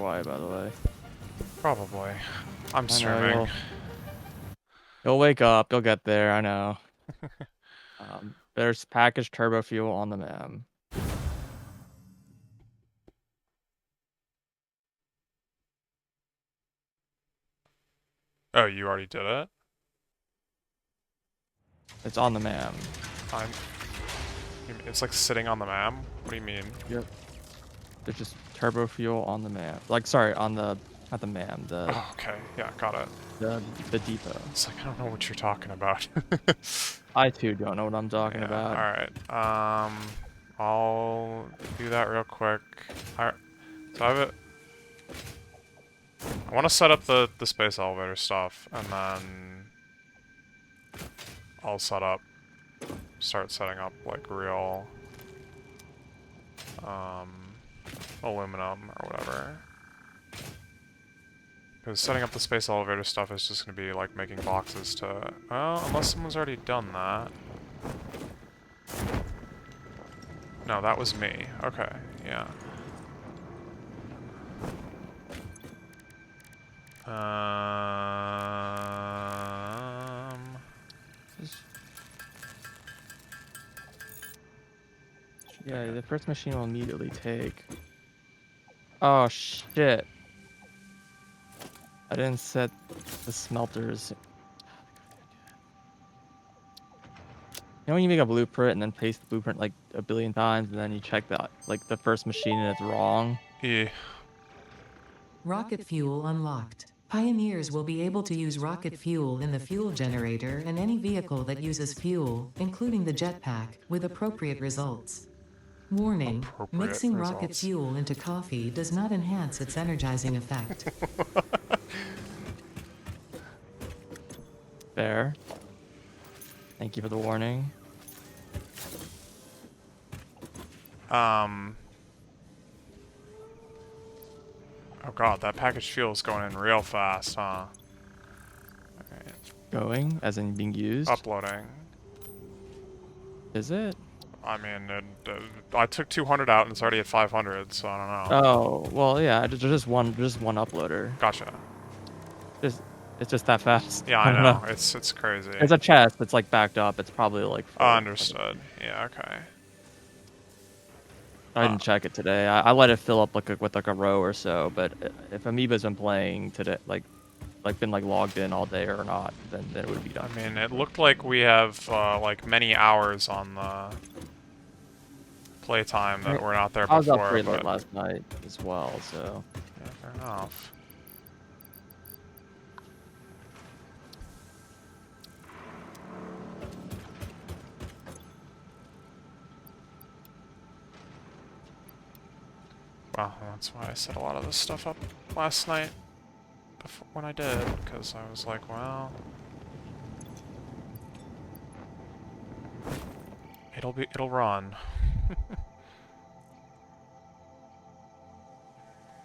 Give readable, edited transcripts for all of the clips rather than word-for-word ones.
why, by the way. Probably. I'm I know streaming. you'll wake up. You'll get there. I know. There's packaged turbo fuel on the map. Oh, you already did it? It's on the map. I'm... It's like sitting on the map? What do you mean? Yep. There's just turbo fuel on the map. Like, sorry, on the not the map. The Oh, okay. Yeah, got it. the the depot. It's like, I don't know what you're talking about. I too don't know what I'm talking Yeah, about. alright. I'll do that real quick. Alright. So I have it. I want to set up the space elevator stuff, and then I'll start setting up, like, real, um, aluminum or whatever. Because setting up the space elevator stuff is just going to be, like, making boxes to... Well, unless someone's already done that. No, that was me. Okay, yeah. Yeah, the first machine will immediately take. Oh shit! I didn't set the smelters. You know when you make a blueprint and then paste the blueprint like a billion times, and then you check that like the first machine and it's wrong. Yeah. Rocket fuel unlocked. Pioneers will be able to use rocket fuel in the fuel generator and any vehicle that uses fuel, including the jetpack, with appropriate results. Warning, mixing rocket fuel into coffee does not enhance its energizing effect. Fair. Thank you for the warning. Oh god, that packaged fuel is going in real fast, huh? Alright. Going, as in being used. Uploading. Is it? I mean, I took 200 out and it's already at 500, so I don't know. Oh, well, yeah, there's just one uploader. Gotcha. It's just that fast. Yeah, I I don't know. know. It's crazy. It's a chest that's like backed up. It's probably like full. Understood. Yeah, okay. I didn't check it today. I let it fill up like with like a row or so. But if Amoeba's been playing today, like been like logged in all day or not, then it would be done. I mean, it looked like we have like many hours on the playtime that were not there before. I was up pretty late last night as well, so. Yeah, fair enough. Well, that's why I set a lot of this stuff up last night when I did, because I was like, well, it'll run.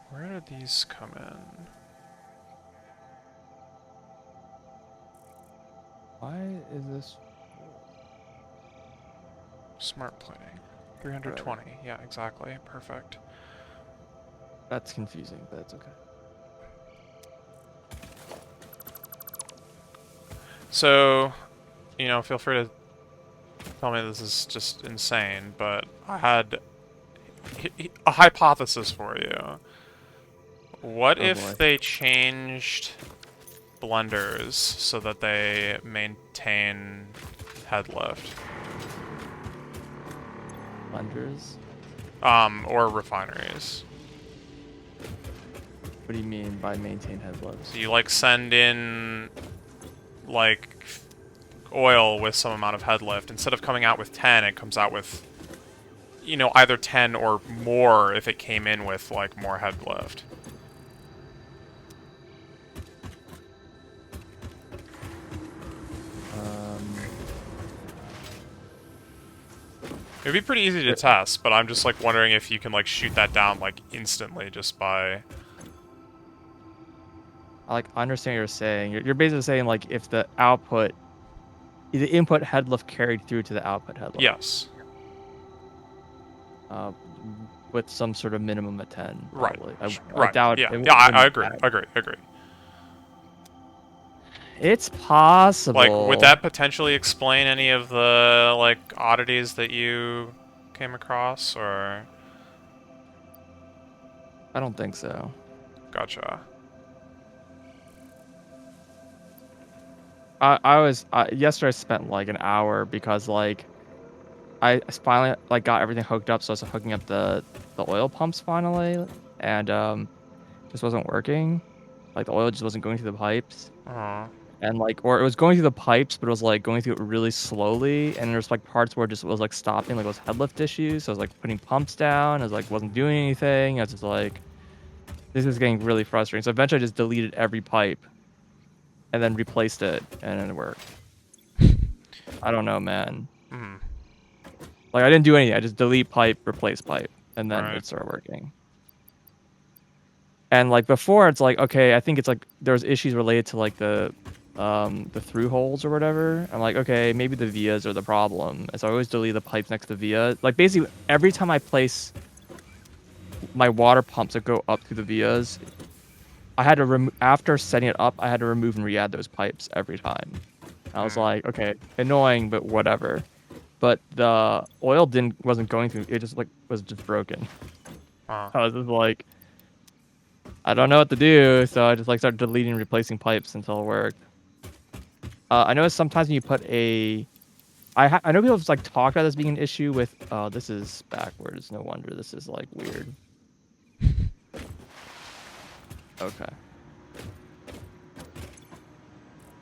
Where did these come in? Why is this smart plating? 320. Right. Yeah, exactly. Perfect. That's confusing, but it's okay. So, you know, feel free to tell me this is just insane, but I had a hypothesis for you. What if they changed blenders so that they maintain head lift? Blenders? Or refineries. What do you mean by maintain head lift? So you, like, send in, like, oil with some amount of head lift. Instead of coming out with 10, it comes out with, you know, either 10 or more if it came in with, like, more head lift. It'd be pretty easy to test, but I'm just, like, wondering if you can, like, shoot that down, like, instantly just by... I understand what you're saying. You're basically saying, like, if the output... the input head lift carried through to the output head lift. Yes. with some sort of minimum of 10, Right. probably. I Right. doubt Yeah. it Yeah. I wouldn't agree. matter. Agree. It's Like, would possible. that potentially explain any of the like oddities that you came across, or? I don't think so. Gotcha. Yesterday I spent like an hour because like I finally like got everything hooked up, so I was hooking up the oil pumps finally, and just wasn't working. Like the oil just wasn't going through the pipes, Oh. and like or it was going through the pipes, but it was like going through it really slowly, and there's like parts where it just was like stopping, like it was headlift issues. So I was like putting pumps down, I was like wasn't doing anything. I was just like this is getting really frustrating. So eventually I just deleted every pipe and then replaced it, and it worked. I don't know, man. Hmm. Like I didn't do anything. I just delete pipe, replace pipe, and then Right. it started working. And like before, it's like okay, I think it's like there's issues related to like the through holes or whatever. I'm like okay, maybe the vias are the problem. And so I always delete the pipes next to via. Like basically every time I place my water pumps that go up through the vias, I had to after setting it up, I had to remove and re-add those pipes every time. I was Hmm. like okay, annoying, but whatever. But the oil wasn't going through. It just like was just broken. Huh. I was just like, I don't know what to do, so I just like started deleting and replacing pipes until it worked. I know sometimes when you put a, I know people have like talked about this being an issue with. Oh, this is backwards. No wonder this is like weird. Okay.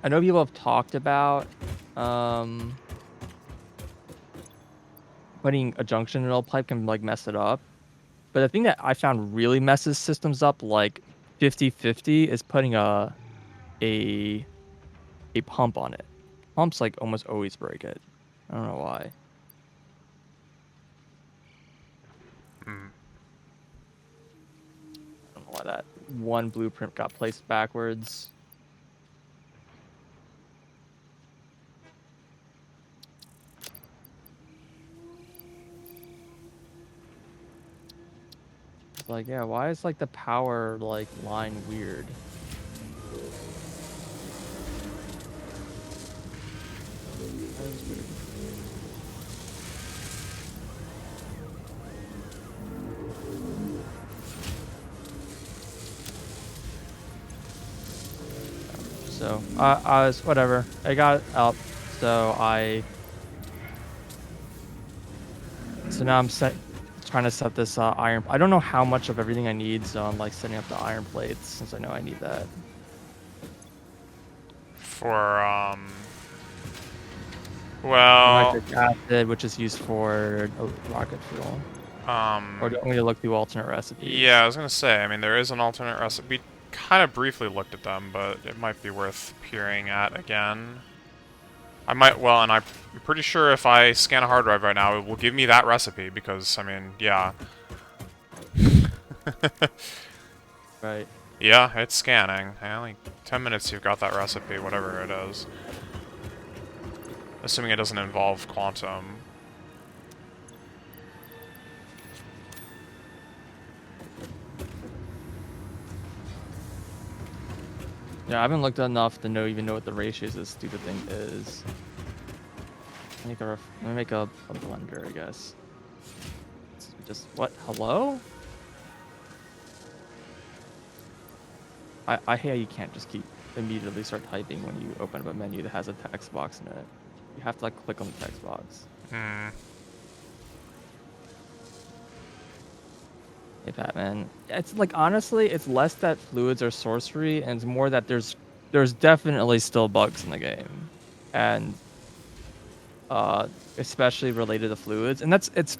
I know people have talked about um putting a junction in a pipe can like mess it up. But the thing that I found really messes systems up like 50/50 is putting a a pump on it. Pumps like almost always break it. I don't know why. Hmm. I don't know why that one blueprint got placed backwards. It's like, yeah, why is like the power like line weird? That is weird. So I was whatever. I got it up. So now I'm trying to set this iron. I don't know how much of everything I need, so I'm like setting up the iron plates since I know I need that. For The well, nitric acid, which is used for rocket fuel. Or do you want me to look through alternate recipes? yeah, I was gonna say. I mean, there is an alternate recipe. We kind of briefly looked at them, but it might be worth peering at again. I might. Well, and I'm pretty sure if I scan a hard drive right now, it will give me that recipe because I mean, yeah. Right. Yeah, it's scanning. Only 10 minutes you've got that recipe, whatever it is. Assuming it doesn't involve quantum. Yeah, I haven't looked enough to even know what the ratios of this stupid thing is. Let me make a blender, I guess. Just what? Hello? I hate how you can't just keep immediately start typing when you open up a menu that has a text box in it. You have to like click on the text box. Hmm. Hey Batman. It's like honestly, it's less that fluids are sorcery and it's more that there's definitely still bugs in the game. And especially related to fluids. And it's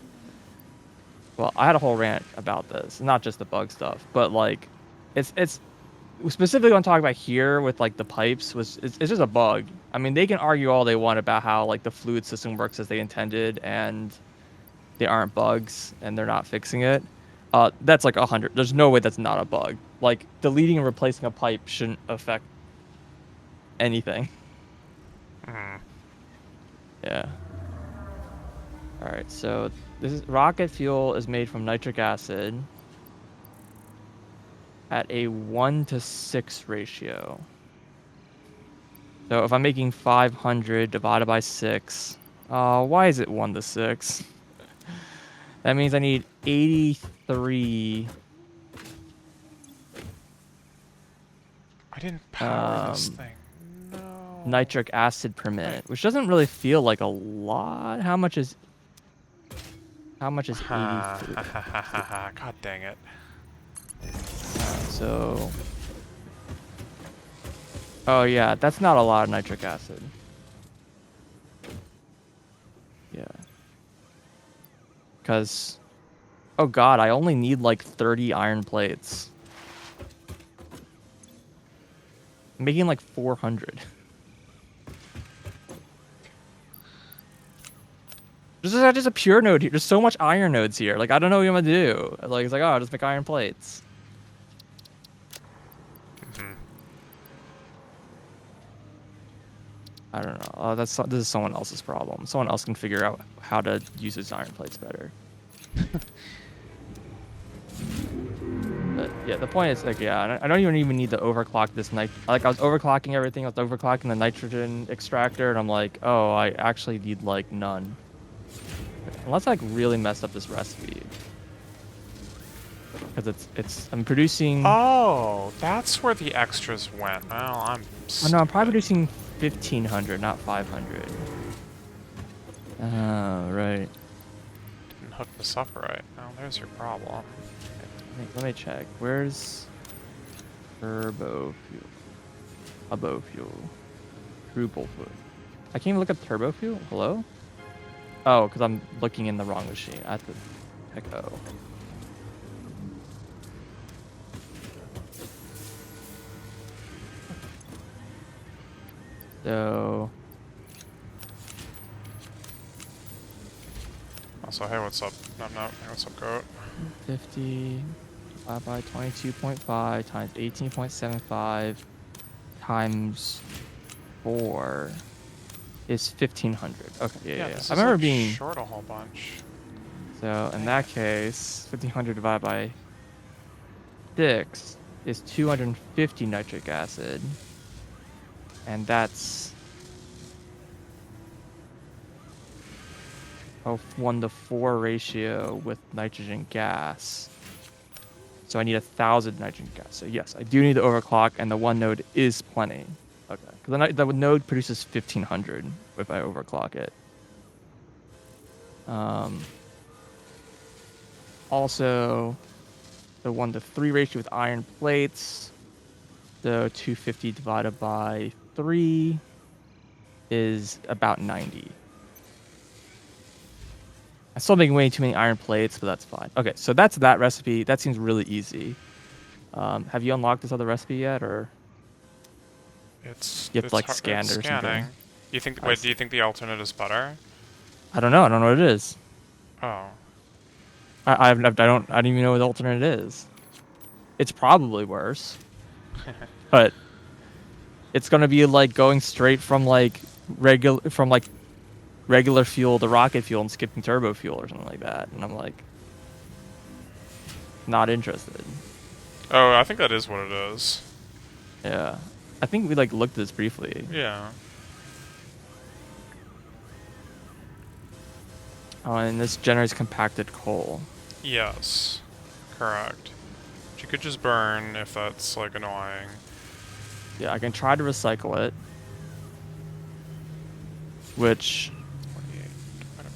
well, I had a whole rant about this, not just the bug stuff, but like it's specifically what I'm talking about here with like the pipes was it's just a bug. I mean, they can argue all they want about how like the fluid system works as they intended and they aren't bugs and they're not fixing it. That's like 100. There's no way that's not a bug. Like deleting and replacing a pipe shouldn't affect anything. Hmm. Yeah. All right. So This is rocket fuel is made from nitric acid at a 1:6 ratio. So if I'm making 500 divided by 6, why is it 1:6? That means I need 83 I didn't power this thing. No. nitric acid per minute, which doesn't really feel like a lot. How much is 83? God dang it. So, oh yeah, that's not a lot of nitric acid. Yeah. Because, oh god, I only need like 30 iron plates. I'm making like 400. Just a pure node here. There's so much iron nodes here. Like, I don't know what I'm gonna do. Like, it's like, oh, I'll just make iron plates. Mhm. I don't know. Oh, this is someone else's problem. Someone else can figure out how to use his iron plates better. But yeah, the point is, like, yeah, I don't even need to overclock this Like, I was overclocking everything. I was overclocking the nitrogen extractor, and I'm like, oh, I actually need like none. Unless I like really messed up this recipe, because I'm producing. Oh, that's where the extras went. Well, I'm Oh no, I'm probably stupid. producing 1,500, not 500. Oh, right. Didn't hook this up right. Well, there's your problem. Let me check. Where's turbo fuel? Turbo fuel. Turbo fuel. I can't even look up turbo fuel. Hello? Oh, because I'm looking in the wrong machine. I have to pick O. So, Also, hey, what's up? No, hey, what's up, goat? 50 divided by 22.5 times 18.75 times 4 is 1,500. Okay, yeah. This I is remember like being... short a whole bunch. So, in that case, 1,500 divided by 6 is 250 nitric acid. And that's a 1:4 ratio with nitrogen gas. So I need 1,000 nitrogen gas. So yes, I do need to overclock, and the one node is plenty. Okay, because the node produces 1,500 if I overclock it. Also, the 1:3 ratio with iron plates. So 250 divided by 3 is about 90. I'm still making way too many iron plates, but that's fine. Okay, so that's that recipe. That seems really easy. Have you unlocked this other recipe yet, or you have to like scan It's it or something? scanning. You think? I Wait, do you think the alternate is better? don't know. I don't know what it is. Oh. I don't even know what the alternate is. It's probably worse, but it's gonna be like going straight from like regular fuel to rocket fuel and skipping turbo fuel or something like that. And I'm like, not interested. Oh, I think that is what it is. Yeah, I think we like looked at this briefly. Yeah. Oh, and this generates compacted coal. Yes. Correct. But you could just burn if that's like annoying. Yeah, I can try to recycle it, which 28 divided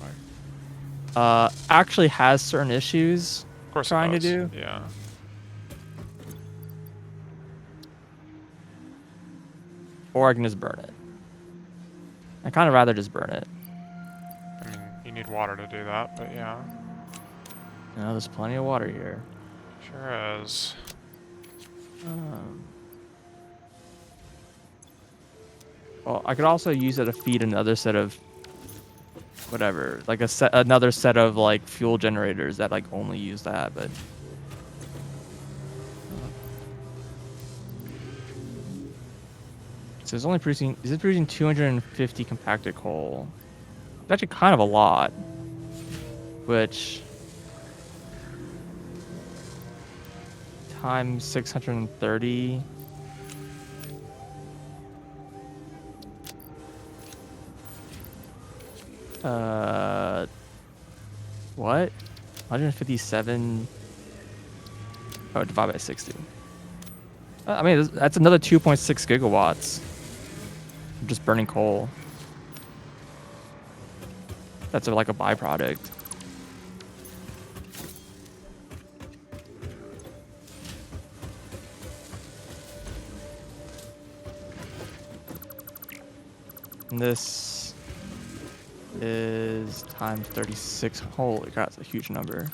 by. actually has certain issues Of course trying it to does. do. Yeah. Or I can just burn it. I kind of rather just burn it. I mean, you need water to do that, but yeah. You know, there's plenty of water here. Sure is. Well, I could also use it to feed another set of whatever, like another set of like fuel generators that like only use that, but so it's only producing, is it producing 250 compacted coal? It's actually kind of a lot. which times 630. What? 157. Oh, divide by 60. I mean, that's another 2.6 gigawatts. I'm just burning coal. That's like a byproduct. And this is times 36. Holy crap, that's a huge number.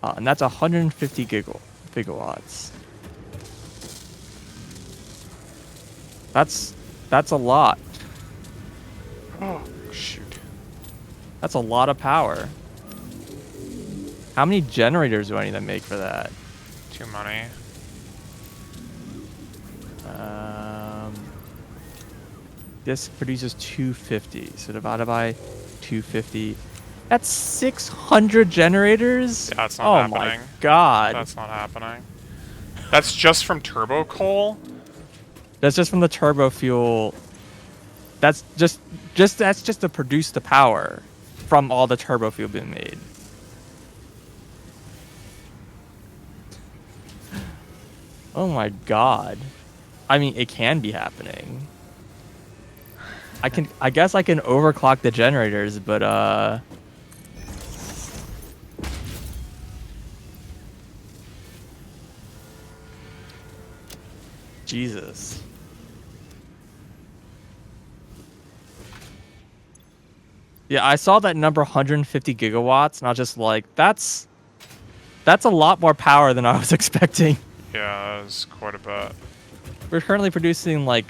And that's 150 gigawatts. That's a lot. Oh, shoot. That's a lot of power. How many generators do I need to make for that? Too many. This produces 250, so divided by 250. That's 600 generators? Yeah, that's not happening. Oh my god. That's not happening. That's just from turbo coal? That's just from the turbo fuel. That's just to produce the power from all the turbo fuel being made. Oh my god. I mean, it can be happening. I guess I can overclock the generators, but Jesus. Yeah, I saw that number 150 gigawatts, and I was just like, that's a lot more power than I was expecting. Yeah, that was quite a bit. We're currently producing like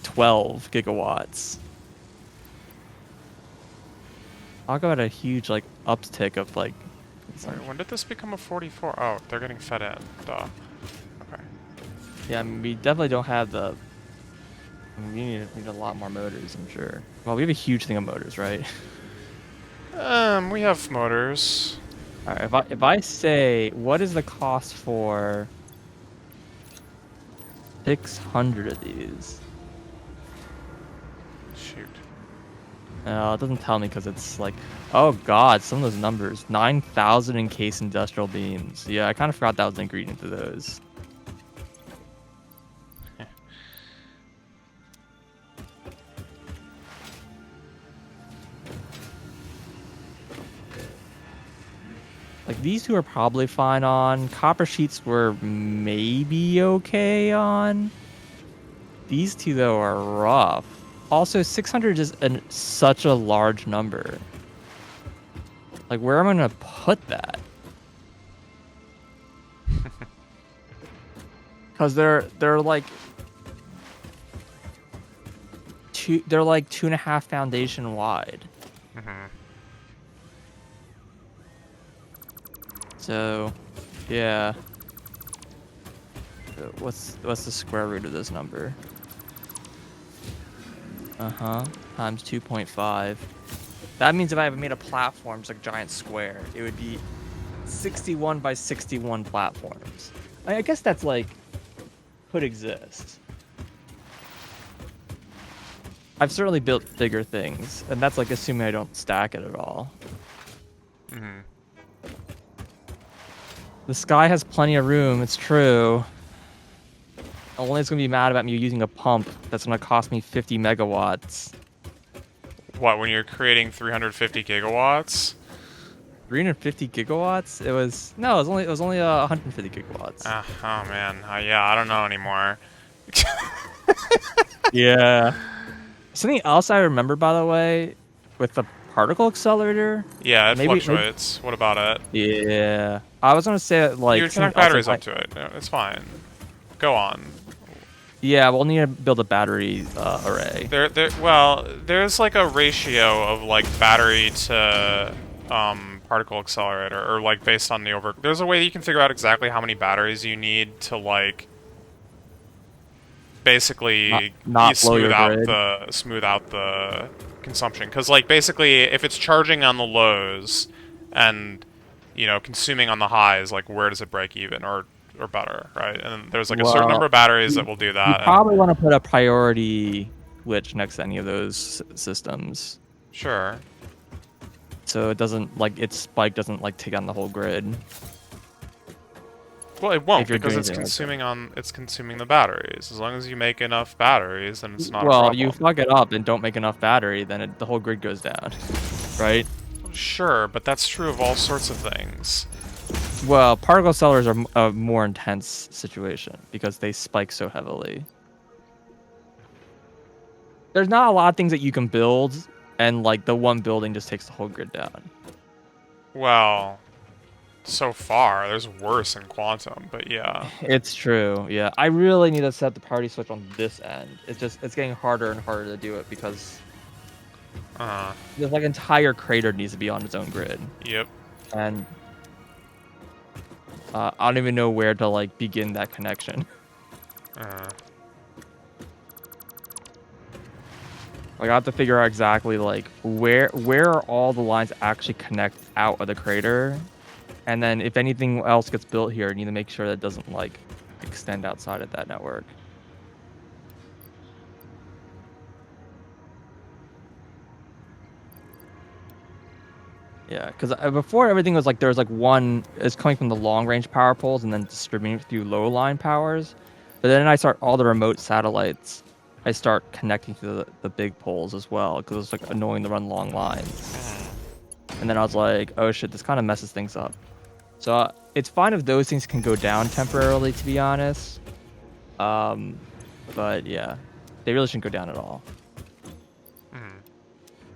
12 gigawatts. I'll go at a huge like uptick of like. Wait, when did this become a 44? Oh, they're getting fed in. Duh. Okay. Yeah, I mean, we definitely don't have the. I mean, we need a lot more motors, I'm sure. Well, we have a huge thing of motors, right? We have motors. All right, if I say what is the cost for 600 of these? Shoot. It doesn't tell me because it's like, oh god, some of those numbers. 9,000 encased industrial beams. Yeah, I kind of forgot that was an ingredient to those. Like, these two are probably fine on. Copper sheets were maybe okay on. These two, though, are rough. Also, 600 is such a large number. Like, where am I going to put that? Because they're like... They're like 2.5 foundation wide. Mm-hmm. So, yeah. What's the square root of this number? Times 2.5. That means if I ever made a platform, it's like a giant square, it would be 61 by 61 platforms. I guess that's like could exist. I've certainly built bigger things, and that's like assuming I don't stack it at all. Mm-hmm. The sky has plenty of room, it's true. Only's gonna be mad about me using a pump that's gonna cost me 50 megawatts. What, when you're creating 350 gigawatts? 350 gigawatts? It was only 150 gigawatts. Oh man, yeah, I don't know anymore. Yeah. Something else I remember, by the way, with the particle accelerator. Yeah, it fluctuates. What about it? Yeah, I was gonna say like You connect batteries up to it. Yeah, it's fine. Go on. Yeah, we'll need to build a battery array. Well, there's like a ratio of like battery to particle accelerator, or like based on the There's a way that you can figure out exactly how many batteries you need to like basically not blow your grid. smooth out the consumption. Because like basically, if it's charging on the lows and consuming on the highs, like where does it break even or better, right? And there's like a certain number Well, of batteries that will do you that. And probably want to put a priority switch next to any of those systems, sure, so it doesn't like its spike doesn't like take on the whole grid. well, it won't If you're because doing it's it like that. consuming the batteries. As long as you make enough batteries, then it's not a Well, you problem. fuck it up and don't make enough battery, then the whole grid goes down, right? Sure, but that's true of all sorts of things. Well, particle accelerators are a more intense situation because they spike so heavily. There's not a lot of things that you can build, and like the one building just takes the whole grid down. Well, so far, there's worse in quantum, but yeah. It's true, yeah. I really need to set the priority switch on this end. It's getting harder and harder to do it because Uh, the like entire crater needs to be on its own grid, yep. and I don't even know where to like begin that connection. Uh, Like I have to figure out exactly like where are all the lines actually connect out of the crater, and then if anything else gets built here, I need to make sure that it doesn't like extend outside of that network. Yeah, because before everything was like there was like one is coming from the long range power poles and then distributing it through low line powers, but then I start all the remote satellites. I start connecting to the big poles as well because it's like annoying to run long lines. And then I was like, oh shit, this kind of messes things up. So it's fine if those things can go down temporarily, to be honest. But yeah, they really shouldn't go down at all. mm.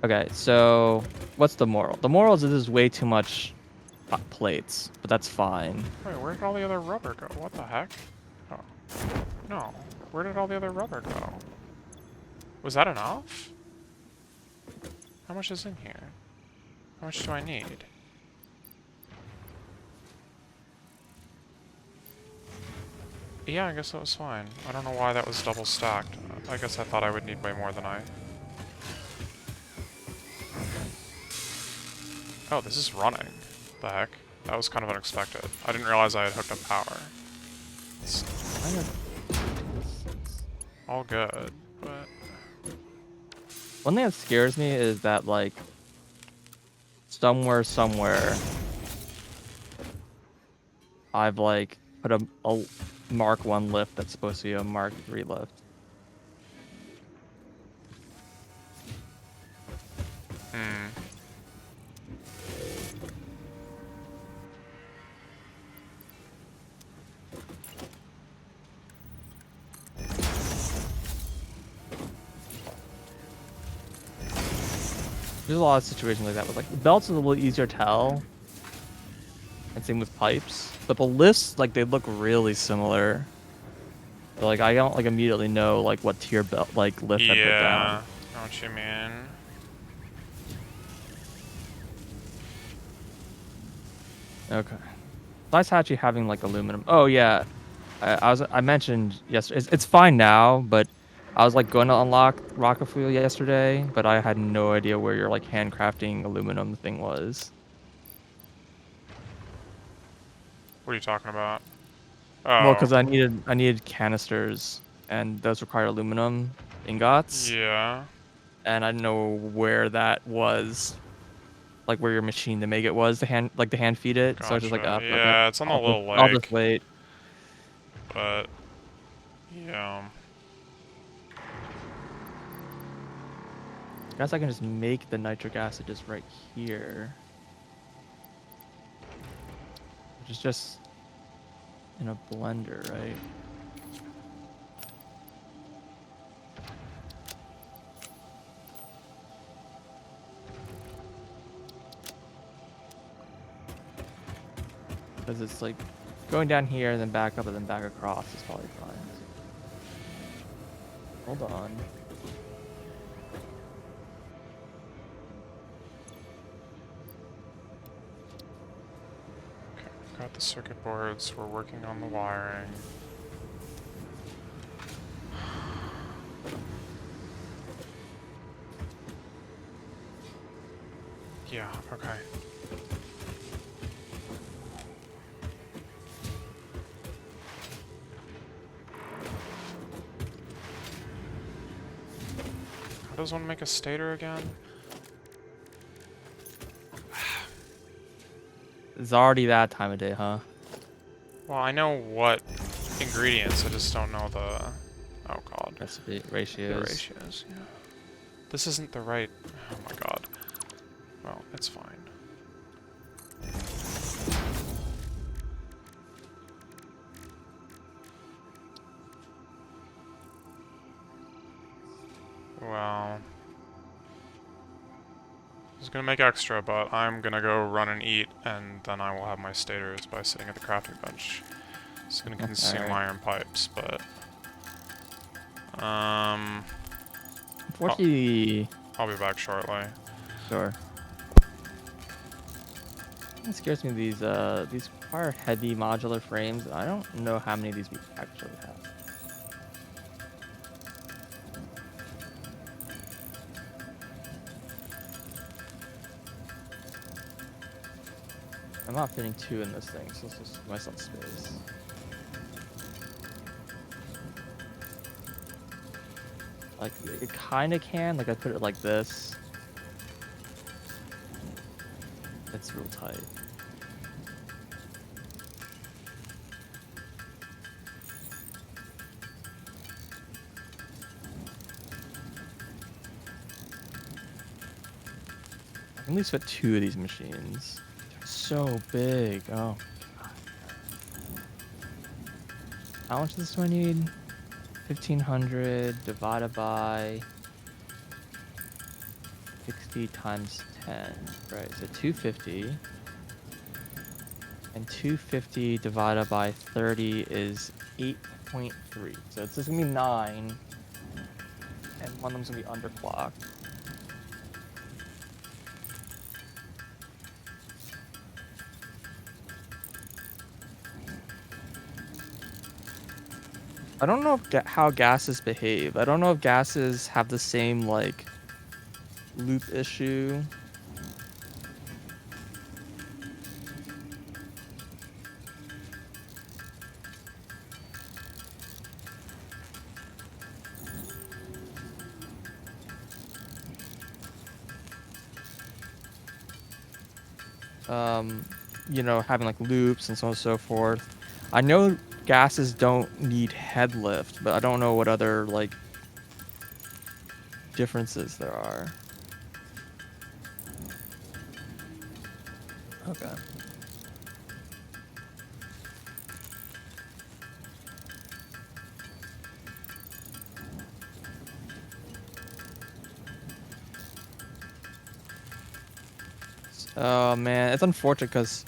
Okay, so what's the moral? The moral is that there's way too much plates, but that's fine. Wait, where did all the other rubber go? What the heck? Oh. No. Where did all the other rubber go? Was that enough? How much is in here? How much do I need? Yeah, I guess that was fine. I don't know why that was double stacked. I guess I thought I would need way more than I... Oh, this is running. The heck? That was kind of unexpected. I didn't realize I had hooked up power. It's all good, but... One thing that scares me is that like somewhere I've like put a Mark 1 lift that's supposed to be a Mark 3 lift. Hmm. There's a lot of situations like that, but like the belts is a little easier to tell. And same with pipes. But the lifts, like they look really similar. So, like I don't like immediately know like what tier belt like lift I put Yeah, down. I know what you mean. Okay. Nice actually having like aluminum. Oh yeah, I mentioned yesterday. It's fine now, but I was like going to unlock rocket fuel yesterday, but I had no idea where your like handcrafting aluminum thing was. What are you talking about? Well, Oh. because I needed canisters, and those require aluminum ingots, Yeah. and I didn't know where that was, like where your machine to make it was, the hand feed it. So I was just like, Gotcha. ah, fuck it. Yeah, it's on the little I'll just lake. wait. But, yeah. Guess I can just make the nitric acid just right here, which is just in a blender, right? Because it's like going down here and then back up and then back across is probably fine. Hold on. Got the circuit boards. We're working on the wiring. Yeah, okay. How does one make a stator again? It's already that time of day, huh? Well, I know what ingredients, I just don't know the... Oh god. Recipe The ratios. ratios, yeah. This isn't the right... Oh my god. Well, it's fine. Well... I was gonna make extra, but I'm gonna go run and eat, and then I will have my stators by sitting at the crafting bench. It's gonna consume Alright. iron pipes, but... Unfortunately, I'll be back shortly. sure. It scares me these require heavy modular frames. I don't know how many of these we actually have. I'm not fitting 2 in this thing, so let's just give myself space. Like, it kind of can. Like, I put it like this. It's real tight. I can at least fit 2 of these machines. They're so big. Oh, God. How much of this do I need? 1,500 divided by 60 times 10. Right, so 250. And 250 divided by 30 is 8.3. So it's just gonna be 9. And one of them's gonna be underclocked. I don't know if how gases behave. I don't know if gases have the same, like, loop issue. You know, having like loops and so on and so forth. I know gases don't need head lift, but I don't know what other like differences there are. Okay. Oh man, it's unfortunate because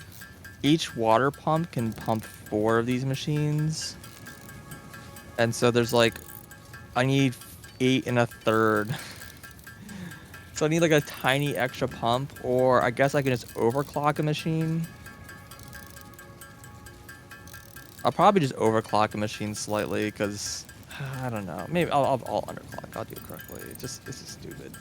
each water pump can pump 4 of these machines. And so there's like, I need 8 and a third. So I need like a tiny extra pump, or I guess I can just overclock a machine. I'll probably just overclock a machine slightly because I don't know. Maybe I'll underclock. I'll do it correctly. It's just stupid.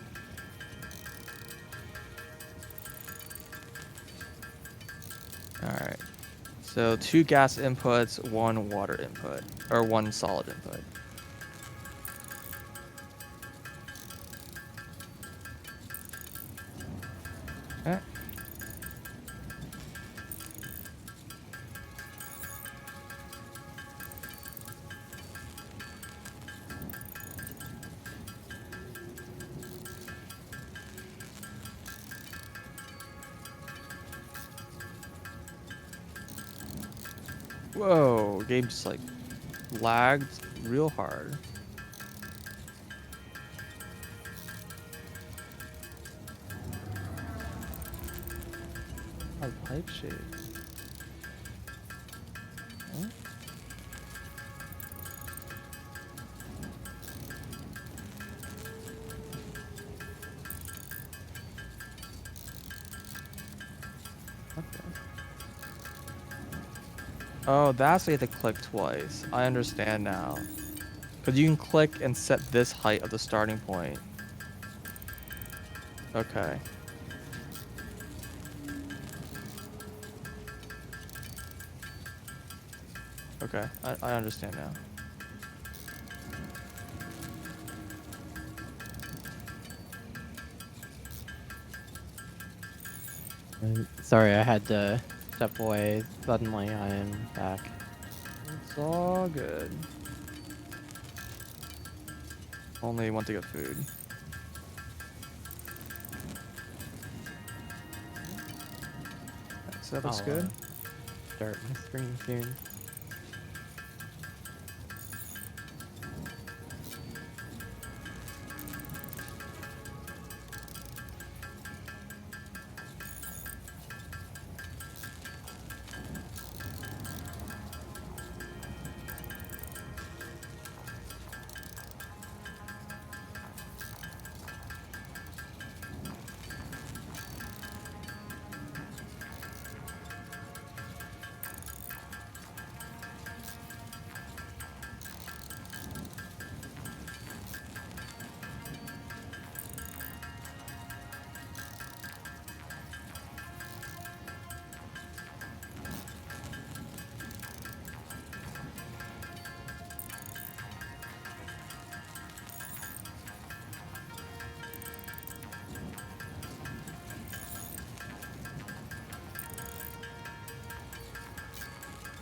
All right. So 2 gas inputs, 1 water input, or 1 solid input. Okay. Whoa, game just like lagged real hard. Oh, pipe shape. Huh? What the? Oh, that's why you have to click twice. I understand now. Because you can click and set this height of the starting point. Okay. Okay, I understand now. Sorry, I had to step away. Suddenly, I am back. It's all good. Only want to get food. So that looks I'll good. start my stream soon.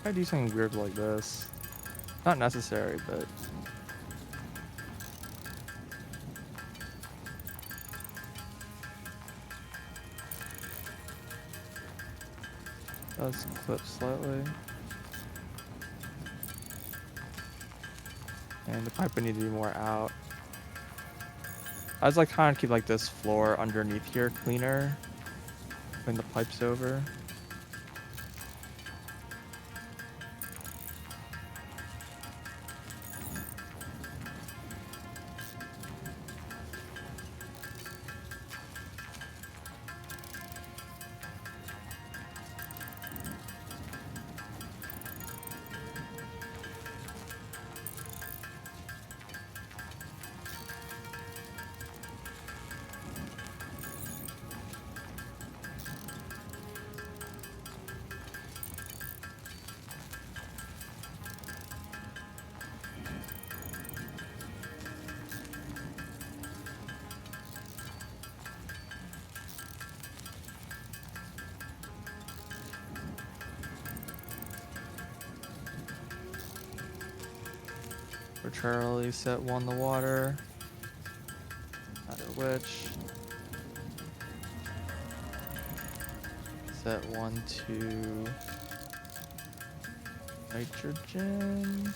I do something weird like this. Not necessary, but does clip slightly. And the pipe would need to be more out. I was like trying to keep like this floor underneath here cleaner when the pipe's over. Arbitrarily set one the water. Matter which. Set one to nitrogen.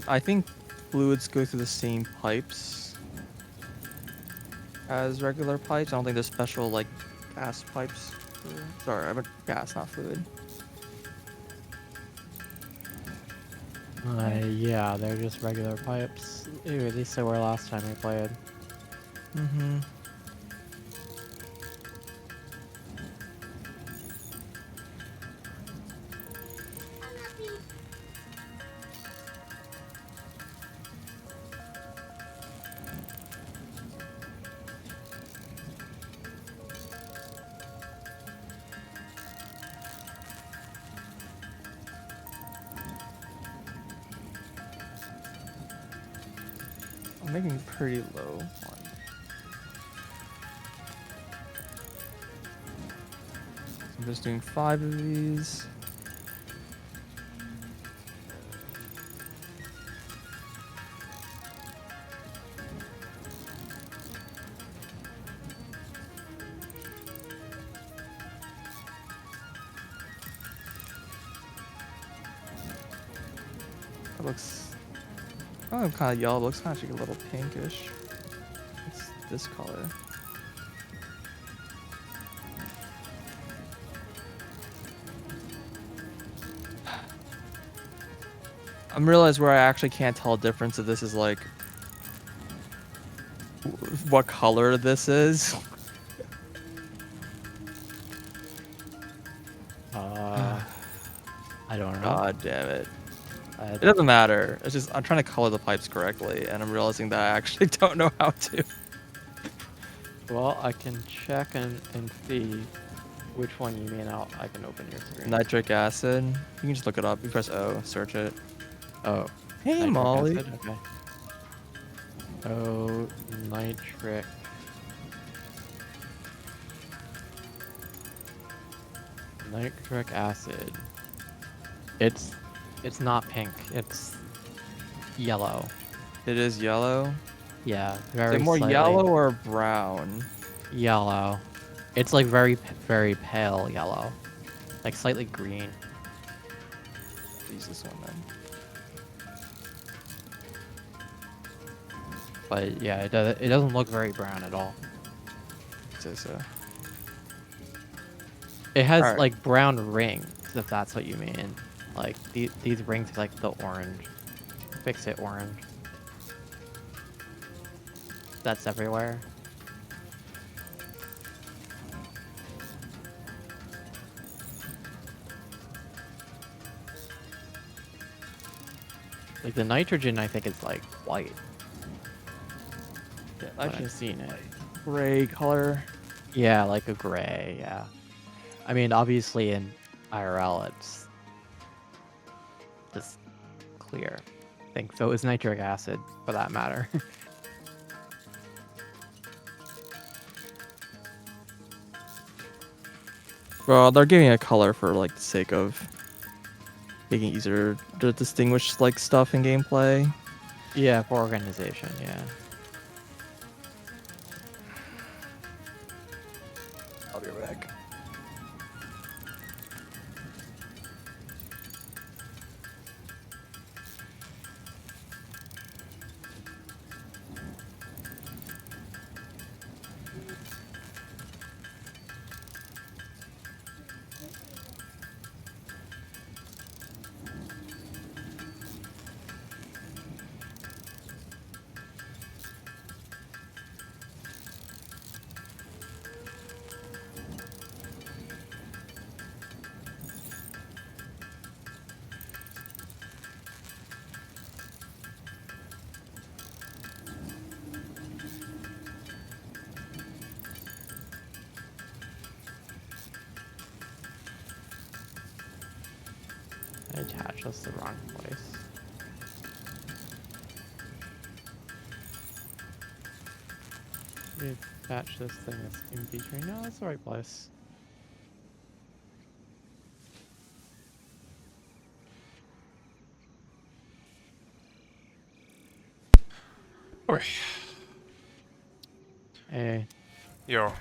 I think fluids go through the same pipes as regular pipes. I don't think there's special like gas pipes. Sorry, I meant gas, not fluid. Yeah, they're just regular pipes. Ooh, at least they were last time we played. Mm-hmm. I'm making pretty low on. I'm just doing 5 of these. That looks kind of yellow. It looks kind of like a little pinkish. It's this color. I'm realized where I actually can't tell a difference if this is like what color this is. Uh, don't know. God damn it. I- It doesn't matter. It's just I'm trying to color the pipes correctly, and I'm realizing that I actually don't know how to. well, I can check and see which one you mean. I can open your screen. Nitric acid. You can just look it up. You press O, search it. Oh, Hey, nitric Molly. acid. Okay. Oh, nitric. Nitric acid. It's not pink. It's yellow. It is yellow. Yeah, Is very it more slightly yellow or brown? yellow. It's like very pale yellow, like slightly green. Use this one then. But yeah, it doesn't look very brown at all. Say so. It has Alright. like brown rings, if that's what you mean. Like these rings are like the orange. Fix it orange. That's everywhere. Like the nitrogen, I think is like white. Yeah, But I've I've seen it. gray color. Yeah, like a gray. Yeah. I mean, obviously in IRL, it's just clear. I think so is nitric acid, for that matter. Well, they're giving a color for like the sake of making it easier to distinguish like stuff in gameplay. Yeah, for organization. Yeah. I'll be right back. I attached this the wrong place. Let me attach this thing that's in between. No, that's the right place. Okay. Hey, Yo.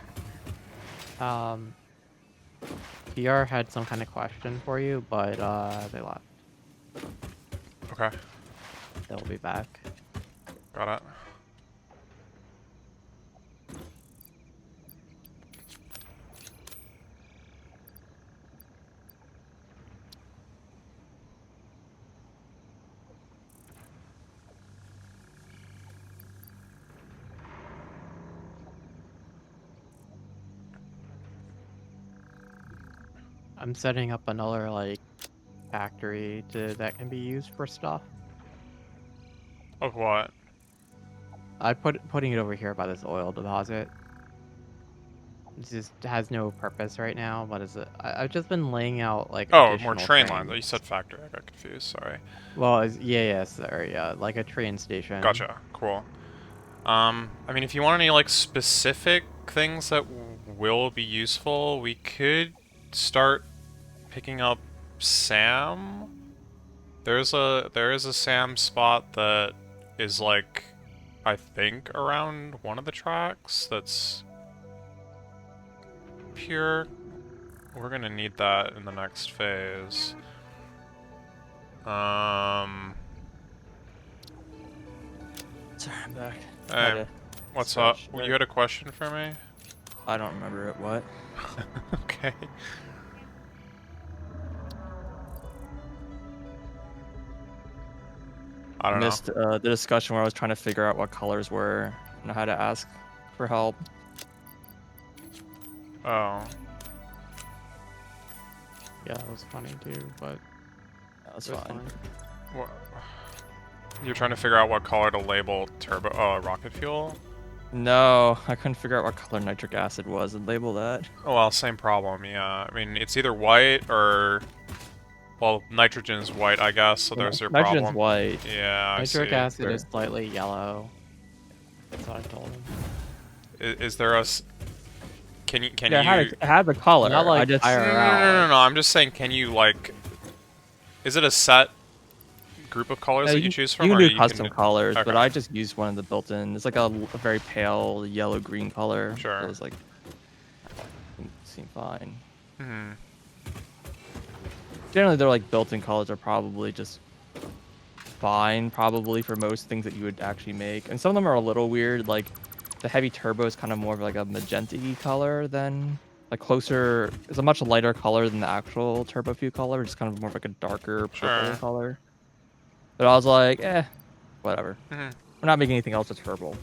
PR had some kind of question for you, but they left. Okay. They'll be back. Got it. I'm setting up another like factory that can be used for stuff. Of what? Putting it over here by this oil deposit. It just has no purpose right now, but I've just been laying out like Oh, more additional train lines. trains. Oh, you said factory. I got confused. Sorry. Well, yeah, sorry, yeah, like a train station. Gotcha. Cool. I mean, if you want any like specific things that will be useful, we could start picking up Sam. There is a Sam spot that is like, I think around one of the tracks that's pure. We're gonna need that in the next phase. Sorry, I'm back. Hey, what's up? You had a question for me? I don't remember it. What? Okay. I don't know. Missed the discussion where I was trying to figure out what colors were and how to ask for help. Oh. Yeah, that was funny too, but That's It was fine. What? You're trying to figure out what color to label turbo. Oh, rocket fuel. No, I couldn't figure out what color nitric acid was and label that. Oh, well, same problem. Yeah, I mean it's either white or, well, nitrogen's white, I guess. So there's your Nitrogen's problem. white. Yeah, I Nitric see. acid is slightly yellow. That's what I told him. Is there a? Can you? Yeah, it had the color. Not like I just fire No, no, out. no, no, no. I'm just saying. Can you like? Is it a set group of colors that you choose from, you can or do custom colors, but Okay. I just used one of the built-in. It's like a very pale yellow-green color. Sure. So it was like seemed fine. Hmm. Generally, they're like built-in colors are probably just fine, probably for most things that you would actually make. And some of them are a little weird. Like the heavy turbo is kind of more of like a magenta-y color than like closer. It's a much lighter color than the actual turbo fuel color. It's kind of more of like a darker purple Sure. color. But I was like, whatever. Hmm. We're not making anything else that's purple.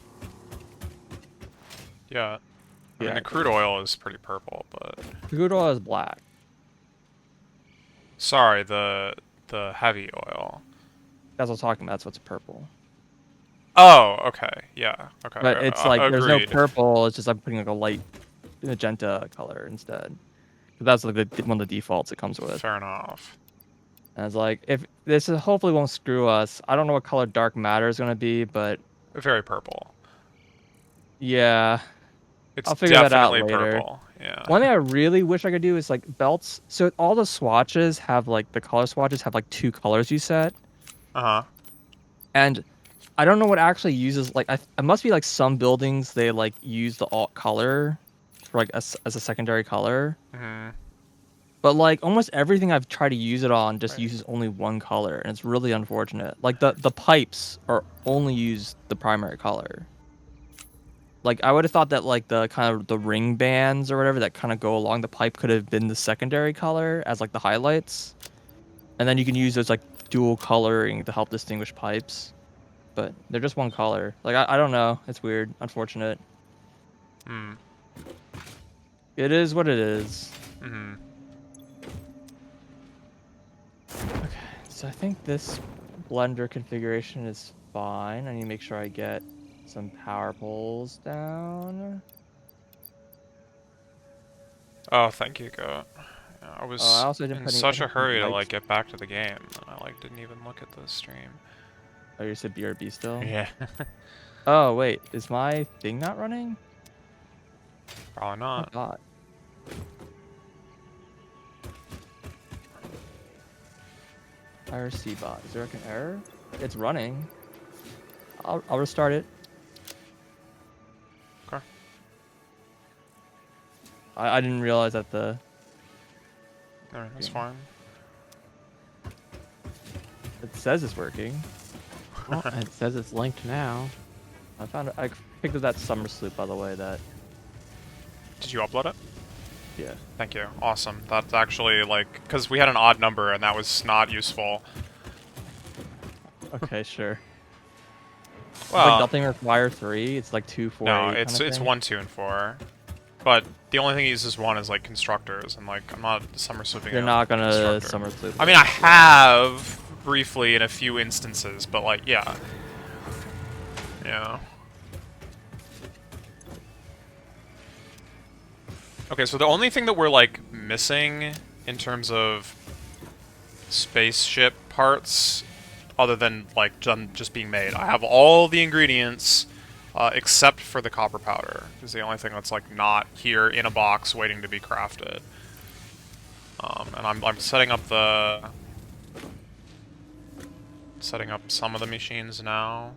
Yeah. I mean, Yeah, the crude oil is pretty purple, but the crude oil is black. sorry, the heavy oil. That's what I'm talking about. That's what's purple. Oh, okay. Yeah. Okay. But it's like there's no Agreed. purple. It's just I'm putting like a light magenta color instead. That's like one of the defaults it comes with. Fair enough. And it's like if this hopefully won't screw us. I don't know what color dark matter is gonna be, but Very purple. yeah, It's I'll figure that out definitely later. purple. Yeah. One thing I really wish I could do is like belts. So all the swatches have like the color swatches have like 2 colors you set. Uh-huh. And I don't know what actually uses like it must be like some buildings they like use the alt color for like as a secondary color. Hmm. But like almost everything I've tried to use it on just Right. uses only one color, and it's really unfortunate. Like the pipes are only use the primary color. Like I would have thought that like the kind of the ring bands or whatever that kind of go along the pipe could have been the secondary color as like the highlights, and then you can use those like dual coloring to help distinguish pipes. But they're just one color. Like I don't know. It's weird. Unfortunate. Hmm. It is what it is. Hmm. Okay, so I think this blender configuration is fine. I need to make sure I get some power poles down. Oh, thank you, Goat. Yeah, I I was also didn't in put any. such a hurry to Lights. like get back to the game. I like didn't even look at the stream. Oh, you said BRB still? Yeah. Oh wait, is my thing not running? Probably Oh not. god. IRC bot. Is there like an error? It's running. I'll restart it. Okay. I didn't realize that the Alright, that's Yeah. fine. it says it's working. Well, it says it's linked now. I picked up that summer sloop by the way. That Did you upload it? yeah. Thank you. Awesome. That's actually like because we had an odd number and that was not useful. Okay, sure. Well, Like nothing require 3. It's like 2, 4, no, 8 it's kinda it's thing? 1, 2, and 4. But the only thing it uses one is like constructors, and like I'm not summer swooping. You're a not gonna constructor. summer sloop. I mean, I have briefly in a few instances, but like, yeah. Yeah. Okay, so the only thing that we're like missing in terms of spaceship parts, other than like just being made, I have all the ingredients except for the copper powder. Is the only thing that's like not here in a box waiting to be crafted. And I'm setting up some of the machines now,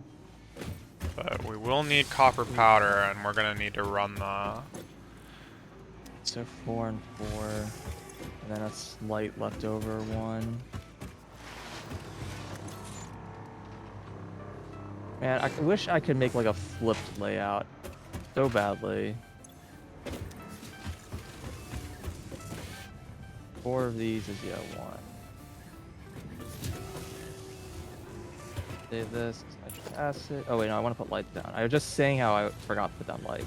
but we will need copper powder, and we're gonna need to run the. So 4 and 4, and then a slight leftover 1. Man, I wish I could make like a flipped layout so badly. 4 of these is 1. Save this. Nitric acid. Oh wait, no, I want to put lights down. I was just saying how I forgot to put down light.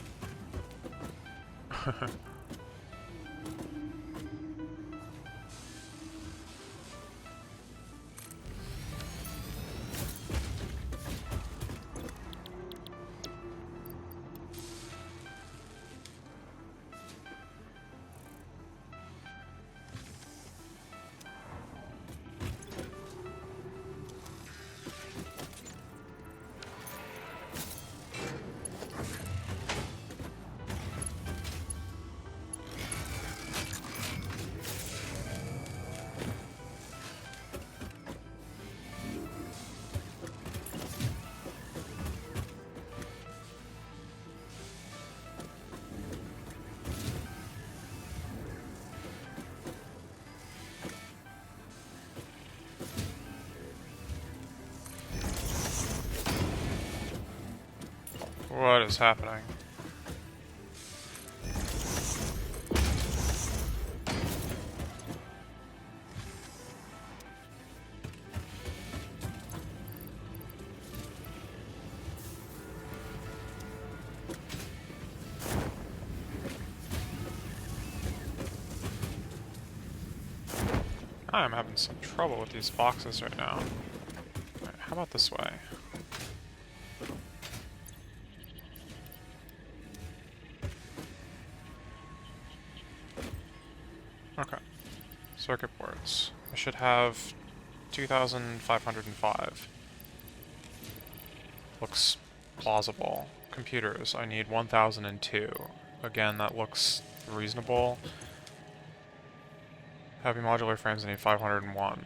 What is happening? I'm having some trouble with these boxes right now. Alright, how about this way? Okay. Circuit boards. I should have 2,505. Looks plausible. Computers, I need 1,002. Again, that looks reasonable. Heavy modular frames, I need 501.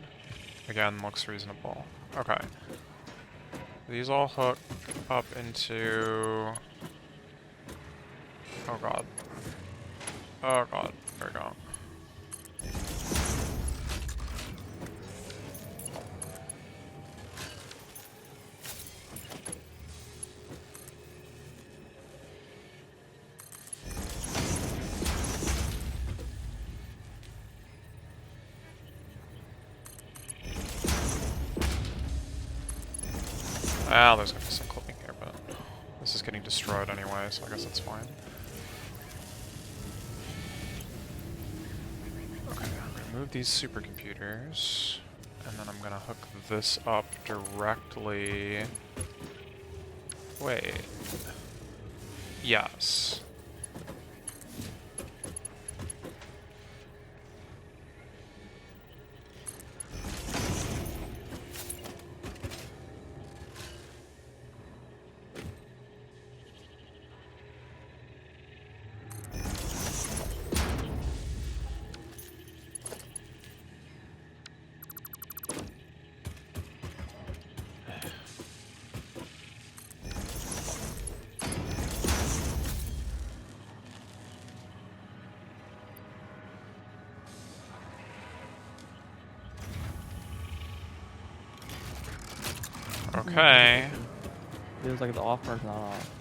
Again, looks reasonable. Okay. These all hook up into... Oh god. Oh god. There we go. Well, there's gonna be some clipping here, but this is getting destroyed anyway, so I guess that's fine. Okay, I'm gonna move these supercomputers, and then I'm gonna hook this up directly. Wait. Yes. Okay. Feels like the offer's not off.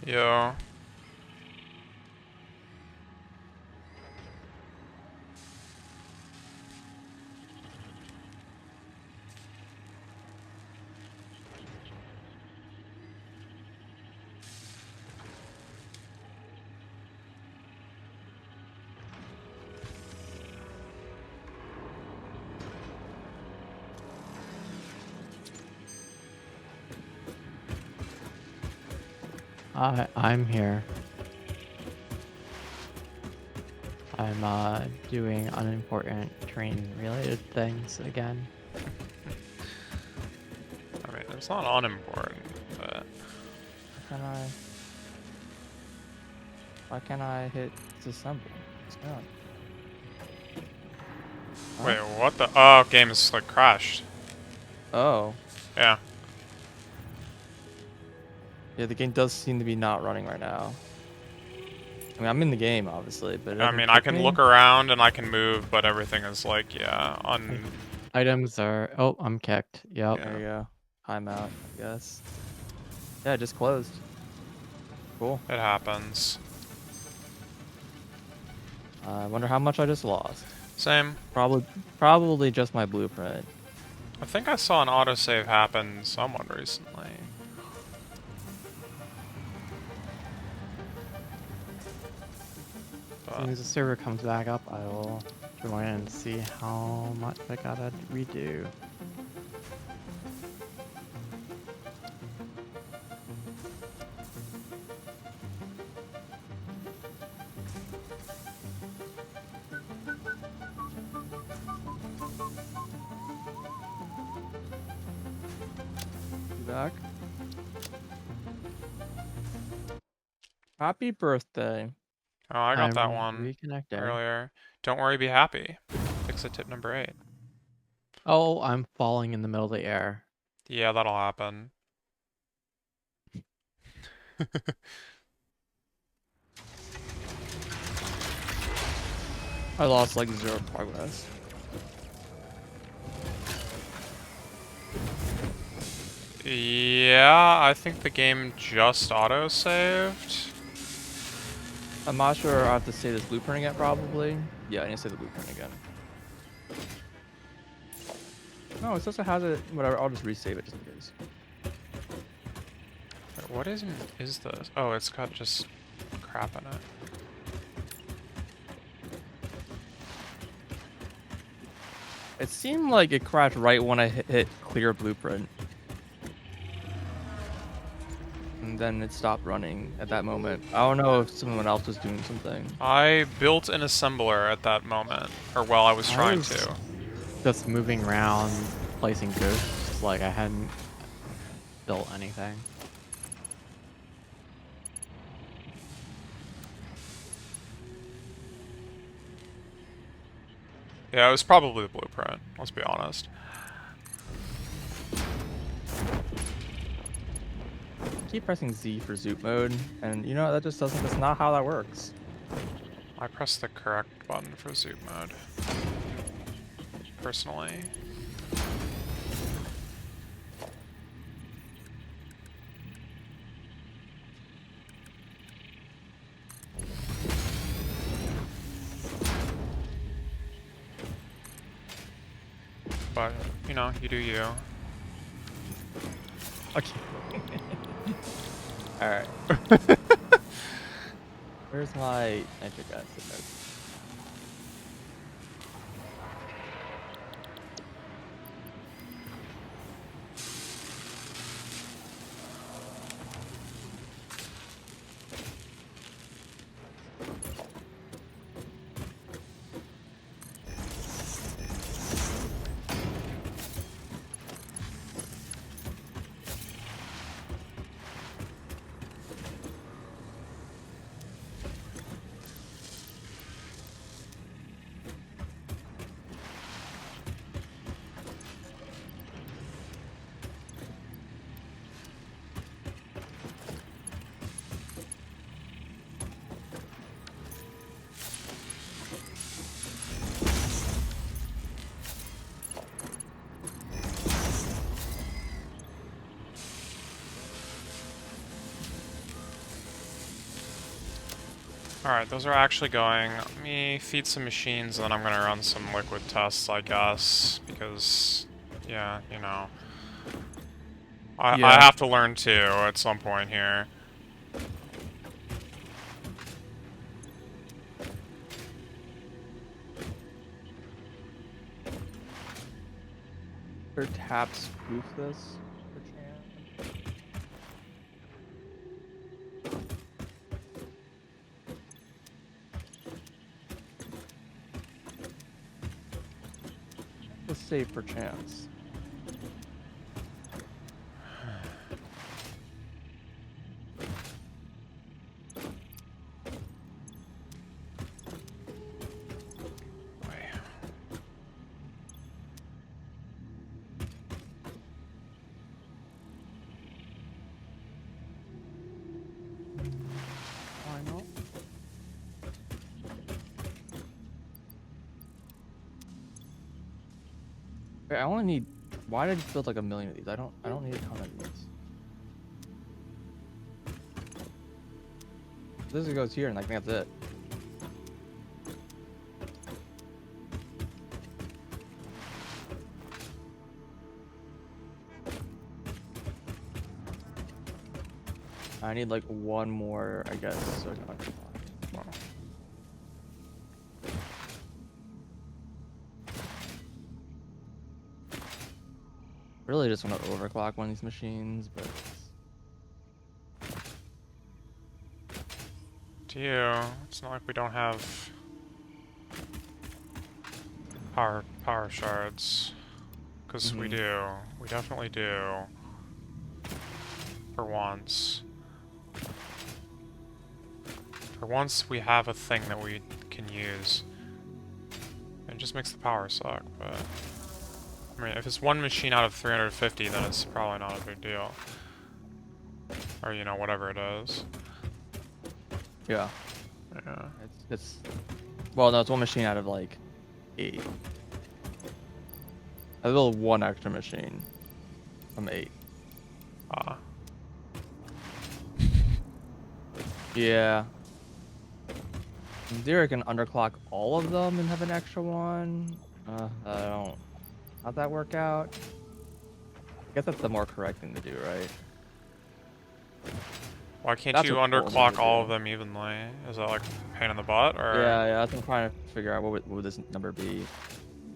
Yo. I'm here. I'm doing unimportant train-related things again. I mean, it's not unimportant, but... Why can't I hit disassemble? It's not. Huh? Wait, what the? Oh, game is like crashed. Oh. Yeah. Yeah, the game does seem to be not running right now. I mean, I'm in the game, obviously, but it I doesn't mean, I kick can me? look around and I can move, but everything is like, yeah, on... Items are... Oh, I'm kicked. Yep. Yeah. There you go. Timeout, I guess. Yeah, it just closed. Cool. It happens. I wonder how much I just lost. Same. Probably just my blueprint. I think I saw an autosave happen somewhat recently. As soon as the server comes back up, I will join and see how much I gotta redo. You back? Happy birthday. Oh, I got that I'm one reconnecting. earlier. Don't worry, be happy. Fix it tip number 8. Oh, I'm falling in the middle of the air. Yeah, that'll happen. I lost like 0 progress. Yeah, I think the game just auto-saved. I'm not sure I have to say this blueprint again, probably. Yeah, I need to say the blueprint again. No, it says it has it. Whatever, I'll just resave it just in case. Wait, what is this? Oh, it's got just crap in it. It seemed like it crashed right when I hit clear blueprint. And then it stopped running at that moment. I don't know if someone else was doing something. I built an assembler at that moment, or while I was trying to. Just moving around, placing ghosts, like I hadn't built anything. Yeah, it was probably the blueprint, let's be honest. Keep pressing Z for zoop mode, and you know that just doesn't. That's not how that works. I pressed the correct button for zoom mode. Personally. But, you know, you do you. Okay. All right. Where's my nitric acid? Alright, those are actually going. Let me feed some machines, and then I'm gonna run some liquid tests, I guess. Because, yeah, you know. I Yeah. have to learn too at some point here. Or tap spoof this for chance. Let's save for chance. Wait. Why not? Wait, I only need. Why did I build like a million of these? I don't need a ton of these. This goes here, and I think that's it. I need like one more, I guess, so I can unlock. Wow. Really just want to overclock one of these machines, but Do you? It's not like we don't have power shards. Because we do. We definitely do. For once. For once we have a thing that we can use. It just makes the power suck, but... I mean, if it's one machine out of 350, then it's probably not a big deal. Or, you know, whatever it is. Yeah. Yeah. It's well, no, it's one machine out of like 8. A little one extra machine from 8. Ah. Yeah. In theory, I can underclock all of them and have an extra one. I don't. How'd that work out? I guess that's the more correct thing to do, right? Why can't That's you what Cole underclock would all do. of them evenly? Is that like a pain in the butt, or? Yeah, yeah. That's what I'm trying to figure out. What would this number be?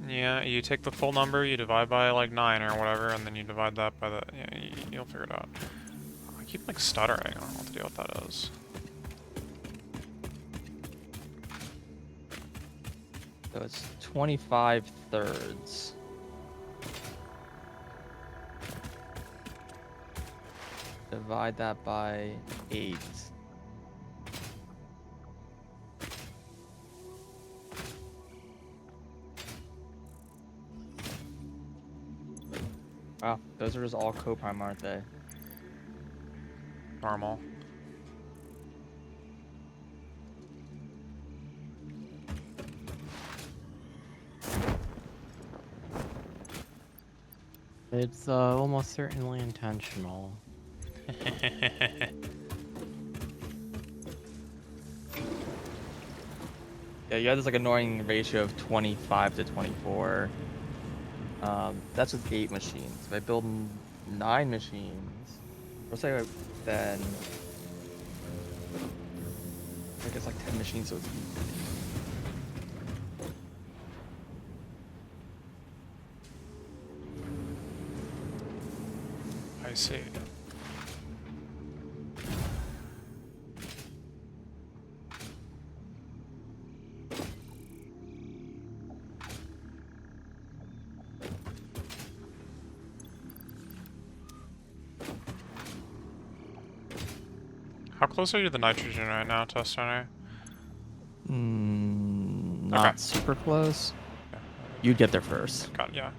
Yeah, you take the full number, you divide by like 9 or whatever, and then you divide that by the. Yeah, you'll figure it out. I keep like stuttering. I don't know what to do with that is. So it's 25 thirds. Divide that by 8. Wow, those are just all coprime, aren't they? Normal. It's almost certainly intentional. Yeah, you have this like annoying ratio of 25 to 24. That's with 8 machines. If I build 9 machines, let's say then I guess like 10 machines, so it's I see. How close are you to the nitrogen right now, Test Center? not Okay. super close. Yeah. You'd get there first. Got yeah.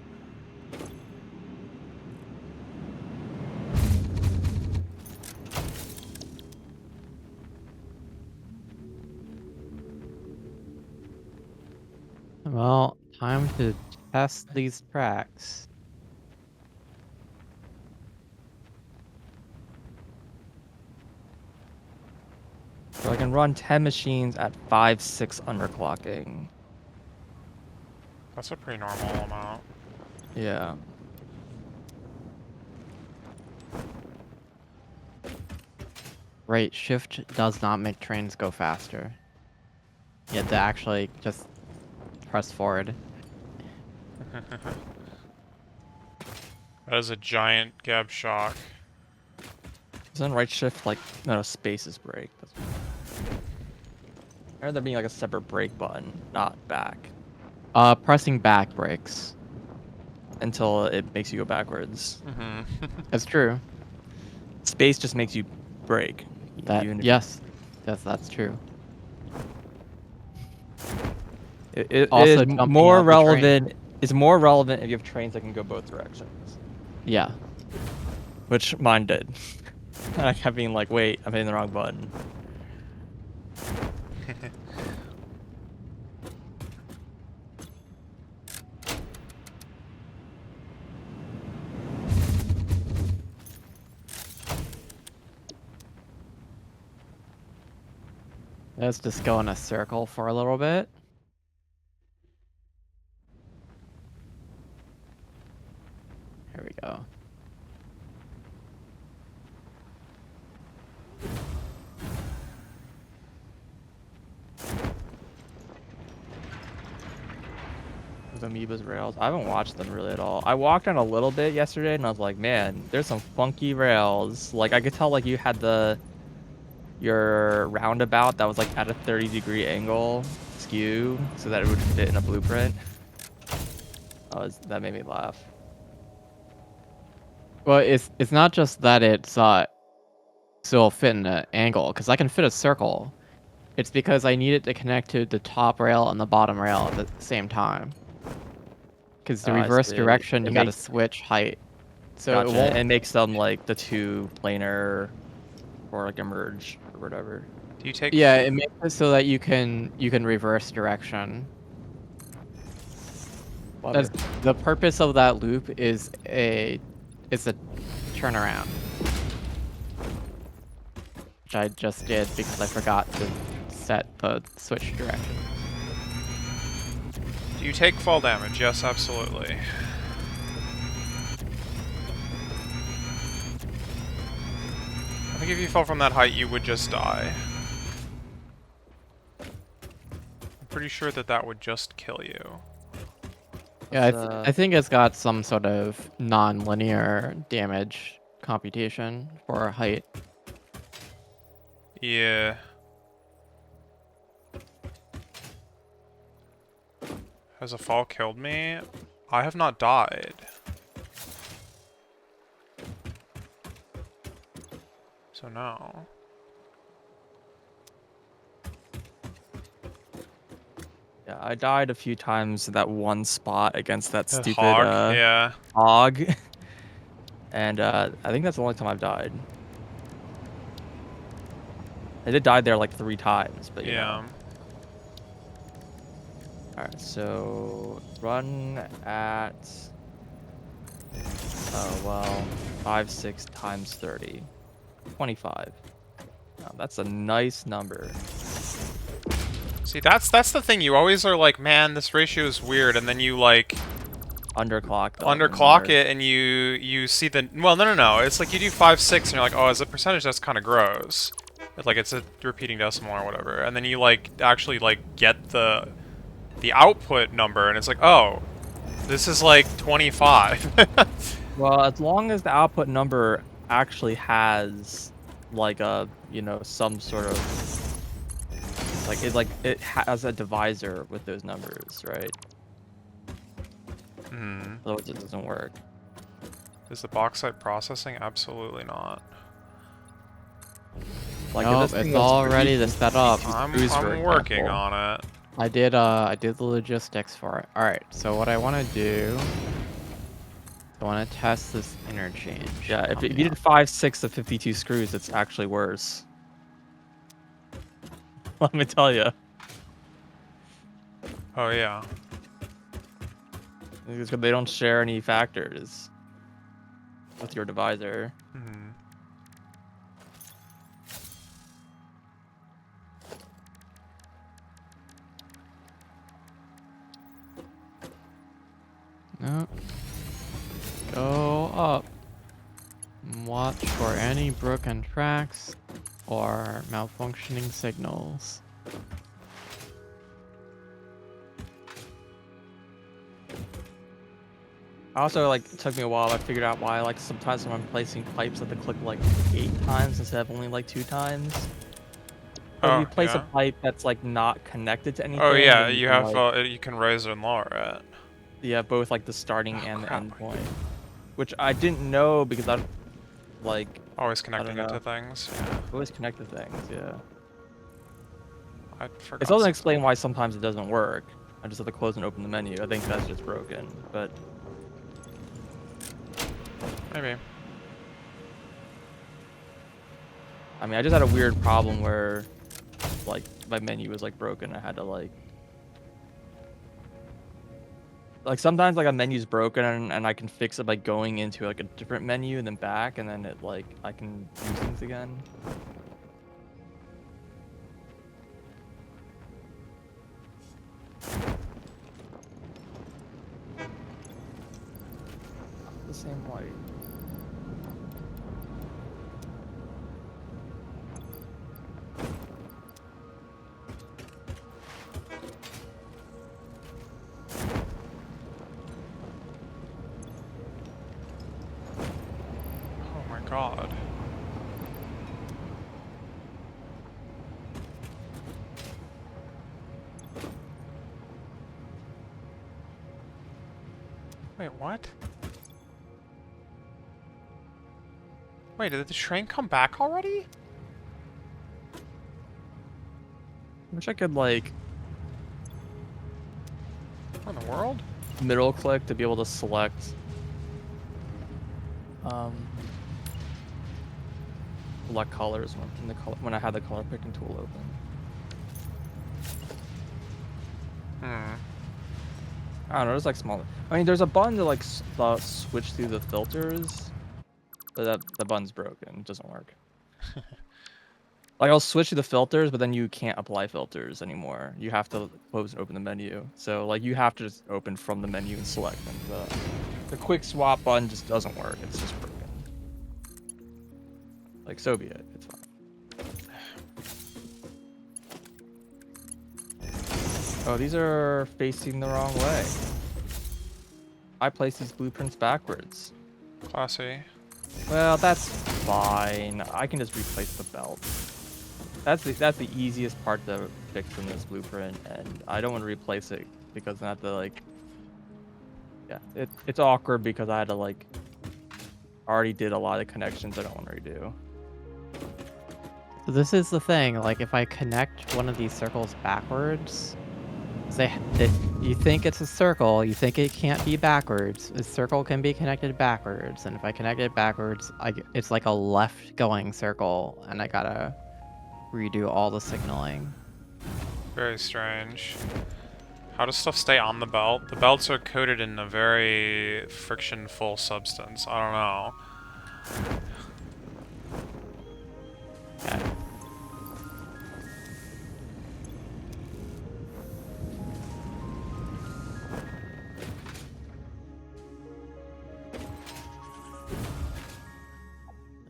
Well, time to test these tracks. So I can run 10 machines at 5-6 underclocking. That's a pretty normal amount. Yeah. Right, shift does not make trains go faster. You have to actually just press forward. That is a giant gab shock. Isn't right shift like no space is brake? That's... I heard there being like a separate brake button, not back, Pressing back brakes. until it makes you go backwards. Mm-hmm. That's true. Space just makes you brake. That Even if yes, that's true. it Also is jumping more out the train. relevant. It's more relevant if you have trains that can go both directions, Yeah. which mine did. And I kept being like, "Wait, I'm hitting the wrong button." Let's just go in a circle for a little bit. Here we go. Those Amoeba's rails. I haven't watched them really at all. I walked on a little bit yesterday, and I was like, "Man, there's some funky rails." Like I could tell, like you had your roundabout that was like at a 30-degree angle skew so that it would fit in a blueprint. That made me laugh. Well, it's not just that it's so it'll fit in an angle, because I can fit a circle. It's because I need it to connect to the top rail and the bottom rail at the same time. Because the I reverse see. direction, It you gotta makes switch height. So it gotcha. won't. It makes them like the two planar or like a merge or whatever. Do you take? Yeah, it makes it so that you can reverse direction. That's Clever. the purpose of that loop is a turnaround, which I just did because I forgot to set the switch direction. Do you take fall damage? Yes, absolutely. I think if you fell from that height, you would just die. I'm pretty sure that that would just kill you. Yeah, Let's, I think it's got some sort of non-linear damage computation for height. Yeah. Has a fall killed me? I have not died. So no. yeah, I died a few times in that one spot against that The stupid hog? Yeah. hog. And I think that's the only time I've died. I did die there like 3 times, but you know. Yeah. Alright, so run at oh well 5, 6 times 30. 25. Oh, that's a nice number. See, that's the thing. You always are like, man, this ratio is weird, and then you like Underclock them. underclock it, and you see the no. It's like you do 5, 6, and you're like, oh, as a percentage, that's kind of gross. It's like it's a repeating decimal or whatever, and then you like actually like get the output number, and it's like, oh, this is like 25. Well, as long as the output number actually has like a, you know, some sort of like it has a divisor with those numbers, right? Hmm. Otherwise it doesn't work. Is the bauxite processing? Absolutely not. Like Nope, if this thing it's was all ready to set up. I'm for working example. on it. I did the logistics for it. All right, so what I want to do, I want to test this interchange. Yeah, if you coming did up. 5, 6 of 52 screws, it's actually worse. Let me tell you. Oh yeah. It's 'cause they don't share any factors with your divisor. Hmm. No. Go up. Watch for any broken tracks or malfunctioning signals. Also, like, it took me a while. I figured out why, like, sometimes when I'm placing pipes, I have to click, like, 8 times instead of only, like, 2 times. But if Oh you place a yeah. pipe that's, like, not connected to anything, Oh yeah. then you You can, have like, you can raise and lower it. yeah, both, like, the starting Oh and the crap. end point. Which I didn't know because I, like, Always connecting it know. to things. Yeah. always connect to things, yeah. I forgot. It doesn't explain why sometimes it doesn't work. I just have to close and open the menu. I think that's just broken, but... Maybe. I mean, I just had a weird problem where, like, my menu was, like, broken. I had to, like, sometimes, like, a menu's broken and I can fix it by going into, like, a different menu and then back, and then it, like, I can do things again. The same light. Oh my god. Wait, what? Wait, did the train come back already? Wish I could, like... What in the world? middle click to be able to select select colors when I had the color picking tool open. I don't know, there's like small. I mean, there's a button to like switch through the filters, but the button's broken. It doesn't work. Like I'll switch to the filters, but then you can't apply filters anymore. You have to close and open the menu. So like you have to just open from the menu and select. And the quick swap button just doesn't work. It's just broken. Like so be it. It's fine. Oh, these are facing the wrong way. I placed these blueprints backwards. Classy. Well, that's fine. I can just replace the belt. That's the easiest part to fix from this blueprint, and I don't want to replace it because I have to like. Yeah, it's awkward because I had to like. Already did a lot of connections I don't want to redo. So this is the thing, like if I connect one of these circles backwards, you think it's a circle, you think it can't be backwards. A circle can be connected backwards, and if I connect it backwards, it's like a left-going circle, and I gotta redo all the signaling. Very strange. How does stuff stay on the belt? The belts are coated in a very friction-full substance. I don't know. Okay.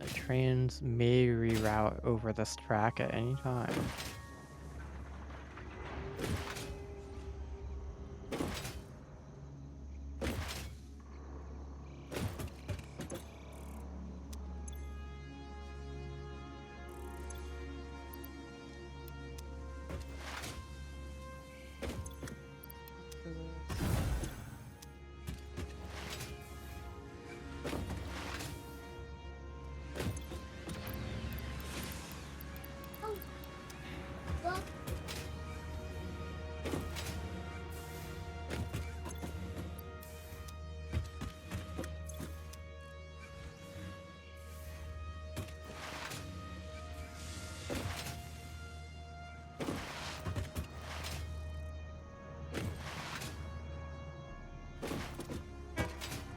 The trains may reroute over this track at any time.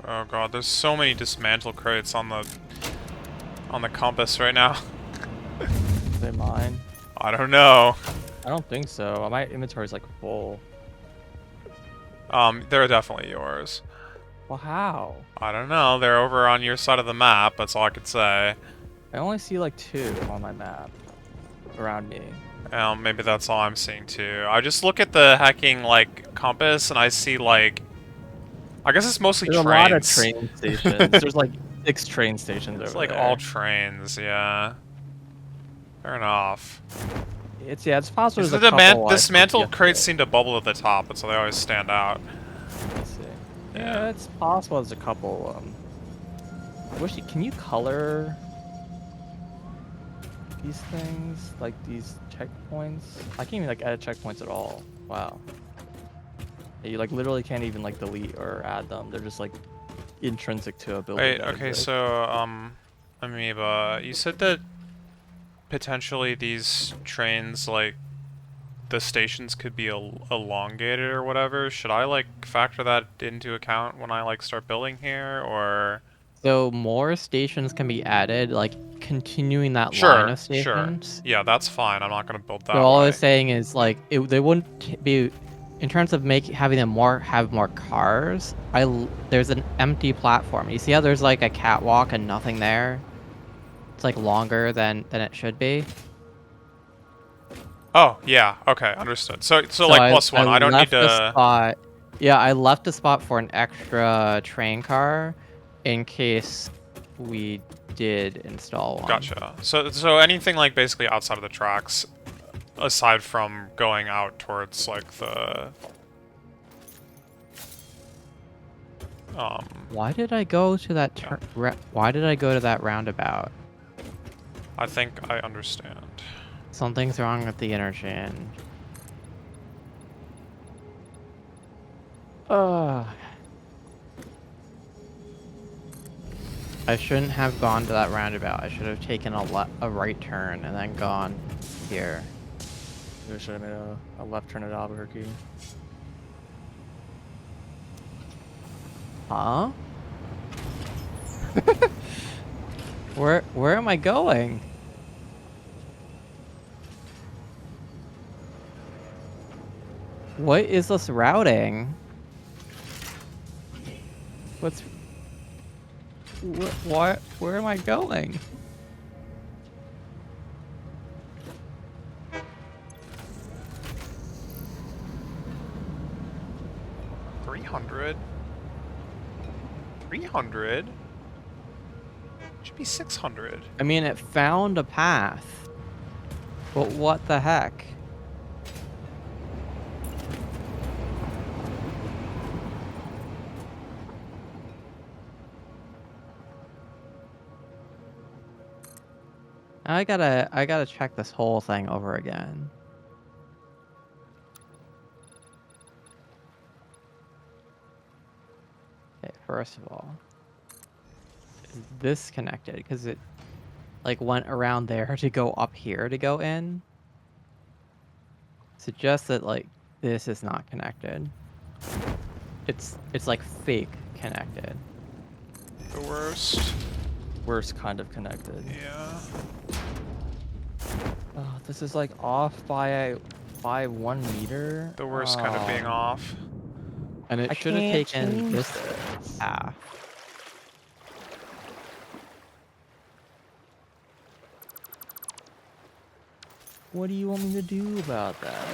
Oh god, there's so many dismantle crates on the compass right now. Is they mine? I don't know. I don't think so. My inventory's like full. They're definitely yours. Well, how? I don't know. They're over on your side of the map. That's all I could say. I only see like 2 on my map around me. Maybe that's all I'm seeing too. I just look at the hacking like compass and I see like. I guess it's mostly There's trains. a lot of train stations. There's like 6 train stations It's over like there. all trains, yeah. Fair enough. It's possible. Is There's the a couple dismantled crates seem to bubble at the top, and so they always stand out. Let's see. Yeah. Yeah, it's possible. There's a couple. Can you color these things like these checkpoints? I can't even like edit checkpoints at all. Wow. Yeah, you like literally can't even like delete or add them. They're just like intrinsic to a building. Wait, okay, so Amoeba, you said that potentially these trains, like, the stations could be elongated or whatever. Should I, like, factor that into account when I, like, start building here, or...? So more stations can be added, like continuing that line of stations. Sure. Yeah, that's fine. I'm not gonna build that So all I way. was saying is like they wouldn't be, in terms of having them have more cars. There's an empty platform. You see how there's like a catwalk and nothing there? It's like longer than it should be. Oh, yeah. Okay, understood. So like, +1. I don't need to... Yeah, I left a spot for an extra train car in case we did install one. Gotcha. So anything, like, basically outside of the tracks, aside from going out towards, like, the... Why did I go to that why did I go to that roundabout? I think I understand. Something's wrong with the interchange. I shouldn't have gone to that roundabout. I should have taken a right turn and then gone here. We should have made a left turn at Albuquerque. Huh? Where am I going? What is this routing? What's... What? Where am I going? $300. 300. Should be 600. I mean, it found a path. But what the heck? I gotta check this whole thing over again. Okay, first of all, is this connected? Because it like went around there to go up here to go in. Suggests that like this is not connected. It's like fake connected. The worst. Worst kind of connected. Yeah. Oh, this is like off by 1 meter. The worst kind of being Oh. off. And it I should have can't taken change this this. path. What do you want me to do about that?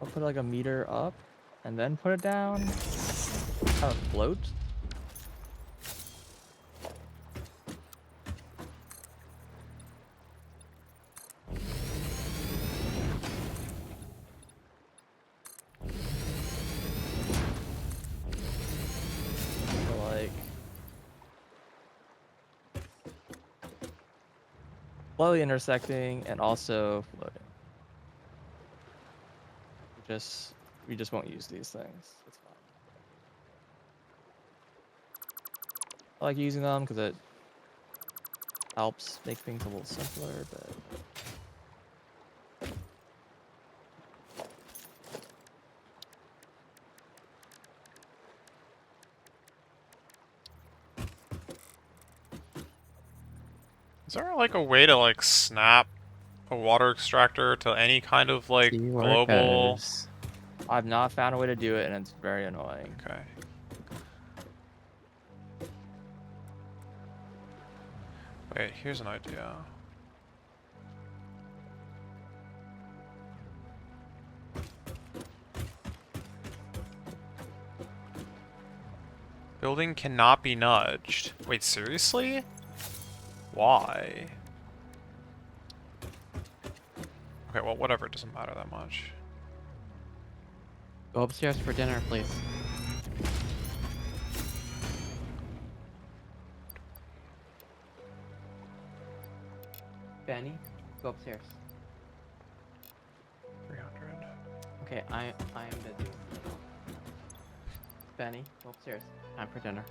I'll put like a meter up and then put it down. Have it float. So, like slowly intersecting and also floating. We just won't use these things. It's fine. I like using them because it helps make things a little simpler, but Is there like a way to like snap a water extractor to any kind of like See where it global? goes. I've not found a way to do it, and it's very annoying. Okay. Wait, here's an idea. Building cannot be nudged. Wait, seriously? Why? Okay, well, whatever, it doesn't matter that much. Go upstairs for dinner, please. Benny, go upstairs. 300. Okay, I am busy. Benny, go upstairs. Time for dinner.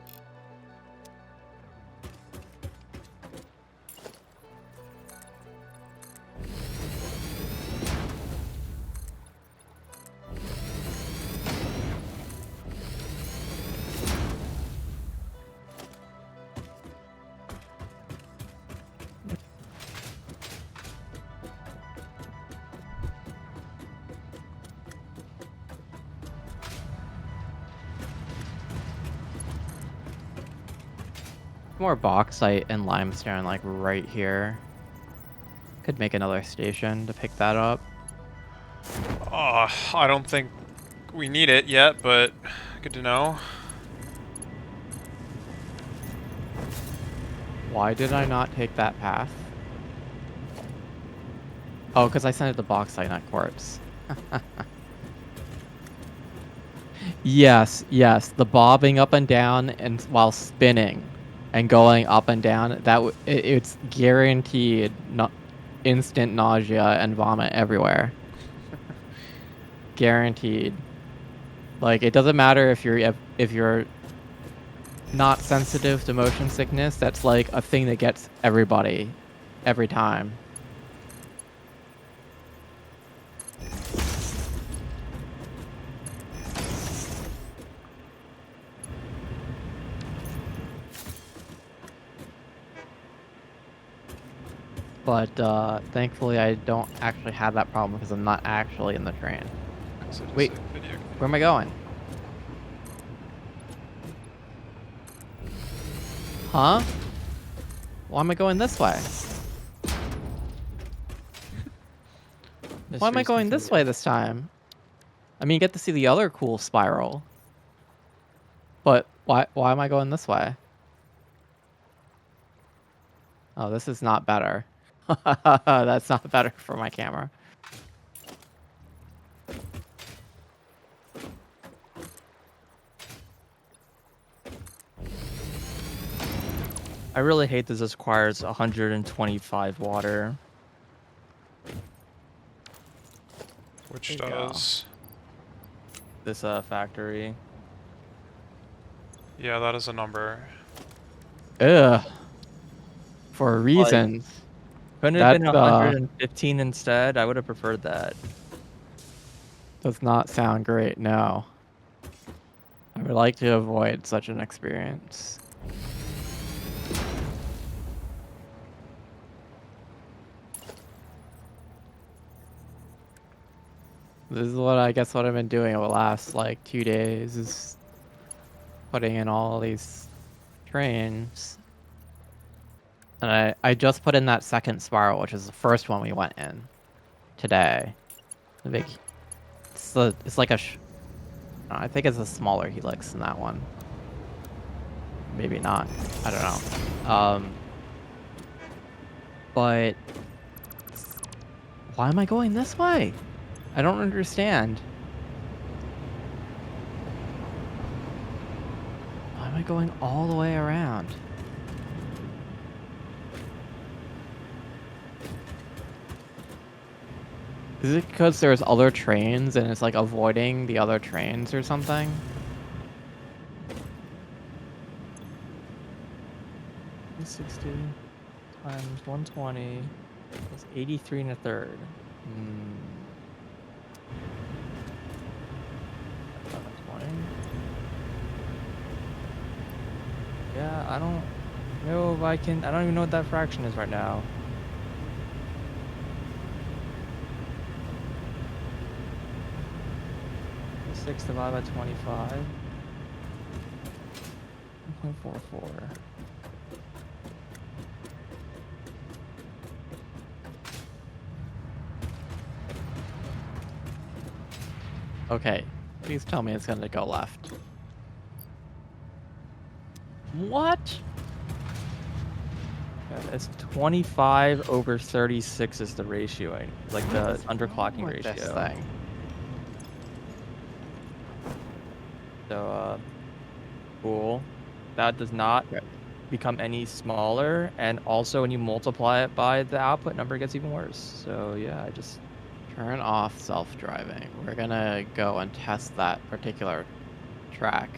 More bauxite and limestone like right here. Could make another station to pick that up. I don't think we need it yet, but good to know. Why did I not take that path? Oh, because I sent it to bauxite, not quartz. Yes, yes. The bobbing up and down and while spinning and going up and down, it's guaranteed not instant nausea and vomit everywhere. Guaranteed. Like, it doesn't matter if you're not sensitive to motion sickness. That's like a thing that gets everybody every time. But thankfully I don't actually have that problem because I'm not actually in the train. So Wait. just a video. Where am I going? Huh? Why am I going this way? Why am I Mysteries going this way continue. this time? I mean, you get to see the other cool spiral. But why am I going this way? Oh, this is not better. That's not better for my camera. I really hate that this requires 125 water. Which There you go. does... This factory. Yeah, that is a number. Ugh. For Like, reasons. couldn't it have That been 115 instead? I would have preferred that. does not sound great, no. I would like to avoid such an experience. This is what I guess what I've been doing over the last like 2 days is putting in all these trains. And I just put in that second spiral, which is the first one we went in today. The big, it's like I think it's a smaller helix than that one. Maybe not. I don't know. But why am I going this way? I don't understand. Why am I going all the way around? Is it because there's other trains and it's like avoiding the other trains or something? $160 times 120 is 83 and a third. Hmm. 120. Yeah, I don't know if I can. I don't even know what that fraction is right now. 6 divided by 25. 1.44. Okay, please tell me it's gonna go left. What? Yeah, it's 25 over 36 is the ratio, like the underclocking With this ratio. thing. So, cool. That does not Good. become any smaller, and also when you multiply it by the output number, it gets even worse. So yeah, I just Turn off self-driving. We're gonna go and test that particular track.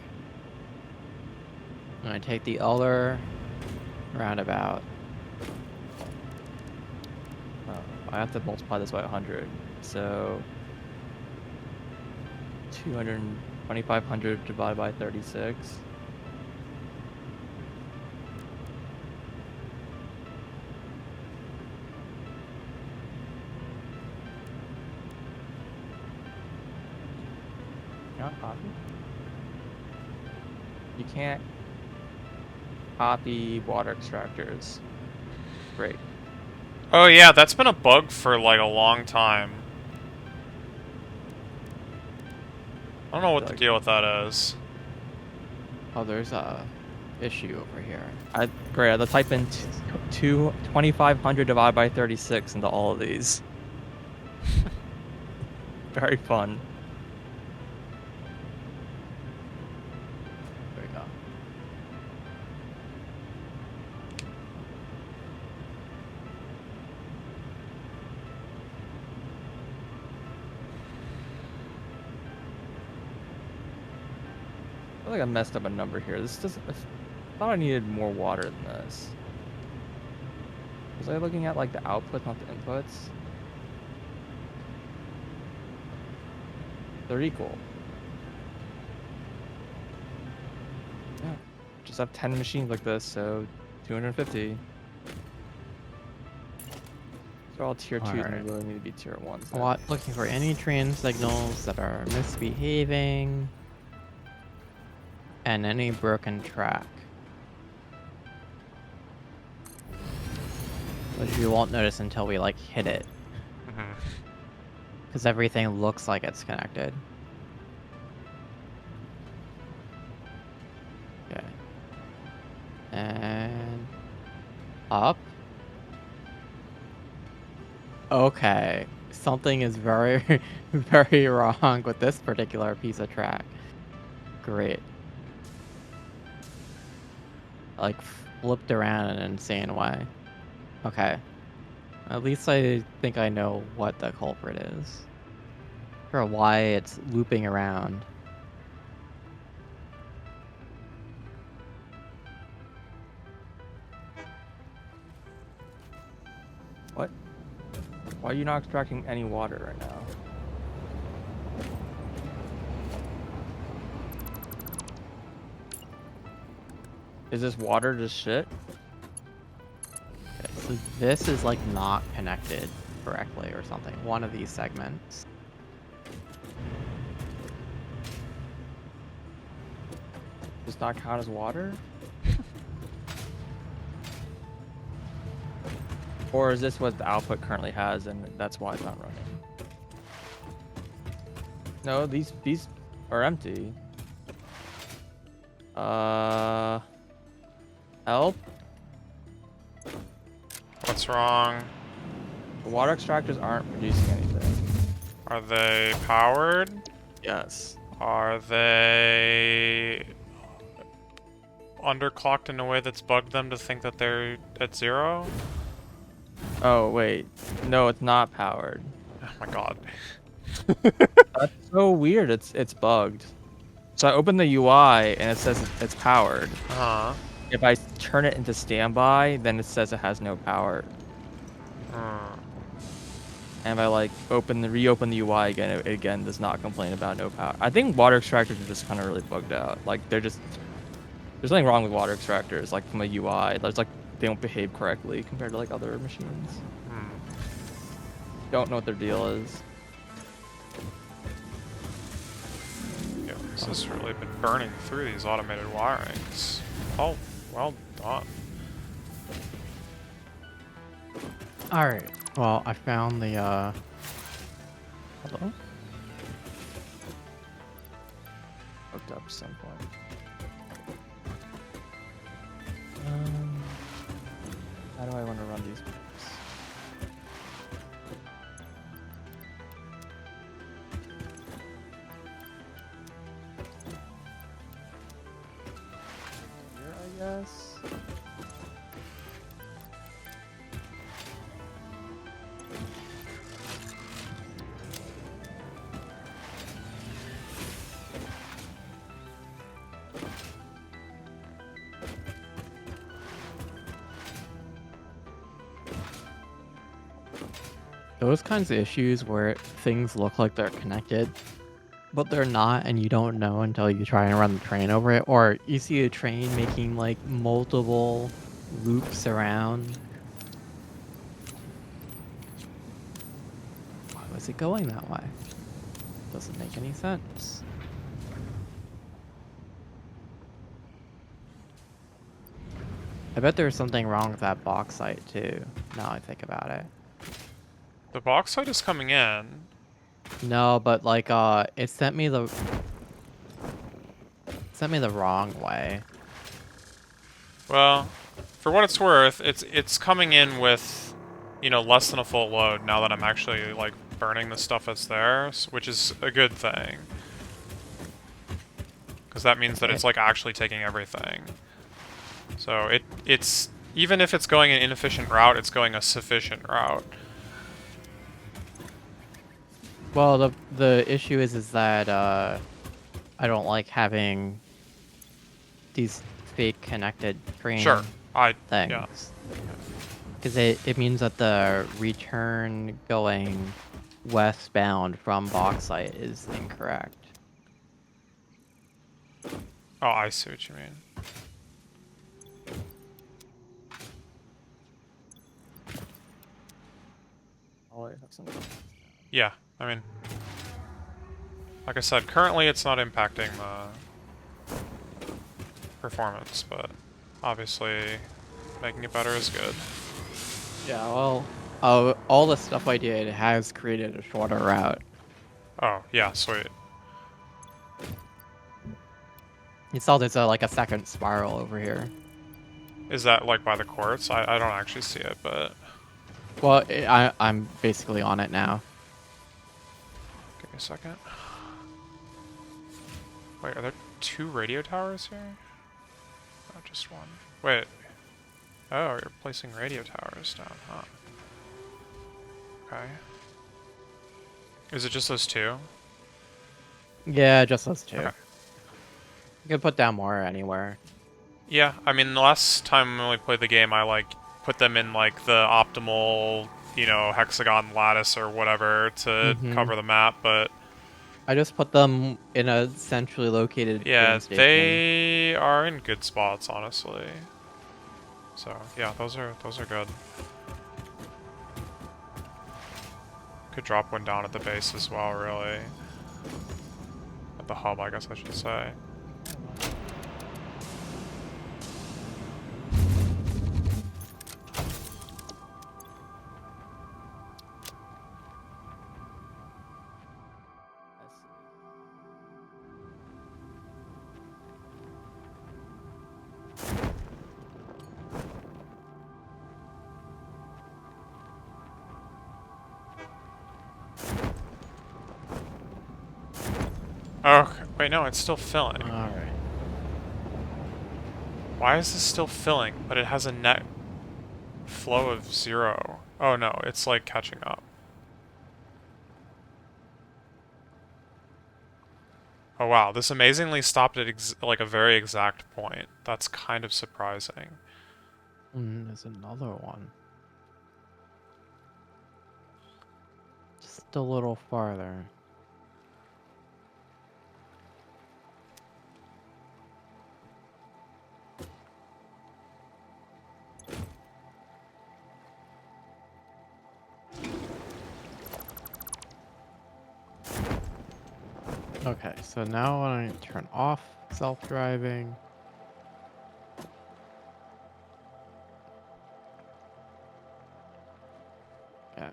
I'm gonna take the other roundabout. I have to multiply this by 100. So 2,500 divided by 36. Not copy. You can't copy water extractors. Great. Oh yeah, that's been a bug for like a long time. I don't know what the deal with that is. Oh, there's a issue over here. Great. I have to type in 2,500 divided by 36 into all of these. Very fun. There we go. feel like I messed up a number here. This doesn't. I thought I needed more water than this. Was I looking at like the output, not the inputs? They're equal. Yeah. Just have 10 machines like this, so 250. They're all tier 2s and Alright. they really need to be tier 1s. then. What? Looking for any train signals that are misbehaving. And any broken track. Which you won't notice until we, like, hit it. Mhm. Because everything looks like it's connected. Okay. And... up. Okay. Something is very, very wrong with this particular piece of track. Great. Like, flipped around in an insane way. Okay. At least I think I know what the culprit is. Or why it's looping around. What? Why are you not extracting any water right now? Is this water just shit? Okay, so this is like not connected correctly or something. One of these segments. Does not count as water? Or is this what the output currently has and that's why it's not running? No, these are empty. Help? What's wrong? The water extractors aren't producing anything. Are they powered? Yes. Are they underclocked in a way that's bugged them to think that they're at 0? Oh, wait. No, it's not powered. Oh my god. That's so weird. It's bugged. So I open the UI and it says it's powered. Uh-huh. If I turn it into standby, then it says it has no power. Hmm. And if I like reopen the UI again, it again does not complain about no power. I think water extractors are just kind of really bugged out. Like there's nothing wrong with water extractors. Like from a UI, there's like they don't behave correctly compared to like other machines. Hmm. Don't know what their deal is. Yeah, this has really been burning through these automated wirings. Oh, well done. Alright. Well, I found the, hello? Hooked up at some point. How do I want to run these pipes? Here, I guess. Those kinds of issues where things look like they're connected, but they're not, and you don't know until you try and run the train over it, or you see a train making like multiple loops around. Why was it going that way? Doesn't make any sense. I bet there's something wrong with that bauxite too, now I think about it. The bauxite is coming in. No, but like it sent me the wrong way. Well, for what it's worth, it's coming in with, you know, less than a full load now that I'm actually like burning the stuff that's there, which is a good thing. Because that means that it's like actually taking everything. So it's even if it's going an inefficient route, it's going a sufficient route. Well, the issue is that I don't like having these fake connected train Sure. Yeah. things. Because it means that the return going westbound from Bauxite is incorrect. Oh, I see what you mean. Oh, I have some. Yeah, I mean, like I said, currently it's not impacting the performance, but obviously making it better is good. Yeah, well, all the stuff I did has created a shorter route. Oh, yeah, sweet. You saw there's like a second spiral over here. Is that like by the quartz? I don't actually see it, but Well, I'm basically on it now. give me a second. Wait, are there 2 radio towers here? Not just one. Wait. Oh, you're placing radio towers down, huh? Okay. Is it just those 2? Yeah, just those two. Okay. You can put down more anywhere. Yeah, I mean, the last time when we played the game, I, like, put them in, like, the optimal, you know, hexagon lattice or whatever to cover the map, but I just put them in a centrally located yeah, train station. they are in good spots, honestly. So, yeah, those are good. Could drop one down at the base as well, really. At the hub, I guess I should say. Okay, wait, no, it's still filling. Alright. Why is this still filling, but it has a net flow of 0? Oh no, it's like catching up. Oh wow, this amazingly stopped at like a very exact point. That's kind of surprising. There's another one. Just a little farther. Okay, so now when I turn off self-driving, yeah,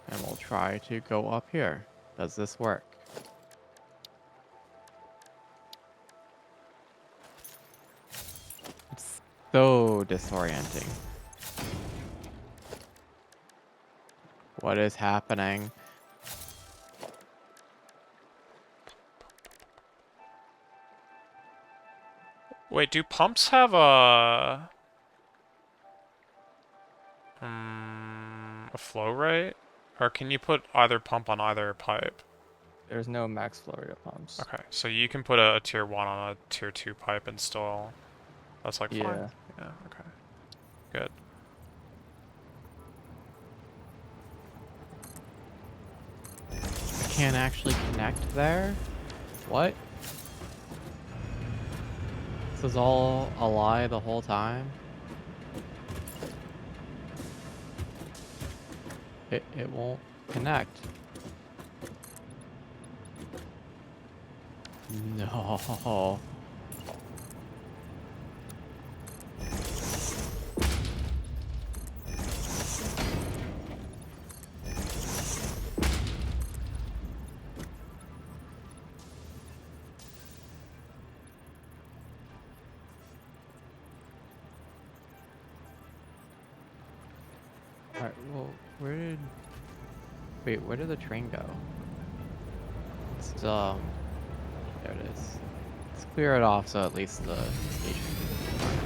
and we'll try to go up here. Does this work? It's so disorienting. What is happening? Wait, do pumps have a flow rate? Or can you put either pump on either pipe? There's no max flow rate of pumps. Okay, so you can put a tier 1 on a tier 2 pipe and still... That's like fine. Yeah. Yeah, okay. Good. I can't actually connect there? What? This was all a lie the whole time? It won't connect. No. Alright, well, wait, where did the train go? It's, there it is. Let's clear it off so at least the station can be fine.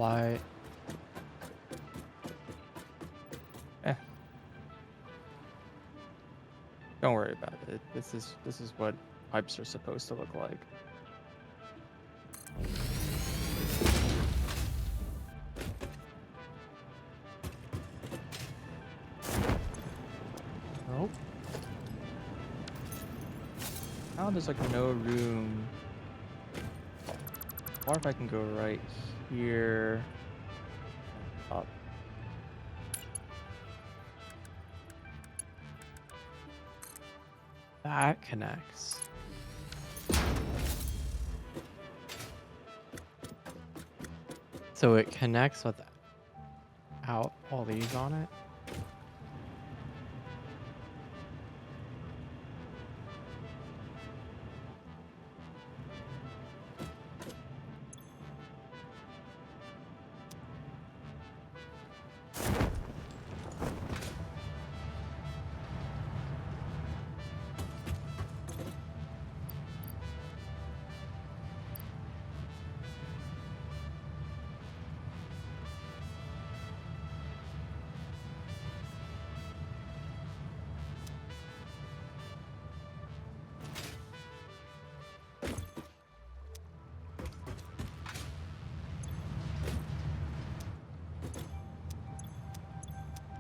Why? Eh. Don't worry about it. This is what pipes are supposed to look like. Nope. Now there's like no room. Or if I can go right here. Up. That connects. So it connects without all these on it?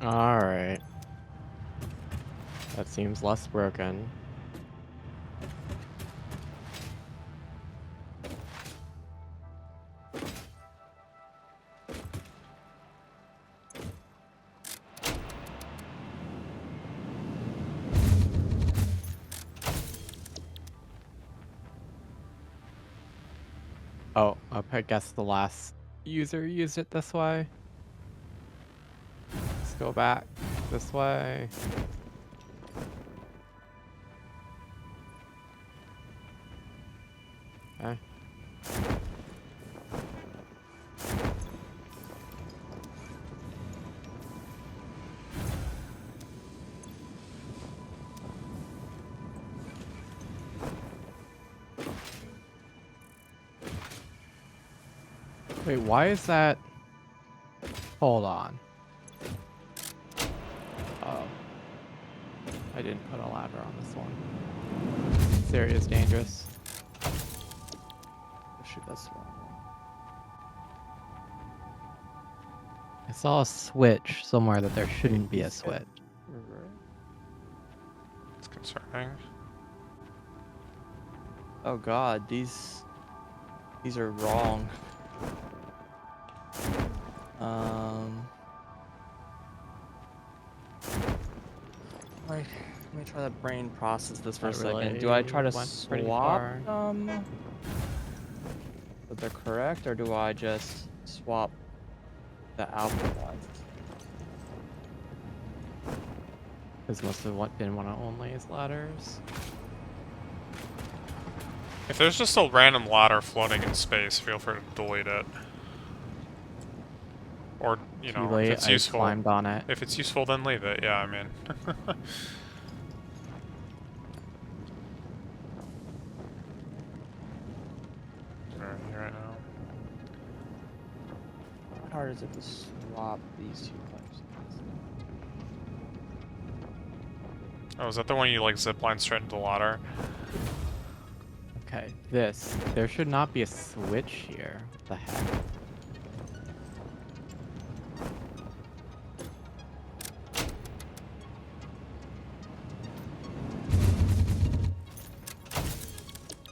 Alright. That seems less broken. Oh, I guess the last user used it this way. Let's go back this way. Okay. Wait, why is that? Hold on. Oh. I didn't put a ladder on this one. Serious dangerous. Oh, shoot, that's the wrong I saw a switch somewhere that there shouldn't be a these switch. one. Right. It's concerning. Oh god, these are wrong. Like, let me try to brain process this for a That second. Do I try to really went pretty swap far. them? So they're correct, or do I just swap the output ones? This must have been one of only's ladders. If there's just a random ladder floating in space, feel free to delete it. Or, you Too know, if late, it's I useful. climbed on it. If it's useful, then leave it. Yeah, I mean. Where are you right now? How hard is it to swap these two pipes? Oh, is that the one you like zipline straight into the ladder? Okay, this. There should not be a switch here. What the heck?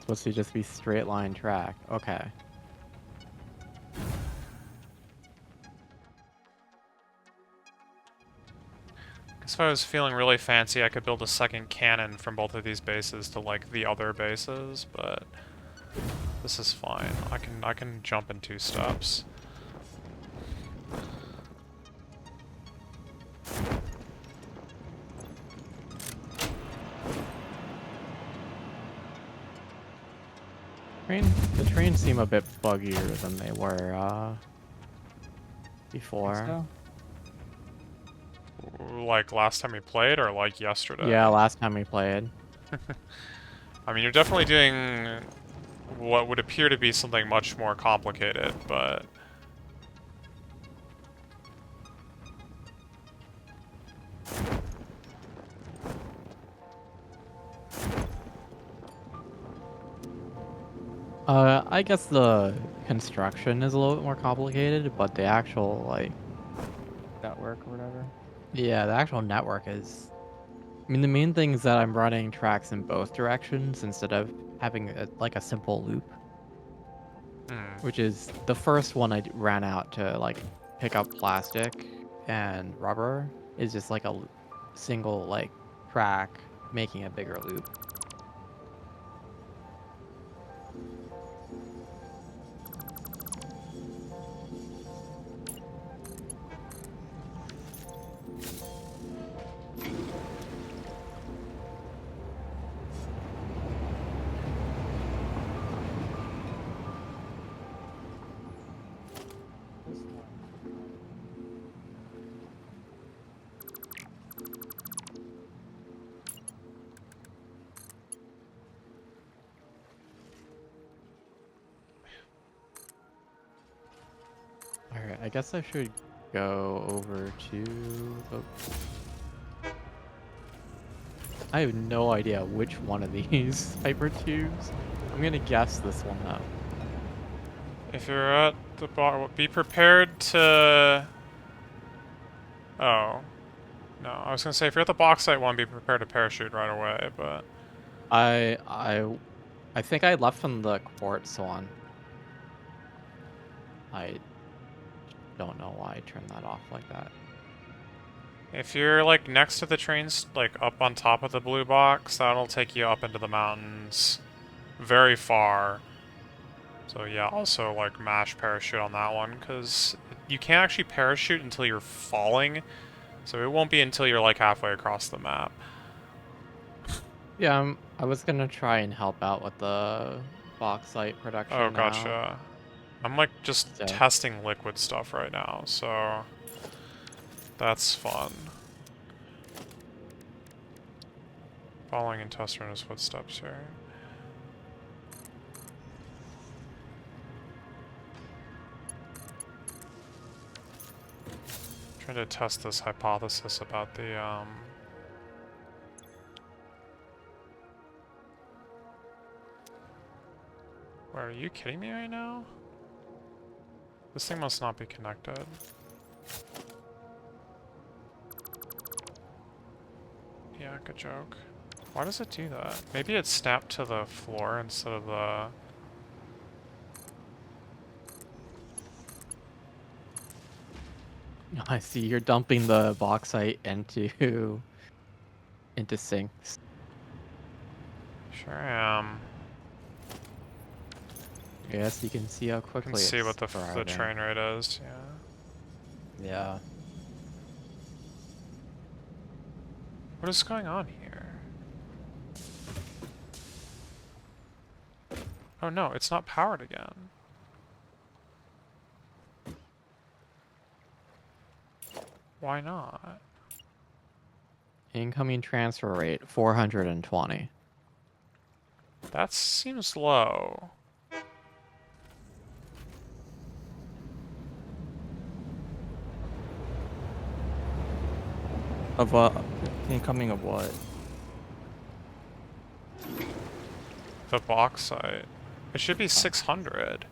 Supposed to just be straight line track. Okay. Guess if I was feeling really fancy, I could build a second cannon from both of these bases to like the other bases, but this is fine. I can jump in 2 steps. The trains seem a bit buggier than they were before. So? Like last time we played, or like yesterday? Yeah, last time we played. I mean, you're definitely doing what would appear to be something much more complicated, but I guess the construction is a little bit more complicated, but the actual like, Network or whatever. yeah, the actual network is. I mean, the main thing is that I'm running tracks in both directions instead of having like a simple loop, Hmm. which is the first one ran out to like pick up plastic and rubber is just like a single like track making a bigger loop. All right, I guess I should go over to the. I have no idea which one of these hyper tubes. I'm gonna guess this one though. If you're at the bar, be prepared to... Oh. No, I was gonna say, if you're at the bauxite one, be prepared to parachute right away, but... I I I think I left from the quartz one. I don't know why I turned that off like that. If you're, like, next to the trains, like, up on top of the blue box, that'll take you up into the mountains very far. So yeah, also, like, mash parachute on that one, because you can't actually parachute until you're falling, so it won't be until you're, like, halfway across the map. Yeah, I was gonna try and help out with the bauxite production Oh, now. gotcha. I'm, like, just So. testing liquid stuff right now, so... That's fun. Following in Tester's footsteps here. Trying to test this hypothesis about the, Wait, are you kidding me right now? This thing must not be connected. Yeah, good joke. Why does it do that? Maybe it's snapped to the floor instead of the... I see you're dumping the bauxite into sinks. Sure am. Yes, you can see how You quickly can see it's what the thriving. train rate is, yeah. Yeah. What is going on here? Oh no, it's not powered again. Why not? Incoming transfer rate 420. That seems low. Of incoming of what? The bauxite. It should be 600.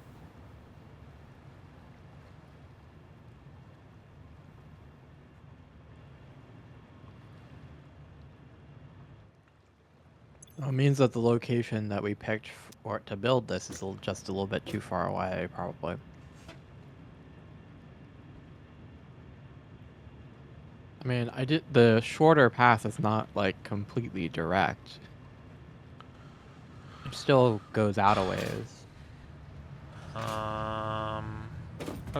It means that the location that we picked for to build this is just a little bit too far away, probably. I mean, the shorter path is not like completely direct. It still goes out a ways. Oh,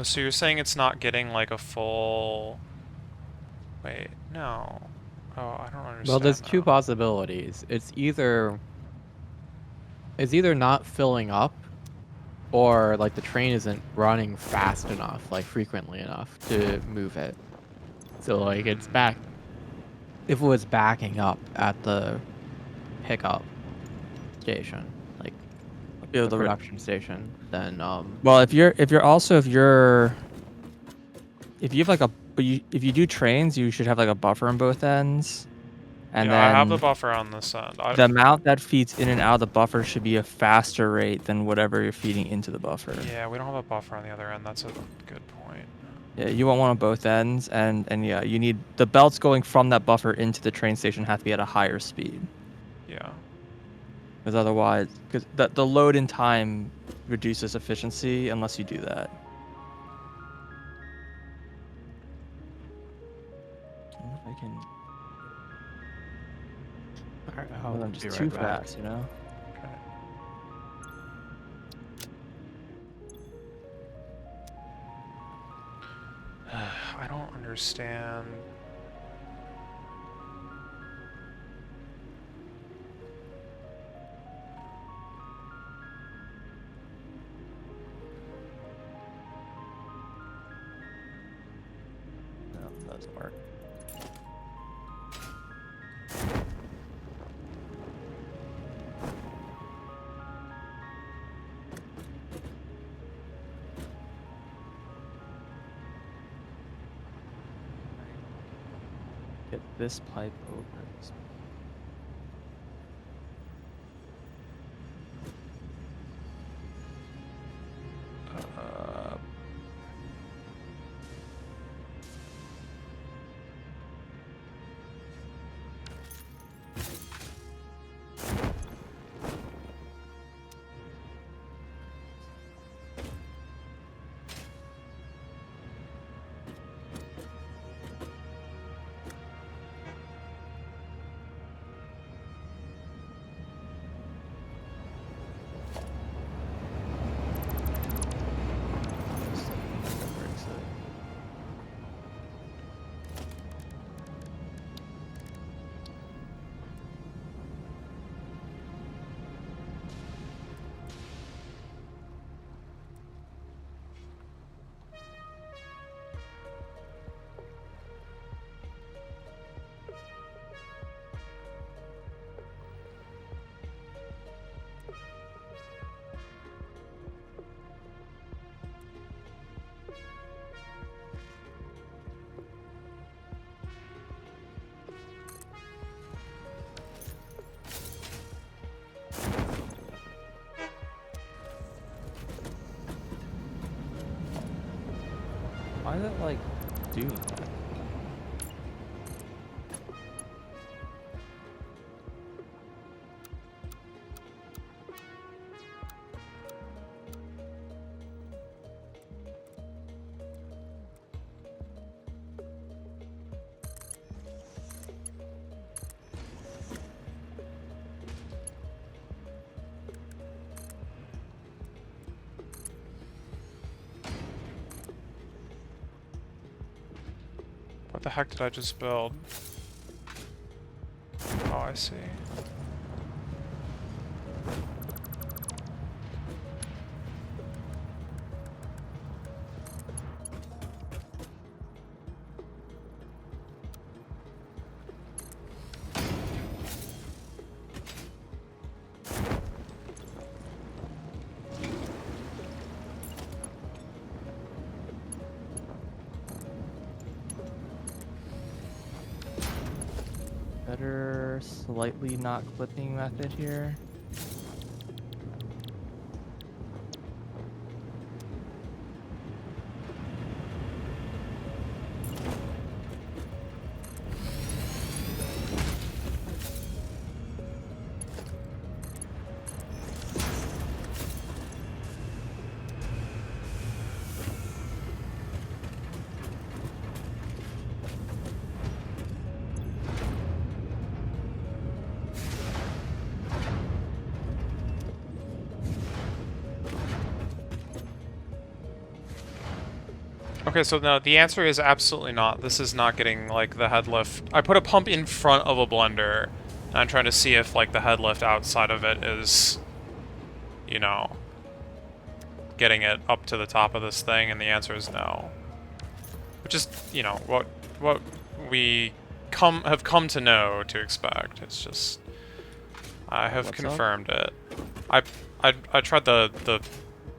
so you're saying it's not getting like a full... Wait, no. Oh, I don't understand. Well, there's two now. possibilities. It's either not filling up, or like the train isn't running fast enough, like frequently enough to move it. So like it's back. If it was backing up at the pickup station, like Yeah, the production station, then Well, if you have like a, if you do trains, you should have like a buffer on both ends. And yeah, I have the then buffer on this end. the amount that feeds in and out of the buffer should be a faster rate than whatever you're feeding into the buffer. Yeah, we don't have a buffer on the other end. That's a good point. Yeah, you want one on both ends, and yeah, you need the belts going from that buffer into the train station have to be at a higher speed, Yeah. because otherwise, because the load in time reduces efficiency unless you do that. I wonder if I can. Alright, Well, I'll I'm be just right too back. fast, you know. Okay. I don't understand. No, it doesn't work. Get this pipe over. This. Uh, that breaks it. Why did it like do that? What the heck did I just build? Oh, I see. Better slightly not clipping method here. Okay, so no, the answer is absolutely not. This is not getting, like, the head lift. I put a pump in front of a blender, and I'm trying to see if, like, the head lift outside of it is, you know, getting it up to the top of this thing, and the answer is no. Which is, you know, what we have come to know to expect. It's just, I have What's confirmed it. I tried the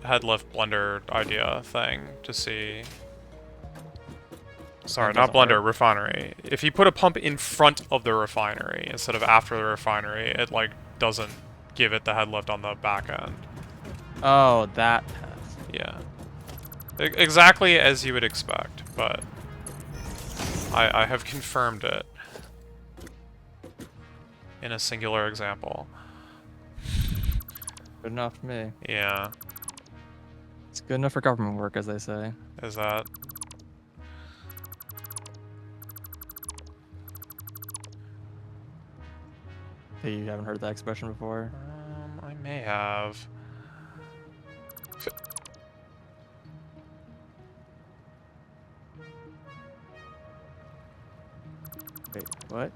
head lift blender idea thing to see. Sorry, That not doesn't blender, work. refinery. If you put a pump in front of the refinery instead of after the refinery, it like doesn't give it the head lift on the back end. Oh, that test. Yeah. Exactly as you would expect, but I have confirmed it in a singular example. Good enough for me. Yeah. It's good enough for government work, as they say. Is that... Hey, you haven't heard that expression before? I may have. Wait, what?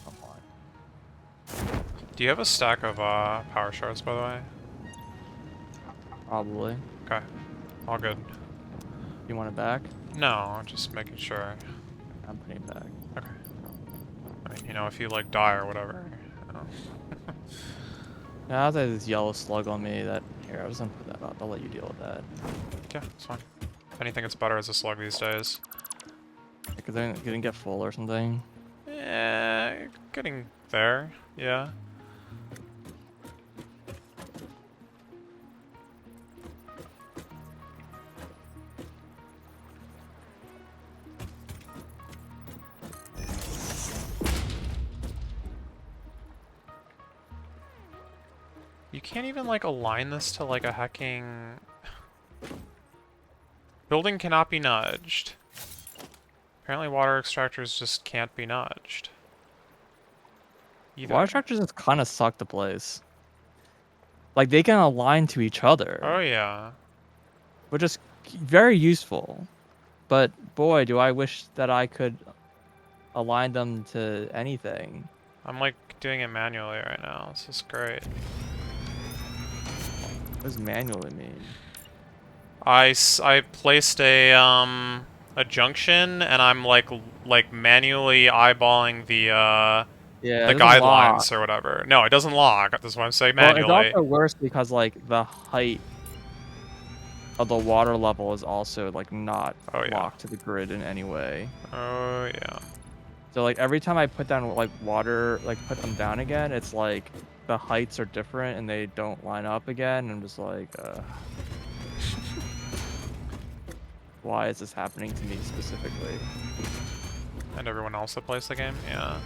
Come on. Do you have a stack of power shards, by the way? Probably. Okay. All good. You want it back? No, just making sure. I'm putting it back. Okay. I mean, you know, if you like die or whatever. You know. Now, there's this yellow slug on me that... Here, I was gonna put that up. I'll let you deal with that. Yeah, it's fine. If anything, it's better as a slug these days. Because they didn't get full or something. Eh, getting there. Yeah. You can't even, like, align this to, like, a hacking... Building cannot be nudged. Apparently water extractors just can't be nudged. Either. Water structures just kind of suck the place. Like, they can align to each other. Oh, yeah. Which is very useful. But, boy, do I wish that I could align them to anything. I'm, like, doing it manually right now. This is great. What does manually mean? I placed a junction, and I'm, like manually eyeballing the Yeah, the it doesn't lock. guidelines or whatever. No, it doesn't lock. That's why I'm saying Well, manually. it's also worse because, like, the height of the water level is also, like, not Oh, yeah. locked to the grid in any way. Oh, yeah. So, like, every time I put down, like, water, like, put them down again, it's like the heights are different and they don't line up again. I'm just like, why is this happening to me specifically? And everyone else that plays the game? Yeah.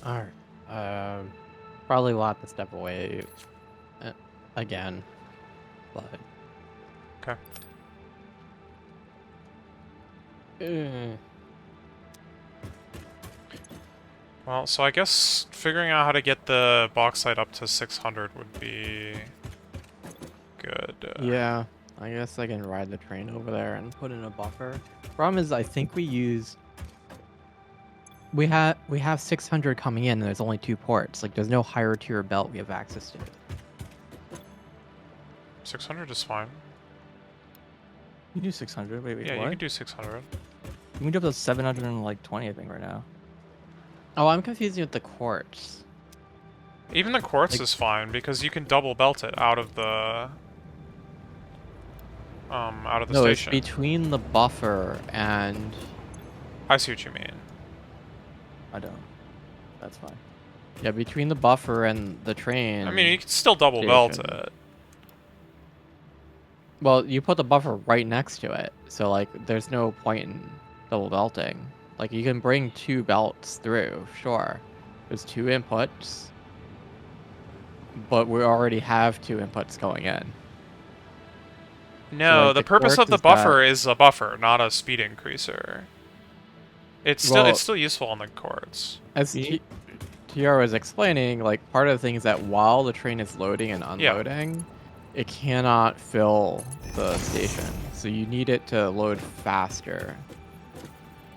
Alright. Probably will have to step away again. But. Okay. Well, so I guess figuring out how to get the bauxite up to 600 would be good. Yeah, I guess I can ride the train over there and put in a buffer. Problem is, I think we have 600 coming in, and there's only 2 ports. Like, there's no higher tier belt we have access to. 600 is fine. You can do 600. Wait, Yeah, what? you can do 600. You can do up to 720, I think, right now. Oh, I'm confusing with the quartz. Even the quartz Like- is fine because you can double belt it out of the No, it's station. between the buffer and... I see what you mean. I don't. That's fine. Yeah, between the buffer and the train. I mean, you can still double belt station. it. Well, you put the buffer right next to it, so, like, there's no point in double belting. Like, you can bring 2 belts through, sure. There's 2 inputs, but we already have 2 inputs going in. No, like, the the purpose of quartz the is buffer is a buffer, not a speed increaser. It's Well- still useful on the quartz. As You- TR was explaining, like, part of the thing is that while the train is loading and unloading, it cannot fill the station. So you need it to load faster.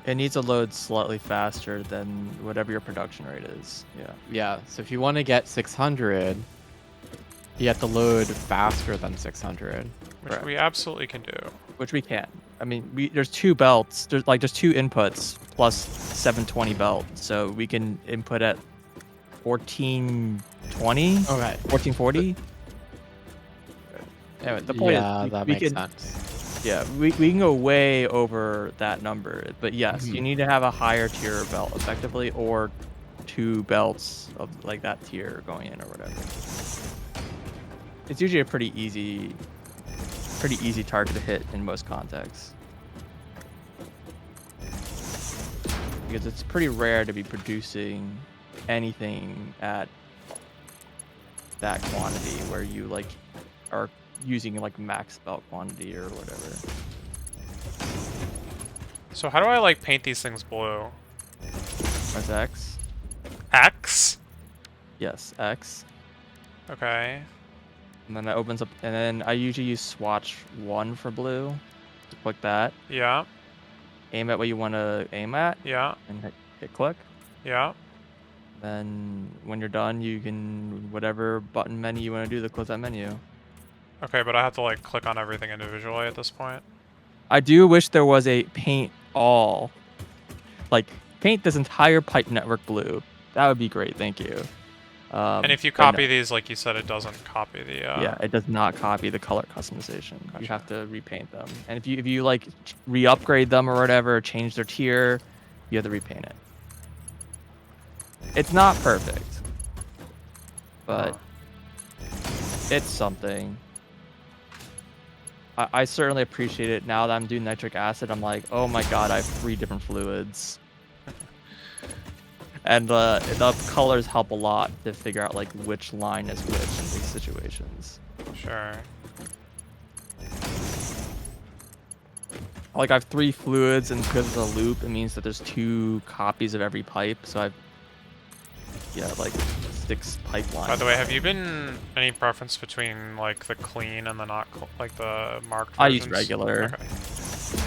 It needs to load slightly faster than whatever your production rate is. Yeah. Yeah, so if you want to get 600, You have to load faster than 600. Which Correct. we absolutely can do. Which we can. I mean, there's 2 belts. There's 2 inputs plus 720 belt, so we can input at 1420, Okay. 1440. Anyway, the point Yeah, is that we makes can sense. yeah we can go way over that number, but yes, you Mhm. need to have a higher tier belt effectively, or 2 belts of like that tier going in or whatever. It's usually a pretty easy target to hit in most contexts. Because it's pretty rare to be producing anything at that quantity where you like are using like max belt quantity or whatever. So how do I, like, paint these things blue? Press X. X? Yes, X. Okay. And then that opens up, and then I usually use swatch 1 for blue. So click that. Yeah. Aim at what you want to aim at, Yeah. and hit click. Yeah. Then when you're done, you can whatever button menu you want to do to close that menu. Okay, but I have to, like, click on everything individually at this point. I do wish there was a paint all, like paint this entire pipe network blue. That would be great. Thank you. And if you But copy no. these, like you said, it doesn't copy the, Yeah, it does not copy the color customization. You Gotcha. have to repaint them. And if you like re-upgrade them or whatever, change their tier, you have to repaint it. It's not perfect, but it's something. I certainly appreciate it. Now that I'm doing nitric acid, I'm like, oh my god, I have 3 different fluids. And the colors help a lot to figure out like which line is which in these situations. Sure. Like I have 3 fluids, and because of the loop, it means that there's 2 copies of every pipe. So I've like 6 pipelines. By the way, have you been any preference between, like, the clean and the not like the marked I use versions? regular.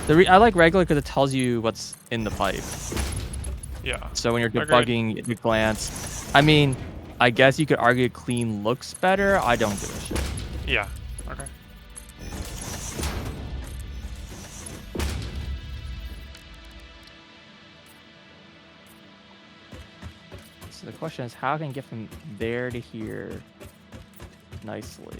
Okay. I like regular because it tells you what's in the pipe. Yeah. So when you're Agreed. debugging at a glance, I mean, I guess you could argue clean looks better. I don't give a shit. Yeah. Okay. So the question is, how can I get from there to here nicely?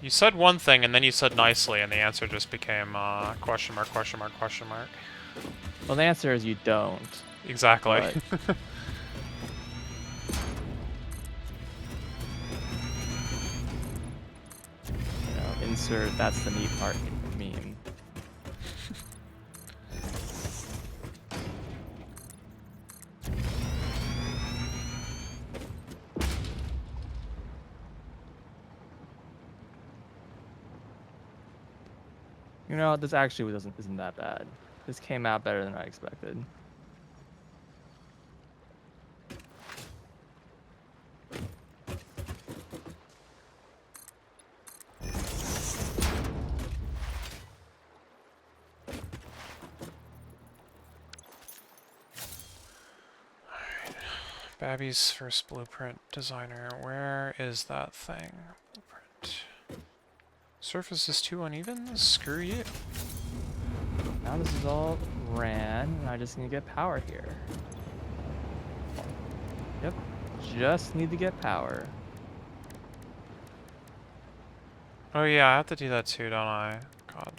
You said one thing and then you said nicely, and the answer just became question mark, question mark, question mark. Well, the answer is you don't. Exactly. But insert that's the neat part meme. You know, this actually isn't that bad. This came out better than I expected. Babby's first blueprint designer. Where is that thing? Blueprint. Surface is too uneven? Screw you. Now this is all ran, and I just need to get power here. Yep, just need to get power. Oh yeah, I have to do that too, don't I? God.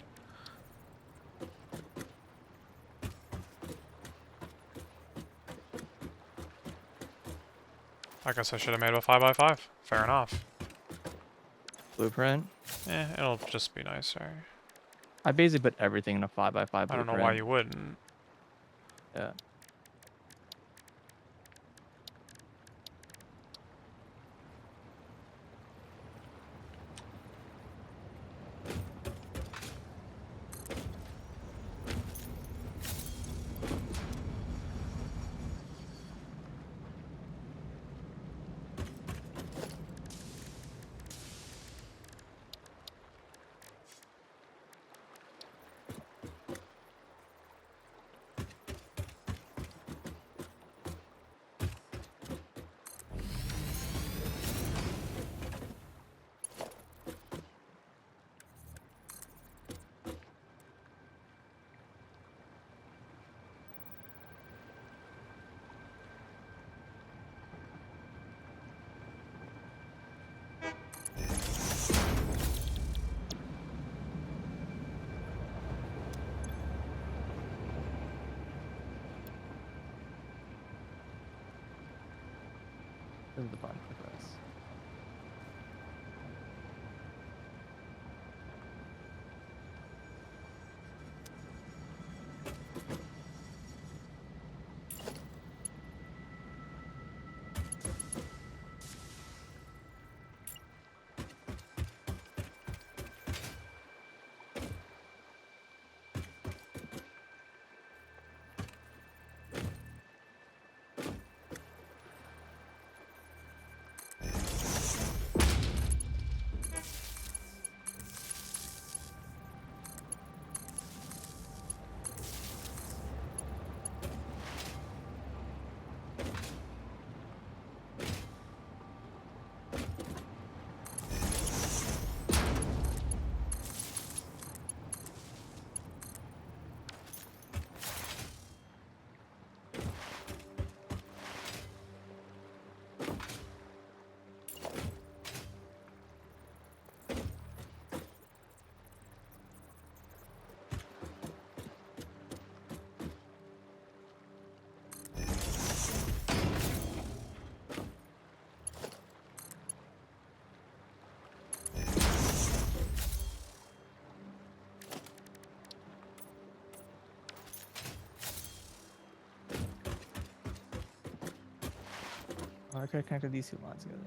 I guess I should have made a 5x5. Fair enough. Blueprint. It'll just be nicer. I basically put everything in a 5x5 blueprint. I don't know why you wouldn't. Yeah. This is the fun for this. Oh, I could have connected these two lines together.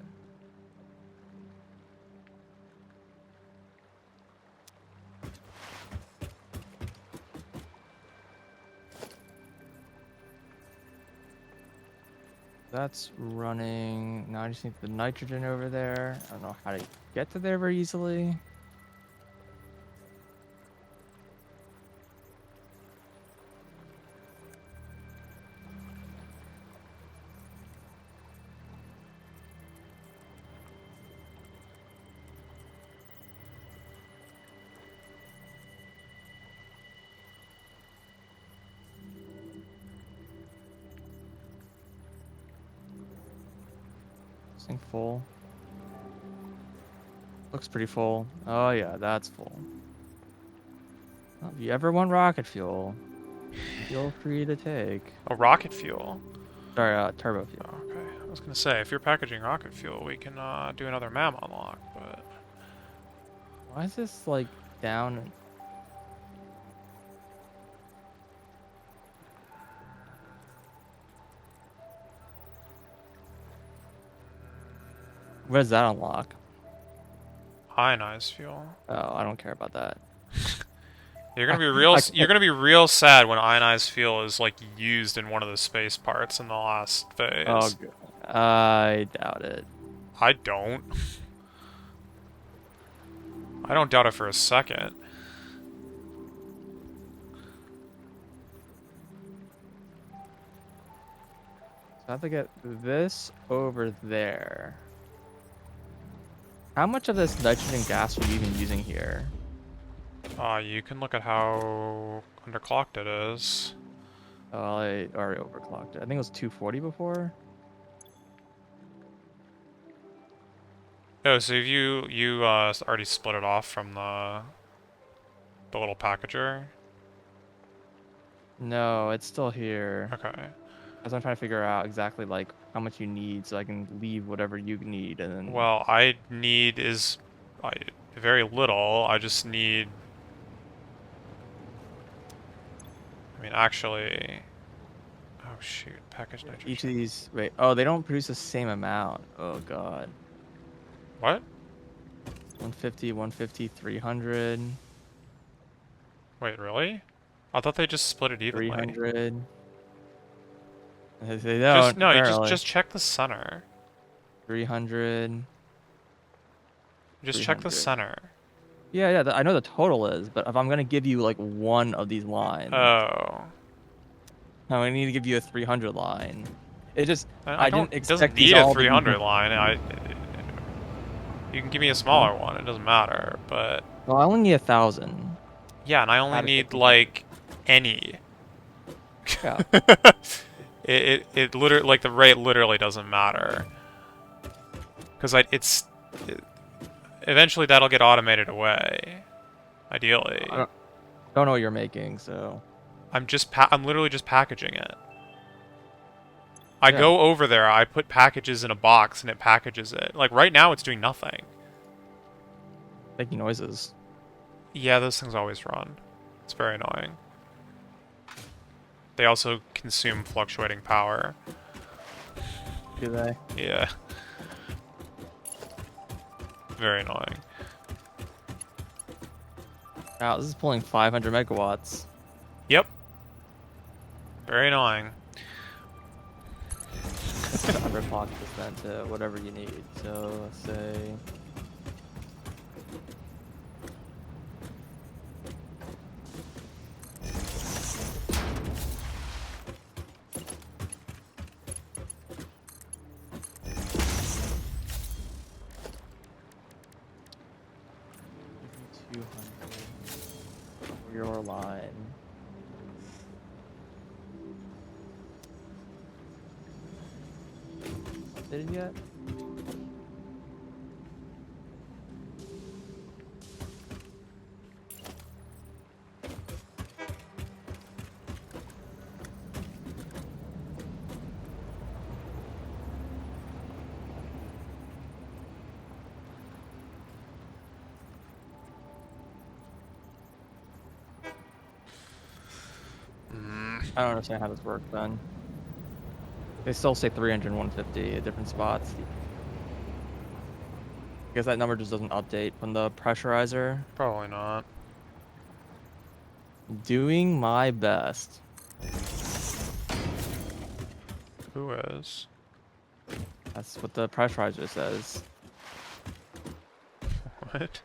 That's running. Now I just need the nitrogen over there. I don't know how to get to there very easily. This thing full. Looks pretty full. Oh yeah, that's full. Well, if you ever want rocket fuel, feel free to take. Oh, rocket fuel. Sorry, turbo fuel. Okay, I was gonna say, if you're packaging rocket fuel, we can do another MAM unlock, but... Why is this like down? What does that unlock? Ionized fuel. Oh, I don't care about that. You're gonna be real. You're gonna be real sad when ionized fuel is like used in one of the space parts in the last phase. Oh, I doubt it. I don't. I don't doubt it for a second. So I have to get this over there. How much of this nitrogen gas are you even using here? You can look at how underclocked it is. Oh, I already overclocked it. I think it was 240 before. Oh, so if you already split it off from the little packager. No, it's still here. Okay. As I'm trying to figure out exactly like how much you need, so I can leave whatever you need, and then. Well, I need is very little. I just need. I mean, actually. Oh shoot! Package nitrogen. Each of these. Wait. Oh, they don't produce the same amount. Oh god. What? 150, 150, 300. Wait, really? I thought they just split it evenly. 300. They don't. No, you apparently. just check the center. 300. Just check the 300. center. Yeah, I know the total is, but if I'm gonna give you like one of these lines, Oh. I'm gonna need to give you a 300 line. It just I didn't don't. It expect doesn't these need a all to be- 300 line. You can give me a smaller one. It doesn't matter. But Well, I only need 1,000. yeah, and I only Out of need 50. like any. Yeah. It literally, like, the rate literally doesn't matter. Because eventually that'll get automated away. Ideally. I don't know what you're making, so. I'm literally just packaging it. I Yeah. go over there, I put packages in a box, and it packages it. Like, right now, it's doing nothing. Making noises. Yeah, those things always run. It's very annoying. They also consume fluctuating power. Do they? Yeah. Very annoying. Wow, this is pulling 500 megawatts. Yep. Very annoying. To underclock this then to whatever you need. So let's say. $200 for your line. Updated yet? I don't understand how this works then. They still say 300 and 150 at different spots. I guess that number just doesn't update from the pressurizer. Probably not. Doing my best. Who is? That's what the pressurizer says. What?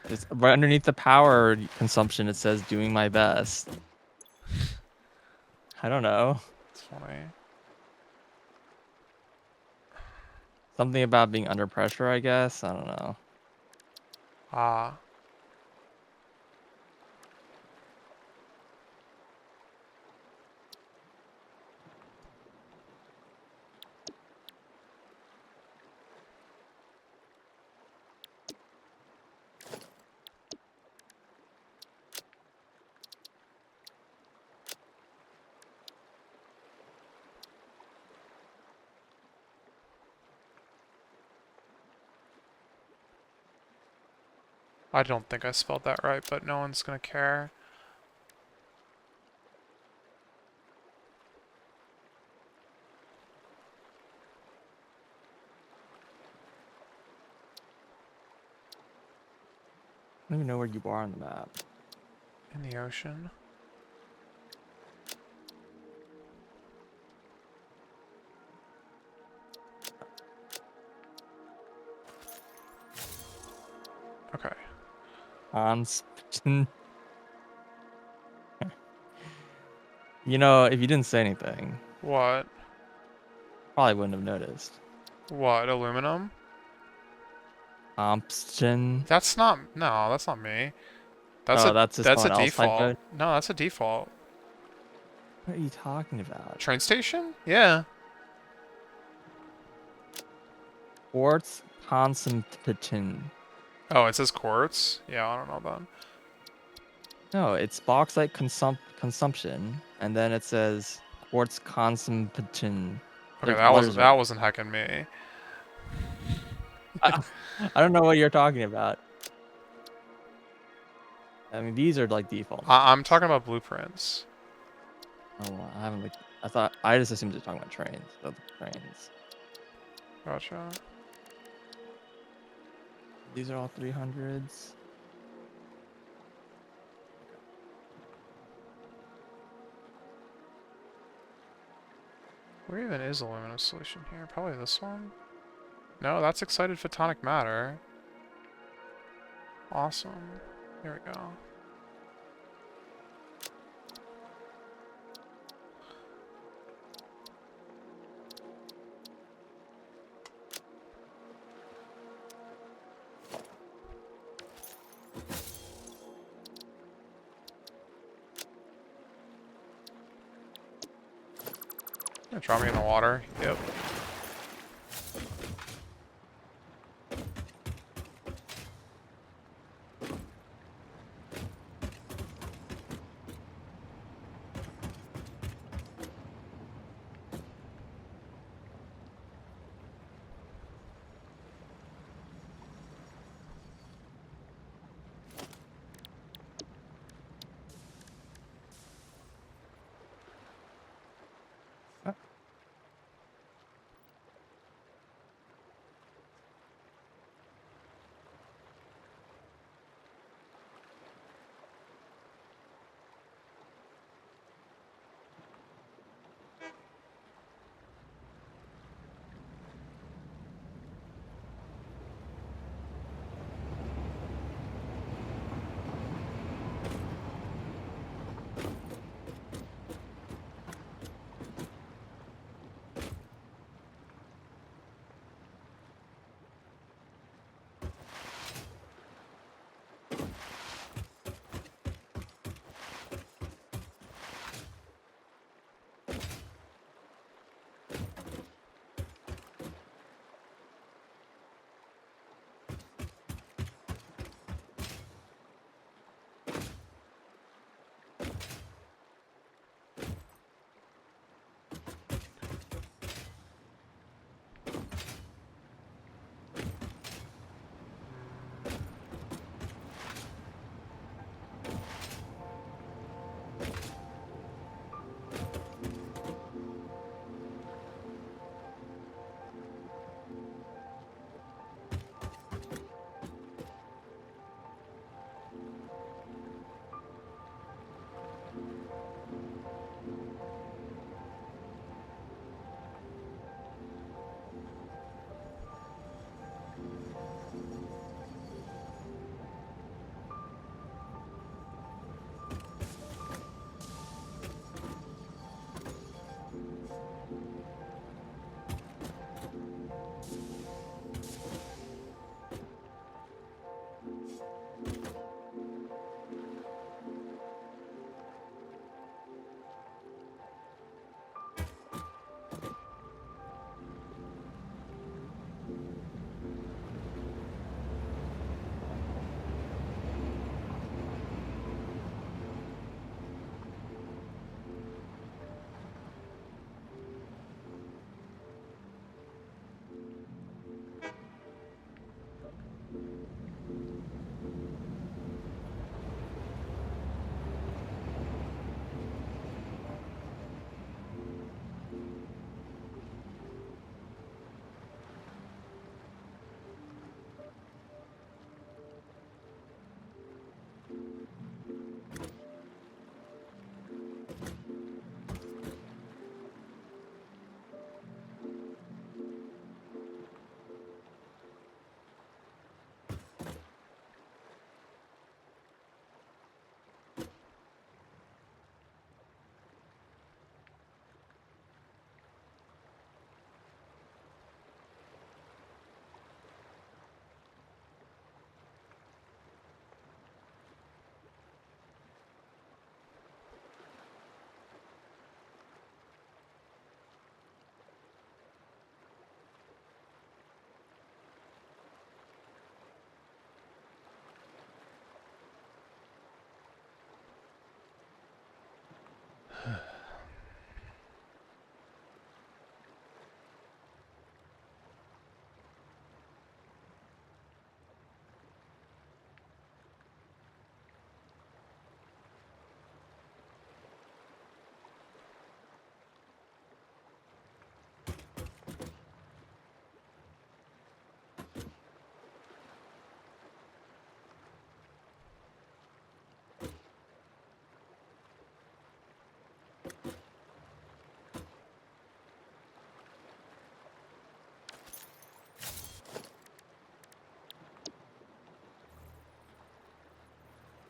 It's right underneath the power consumption. It says doing my best. I don't know. It's funny. Something about being under pressure, I guess. I don't know. Ah. I don't think I spelled that right, but no one's gonna care. I don't even know where you are on the map. In the ocean. Okay. You know, if you didn't say anything, What? probably wouldn't have noticed. What? Aluminum? Compston. That's not... No, that's not me. That's Oh, that's just that's a someone else default. typoed? No, that's a default. What are you talking about? Train station? Yeah. Quartz consumption. Oh, it says quartz? Yeah, I don't know then. No, it's bauxite consumption, and then it says quartz consumption. Okay, Like letters that wasn't heckin' me. I don't know what you're talking about. I mean, these are like default. I'm talking about blueprints. Oh, well, I haven't. I just assumed you're talking about trains. The trains. Gotcha. These are all 300s. Where even is aluminum solution here? Probably this one? No, that's excited photonic matter. Awesome. Here we go. Yeah, drop me in the water. Yep.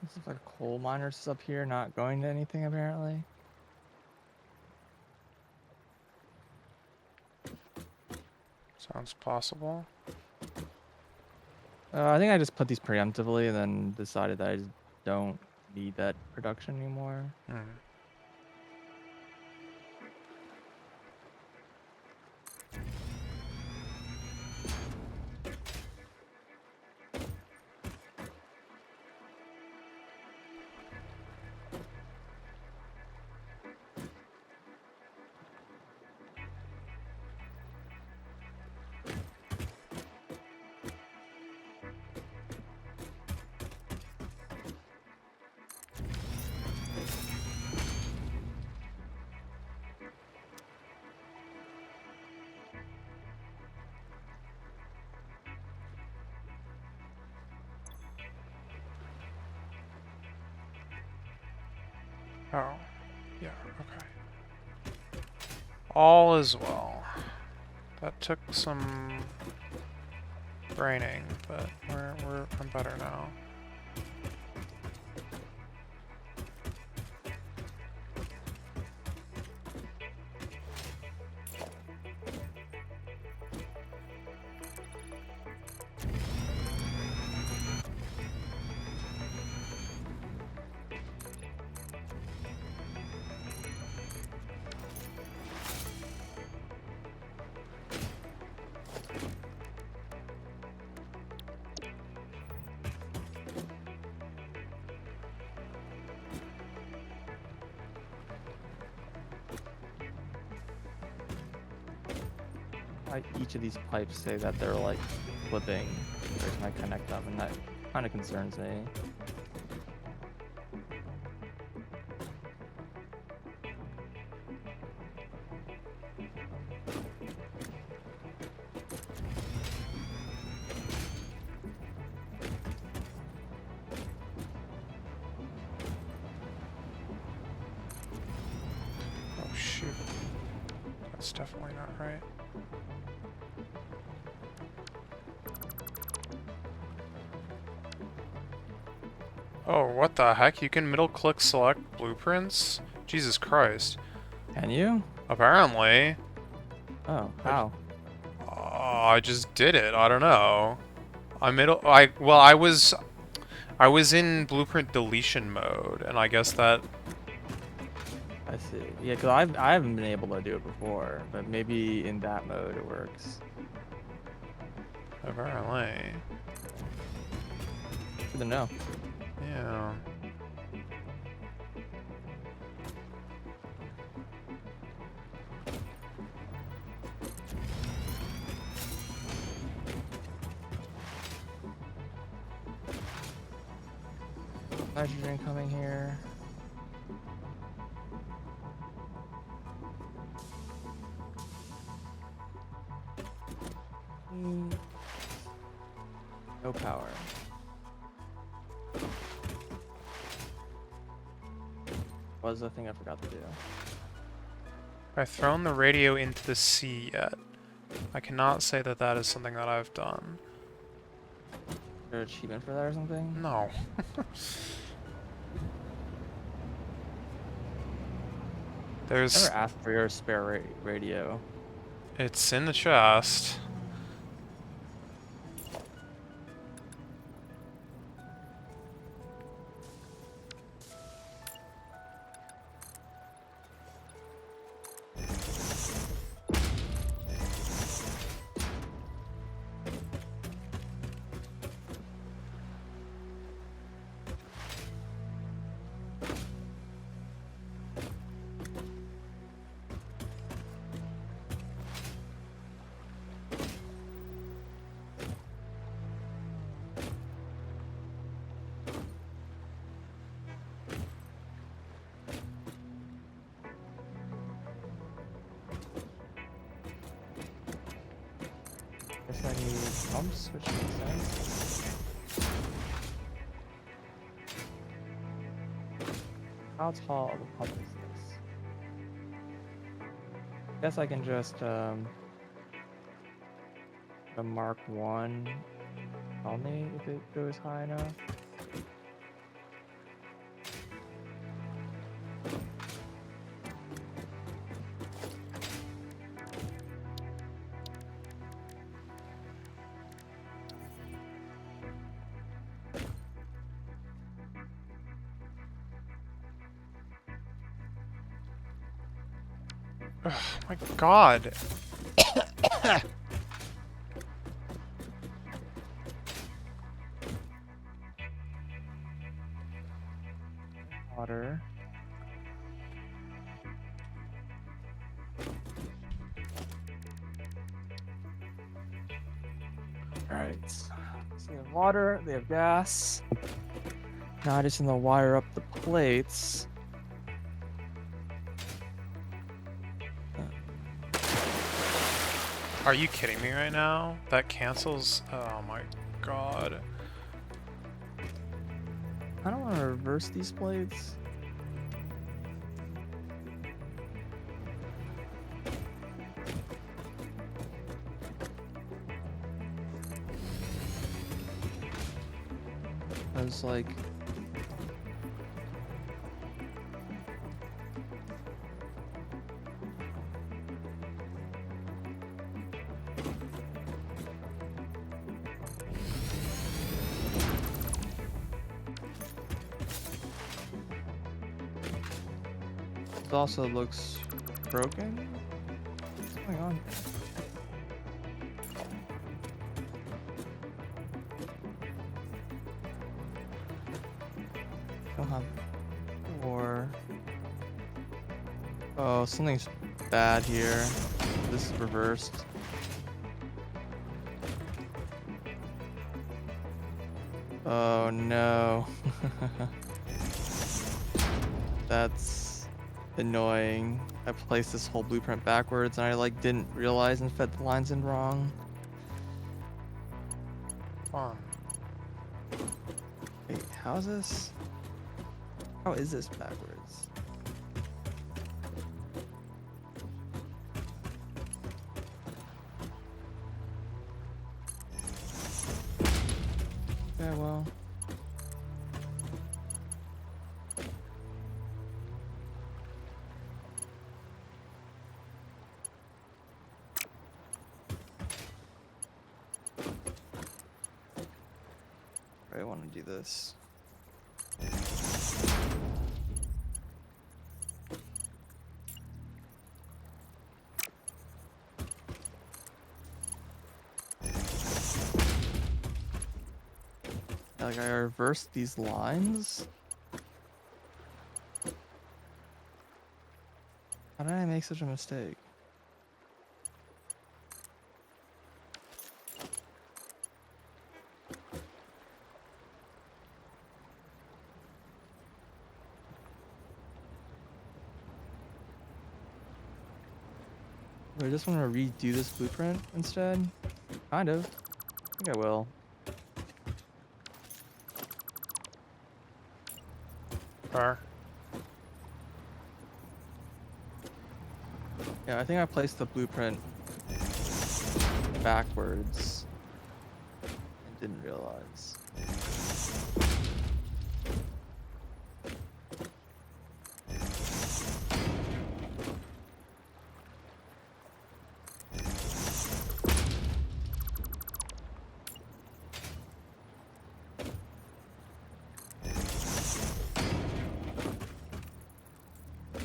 This is like a coal miners up here, not going to anything apparently. Sounds possible. I think I just put these preemptively and then decided that I just don't need that production anymore. Hmm. Oh, yeah, okay. All is well. That took some braining, but I'm better now. Like each of these pipes say that they're like flipping every time I connect them, and that kind of concerns me. Oh shoot. That's definitely not right. Oh, what the heck? You can middle click select blueprints? Jesus Christ. Can you? Apparently. Oh, how? I just did it. I don't know. I was in blueprint deletion mode, and I guess that I see. Yeah, because I haven't been able to do it before, but maybe in that mode it works. apparently. Good to know. Yeah. Nitrogen coming here. No power. What was the thing I forgot to do? I've thrown the radio into the sea yet. I cannot say that that is something that I've done. Is there an achievement for that or something? No. There's... Never asked for your spare radio. It's in the chest. Guess I need pumps, which makes sense. How tall of a pump is this? Guess I can just the Mark 1 tell me if it goes high enough. Oh my god. Water. Alright. So they have water, they have gas. Now I just need to wire up the plates. Are you kidding me right now? That cancels? Oh my god. I don't want to reverse these plates. I was like, it also looks broken. What's going on? Don't have or oh, something's bad here. This is reversed. Oh no. That's annoying. I placed this whole blueprint backwards and I like didn't realize and fed the lines in wrong. Fun. Wait, how is this? How is this backwards? Yeah, well. I want to do this. Like I reversed these lines. How did I make such a mistake? I just want to redo this blueprint instead. Kind of. I think I will. Fair. Yeah, I think I placed the blueprint backwards and didn't realize.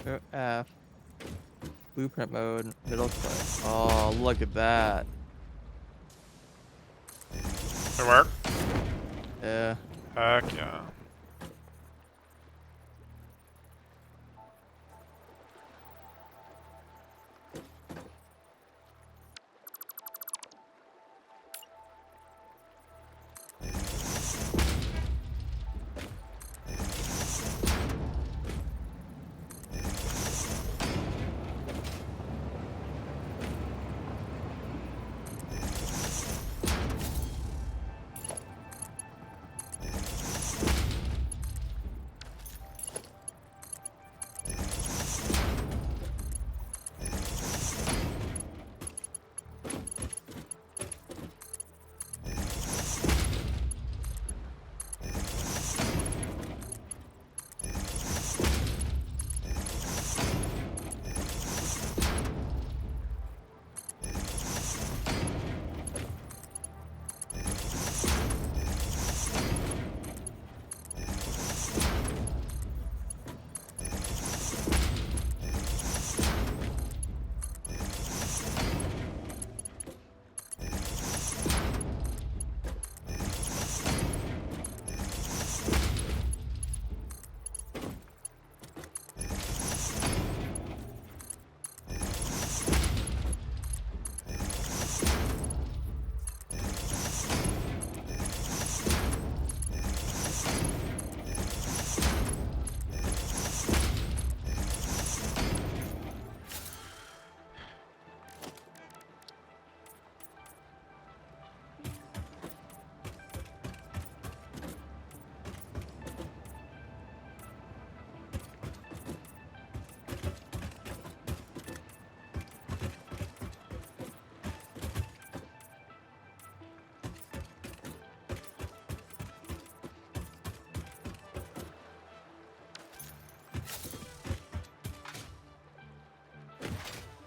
Go F. Blueprint mode, middle click. Oh, look at that. It work? Yeah. Heck yeah.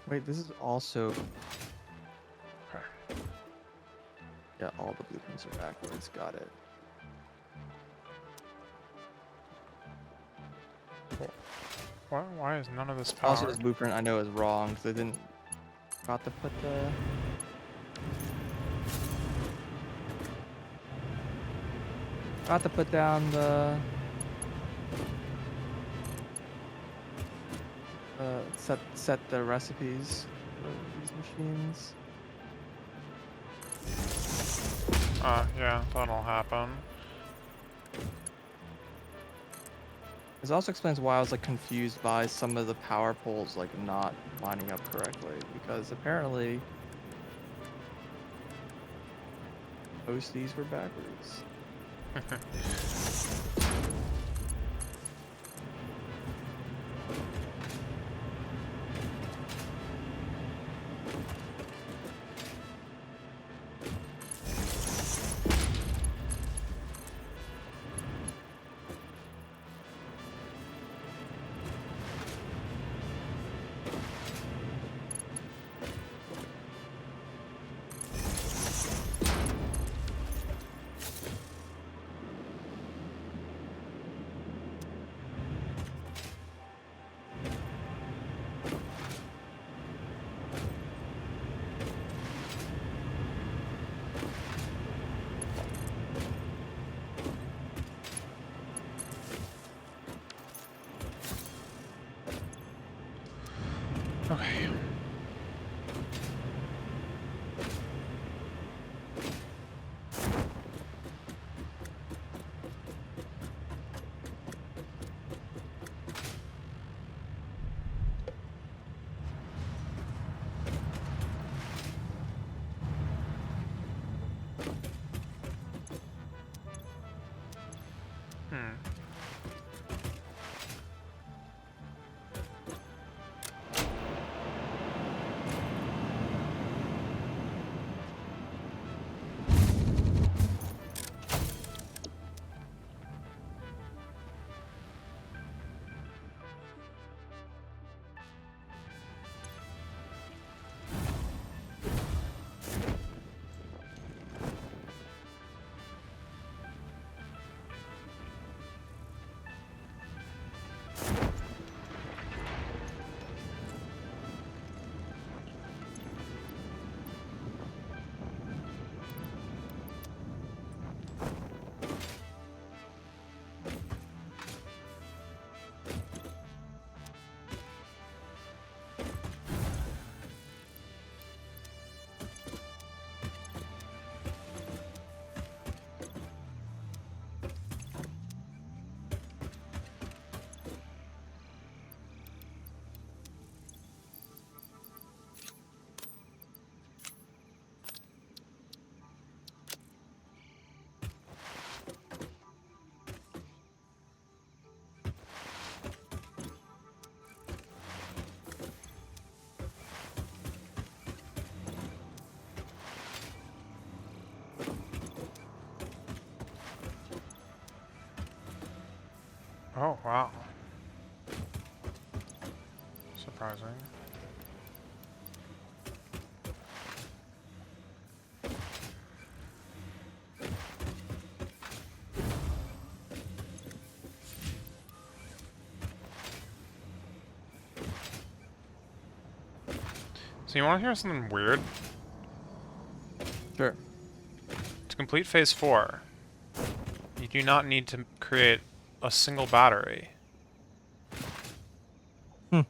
Wait, this is also. Okay. Yeah, all the blueprints are backwards. Got it. Cool. Why is none of this Also, powered? this blueprint I know is wrong because they didn't. Got to put the. Got to put down the. Set the recipes for these machines. Yeah, that'll happen. This also explains why I was like confused by some of the power poles like not lining up correctly because apparently most of these were backwards. Okay. Hmm. Oh, wow. Surprising. So you want to hear something weird? Sure. To complete phase 4, you do not need to create a single battery. Hmm.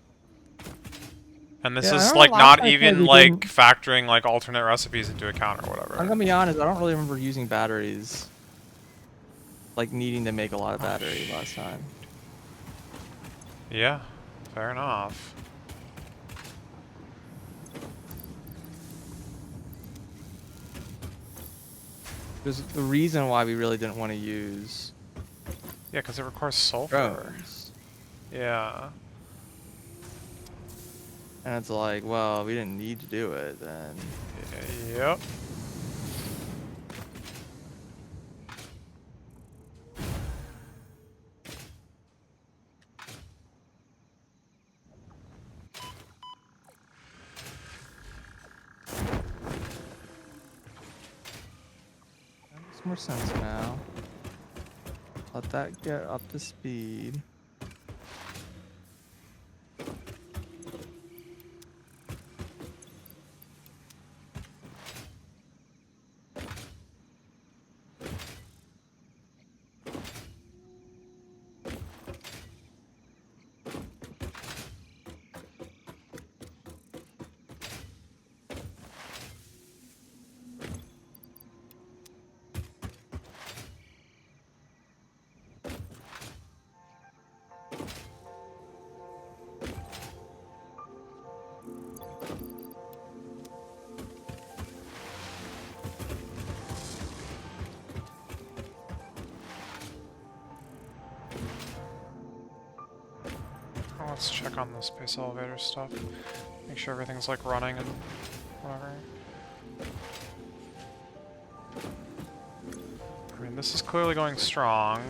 And this Yeah, I is remember like last not time I played even we like didn't. factoring like alternate recipes into account or I'm whatever. gonna be honest. I don't really remember using batteries. Like needing to make a lot of Oh, battery last time. yeah, fair enough. There's the reason why we really didn't want to use Yeah, because it requires sulfur. drones. Yeah. And it's like, well, we didn't need to do it then. Yep. Makes more sense now. Let that get up to speed. Oh, let's check on the space elevator stuff. Make sure everything's like running and whatever. I mean, this is clearly going strong.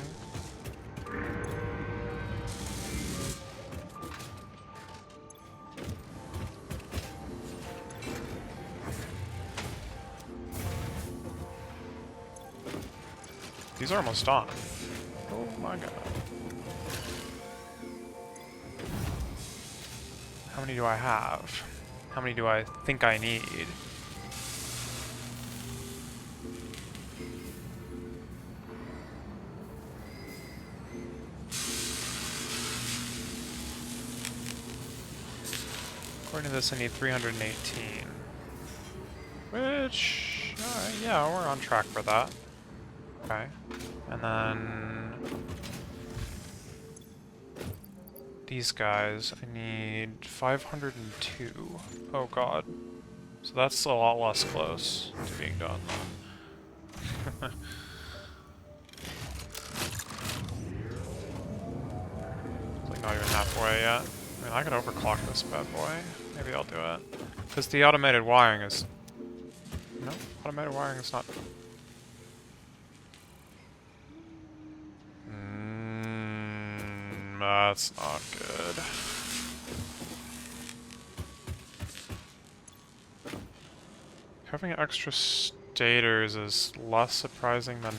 These are almost done. Oh my god. How many do I have? How many do I think I need? According to this, I need 318. Which, yeah, we're on track for that. Okay. And then these guys, I need 502. Oh god. So that's a lot less close to being done. It's like not even halfway yet. I mean, I could overclock this bad boy. Maybe I'll do it. Because the automated wiring is... No, automated wiring is not... That's not good. Having extra stators is less surprising than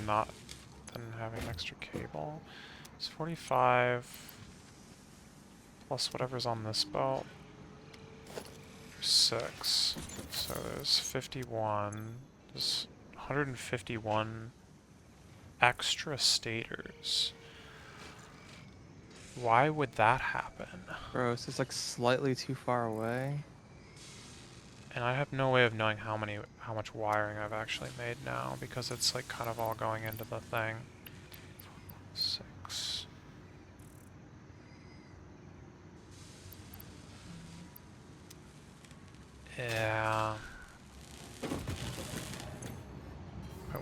having extra cable. It's 45 plus whatever's on this belt. 6. So there's 51. There's 151 extra stators. Why would that happen? Bro, it's just like slightly too far away. And I have no way of knowing how much wiring I've actually made now because it's like kind of all going into the thing. 6. Yeah.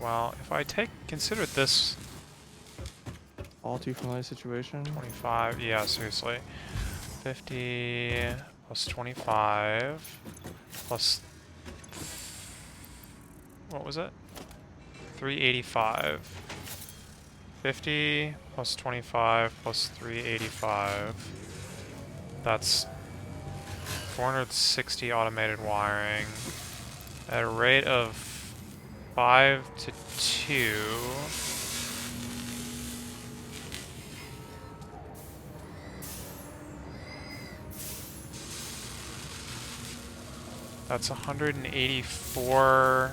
Well, if I consider this All too familiar situation. 25, yeah, seriously. 50 plus 25 plus, what was it? 385. 50 plus 25 plus 385. That's 460 automated wiring at a rate of 5 to 2. That's 184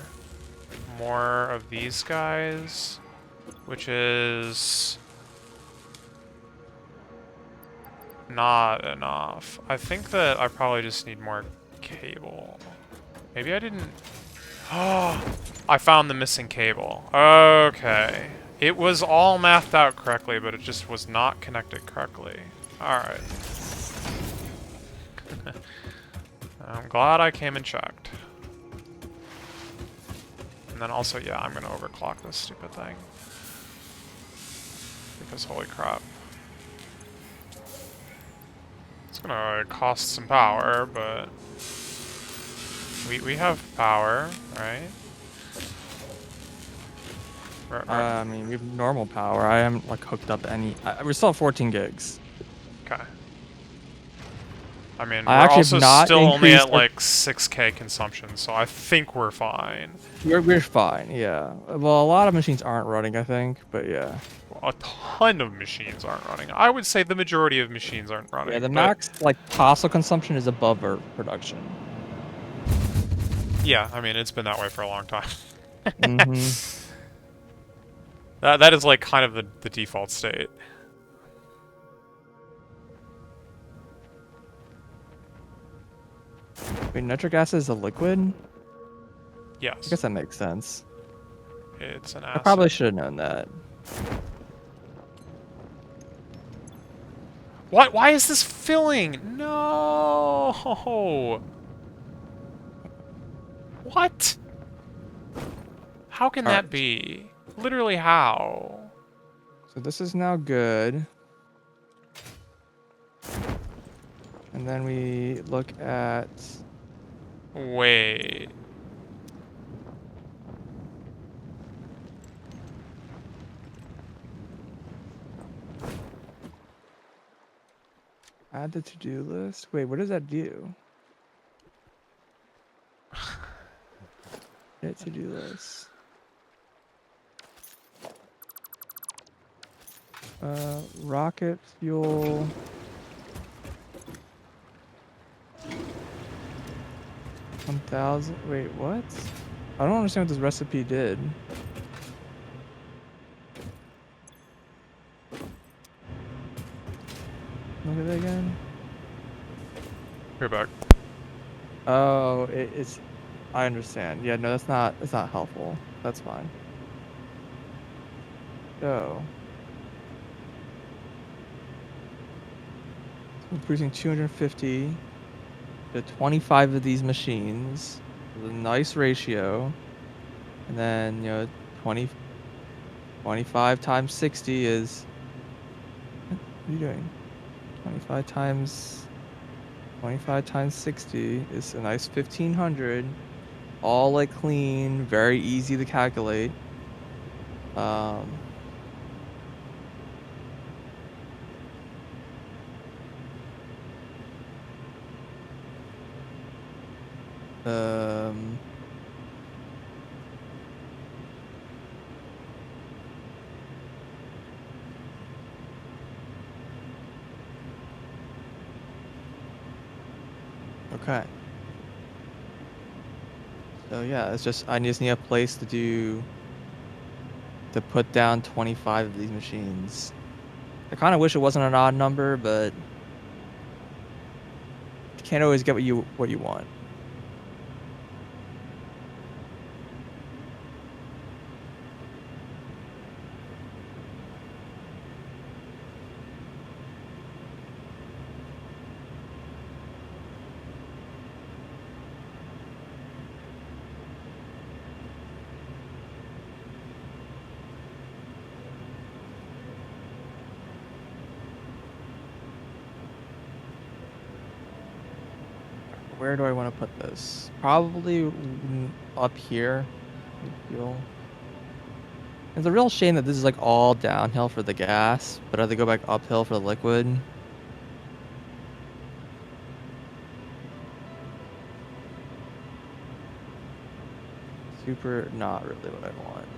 more of these guys, which is not enough. I think that I probably just need more cable. Maybe I didn't... Oh, I found the missing cable. Okay. It was all mathed out correctly, but it just was not connected correctly. Alright. I'm glad I came and checked. And then also, yeah, I'm gonna overclock this stupid thing. Because holy crap. It's gonna cost some power, but... We have power, right? I mean, we have normal power. I haven't like hooked up any. We still have 14 gigs. Okay. I mean, I we're actually have also not still only increased at our- like 6K consumption, so I think we're fine. we're fine, yeah. Well, a lot of machines aren't running, I think, but yeah. A ton of machines aren't running. I would say the majority of machines aren't Yeah, the running, but max like possible consumption is above our production. yeah, I mean, it's been that way for a long time. Mm-hmm. That is like kind of the default state. Wait, nitric acid is a liquid? I Yes, guess that makes sense. it's an I probably acid. should have known that. What? Why is this filling? No! What? How can that Alright, be? Literally how? so this is now good. And then we look at... Wait. Add the to-do list. Wait, what does that do? Edit to-do list. Rocket fuel. $1,000. Wait, what? I don't understand what this recipe did. Look at it again. You're back. Oh, it's. I understand. Yeah, no, that's not. It's not helpful. That's fine. So, we're producing 250 to 25 of these machines with a nice ratio, and then 20, 25 times 60 is. What are you doing? 25 times 60 is a nice 1,500. All like clean, very easy to calculate. Um, um, okay. So yeah, it's just I just need a place to put down 25 of these machines. I kind of wish it wasn't an odd number, but you can't always get what you want. Where do I want to put this? Probably up here. Fuel. It's a real shame that this is like all downhill for the gas, but I have to go back uphill for the liquid. Super not really what I want.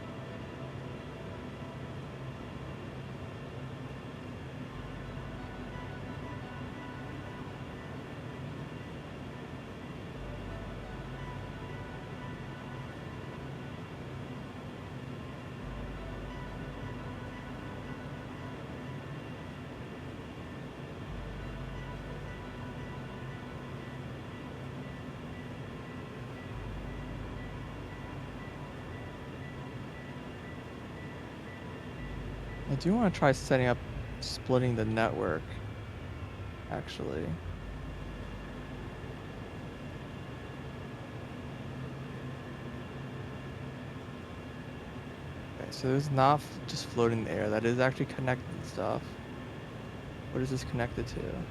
I do want to try setting up splitting the network, actually. Okay, so it's not just floating in the air. That is actually connected and stuff. What is this connected to?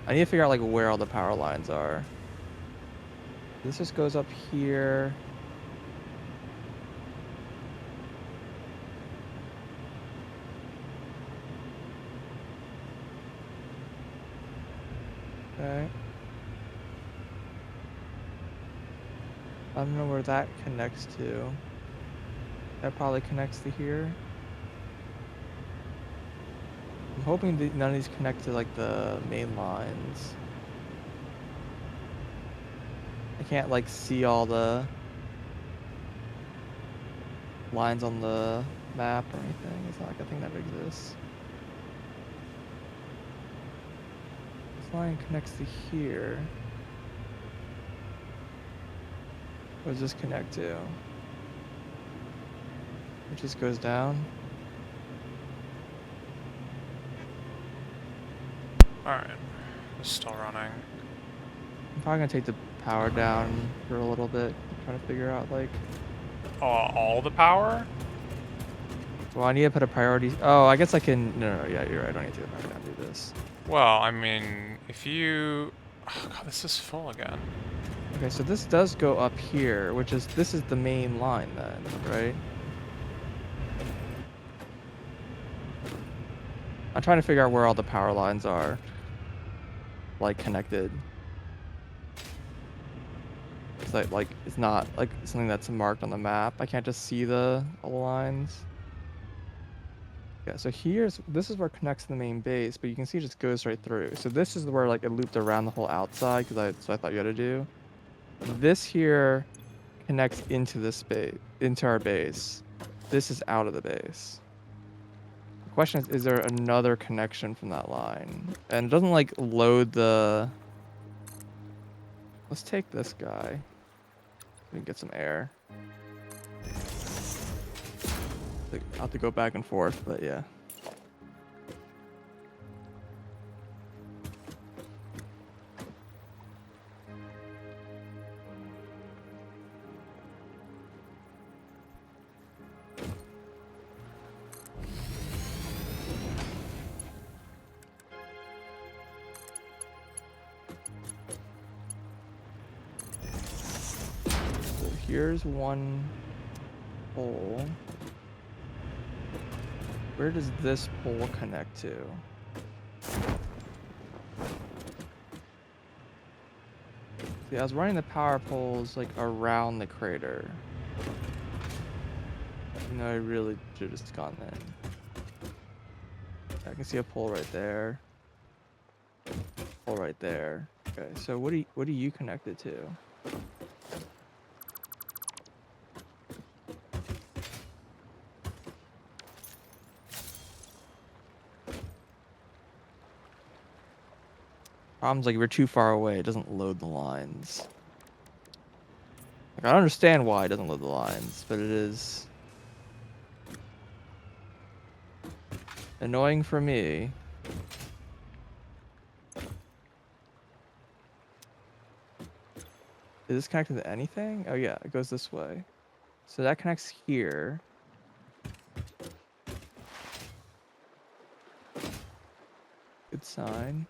I need to figure out like where all the power lines are. This just goes up here. Okay. I don't know where that connects to. That probably connects to here. I'm hoping that none of these connect to like the main lines. I can't like see all the lines on the map or anything. It's not like a thing that exists. This line connects to here. What does this connect to? It just goes down. Alright. It's still running. I'm probably gonna take the power down for a little bit. Trying to figure out like. All the power? Well, I need to put a priority. Oh, I guess I can. No, yeah, you're right. I don't need to take the power down. Do this. Well, I mean, if you... Oh, God, this is full again. Okay, so this does go up here, which is this is the main line then, right? I'm trying to figure out where all the power lines are, like connected. It's like it's not like something that's marked on the map. I can't just see all the lines. Yeah, so this is where it connects to the main base, but you can see it just goes right through. So this is where like it looped around the whole outside so I thought you had to do. This here connects into this space, into our base. This is out of the base. The question is there another connection from that line? And it doesn't like load the... Let's take this guy. We can get some air. I'll have to go back and forth, but yeah. So here's one pole. Where does this pole connect to? See, I was running the power poles like around the crater. You know, I really should have just gone in. I can see a pole right there. Pole right there. Okay, so what are you connected to? Problem's like we're too far away. It doesn't load the lines. Like I don't understand why it doesn't load the lines, but it is annoying for me. Is this connected to anything? Oh yeah, it goes this way. So that connects here. Good sign.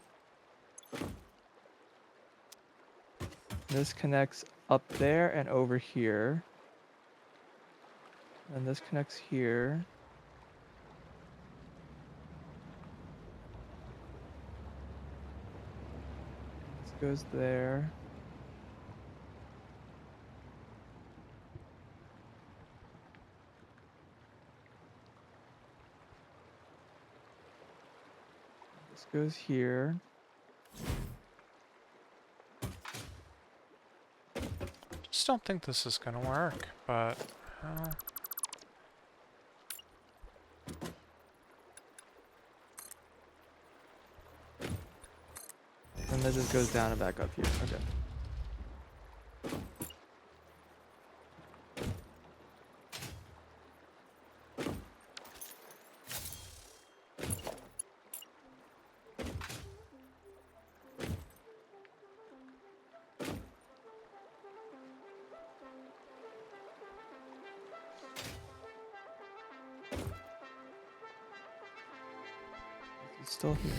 This connects up there and over here. And this connects here. This goes there. This goes here. Just don't think this is gonna work, but... And then just goes down and back up here. Okay. It's still here.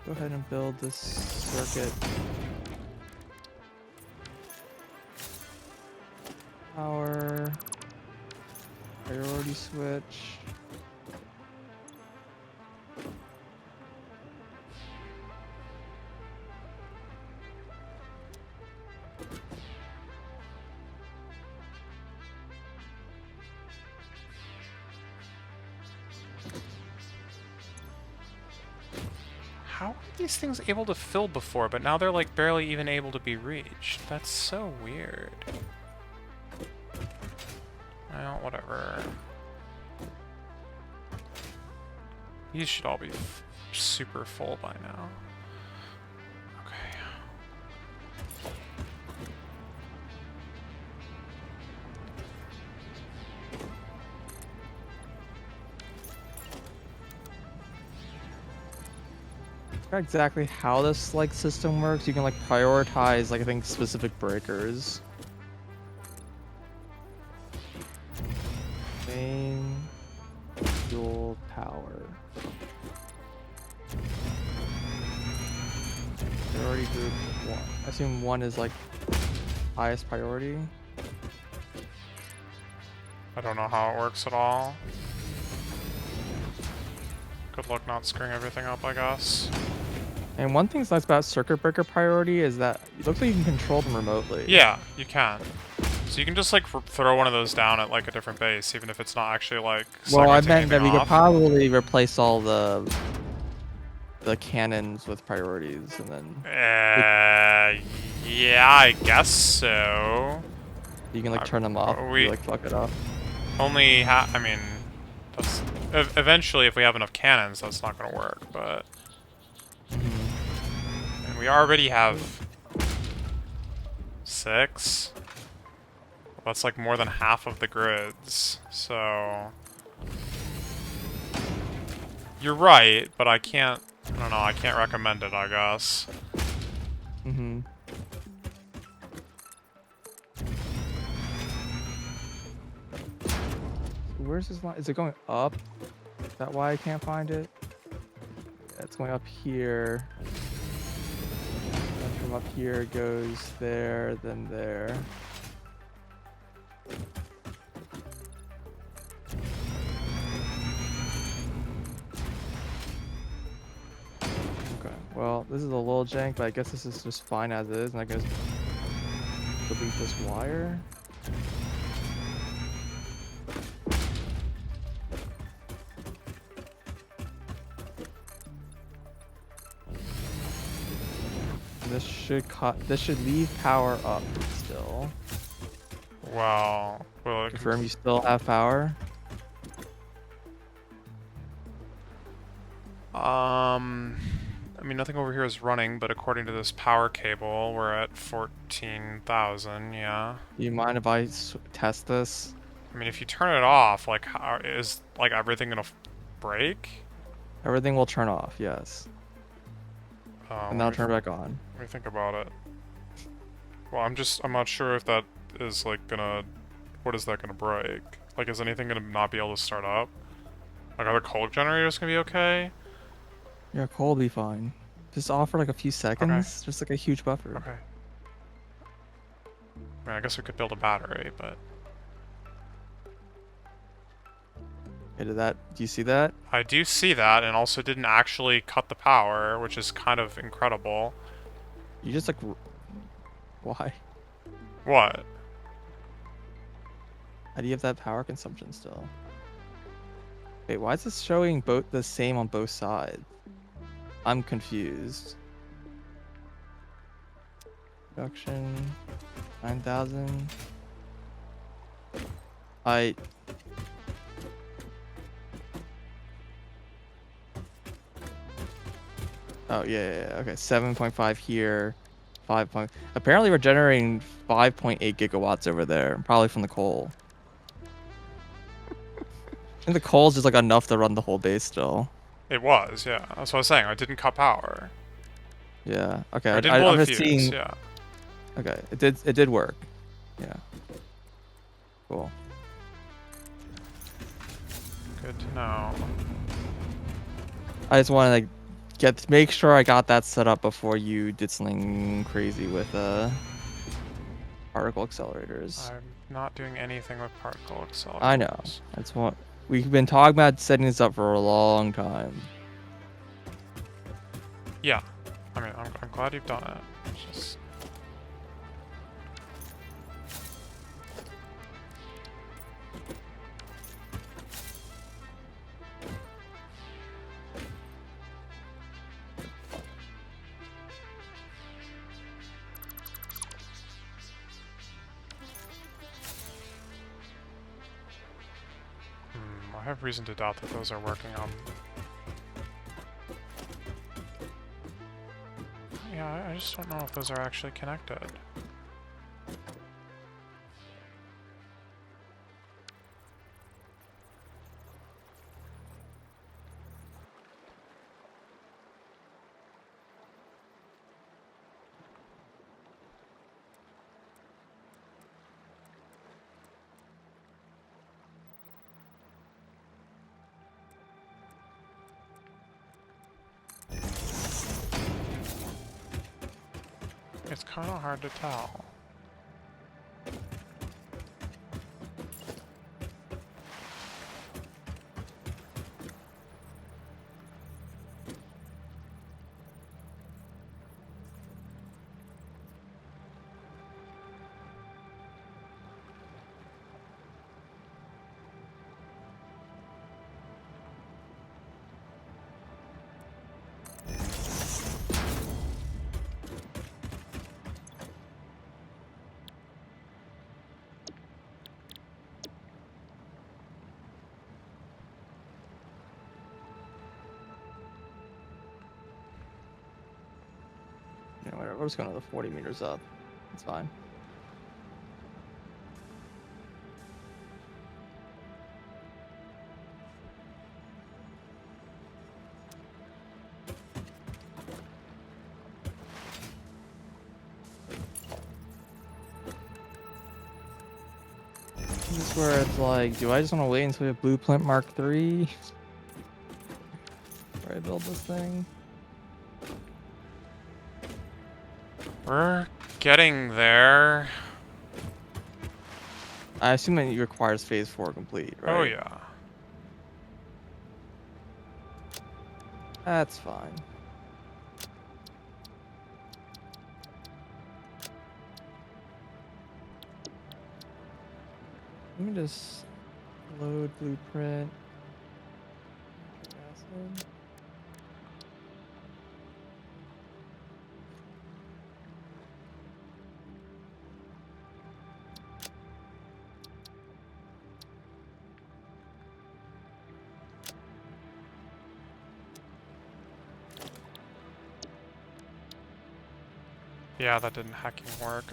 Go ahead and build this circuit. Power. Priority switch. How were these things able to fill before, but now they're like barely even able to be reached? That's so weird. Well, whatever. These should all be super full by now. Okay. Not exactly how this like system works. You can like prioritize like I think specific breakers. Main fuel power. Priority group 1. I assume 1 is like highest priority. I don't know how it works at all. Good luck not screwing everything up, I guess. And one thing that's nice about circuit breaker priority is that it looks like you can control them remotely. Yeah, you can. So you can just like throw one of those down at like a different base, even if it's not actually like. Well, I segmenting meant that anything we could off. probably replace all the cannons with priorities, and then Yeah, I guess so. you can like turn them off. If we- you, like fuck it up. Only I mean, that's eventually if we have enough cannons, that's not gonna work. But and we already have 6. That's like more than half of the grids. So you're right, but I can't. I don't know. I can't recommend it, I guess. Mm-hmm. Where's this line? Is it going up? Is that why I can't find it? Yeah, it's going up here. And from up here it goes there, then there. Okay, well, this is a little jank, but I guess this is just fine as is, and I can just delete this wire. This should leave power up still. Wow. Well, Confirm you still have power. I mean, nothing over here is running, but according to this power cable, we're at 14,000. Yeah. Do you mind if I test this? I mean, if you turn it off, like, how is like everything gonna break? Everything will turn off, yes. And then I'll turn it back on. Let me think about it. Well, I'm not sure if that is like gonna. What is that gonna break? Like, is anything gonna not be able to start up? Like, are the coal generators gonna be okay? Yeah, coal will be fine. Just offer like a few seconds, just like a huge buffer. Okay. I mean, I guess we could build a battery, but Okay, do you see that? I do see that, and also didn't actually cut the power, which is kind of incredible. You just like, why? What? How do you have that power consumption still? Wait, why is this showing both the same on both sides? I'm confused. Production 9,000. Oh yeah. Okay, 7.5 here, 5. Apparently we're generating 5.8 gigawatts over there, probably from the coal. And the coal's just like enough to run the whole base still. It was, yeah. That's what I was saying. I didn't cut power. Yeah. Okay. I did blow I'm the just fuse, seeing. yeah. Okay. It did work. Yeah. Cool. Good to know. I just want to make sure I got that set up before you did something crazy with particle accelerators. I'm not doing anything with particle accelerators. I know. That's what we've been talking about, setting this up for a long time. Yeah. I mean, I'm glad you've done it. It's just... I have reason to doubt that those are working on... Yeah, I just don't know if those are actually connected. It's kind of hard to tell. Yeah, whatever. We're just going to the 40 meters up. It's fine. This is where it's like, do I just want to wait until we have Blueprint Mark III? Before I build this thing? We're getting there. I assume it requires phase 4 complete, right? Oh yeah. That's fine. Let me just load Blueprint. Acid. Yeah, that didn't hacking work.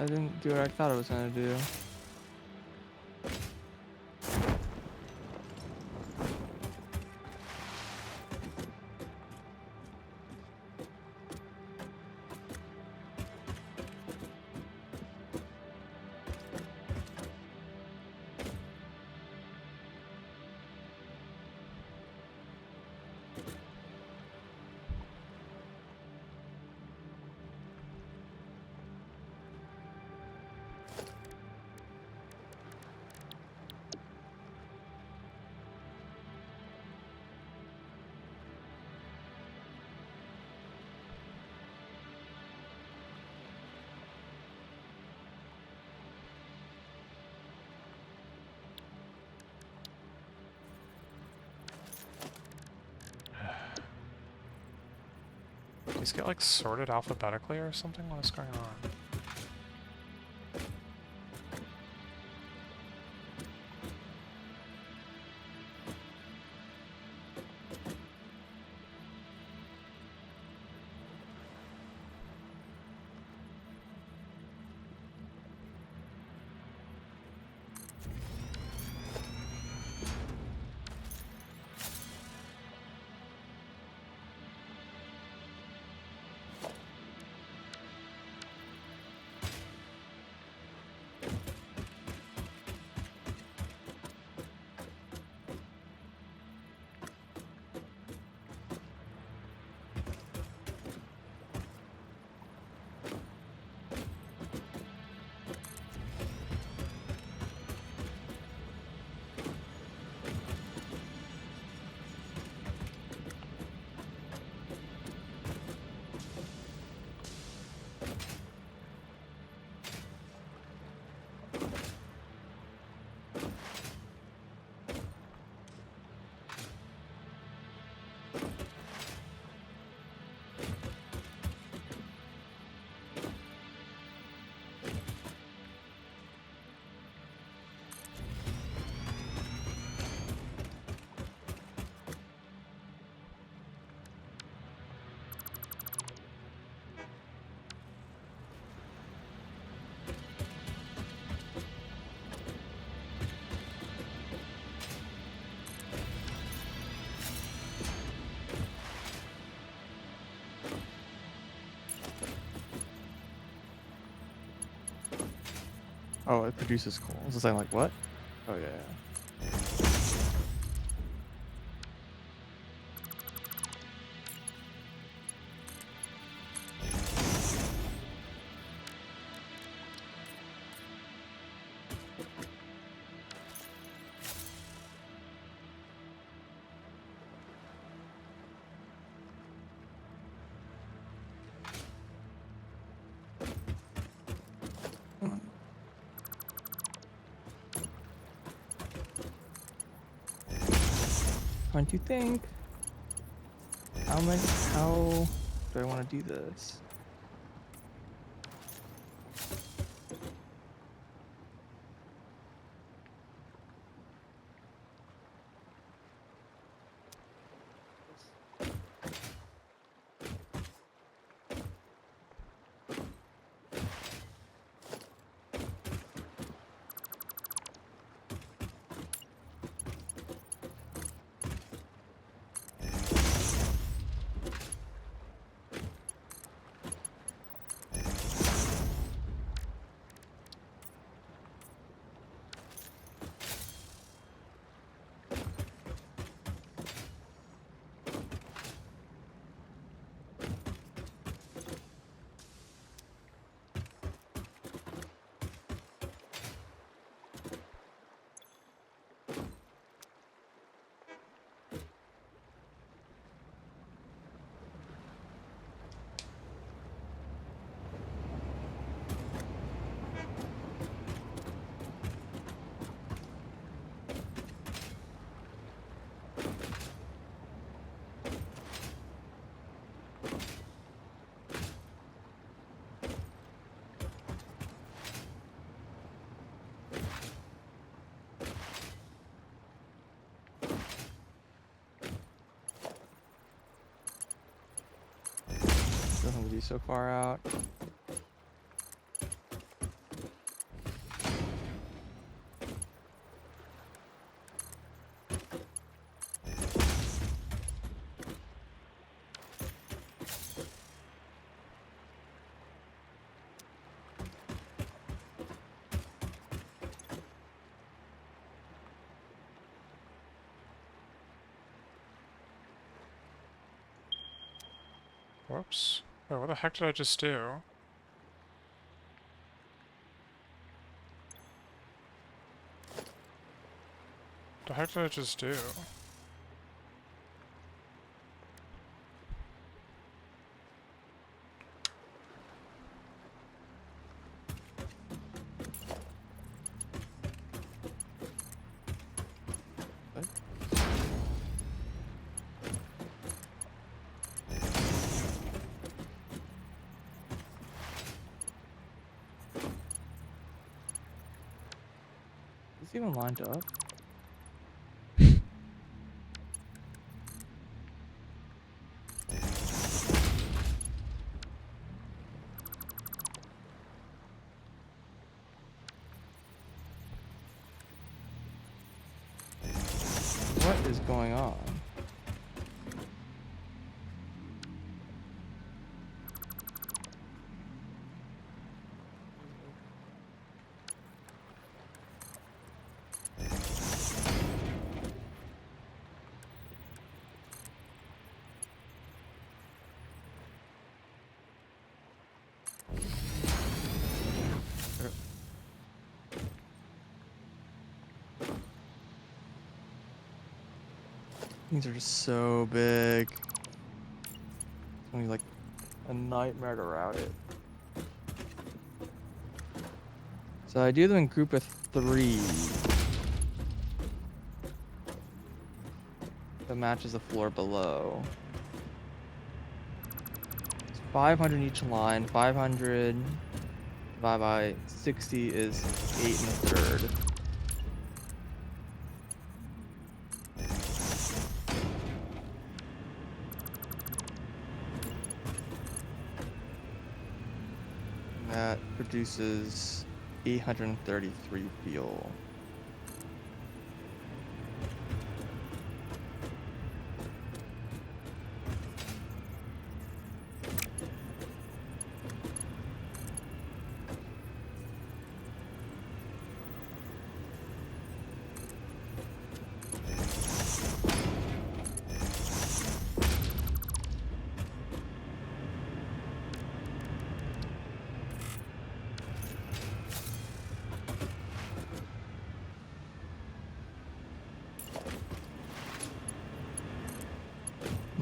I didn't do what I thought I was gonna do. These get like sorted alphabetically or something? What is going on? Oh, it produces coal. I was just saying, like, what? Oh, yeah. Trying to think. How do I want to do this? Doesn't have to be so far out. Whoops. Oh, what the heck did I just do? The heck did I just do? What? Is this even lined up? What is going on? These are just so big. It's gonna be like a nightmare to route it. So I do them in group of 3. That matches the floor below. It's 500 each line. 500 divided by 60 is 8 1/3. That produces 833 fuel.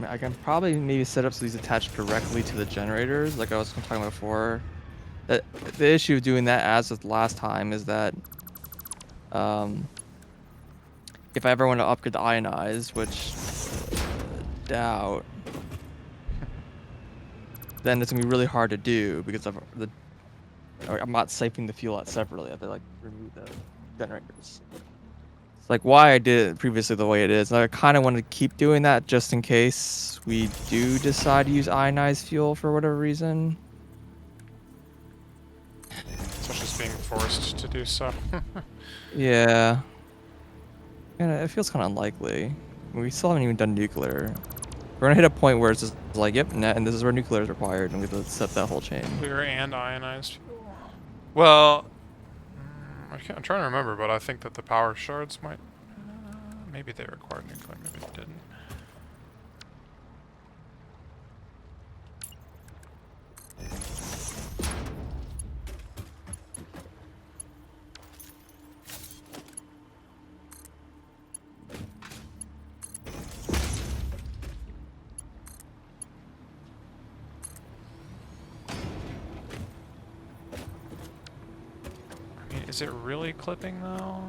mean, I can probably maybe set up so these attach directly to the generators, like I was talking about before. The issue of doing that, as with last time, is that um, if I ever want to upgrade the ionized, which doubt, then it's gonna be really hard to do because of I'm not siphoning the fuel out separately. I have to like remove the generators. It's like why I did it previously the way it is. And I kind of want to keep doing that just in case we do decide to use ionized fuel for whatever reason. Such as being forced to do so. Yeah. And it feels kind of unlikely. We still haven't even done nuclear. We're gonna hit a point where it's just like, yep, and this is where nuclear is required, and we have to set that whole chain. Clear and ionized fuel. Well, I'm trying to remember, but I think that the power shards might... maybe they required nuclear, maybe they didn't. I mean, is it really clipping though?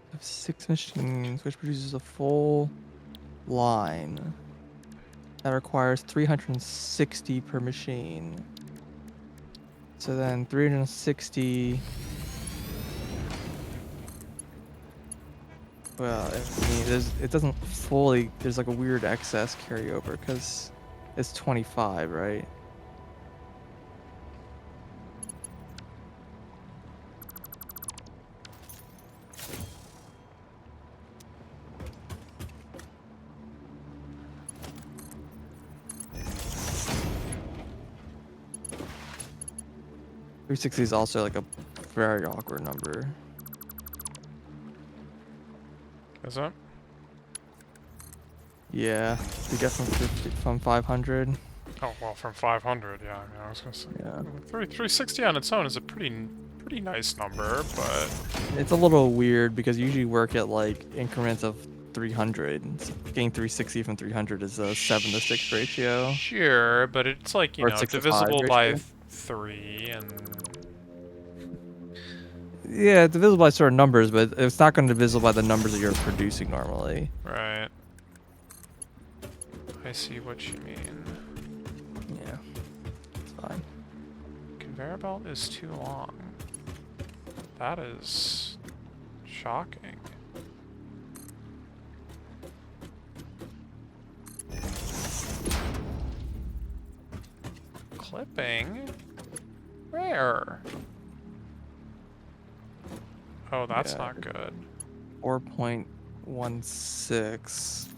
I have 6 machines, which produces a full line. That requires 360 per machine. So then 360. Well, I mean, it doesn't fully. There's like a weird excess carryover because it's 25, right? .360 is also like a very awkward number. Is it? Yeah, to get from 500. Oh, well, from 500, yeah, I mean, I was gonna say. Yeah. 360 on its own is a pretty nice number, but... It's a little weird because you usually work at like increments of 300. So getting 360 from 300 is a 7 to 6 ratio. Sure, but it's like, you Or know, 6 to 5 divisible by ratio. 3, and... Yeah, it's divisible by certain numbers, but it's not going to be divisible by the numbers that you're producing normally. Right. I see what you mean. Yeah, it's fine. Conveyor belt is too long. That is... shocking. Clipping? Where? Oh, that's Yeah. not good. 4.16.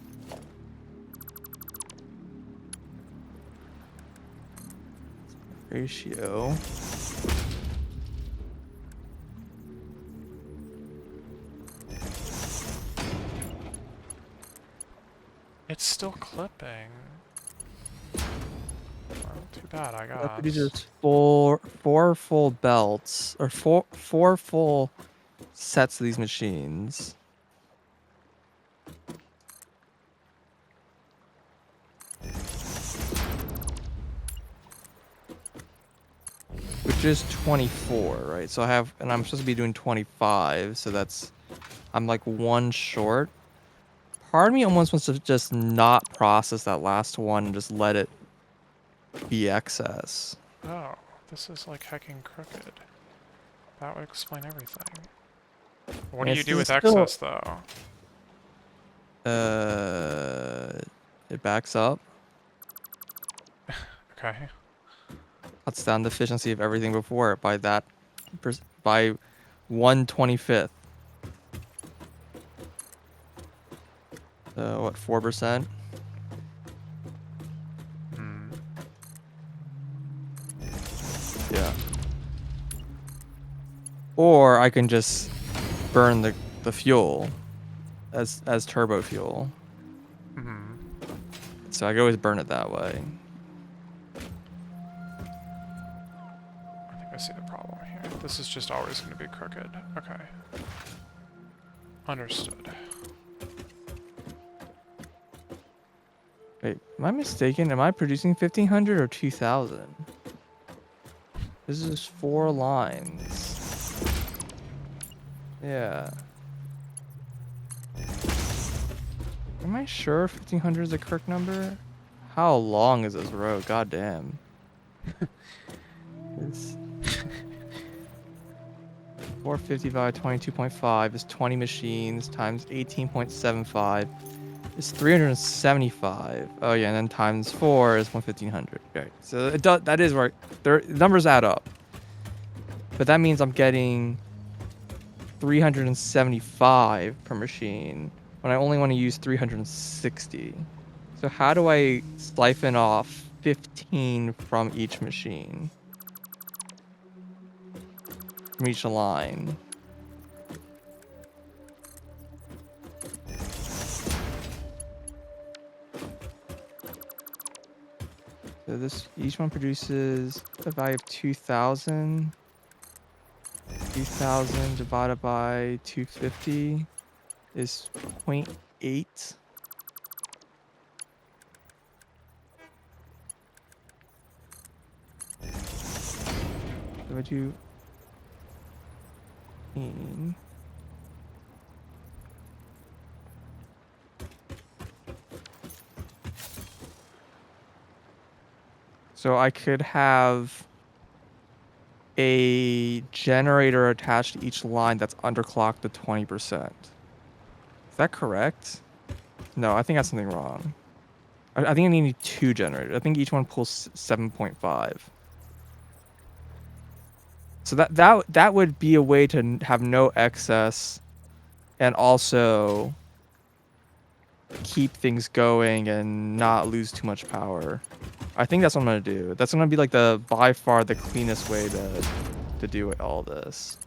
Ratio. It's still clipping. Well, too bad, I That guess. produces four full belts, or four full sets of these machines. Which is 24, right? So I have, and I'm supposed to be doing 25, so that's, I'm like 1 short. Part of me almost wants to just not process that last one and just let it be excess. Oh, this is like hecking crooked. That would explain everything. What do you do with excess, though? It backs up. Okay. Cuts down the efficiency of everything before it by by 1/25. So what, 4%? Hmm. Yeah. Or I can just burn the fuel as turbo fuel. Hmm. So I can always burn it that way. I think I see the problem here. This is just always going to be crooked. Okay. Understood. Wait, am I mistaken? Am I producing 1500 or 2000? This is 4 lines. Yeah. Am I sure 1500 is a correct number? How long is this road? God damn. It's 450 by 22.5 is 20 machines times 18.75 is 375. Oh yeah, and then times 4 is 1500. Okay, so it does, that is right. The numbers add up. But that means I'm getting 375 per machine when I only want to use 360. So how do I siphon off 15 from each machine? From each line? So this, each one produces a value of 2000. 2000 divided by 250 is 0.8. So I do 15. So I could have a generator attached to each line that's underclocked to 20%. Is that correct? No, I think that's something wrong. I think I need 2 generators. I think each one pulls 7.5. So that would be a way to have no excess and also keep things going and not lose too much power. I think that's what I'm gonna do. That's gonna be like the by far the cleanest way to do all this.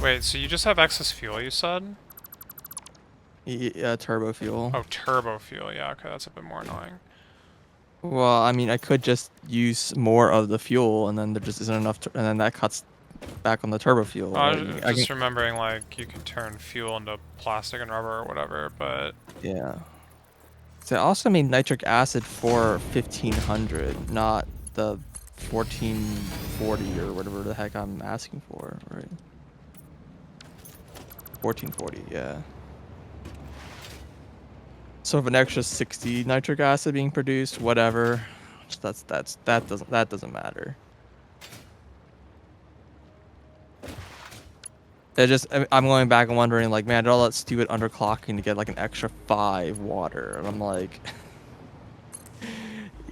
Wait, so you just have excess fuel, you said? Turbo fuel. Oh, turbo fuel. Yeah, okay, that's a bit more annoying. Well, I mean, I could just use more of the fuel, and then there just isn't enough, and then that cuts back on the turbo fuel. I Right? was just remembering, like, you could turn fuel into plastic and rubber or whatever, but... Yeah. So I also made nitric acid for 1500, not the 1440 or whatever the heck I'm asking for, right? 1440, yeah. So if an extra 60 nitric acid being produced, whatever. That doesn't matter. I'm going back and wondering, like, man, I did all that stupid underclocking to get like an extra 5 water, and I'm like,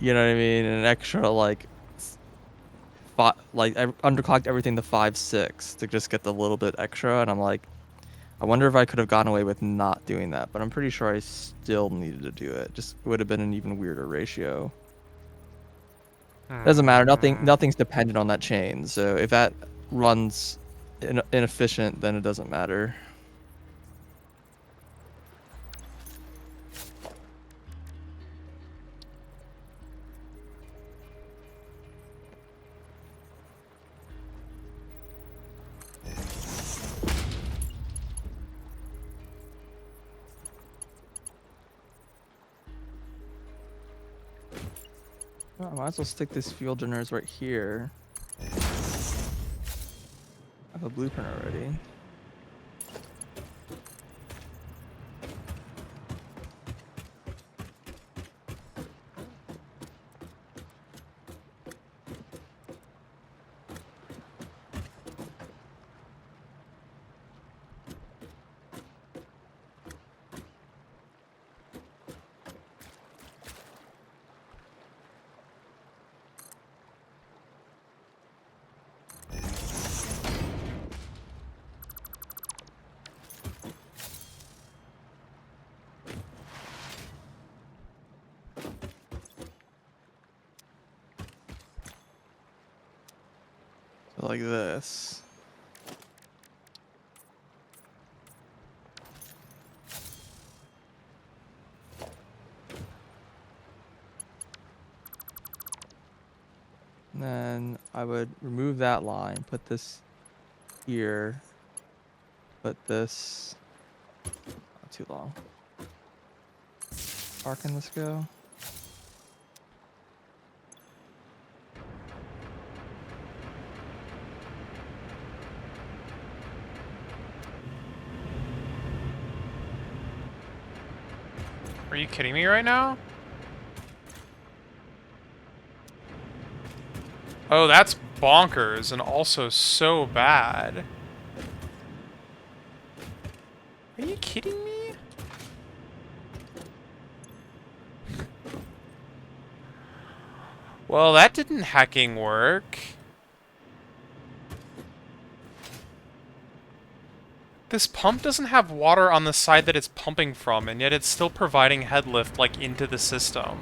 you know what I mean? An extra like, like I underclocked everything to 5.6 to just get the little bit extra, and I'm like, I wonder if I could have gotten away with not doing that, but I'm pretty sure I still needed to do it. Just would have been an even weirder ratio. Doesn't matter. Nothing's dependent on that chain. So if that runs inefficient, then it doesn't matter. Well, I might as well stick this fuel generators right here. I have a blueprint already. like this. And then I would remove that line, put this here, put this, not too long. Far can this go? Are you kidding me right now? Oh, that's bonkers and also so bad. Are you kidding me? Well, that didn't hacking work. This pump doesn't have water on the side that it's pumping from, and yet it's still providing head lift, like, into the system.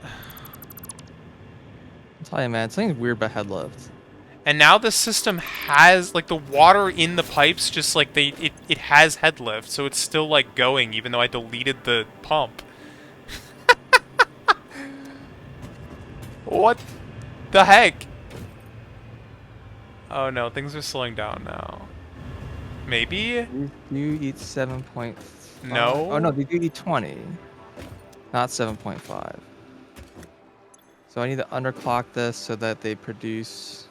I'll tell you, man, something's weird about head lift. And now the system has, like, the water in the pipes, just, like, it has head lift, so it's still, like, going, even though I deleted the pump. What the heck? Oh no, things are slowing down now. Maybe? You eat 7.5. No. Oh no, they do eat 20, not 7.5. So I need to underclock this so that they produce.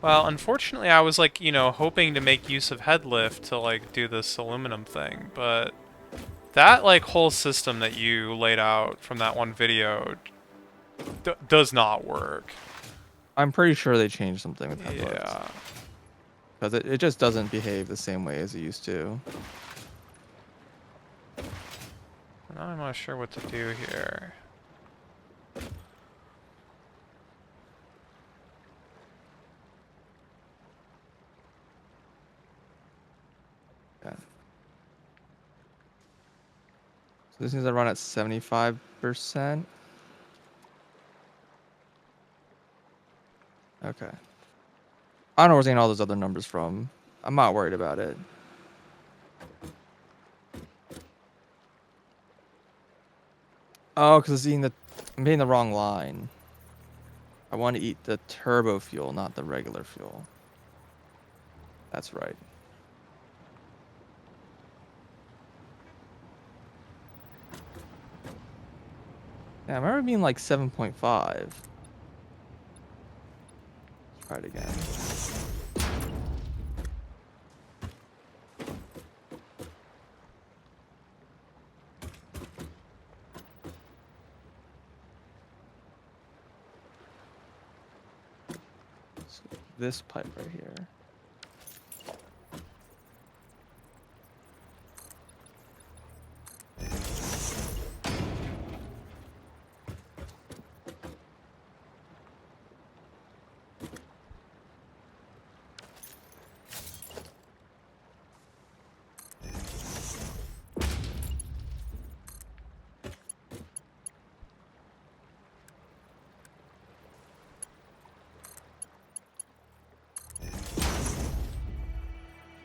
Well, unfortunately, I was like, you know, hoping to make use of head lift to like do this aluminum thing, but that like whole system that you laid out from that one video does not work. I'm pretty sure they changed something with head lift. Yeah. Because it just doesn't behave the same way as it used to. Now I'm not sure what to do here. Yeah. So this needs to run at 75%. Okay. I don't know where we're getting all those other numbers from. I'm not worried about it. Oh, because I'm hitting the wrong line. I want to eat the turbo fuel, not the regular fuel. That's right. Yeah, I remember being like 7.5. Let's try it again. So this pipe right here.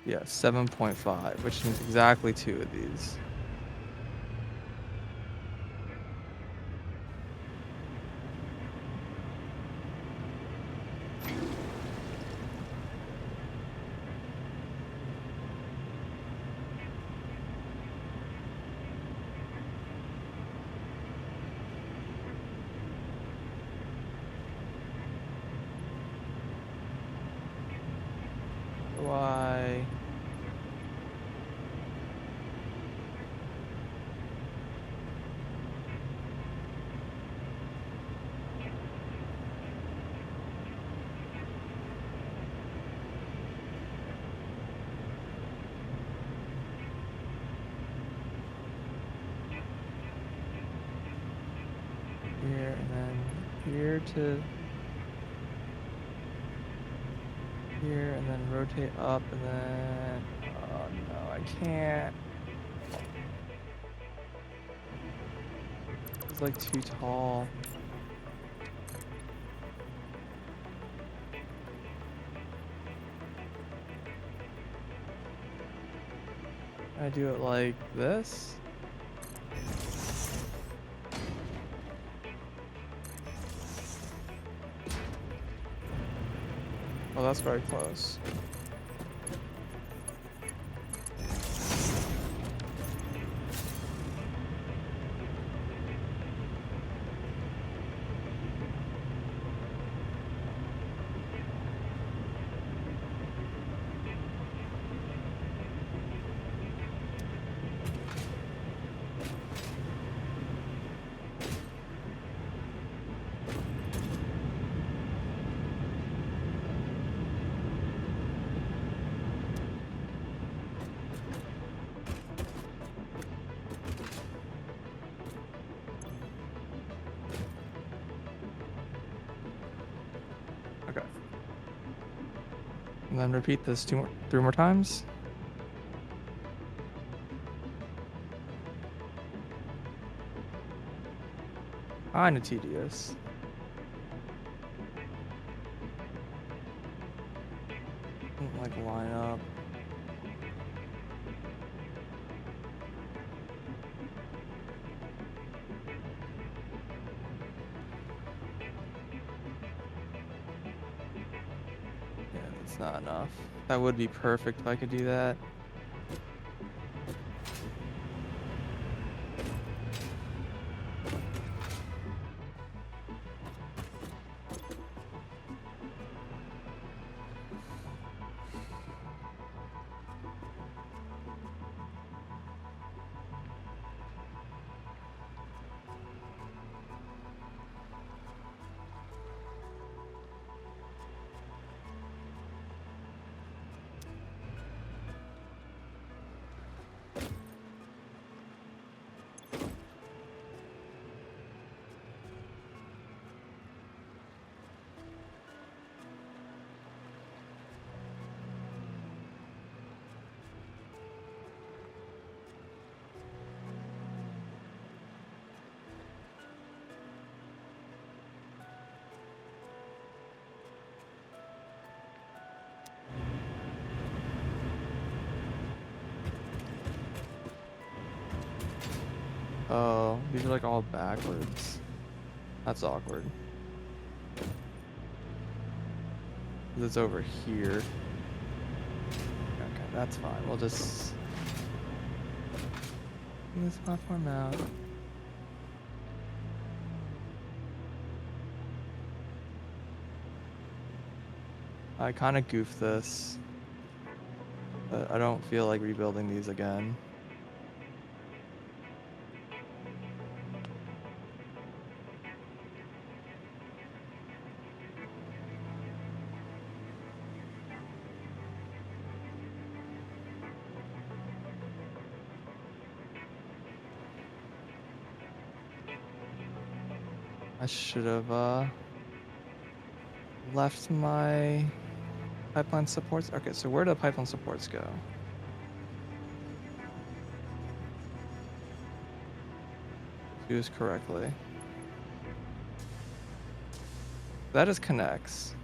Yeah, 7.5, which means exactly 2 of these. Why? Here and then here to here and then rotate up and then No, I can't. It's like too tall. I do it like this. Oh, that's very close. Okay. And then repeat this 3 more times. Kinda tedious. Doesn't, like, line up. Yeah, that's not enough. That would be perfect if I could do that. Oh, these are like all backwards. That's awkward. 'Cause it's over here. Okay, that's fine. We'll just get this platform out. I kind of goofed this, but I don't feel like rebuilding these again. I should have left my pipeline supports. Okay, so where do pipeline supports go? Use correctly. That just connects.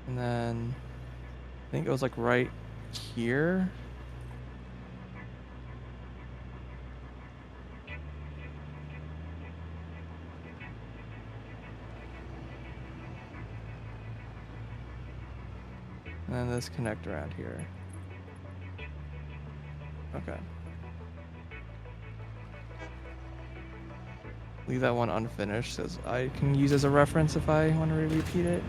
And then I think it was like right here. And then this connect around here. Okay. Leave that one unfinished, as I can use as a reference if I want to repeat it.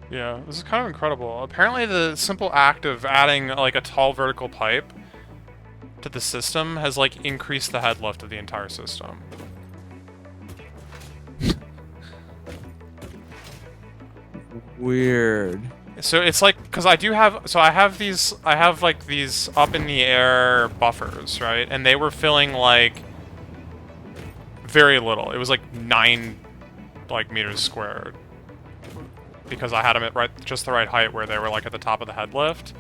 Yeah, this is kind of incredible. Apparently the simple act of adding like a tall vertical pipe to the system has like increased the head lift of the entire system. Weird. So it's like, because I have like these up in the air buffers, right? And they were filling like very little. It was like 9 like meters squared. Because I had them at just the right height where they were like at the top of the head lift.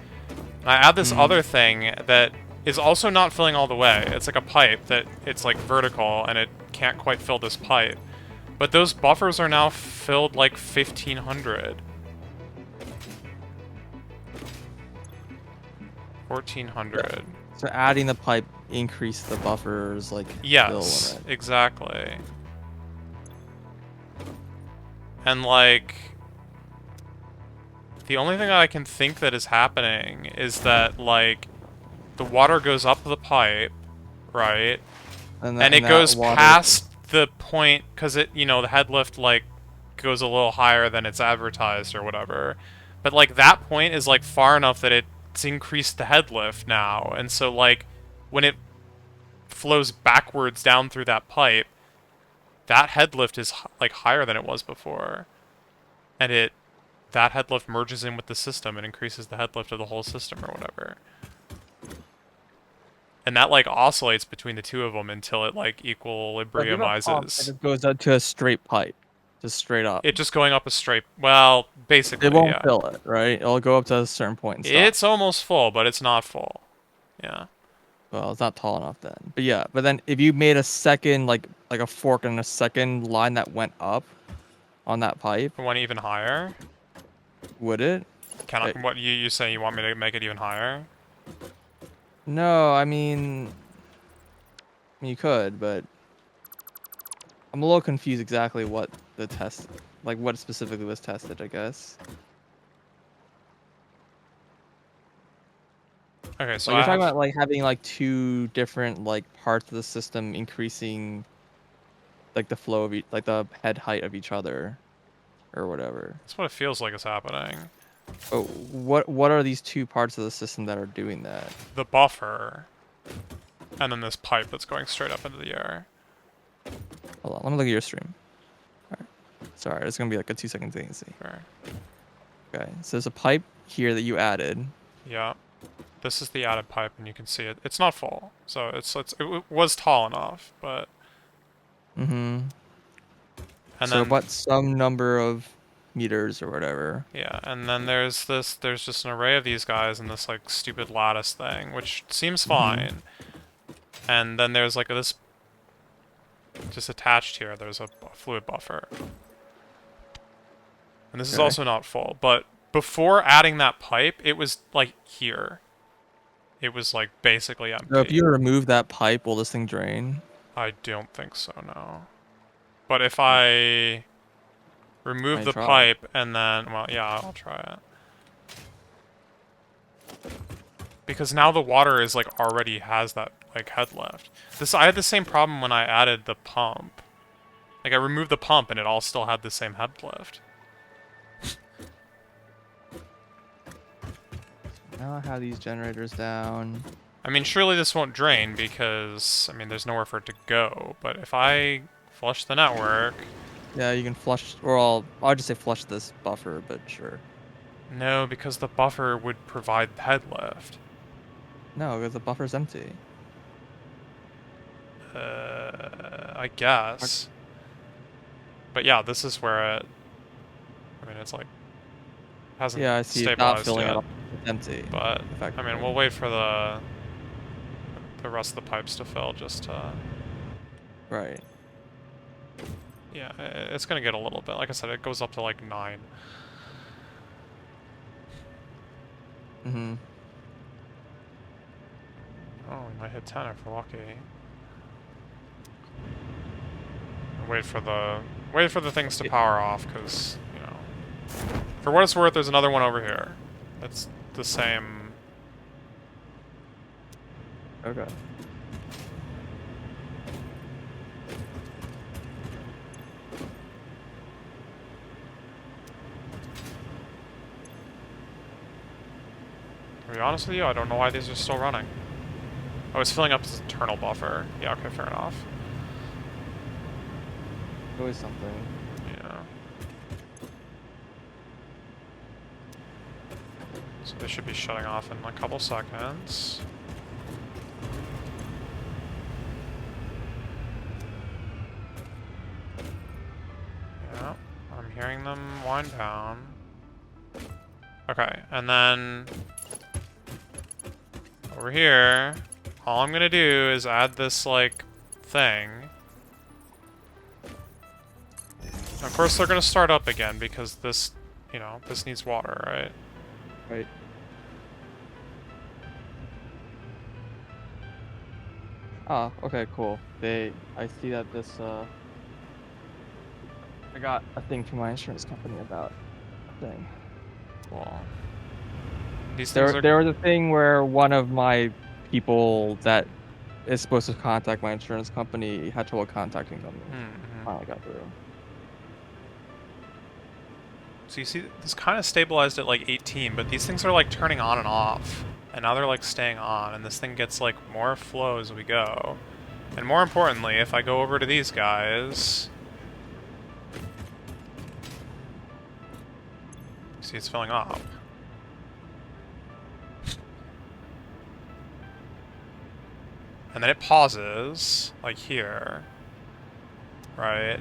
And I add this other thing that is also not filling all the way. It's like a pipe that it's like vertical and it can't quite fill this pipe. But those buffers are now filled like 1,500. 1,400. So adding the pipe increased the buffers, like, Yes, fill limit. exactly. And like, the only thing I can think that is happening is that like, the water goes up the pipe, right? And it goes past the point, because it, you know, the head lift like goes a little higher than it's advertised or whatever. But like that point is like far enough that it's increased the head lift now, and so like when it flows backwards down through that pipe, that head lift is like higher than it was before, and that head lift merges in with the system and increases the head lift of the whole system or whatever. And that like oscillates between the two of them until it like equilibriumizes. It goes up to a straight pipe, just straight up. It just going up a straight, well, basically, It won't yeah. fill it, right? It'll go up to a certain point and stop. It's almost full, but it's not full. Yeah. Well, it's not tall enough then. But yeah, but then if you made a second, like a fork and a second line that went up on that pipe, It went even higher. would it? Can I, what you say you want me to make it even higher? No, I mean you could, but I'm a little confused exactly what the test, like what specifically was tested, I guess. Okay, so Like you're talking about like having like 2 different like parts of the system increasing like the flow of like the head height of each other or whatever. That's what it feels like is happening. Oh, what are these 2 parts of the system that are doing that? The buffer, and then this pipe that's going straight up into the air. Hold on, let me look at your stream. Alright. Sorry, it's gonna be like a 2-second thing to see. Sure. Okay, so there's a pipe here that you added. Yeah. This is the added pipe, and you can see it. It's not full, so it was tall enough, but. Mm-hmm. And so then, what some number of meters or whatever. Yeah, and then there's just an array of these guys and this like stupid lattice thing, which seems fine. And then there's like this, just attached here, there's a fluid buffer. And this is also not full, but before adding that pipe, it was like here. It was like basically empty. So if you remove that pipe, will this thing drain? I don't think so, no. But if I remove the pipe and then, well, yeah, I'll try it. Because now the water is like already has that like head lift. I had the same problem when I added the pump. Like I removed the pump and it all still had the same head lift. Now I have these generators down. I mean, surely this won't drain because, I mean, there's nowhere for it to go. But if I flush the network... Yeah, you can flush, or I'll just say flush this buffer, but sure. No, because the buffer would provide head lift. No, because the buffer's empty. I guess. But yeah, this is where it... I mean, it's like... hasn't yeah, I see stabilized it not filling yet. it up. It's empty. But, I mean, we'll wait for the rest of the pipes to fill just to... Right. Yeah, it's gonna get a little bit. Like I said, it goes up to like 9. Mm-hmm. Oh, we might hit 10 if we're lucky. Wait for the things to power off, because, you know... For what it's worth, there's another one over here. It's the same... Okay. To be honest with you, I don't know why these are still running. Oh, it's filling up as internal buffer. Yeah, okay, fair enough. Always something. Yeah. So they should be shutting off in a couple seconds. Yeah, I'm hearing them wind down. Okay, and then over here, all I'm gonna do is add this, like, thing. Of course, they're gonna start up again because this, you know, this needs water, right? Right. Oh, okay, cool. I see that this, I got a thing from my insurance company about a thing. Cool. These things are... There was a thing where one of my people that is supposed to contact my insurance company had trouble contacting them. Finally got through. So you see, this kind of stabilized at like 18, but these things are like turning on and off. And now they're like staying on, and this thing gets like more flow as we go. And more importantly, if I go over to these guys... See, it's filling up. And then it pauses, like here. Right?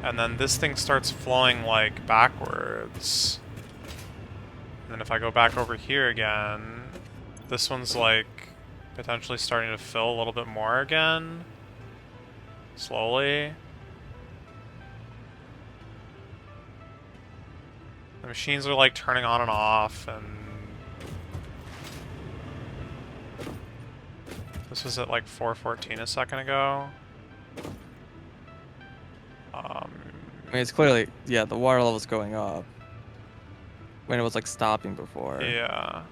And then this thing starts flowing, like, backwards. And then if I go back over here again, this one's, like, potentially starting to fill a little bit more again. Slowly. The machines are, like, turning on and off, and... This was at, like, 4:14 a second ago. I mean, it's clearly, yeah, the water level's going up. When it was, like, stopping before. Yeah.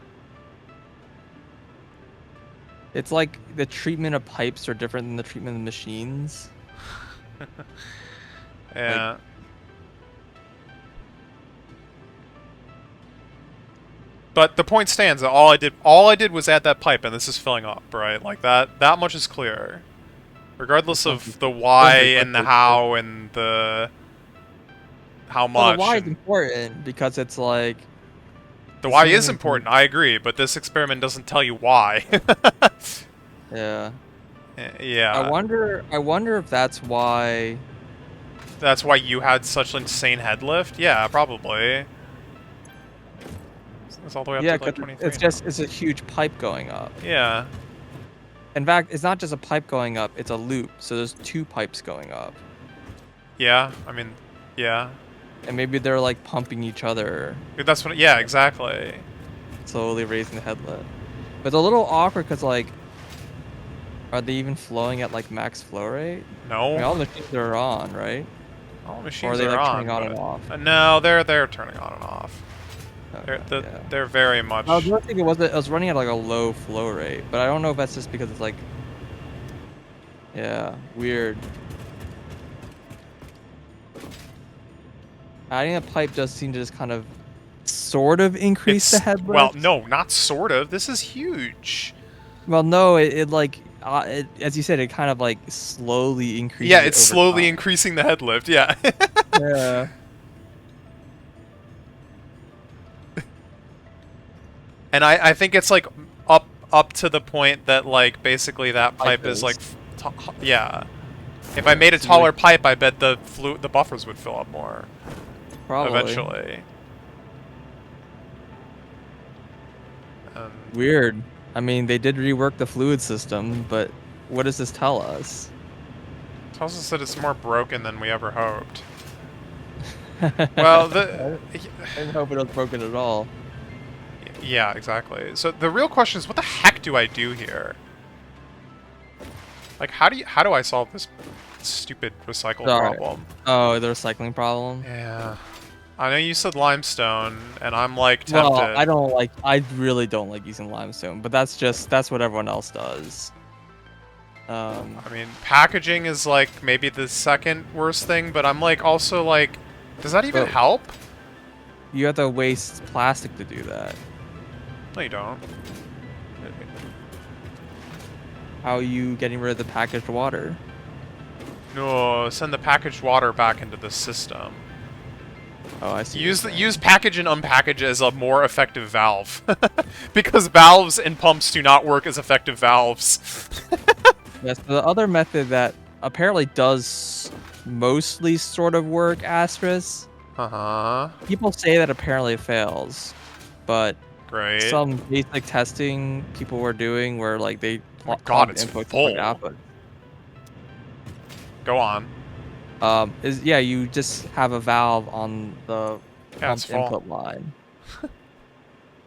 It's like the treatment of pipes are different than the treatment of machines. Yeah. Like, but the point stands that all I did was add that pipe, and this is filling up, right? Like that much is clear. Regardless of the why and the how and the how much. well, the why is important because it's like... The why is important, I agree, but this experiment doesn't tell you why. Yeah. Yeah. I wonder if that's why... That's why you had such insane head lift? Yeah, probably. It's all the way up to like 23 it's just, it's a huge pipe going up. Yeah. In fact, it's not just a pipe going up, it's a loop, so there's two pipes going up. Yeah, I mean, yeah. And maybe they're like pumping each other. That's what, yeah, exactly. Slowly raising the head lift. But it's a little awkward because, like, are they even flowing at like max flow rate? No. I mean, all the machines are on, right? All the machines or are they like on, turning on and off? No, they're turning on and off. Okay, They're very much... I was thinking it was running at like a low flow rate, but I don't know if that's just because it's like... Yeah, weird. Adding a pipe does seem to just kind of sort of increase the head lift. Well, no, not sort of. This is huge. Well, no, it like... as you said, it kind of like slowly increases. Yeah, it's slowly increasing the head lift, yeah. Yeah. And I think it's like up to the point that like basically that pipe is like yeah. If I made a taller pipe, I bet the buffers would fill up more. Probably. Eventually. Weird. I mean, they did rework the fluid system, but what does this tell us? It tells us that it's more broken than we ever hoped. Well, I didn't hope it was broken at all. Yeah, exactly. So the real question is, what the heck do I do here? Like, how do I solve this stupid recycle problem? Oh, the recycling problem? Yeah. I know you said limestone, and I'm like tempted. Well, I really don't like using limestone, but that's what everyone else does. I mean, packaging is like maybe the second worst thing, but I'm like also like, does that even help? You have to waste plastic to do that. No, you don't. How are you getting rid of the packaged water? No, send the packaged water back into the system. Oh, I see. Use package and unpackage as a more effective valve, because valves and pumps do not work as effective valves. Yes, the other method that apparently does mostly sort of work, asterisk. Uh-huh. People say that apparently it fails, but Great. some basic testing people were doing where like they Oh my god, plugged it's input to plug full. output. Go on. Is yeah, you just have a valve on the Yeah, it's pump's full. input line.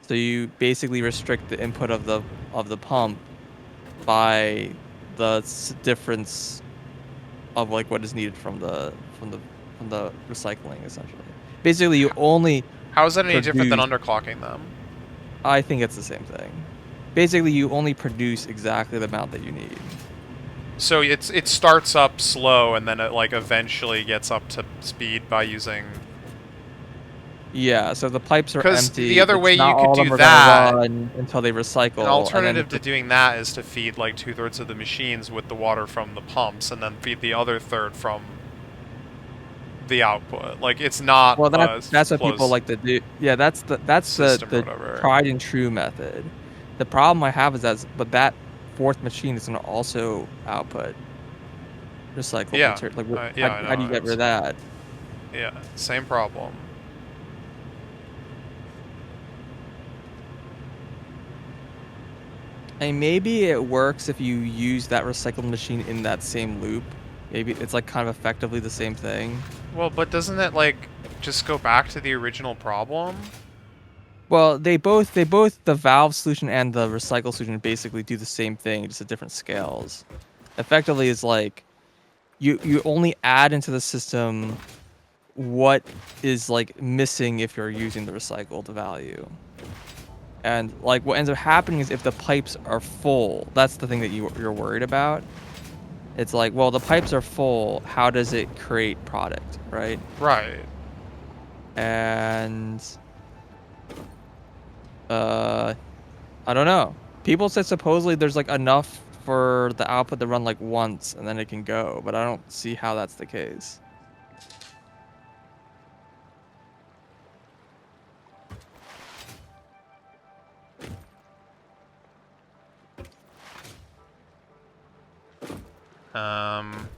So you basically restrict the input of the pump by the difference of like what is needed from the recycling essentially. Basically, you only How is that any different than produce. underclocking them? I think it's the same thing. Basically, you only produce exactly the amount that you need. So it starts up slow and then it like eventually gets up to speed by using. Yeah, so the pipes are Because empty. the other It's way you not could all of do them are that, gonna run until they an recycle, and then alternative to doing that is to feed like 2/3 of the machines with the water from the pumps, and then feed the other third from the output. Like it's not well, a that's what people closed like to do. Yeah, that's system or the whatever. tried and true method. The problem I have is but that fourth machine is gonna also output recycled Yeah, material. Like, yeah, I how do you know. get rid of that? Yeah, same problem. And maybe it works if you use that recycled machine in that same loop. Maybe it's like kind of effectively the same thing. Well, but doesn't it like just go back to the original problem? Well, they both the valve solution and the recycle solution basically do the same thing, just at different scales. Effectively, it's like you only add into the system what is like missing if you're using the recycled value. And like what ends up happening is if the pipes are full, that's the thing that you're worried about. It's like, well, the pipes are full. How does it create product, right? Right. And uh, I don't know. People said supposedly there's like enough for the output to run like once and then it can go, but I don't see how that's the case. Um.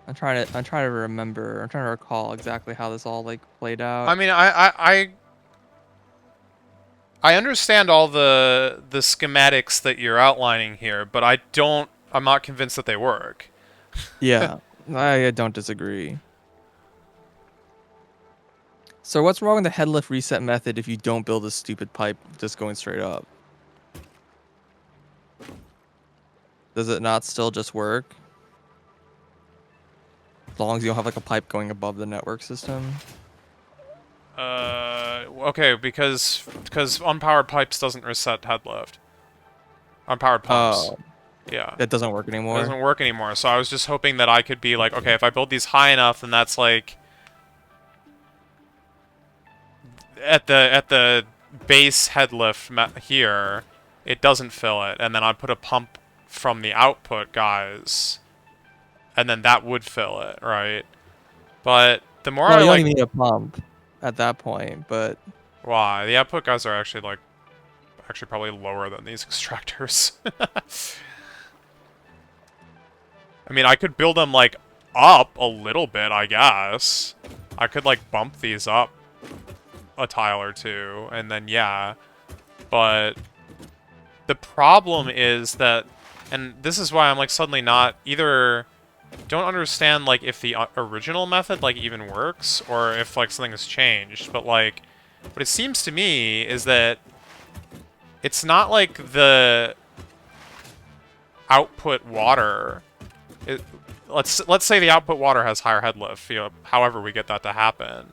I'm trying to remember. I'm trying to recall exactly how this all like played I out. mean, I understand all the schematics that you're outlining here, but I'm not convinced that they work. Yeah, I don't disagree. So what's wrong with the head lift reset method if you don't build a stupid pipe just going straight up? Does it not still just work? As long as you don't have like a pipe going above the network system? Okay, because unpowered pipes doesn't reset head lift. Unpowered pumps. Oh, Yeah. that doesn't work It anymore? doesn't work anymore, so I was just hoping that I could be like, okay, if I build these high enough, then that's like at the base head lift here, it doesn't fill it, and then I put a pump from the output guys, and then that would fill it, right? But the more Well, I you don't like, even need a pump at that point, but why the output guys are actually like actually probably lower than these extractors. I mean, I could build them like up a little bit, I guess. I could like bump these up a tile or two, and then yeah. But the problem is that, and this is why I'm like suddenly not either don't understand like if the original method like even works or if like something has changed. But like, what it seems to me is that it's not like the output water. Let's say the output water has higher head lift. You know, however we get that to happen.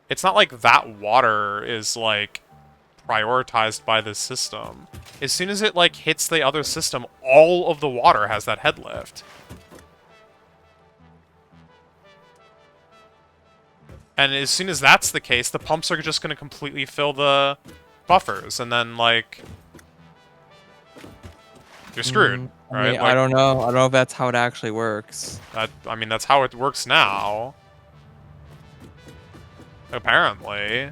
It's not like that water is like prioritized by this system. As soon as it, like, hits the other system, all of the water has that head lift. And as soon as that's the case, the pumps are just going to completely fill the buffers, and then, like, you're screwed, I right? mean, Like, I don't know. I don't know if that's how it actually works. I mean, that's how it works now. Apparently.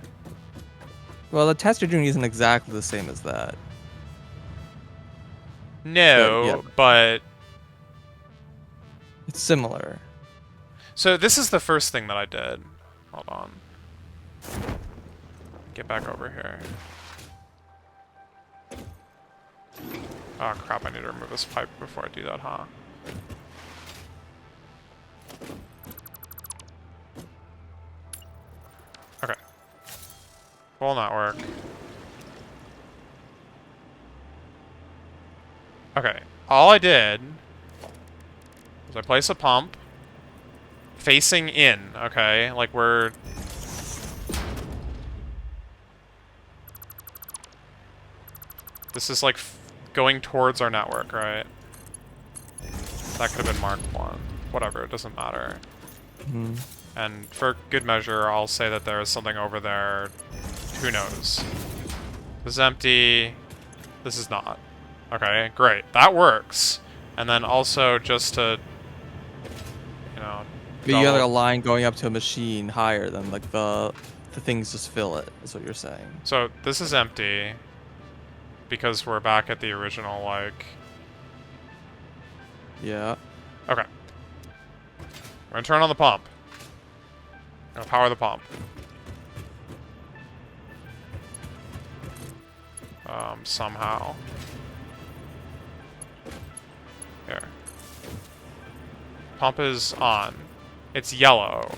Well, the test you're doing isn't exactly the same as that. No, but... It's similar. So this is the first thing that I did. Hold on. Get back over here. Oh crap, I need to remove this pipe before I do that, huh? Okay. Will not work. Okay, all I did was I place a pump facing in, okay? Like we're... This is like going towards our network, right? That could have been Mark 1. Whatever, it doesn't matter. Hmm. And for good measure, I'll say that there is something over there. Who knows? This is empty. This is not. Okay, great. That works. And then also just to, you know... But you have like a line going up to a machine higher than like the things just fill it, is what you're saying. So this is empty. Because we're back at the original, like... Yeah. Okay. We're gonna turn on the pump. Gonna power the pump. Somehow. Here. Pump is on. It's yellow,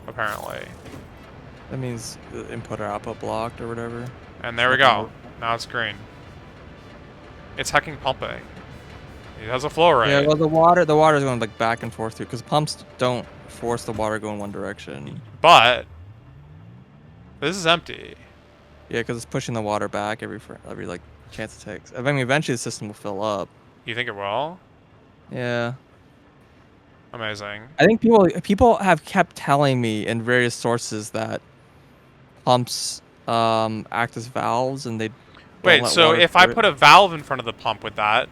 apparently. That means the input or output blocked or whatever. And there we go. Now it's green. It's hecking pumping. It has a flow rate. Yeah, well the water is going like back and forth through because pumps don't force the water to go in one direction. But this is empty. Yeah, because it's pushing the water back every like chance it takes. I mean, eventually the system will fill up. You think it will? Yeah. Amazing. I think people have kept telling me in various sources that pumps act as valves and they don't Wait, let so water if I through put it. a valve in front of the pump with that,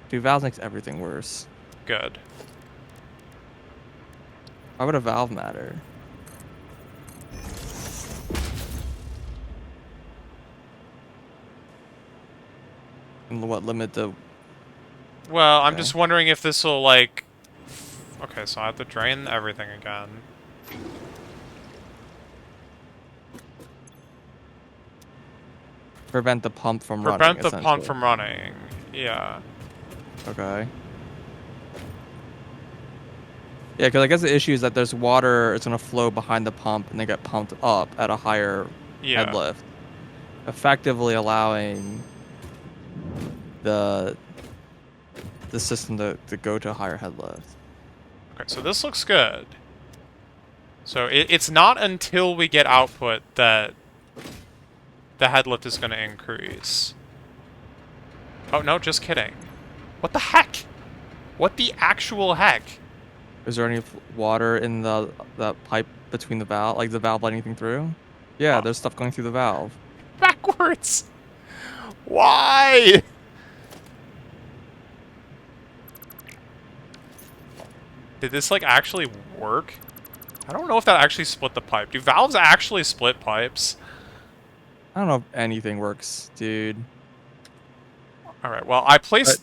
Dude, valves makes everything worse. good. Why would a valve matter? And what limit the... Well, I'm Okay. just wondering if this will, like... Okay, so I have to drain everything again. Prevent the pump from running, Prevent the pump essentially. from running. Yeah. Okay. Yeah, because I guess the issue is that there's water, it's going to flow behind the pump, and they get pumped up at a higher Yeah. head lift, effectively allowing the system to go to a higher head lift. Okay, so this looks good. So it's not until we get output that the head lift is going to increase. Oh, no, just kidding. What the heck? What the actual heck? Is there any water in that pipe between the valve, like the valve letting anything through? Yeah, there's stuff going through the valve. Backwards! Why? Did this, like, actually work? I don't know if that actually split the pipe. Do valves actually split pipes? I don't know if anything works, dude. Alright, well, I placed...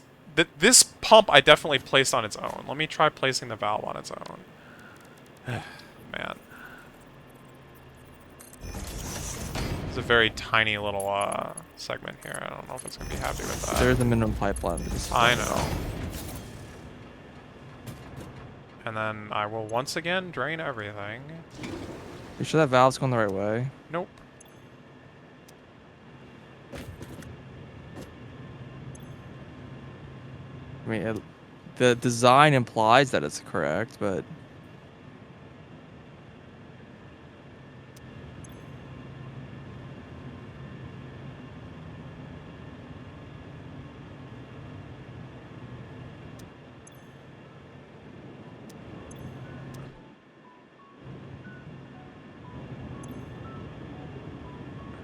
this pump I definitely placed on its own. Let me try placing the valve on its own. Man. It's a very tiny little segment here. I don't know if it's going to be happy with that. There's a minimum pipeline. I know. And then I will once again drain everything. You sure that valve's going the right way? Nope. I mean, the design implies that it's correct, but...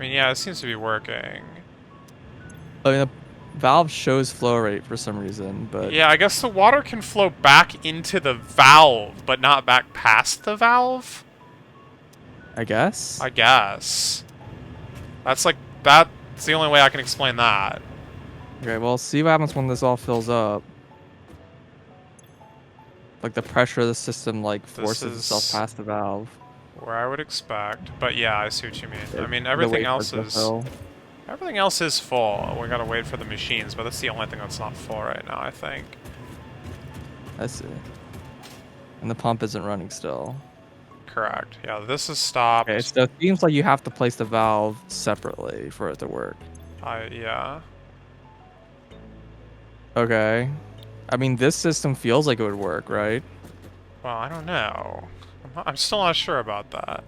mean, yeah, it seems to be working. I mean, the valve shows flow rate for some reason, but Yeah, I guess the water can flow back into the valve, but not back past the valve? I guess. I guess. That's like, that's the only way I can explain that. Okay, well, see what happens when this all fills up. Like the pressure of the system like This forces itself is past the valve. where I would expect, but yeah, I see what you mean. I mean, The everything wait for it else to is... fill. Everything else is full. We gotta wait for the machines, but that's the only thing that's not full right now, I think. I see. And the pump isn't running still. Correct. Yeah, this is stopped. Okay, so it seems like you have to place the valve separately for it to work. Yeah. Okay. I mean, this system feels like it would work, right? Well, I don't know. I'm still not sure about that.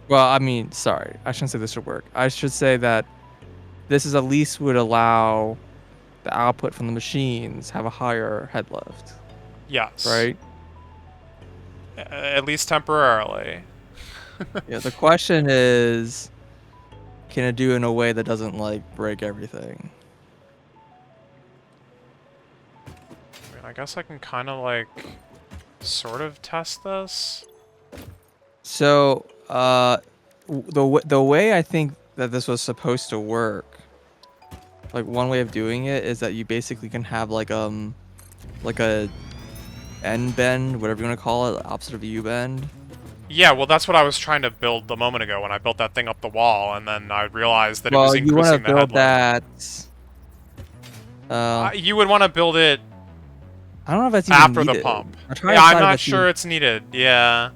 Well, I mean, sorry. I shouldn't say this should work. I should say that this is at least would allow the output from the machines have a higher head lift, Yes. right? At least temporarily. Yeah, the question is, can it do it in a way that doesn't, like, break everything? I mean, I guess I can kind of, like, sort of test this. So, the way I think that this was supposed to work, like one way of doing it is that you basically can have like a end bend, whatever you want to call it, opposite of a U bend. Yeah, well, that's what I was trying to build a moment ago when I built that thing up the wall, and then I realized that it was Well, you want to increasing the build headlight. that. You would want to build it I don't know if that's even after the needed. pump. I'm trying Yeah, to I'm decide if not that's sure even- it's needed. Yeah.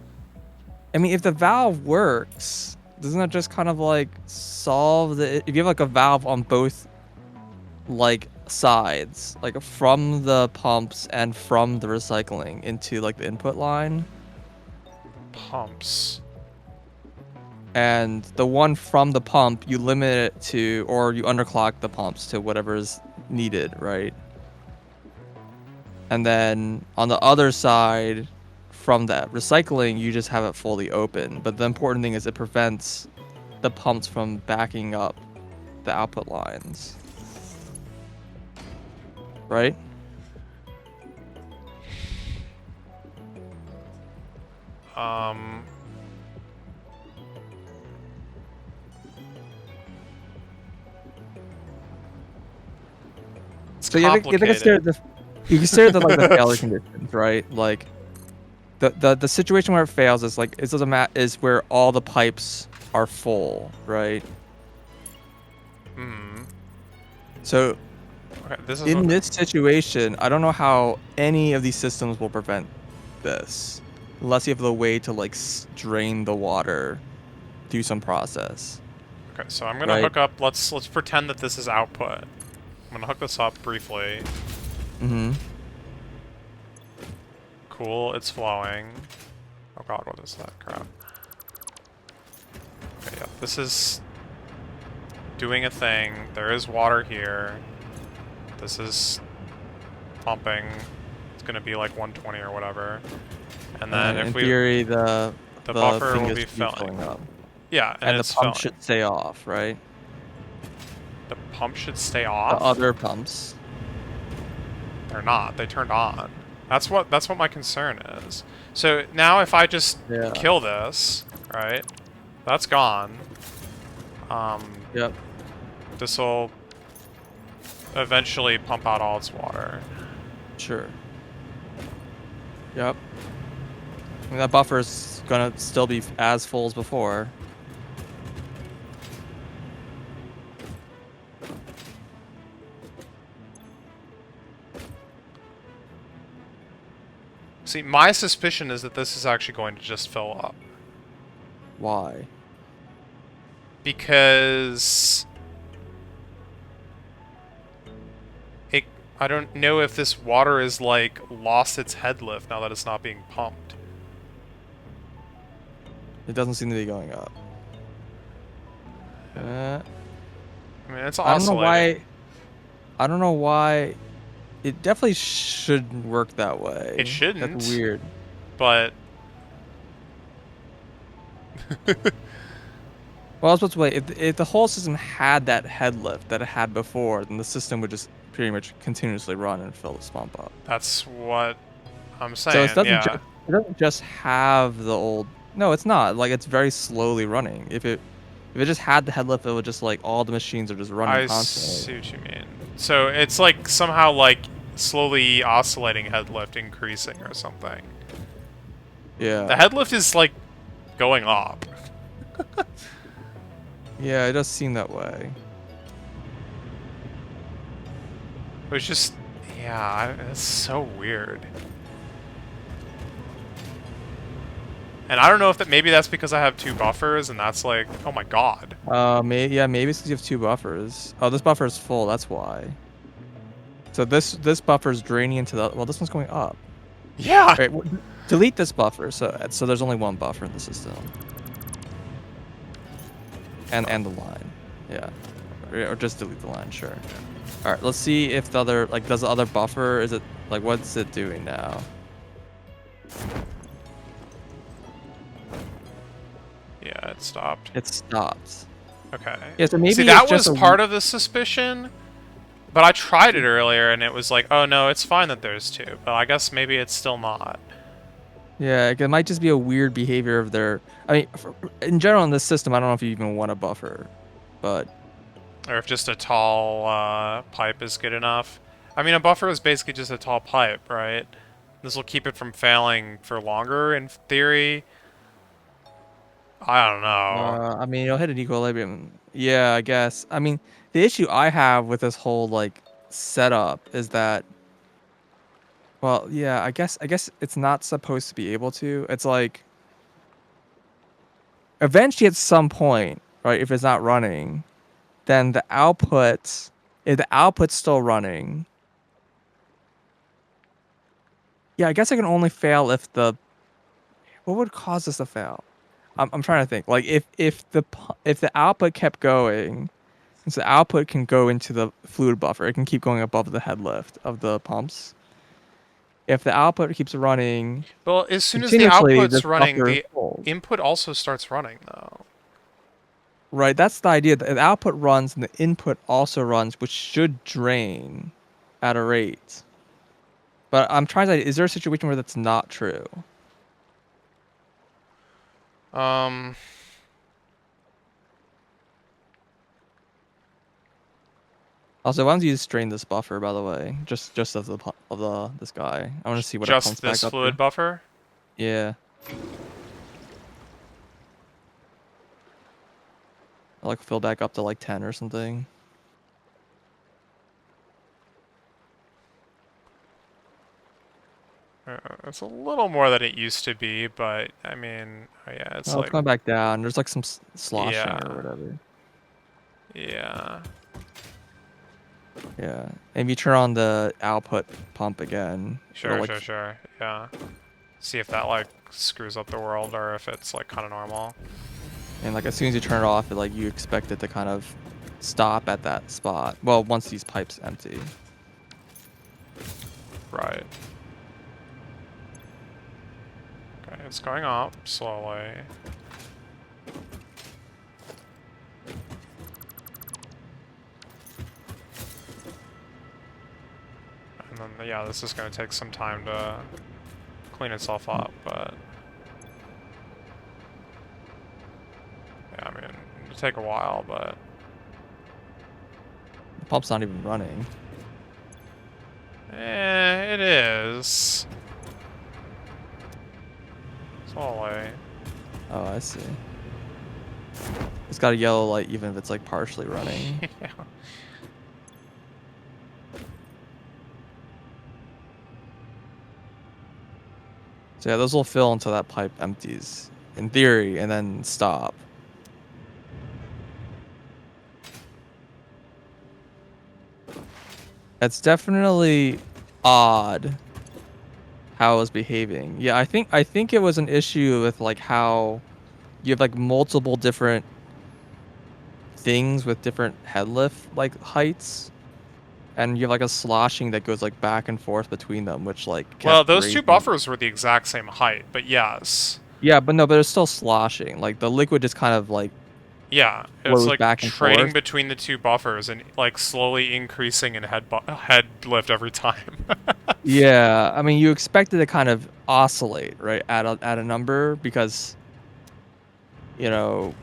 I mean, if the valve works, doesn't that just kind of like solve the? If you have like a valve on both like sides, like from the pumps and from the recycling into like the input line, Pumps. and the one from the pump you limit it to, or you underclock the pumps to whatever is needed, right? And then on the other side from that recycling you just have it fully open, but the important thing is it prevents the pumps from backing up the output lines, right? Um... It's So you have to consider complicated. you consider the like the failure conditions, right? Like the situation where it fails is like it doesn't matter, is where all the pipes are full, right? Hmm. So Okay, this is in what... this situation, I don't know how any of these systems will prevent this, unless you have the way to like drain the water through some process. Okay, so I'm gonna Right. hook up. Let's pretend that this is output. I'm gonna hook this up briefly. Mm-hmm. Cool, it's flowing. Oh god, what is that crap? Okay, yeah, this is doing a thing. There is water here. This is pumping. It's gonna be like 120 or whatever. And then in if we... theory, the buffer thing will is be filling. up, Yeah, and the it's pump filling. should stay off, right? The pump should stay The off? other pumps. They're not. They turned on. That's what my concern is. So now if I just Yeah. kill this, right? That's gone. Yep. This will eventually pump out all its water. Sure. Yep. I mean, that buffer's gonna still be as full as before. See, my suspicion is that this is actually going to just fill up. Why? Because... I don't know if this water is, like, lost its head lift now that it's not being pumped. It doesn't seem to be going up. I mean, it's I don't know oscillating. why. I don't know why. It definitely shouldn't work that way. It shouldn't. That's weird. But... Well, I was supposed to wait. If the whole system had that head lift that it had before, then the system would just pretty much continuously run and fill the spawn pot. That's what I'm So it saying, doesn't yeah. just it doesn't just have the old. No, it's not. Like it's very slowly running. If it just had the head lift, it would just like all the machines are just running I constantly. see what you mean. So it's like somehow like slowly oscillating head lift increasing or something. Yeah. The head lift is like going up. Yeah, it does seem that way. It's just, yeah, it's so weird. And I don't know if that maybe that's because I have 2 buffers and that's like, oh my god. Maybe it's because you have 2 buffers. Oh, this buffer is full. That's why. So this buffer is draining into the. Well, this one's going up. Yeah. Right. Delete this buffer. So there's only 1 buffer in the system. And the line. Yeah. Or just delete the line. Sure. All right. Let's see if the other does the other buffer, is it like, what's it doing now? Yeah, it stopped. It stopped. Okay. Yeah. So maybe See, that it's just was part of the suspicion, but I tried it earlier and it was like, oh no, it's fine that there's 2, but I guess maybe it's still not. Yeah, it might just be a weird behavior of their. I mean, in general in this system, I don't know if you even want a buffer, but Or if just a tall pipe is good enough. I mean, a buffer is basically just a tall pipe, right? This will keep it from failing for longer, in theory. I don't know. I mean, you'll hit an equilibrium. Yeah, I guess. I mean, the issue I have with this whole like setup is that, well, yeah, I guess it's not supposed to be able to. It's like eventually at some point, right? If it's not running, then if the output's still running, yeah, I guess I can only fail if the. What would cause this to fail? I'm trying to think. Like if the output kept going, since the output can go into the fluid buffer, it can keep going above the head lift of the pumps. If the output keeps running Well, as soon as the continuously, this output's running, buffer the falls. input also starts running, though. Right, that's the idea. The output runs and the input also runs, which should drain at a rate. But I'm trying to. Is there a situation where that's not true? Um, Also, why don't you just drain this buffer? By the way, just of the this guy. I want to see what it pumps just back this up fluid to. buffer? Yeah. Like fill back up to like 10 or something. It's a little more than it used to be, but, I mean, oh yeah, it's Oh, it's like, going back down. There's like some sloshing or yeah, whatever. yeah. Yeah. And if you turn on the output pump again, it'll Sure, like sure, sure, yeah. See if that, like, screws up the world, or if it's, like, kind of normal. and like as soon as you turn it off, like you expect it to kind of stop at that spot. Well, once these pipes empty. Right. Okay, it's going up slowly. And then, yeah, this is going to take some time to clean itself up, but... Yeah, I mean, it'll take a while, but... The pump's not even running. It is. Slowly. Oh, I see. It's got a yellow light even if it's like partially running. Yeah. So yeah, those will fill until that pipe empties, in theory, and then stop. It's definitely odd how it was behaving. Yeah, I think it was an issue with like how you have like multiple different things with different head lift like heights, and you have like a sloshing that goes like back and forth between them, which like Well, kept those 2 raising. buffers were the exact same height, but yes. Yeah, but no, but it's still sloshing. Like the liquid just kind of like Yeah, it's flows like back and trading forth. between the two buffers and like slowly increasing in head lift every time. Yeah, I mean, you expect it to kind of oscillate, right, at a number because, you know,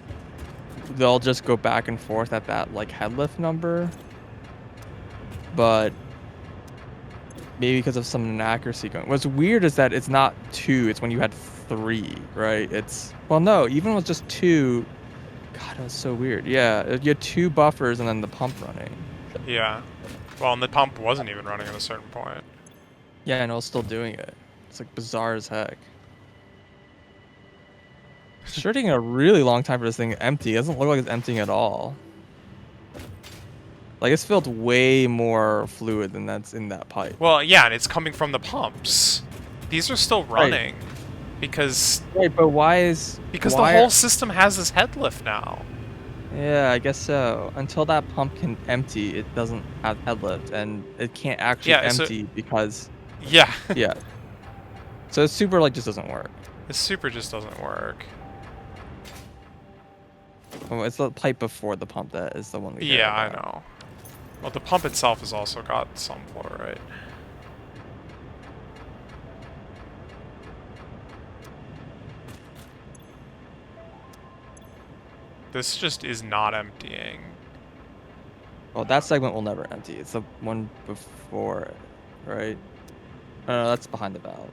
they'll just go back and forth at that like head lift number, but maybe because of some inaccuracy going. What's weird is that it's not 2, it's when you had 3, right? It's well, no, even with just 2, God, that's so weird. Yeah, you had 2 buffers and then the pump running. Yeah. Well, and the pump wasn't even running at a certain point. Yeah, and I was still doing it. It's like bizarre as heck. It's sure taking a really long time for this thing to empty. It doesn't look like it's emptying at all. Like it's filled way more fluid than that's in that pipe. Well, yeah, and it's coming from the pumps. These are still Right. running because Right, but the whole system has this head lift now. Yeah, I guess so. Until that pump can empty, it doesn't have head lift, and it can't actually Yeah, so empty because yeah, yeah. So it's super like just doesn't work. the super just doesn't work. Well, it's the pipe before the pump that is the one we care Yeah, I about. know. Well, the pump itself has also got some flow, right? This just is not emptying. Well, that segment will never empty. It's the one before it, right? No, that's behind the valve.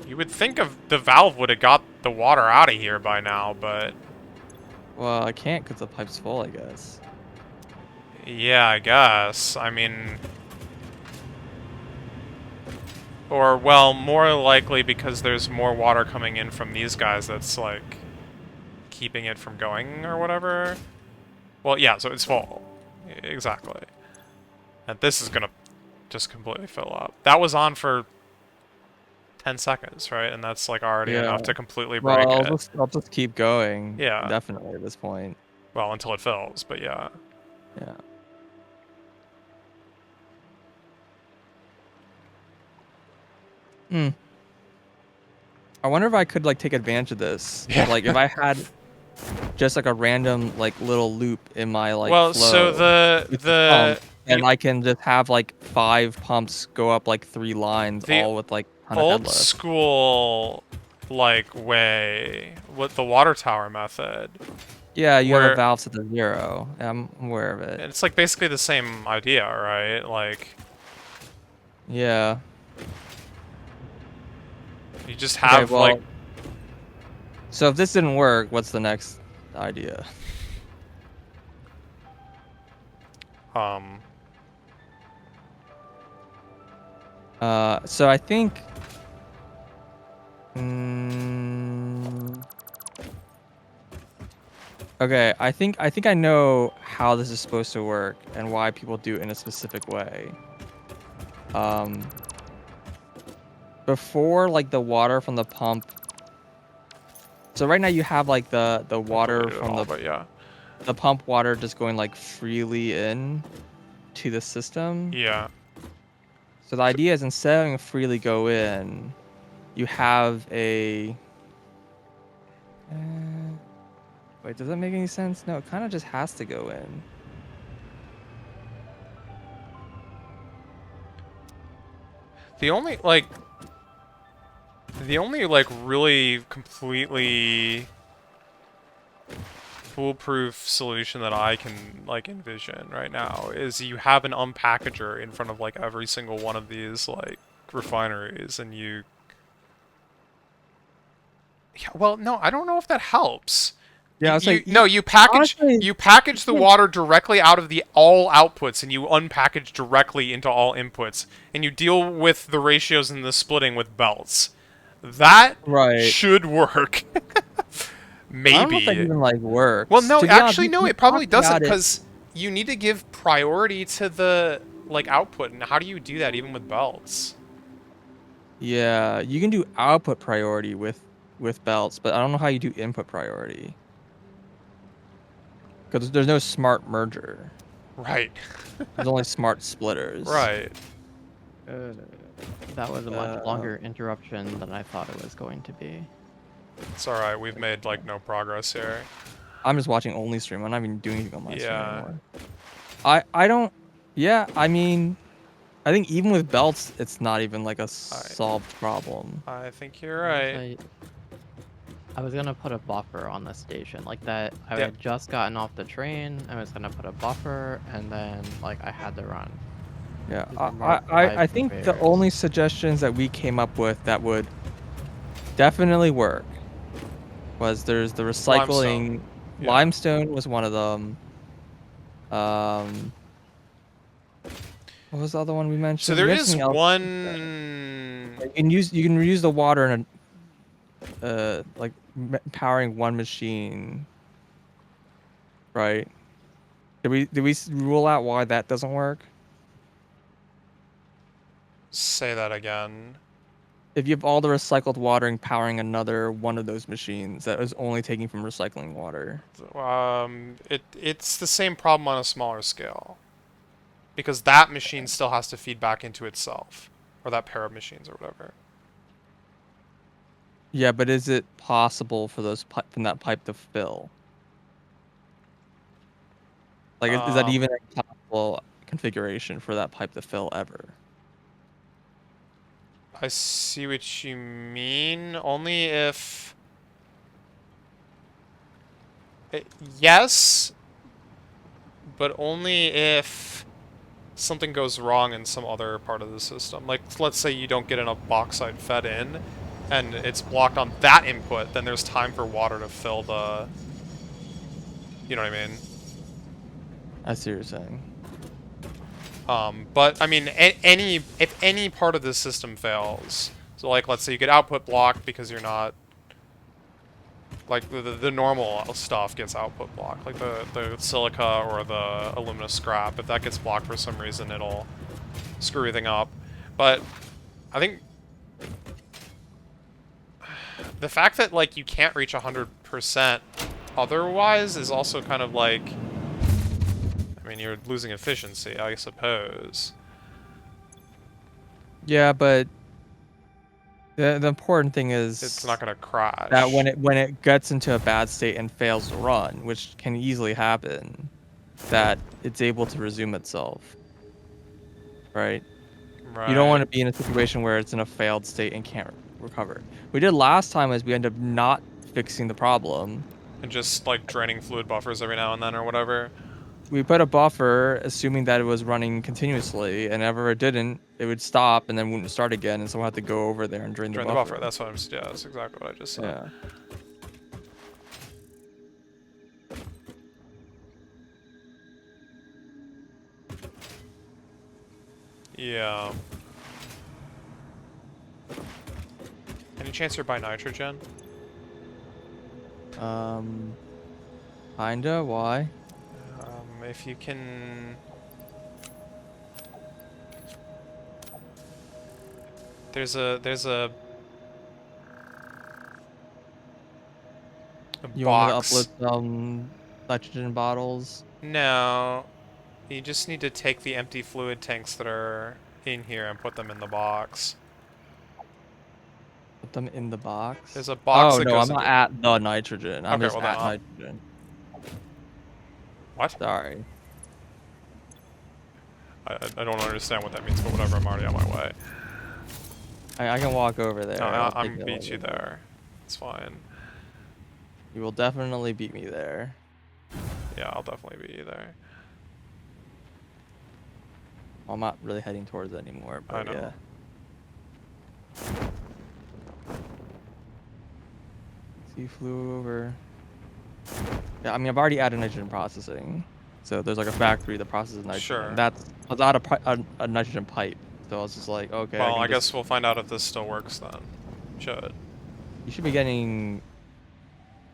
You would think of the valve would have got the water out of here by now, but Well, I can't because the pipe's full, I guess. yeah, I guess. I mean, or well, more likely because there's more water coming in from these guys that's like keeping it from going or whatever. Well, yeah, so it's full. Exactly. And this is gonna just completely fill up. That was on for 10 seconds, right? And that's like already Yeah. enough to completely Well, break I'll it. just keep going. Yeah. Definitely at this point. Well, until it fills, but yeah. Yeah. Hmm. I wonder if I could like take advantage of this. Yeah. Like if I had just like a random like little loop in my like Well, flow so with the pump, and I can just have like 5 pumps go up like 3 lines, the all with like ton of old headlift. school like way with the water tower method. Yeah, you have where- a valve set to 0. I'm aware of it. It's like basically the same idea, right? Like Yeah. you just Okay, have well, like so if this didn't work, what's the next idea? So I think. Okay, I think I know how this is supposed to work and why people do it in a specific way. Before like the water from the pump. So right now you have like the water deleted it from all, but yeah. the pump water just going like freely in to the system. Yeah. So the idea is instead of having it freely go in, you have a. Wait, does that make any sense? No, it kind of just has to go in. The only really completely foolproof solution that I can like envision right now is you have an unpackager in front of like every single one of these like refineries and you yeah, well, no, I don't know if that helps. Yeah, I was like, You package honestly, you package the water directly out of the all outputs and you unpackage directly into all inputs and you deal with the ratios and the splitting with belts. That right. should work. Maybe. I don't know if that even like works. Well, no, To be honest, actually, no, we it probably talked doesn't about it. because you need to give priority to the like output, and how do you do that even with belts? Yeah, you can do output priority with belts, but I don't know how you do input priority. Because there's no smart merger. Right. There's only smart splitters. Right. That was a much longer interruption than I thought it was going to be. It's all right. We've made like no progress here. I'm just watching only stream. I'm not even doing anything on my stream Yeah. anymore. I don't. Yeah, I mean, I think even with belts, it's not even like a solved problem. I think you're Once right. I was gonna put a buffer on the station, like that. I Yep. had just gotten off the train. I was gonna put a buffer, and then like I had to run. Yeah, These are marked 5 I think the conveyors. only suggestions that we came up with that would definitely work was there's the Limestone. recycling. Yeah. Limestone was one of them. Um, what was the other one we So mentioned? there We had is something else. one. You can reuse the water in a like powering one machine, right? Did we rule out why that doesn't work? Say that again. If you have all the recycled water and powering another one of those machines that is only taking from recycling water. It's the same problem on a smaller scale. Because that machine still has to feed back into itself. Or that pair of machines or whatever. Yeah, but is it possible for those from that pipe to fill? Like, is that even a possible configuration for that pipe to fill ever? I see what you mean. Only if... yes, but only if something goes wrong in some other part of the system. Like, let's say you don't get enough bauxite fed in, and it's blocked on that input, then there's time for water to fill the... You know what I mean? I see what you're saying. But, I mean, if any part of this system fails, so, like, let's say you get output blocked because you're not... Like, the normal stuff gets output blocked. Like, the silica or the alumina scrap. If that gets blocked for some reason, it'll screw everything up. But I think the fact that, like, you can't reach 100% otherwise is also kind of like... I mean, you're losing efficiency, I suppose. Yeah, but the important thing is It's not gonna crash. that when it gets into a bad state and fails to run, which can easily happen, that it's able to resume itself. Right? You don't want to be in a situation where it's in a failed state and can't recover. We did last time is we ended up not fixing the problem. And just, like, draining fluid buffers every now and then or whatever. We put a buffer, assuming that it was running continuously, and whenever it didn't, it would stop and then wouldn't start again, and someone had to go over there and drain the Drain the buffer. buffer, that's what I'm... Yeah, that's exactly what I just said. Yeah. Yeah. Any chance you're by nitrogen? Kinda, why? If you can... There's a You box. want me to upload some nitrogen bottles? No. You just need to take the empty fluid tanks that are in here and put them in the box. Put them in the box? There's a box Oh, that no, goes I'm not into... at the nitrogen. I'm Okay, just well then at I'll... nitrogen. What? Sorry. I don't understand what that means, but whatever, I'm already on my way. I can walk over there. No, I'll I'm take it beat you over. there. It's fine. You will definitely beat me there. Yeah, I'll definitely beat you there. Well, I'm not really heading towards it anymore, but I know. yeah. So you flew over. Yeah, I mean, I've already added nitrogen processing. So there's like a factory that processes nitrogen. Sure. That's without a nitrogen pipe. So I was just like, okay. Well, I can just... guess we'll find out if this still works then. Should. You should be getting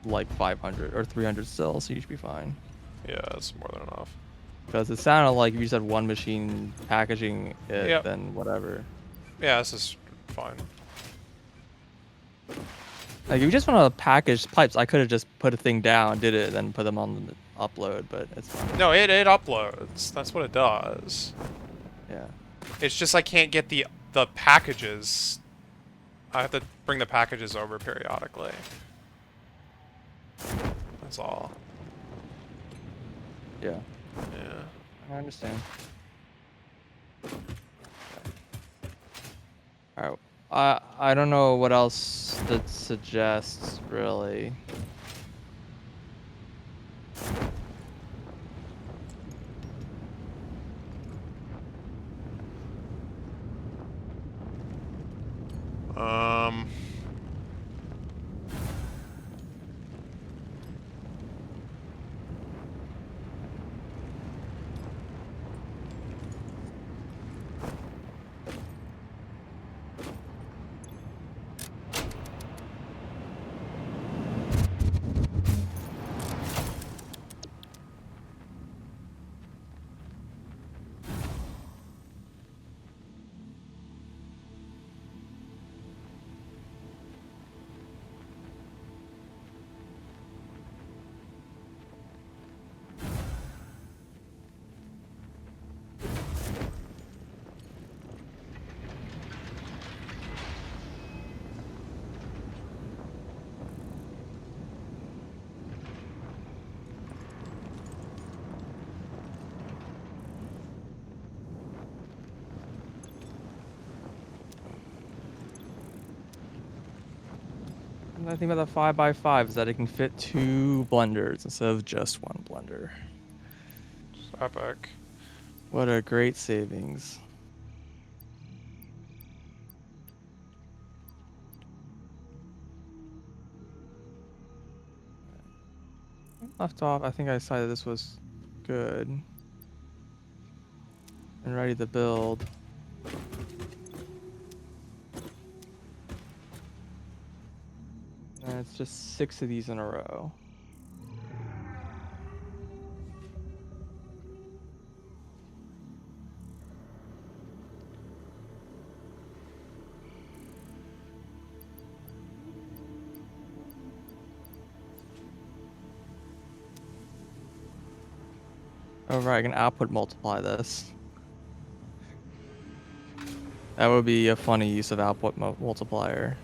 like 500 or 300 still, so you should be fine. Yeah, it's more than enough. Because it sounded like if you just had one machine packaging it, Yep. then whatever. Yeah, this is fine. Like, if you just want to package pipes, I could have just put a thing down, did it, then put them on the upload, but it's fine. No, it uploads. That's what it does. Yeah. It's just I can't get the packages. I have to bring the packages over periodically. That's all. Yeah, Yeah. I understand. All right. I don't know what else to suggest really. Um. And the thing about the 5x5 is that it can fit 2 blenders instead of just 1 blender. It's epic. What a great savings. Left off, I think I decided this was good. And ready to build. And it's just 6 of these in a row. Oh right, I can output multiply this. That would be a funny use of output multiplier.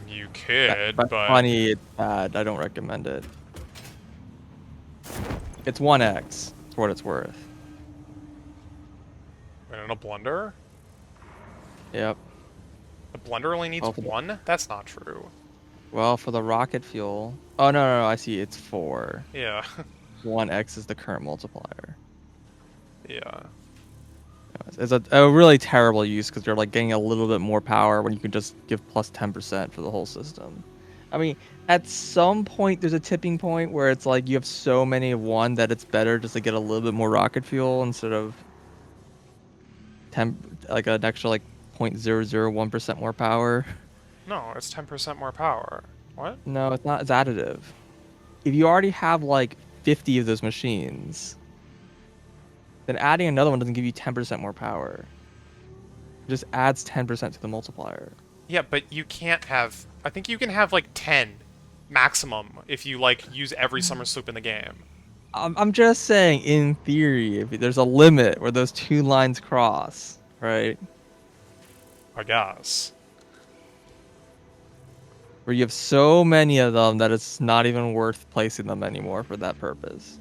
You That, could, but but funny, it's bad. I don't recommend it. It's 1x. It's what it's worth. in a blender, Yep. the blender only needs Well, for the, one. That's not true. well, for the rocket fuel. Oh no, I see. It's 4. Yeah. 1x is the current multiplier. Yeah. It's a really terrible use because you're like getting a little bit more power when you can just give plus 10% for the whole system. I mean, at some point there's a tipping point where it's like you have so many of one that it's better just to get a little bit more rocket fuel instead of 10, like an extra like 0.001% more power. No, it's 10% more power. What? No, it's not. It's additive. If you already have like 50 of those machines, then adding another one doesn't give you 10% more power. It just adds 10% to the multiplier. Yeah, but you can't have. I think you can have like 10 maximum if you like use every summer sloop in the game. I'm just saying, in theory, if there's a limit where those 2 lines cross, right? I guess. Where you have so many of them that it's not even worth placing them anymore for that purpose.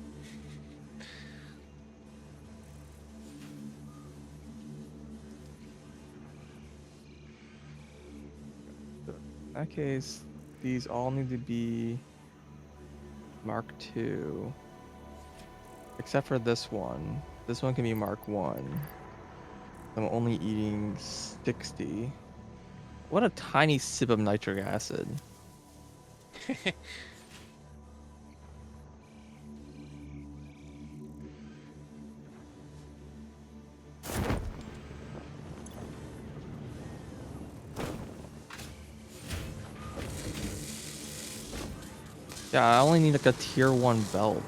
In that case, these all need to be Mark II. Except for this one. This one can be Mark 1. I'm only eating 60. What a tiny sip of nitric acid. Yeah, I only need like a tier 1 belt.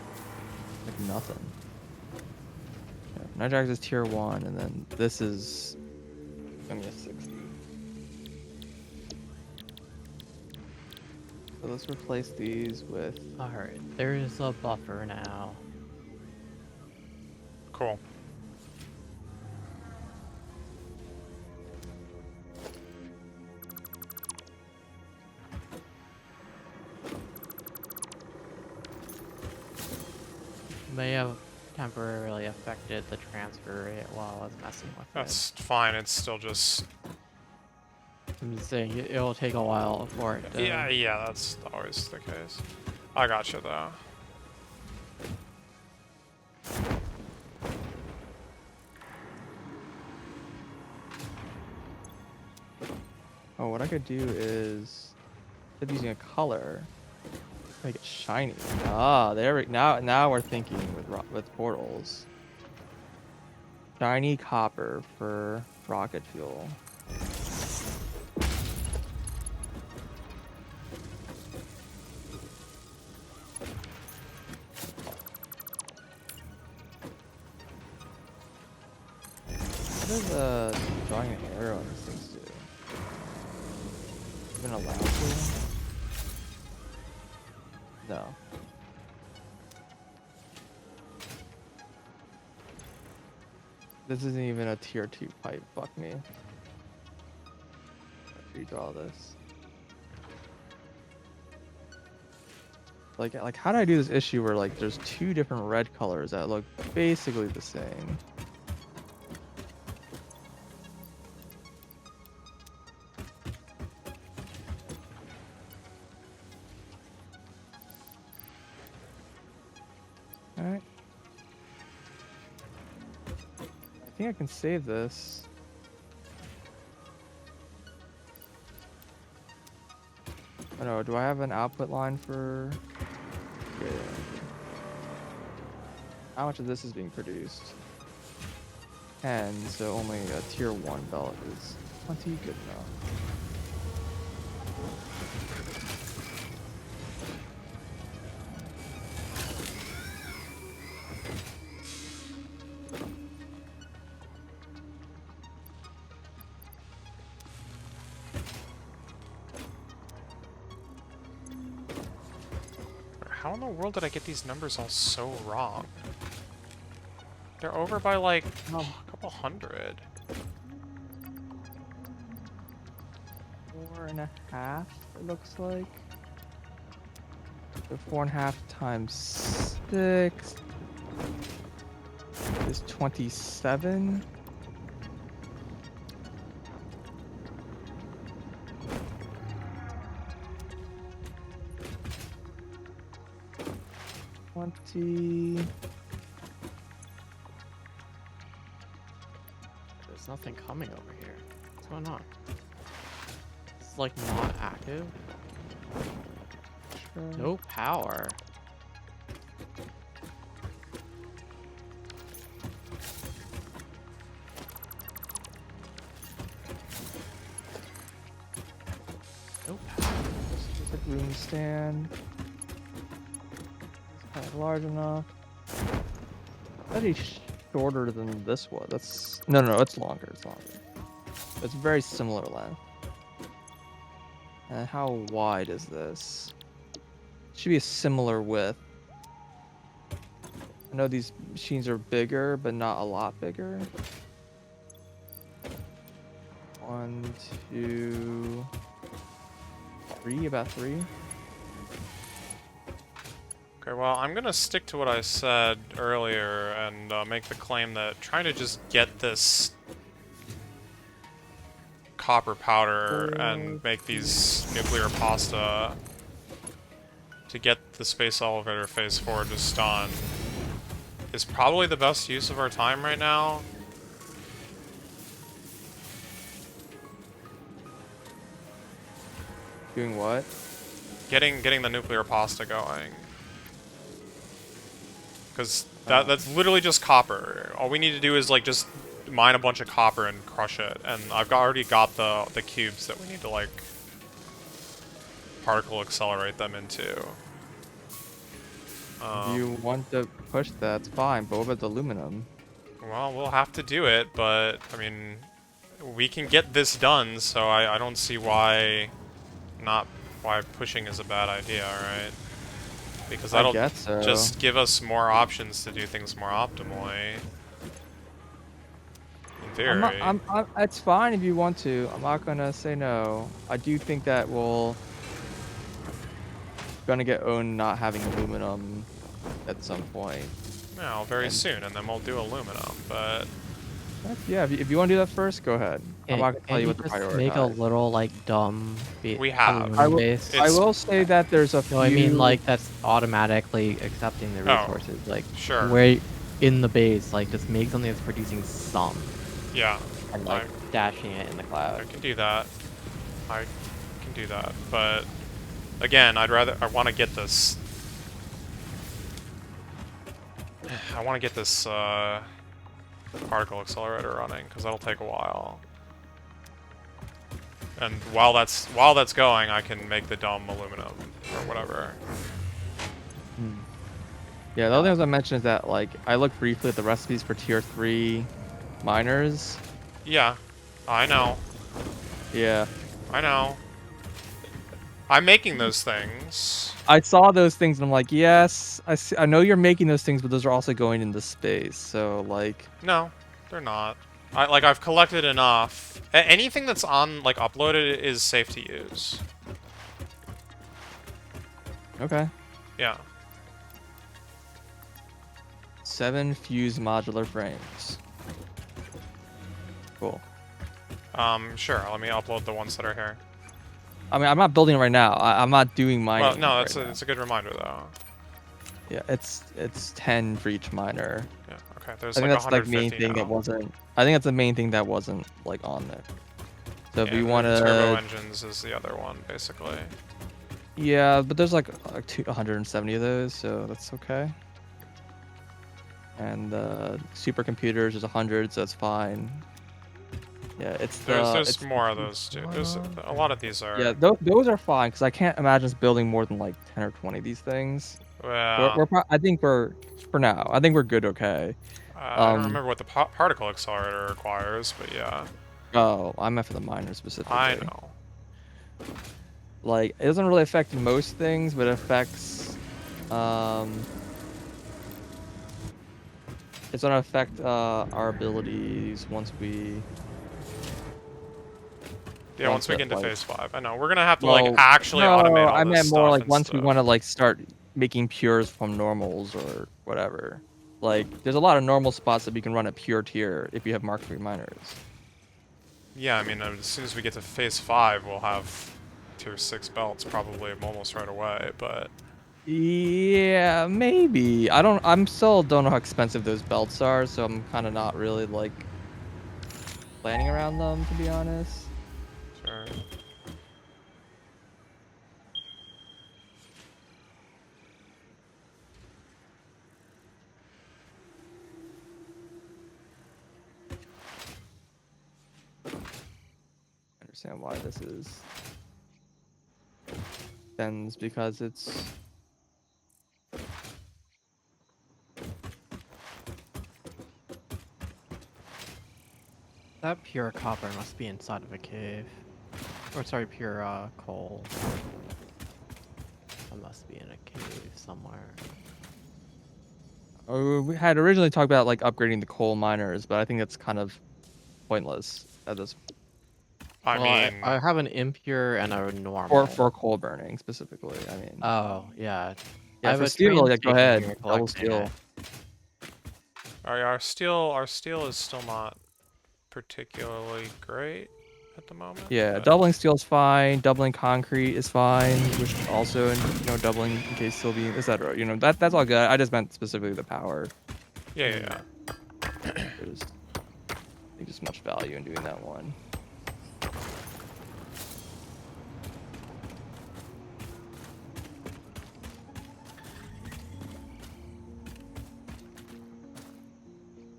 Like nothing. Yeah, nitric acid is tier 1, and then this is gonna be a 60. So let's replace these with... Alright, there's a buffer now. Cool. They have temporarily affected the transfer rate while I was messing with it. That's fine. It's still just. I'm just saying it'll take a while for it to... Yeah, that's always the case. I gotcha though. Oh, what I could do is, instead of using a color, make it shiny. Ah, there we now we're thinking with portals. Shiny copper for rocket fuel. What does drawing an arrow on these things do? Even allowed to? No. This isn't even a tier 2 pipe. Fuck me. Redraw this. Like how do I do this issue where like there's two different red colors that look basically the same? Alright. I think I can save this. I don't know, do I have an output line for... Yeah. How much of this is being produced? 10, so only a tier 1 belt is plenty good enough. How in the world did I get these numbers all so wrong? They're over by like a couple hundred. 4.5, it looks like. So 4.5 times 6 is 27. There's nothing coming over here. What's going on? It's like not active. No power. No power. Just a room stand. It's kind of large enough. Pretty shorter than this one. That's no, it's longer. It's longer. It's very similar length. And how wide is this? Should be a similar width. I know these machines are bigger, but not a lot bigger. 1, 2, 3, about 3. Okay, well, I'm gonna stick to what I said earlier and make the claim that trying to just get this copper powder and make these nuclear pasta to get the space elevator phase 4 just done is probably the best use of our time right now. Doing what? Getting the nuclear pasta going. Because that's literally just copper. All we need to do is like just mine a bunch of copper and crush it. And I've already got the cubes that we need to like particle accelerate them into. If you want to push that, it's fine. But what about the aluminum? Well, we'll have to do it, but I mean, we can get this done, so I don't see why pushing is a bad idea, right? Because that'll just give us more options to do things more optimally. In theory. It's fine if you want to. I'm not gonna say no. I do think that we'll gonna get owned not having aluminum at some point. Well, very And- soon, and then we'll do aluminum, but... Yeah, if you want to do that first, go ahead. I'm not gonna tell Can't you you what to just make a prioritize. little like dumb We have. aluminum base? I It's- will say that there's a few. No, I mean like that's automatically accepting the Oh, resources. Like sure. where in the base, like just make something that's producing some Yeah. and like dashing it in the I cloud. can do that. I can do that, but... Again, I want to get this... I want to get this, particle accelerator running, because that'll take a while. And while that's going, I can make the dumb aluminum, or whatever. Yeah, the other thing I was gonna mention is that like I looked briefly at the recipes for tier 3 miners. Yeah, I know. Yeah, I know. I'm making those things. I saw those things and I'm like, yes, I know you're making those things, but those are also going into space. So like, No, they're not. I've collected enough. Anything that's on, like, uploaded is safe to use. okay, Yeah. 7 fused modular frames. Cool. Sure, let me upload the ones that are here. I mean, I'm not building it right now. I'm not doing mining. Well, no, right now. it's a good reminder, though. Yeah, it's 10 for each miner. Yeah, okay, there's I think like that's like 150 main thing now. that wasn't. I think that's the main thing that wasn't like on there. So if Yeah, you want Turbo to, engines is the other one, basically. yeah, but there's like 170 of those, so that's okay. And supercomputers is 100, so that's fine. Yeah, There's it's more of those, too. There's a lot of these are... yeah, those are fine because I can't imagine us building more than like 10 or 20 of these things. Well, I think we're for now. I think we're good. Okay. I don't remember what the particle accelerator requires, but yeah. Oh, I meant for the miners specifically. I know. Like, it doesn't really affect most things, but it affects, it's gonna affect, our abilities once we... Yeah, once we that, get into like- phase 5. I know, we're gonna have to, Well, like, actually no, automate all I this meant stuff more like and once we stuff. want to, like, start making pures from normals or whatever. Like, there's a lot of normal spots that we can run at pure tier if you have Mark III miners. Yeah, I mean, as soon as we get to phase 5, we'll have tier 6 belts probably almost right away, but... Yeah, maybe. I'm still don't know how expensive those belts are, so I'm kind of not really, like, planning around them, to be honest. Sure. I understand why this is Ben's, because it's... That pure copper must be inside of a cave. Or sorry, pure coal. That must be in a cave somewhere. Oh, we had originally talked about, like, upgrading the coal miners, but I think that's kind of pointless at this... I Well, mean... I have an impure and a normal. Or for coal burning, specifically, I mean. Oh, yeah. I Yeah, have for a steel, train yeah, go station ahead. here Double collecting steel. it. Our steel is still not particularly great at the moment. Yeah, but- doubling steel is fine. Doubling concrete is fine, which also, doubling in case steel beam, etc. That's all good. I just meant specifically the power. Yeah. There's, I think there's much value in doing that one.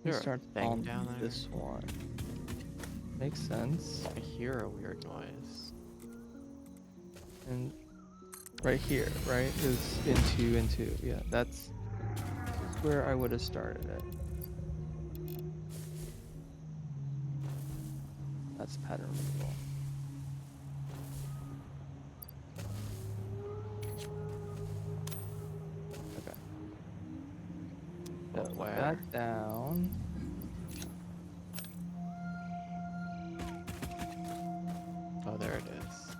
There a Start thing on down there? this one. Makes sense. I hear a weird noise. And right here, right, is into. Yeah, that's where I would have started it. That's pattern removal. Okay. So Where? that down. Oh, there it is.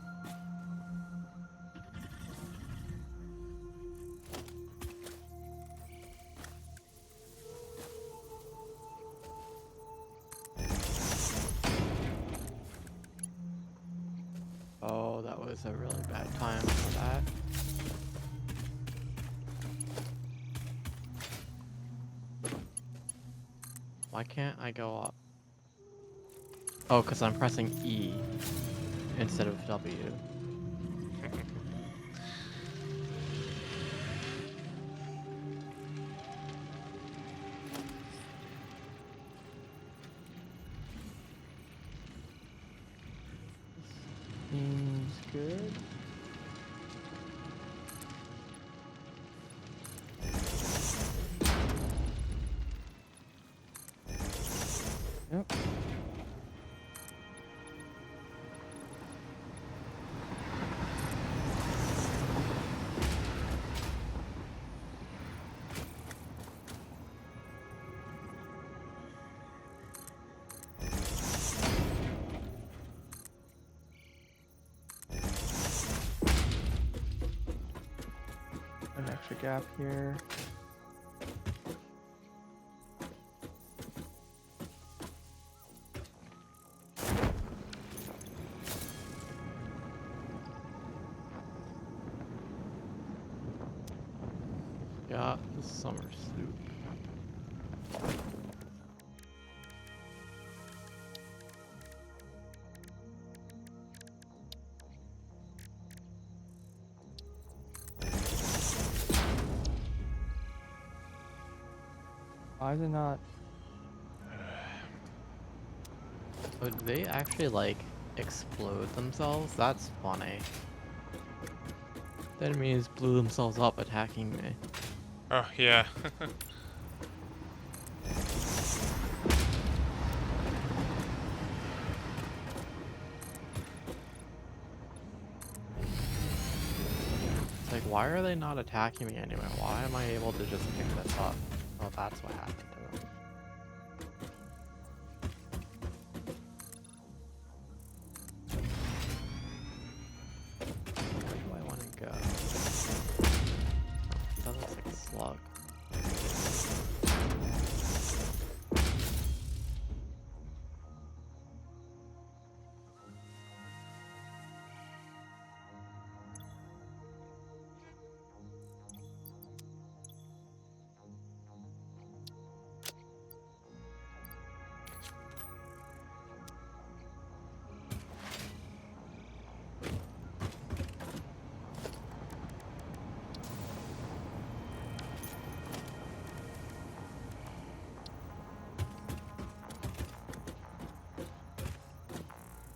is a really bad time for that. Why can't I go up? Oh, because I'm pressing E instead of W. Seems good. Yep. An extra gap here. Got the summer soup. Why is it not? Oh, do they actually like explode themselves? That's funny. The enemies blew themselves up attacking me. Oh, yeah. It's like, why are they not attacking me anyway? Why am I able to just pick this up? Oh, that's what happened to them. Where do I want to go? That looks like a slug.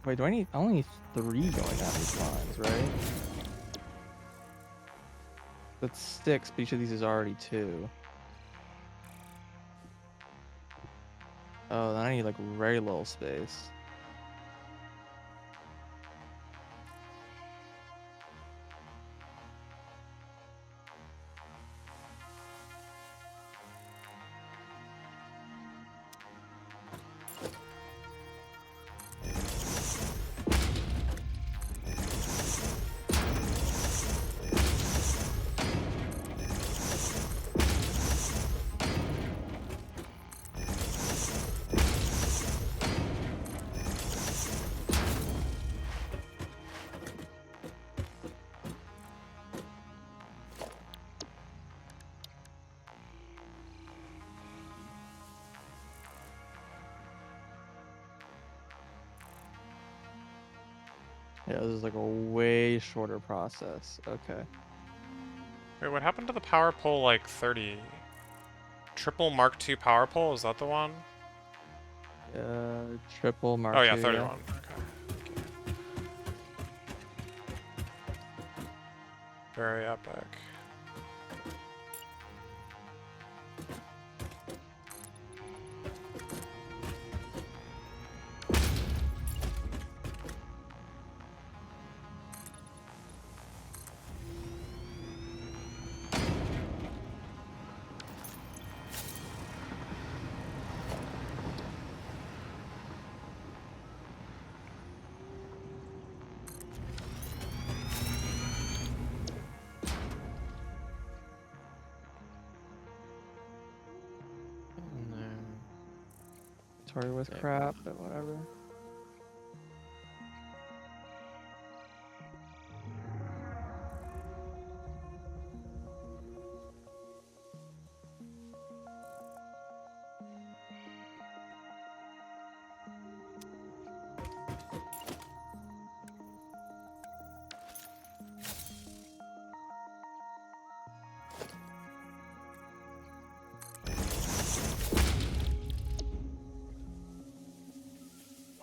Wait, do I need? I only need 3 going down these lines, right? That's 6, but each of these is already 2. Oh, then I need like very little space. Yeah, this is like a way shorter process. Okay. Wait, what happened to the power pole, like, 30? Triple Mark II power pole? Is that the one? Triple Mark Oh, yeah, II, 31. yeah. Okay. Very epic. And then Sorry with there we crap, go. but whatever.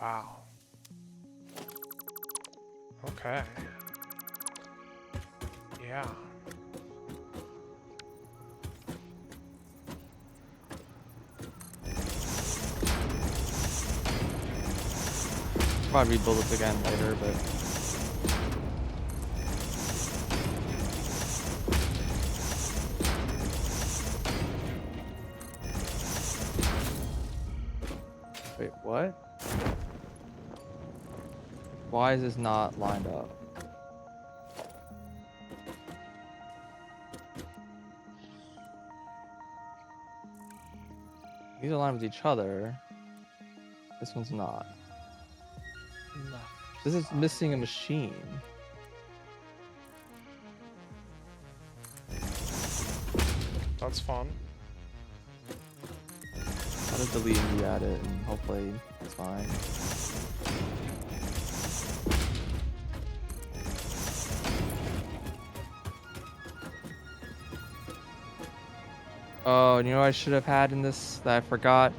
Wow. Okay. Yeah. Probably rebuild this again later, but wait, what? Why is this not lined up? These are lined with each other. This one's not. This is missing a machine. That's fun. I'll just delete and re-add it, and hopefully it's fine. Oh, you know what I should have had in this that I forgot?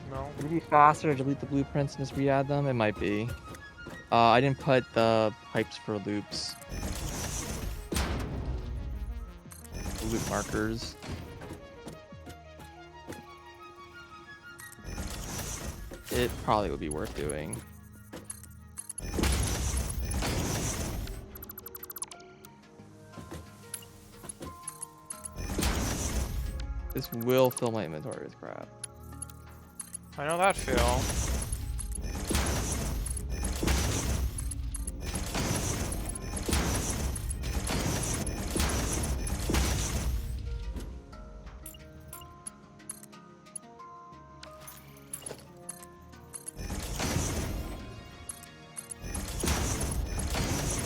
No. Would it be faster to delete the blueprints and just re-add them? It might be. I didn't put the pipes for loops. Loop markers. It probably would be worth doing. This will fill my inventory with crap. I know that feel.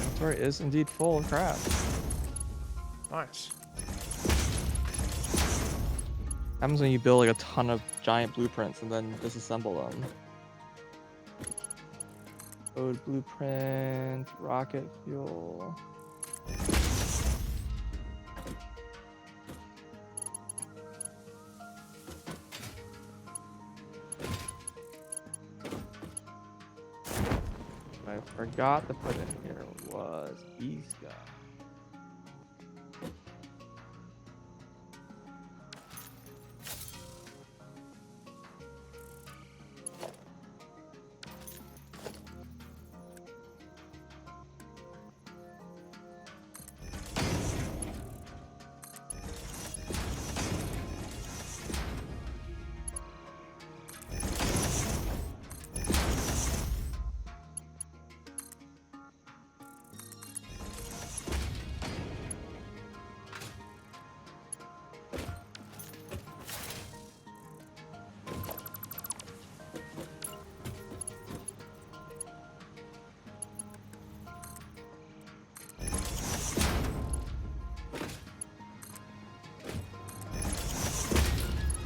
Inventory is indeed full of crap. Nice. Happens when you build like a ton of giant blueprints and then disassemble them. Code blueprint, rocket fuel. What I forgot to put in here was East gun.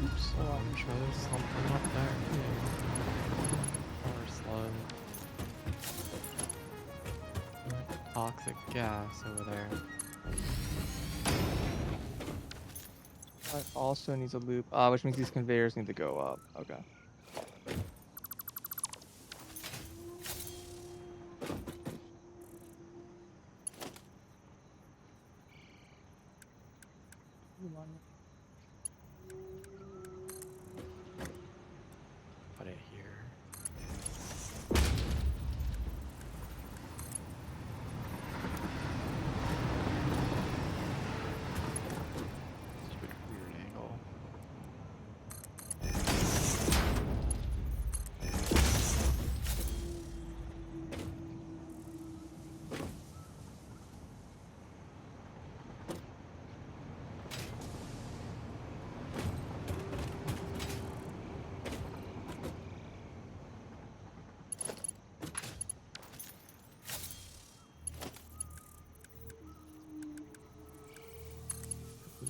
Oops. Oh, I'm sure there's something up there too. Power slug. Toxic gas over there. I also needs a loop, which means these conveyors need to go up. Okay. Put it here. Stupid weird angle.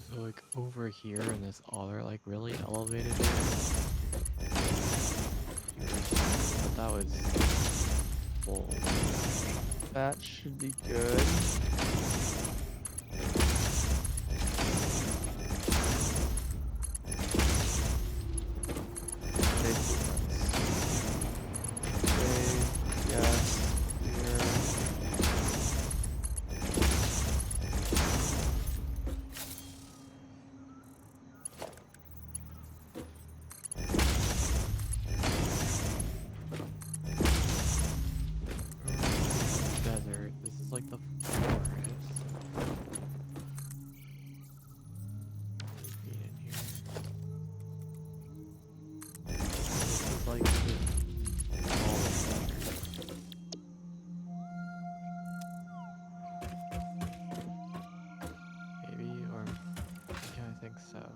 So like over here in this other like really elevated area. But that was full. That should be good. Save blueprints. so.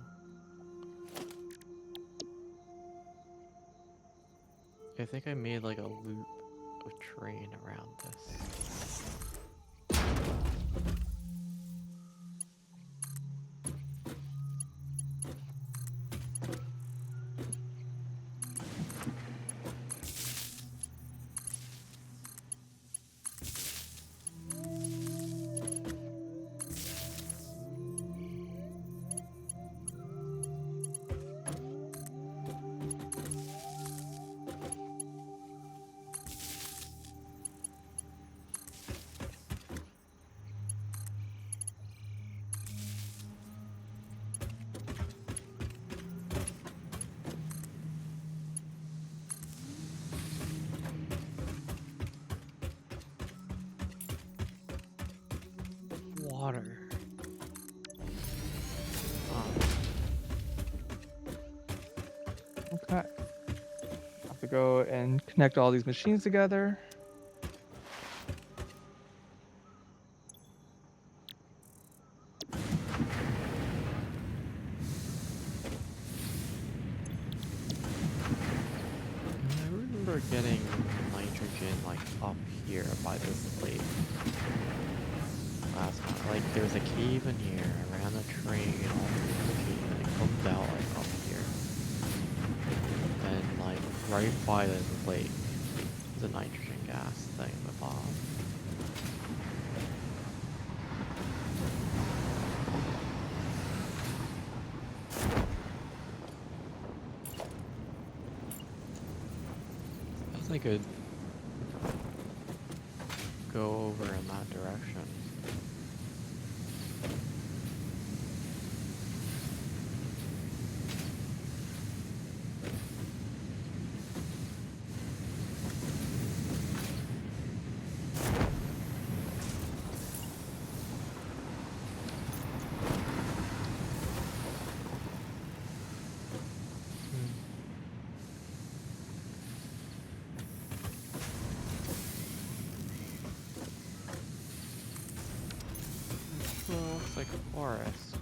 I think I made like a loop of terrain around this. Water. Okay. Have to go and connect all these machines together. I remember getting nitrogen like up here by this lake. Last time, like there's a cave in here. I ran a train all through the cave and it comes out like up here. And like right by the lake, there's a nitrogen gas thing at the bottom. I could go over in that direction. Well, looks like a forest.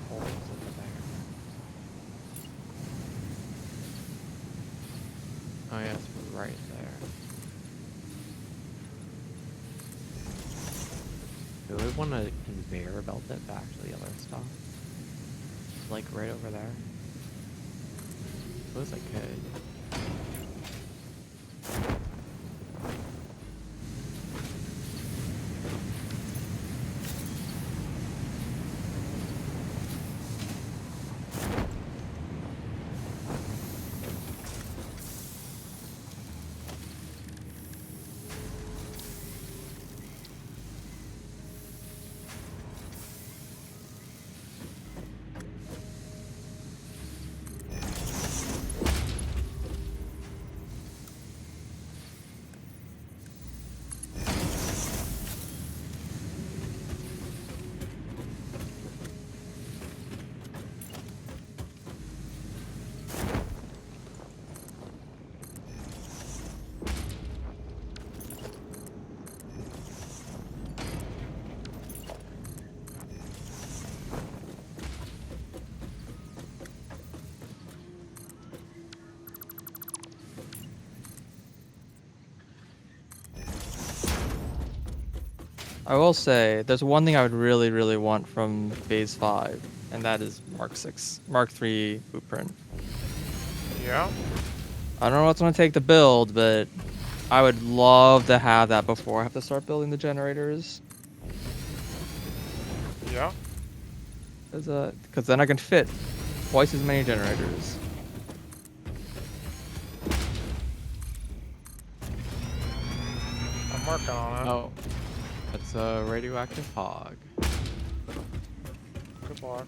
Coals over there. Oh yeah, it's right there. Do we want to conveyor belt it back to the other stuff? Like right over there? Suppose I could. I will say, there's one thing I would really, really want from Phase 5, and that is Mark 3 blueprint. Yeah. I don't know what's going to take to build, but I would love to have that before I have to start building the generators. Yeah. Because then I can fit twice as many generators. I'm working on it. Oh, that's a radioactive hog. Good luck.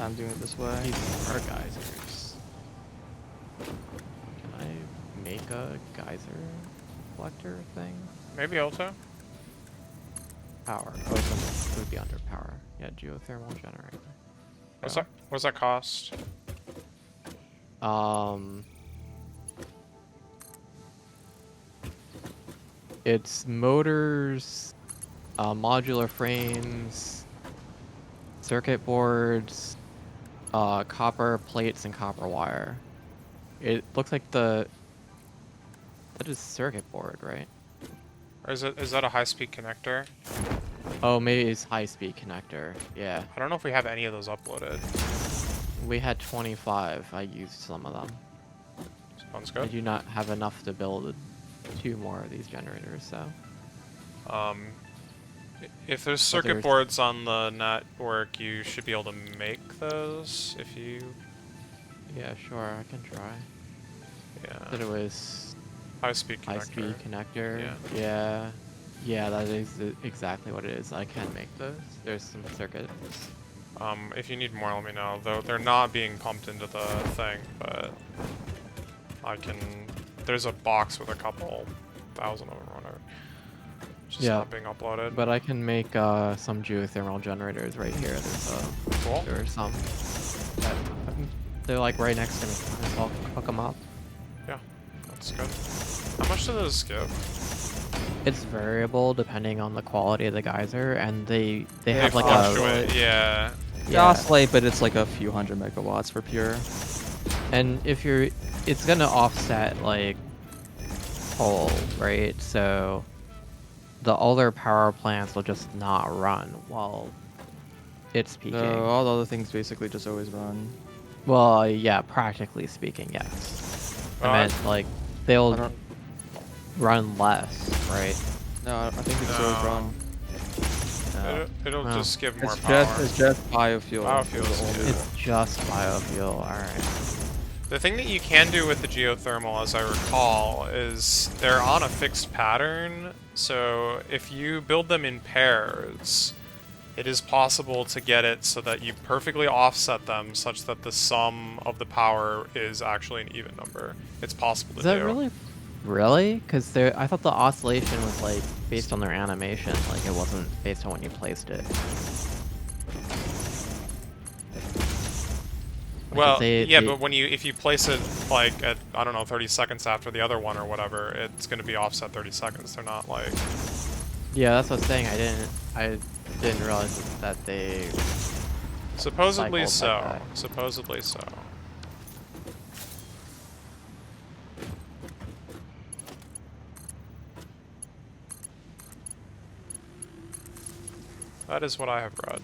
time doing it this way. These are geysers. Can I make a geyser collector thing? Maybe also. Power. Oh, it would be under power. Yeah, geothermal generator. What's Yeah. that? What's that cost? It's motors, modular frames, circuit boards, copper plates, and copper wire. It looks like that is circuit board, right? Or is that a high-speed connector? Oh, maybe it's high-speed connector. Yeah, I don't know if we have any of those uploaded. we had 25. I used some of them. Sounds I good. do not have enough to build 2 more of these generators, so. If there's circuit boards on the network, you should be able to make those if you... Yeah, sure, I can try. Yeah. Said it was High-speed connector. high-speed connector. Yeah. Yeah. Yeah, that is exactly what it is. I can make those. There's some circuits. If you need more, let me know. Though they're not being pumped into the thing, but I can... There's a box with a couple thousand of them on it. It's just not being uploaded. But I can make some geothermal generators right here. Cool. There are some. That, they're like right next to me. So I'll hook them up. Yeah, that's good. How much do those give? It's variable depending on the quality of the geyser, and they They have like fluctuate, yeah. They oscillate, but it's like a few hundred megawatts for pure. And if you're, it's gonna offset like pole, right? So the older power plants will just not run while it's peaking. So all the other things basically just always run. Well, yeah, practically speaking, yes. I I- meant like I they'll don't. run less, right? No, I think they just always No. run. It'll Well, just give more It's power. just biofuel. Biofuels, yeah. It's just biofuel. All right. The thing that you can do with the geothermal, as I recall, is they're on a fixed pattern. So if you build them in pairs, it is possible to get it so that you perfectly offset them such that the sum of the power is actually an even number. It's possible to Is that do. really? Because I thought the oscillation was like based on their animation, like it wasn't based on when you placed it. Well, Because but when if you place it like at, I don't know, 30 seconds after the other one or whatever, it's going to be offset 30 seconds. They're not like... Yeah, that's what I was saying. I didn't realize that they. Supposedly cycled like so. that. Supposedly so. That is what I have read.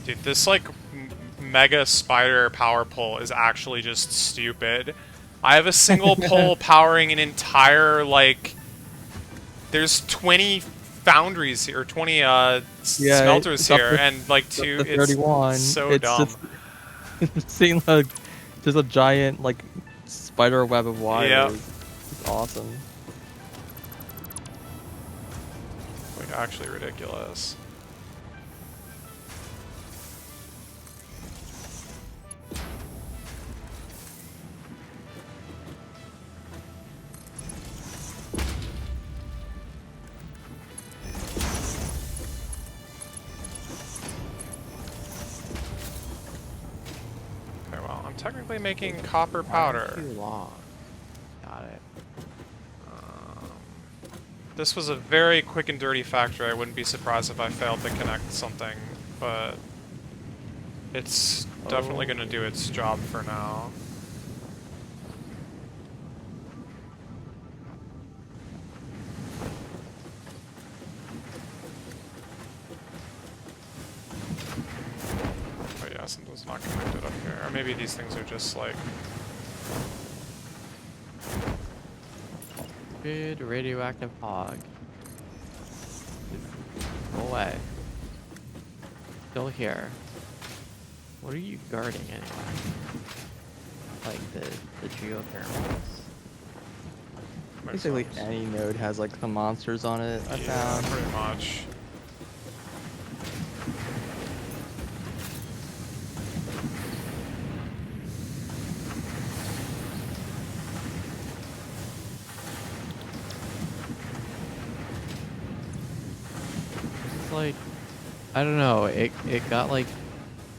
Dude, this like mega spider power pole is actually just stupid. I have a single pole powering an entire like. There's 20 foundries here, or 20 smelters it's up here, to- and like It's up two. to 31. It's so It's dumb. just seeing like just a giant like spider web of wires. Yep. It's awesome. Like actually ridiculous. Okay, well, I'm technically making copper powder. Too long. Got it. This was a very quick and dirty factory. I wouldn't be surprised if I failed to connect something, but it's definitely going to do its job for now. But yeah, something's not connected up here. Or maybe these things are just like... Good radioactive hog. away. Still here. What are you guarding anyway? Like the geothermals? Makes Basically, sense. any node has like some monsters on it. I Yeah, found. pretty much. It's like, I don't know, it got like,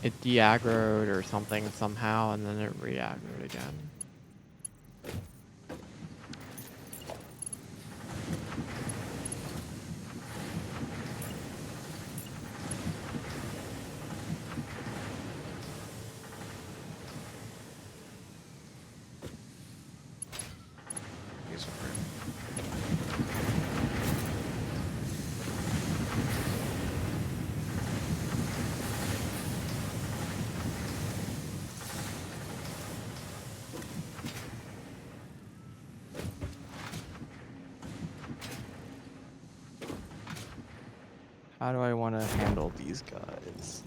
it de-aggroed or something somehow, and then it re-aggroed again. These are pretty. How do I want to handle these guys?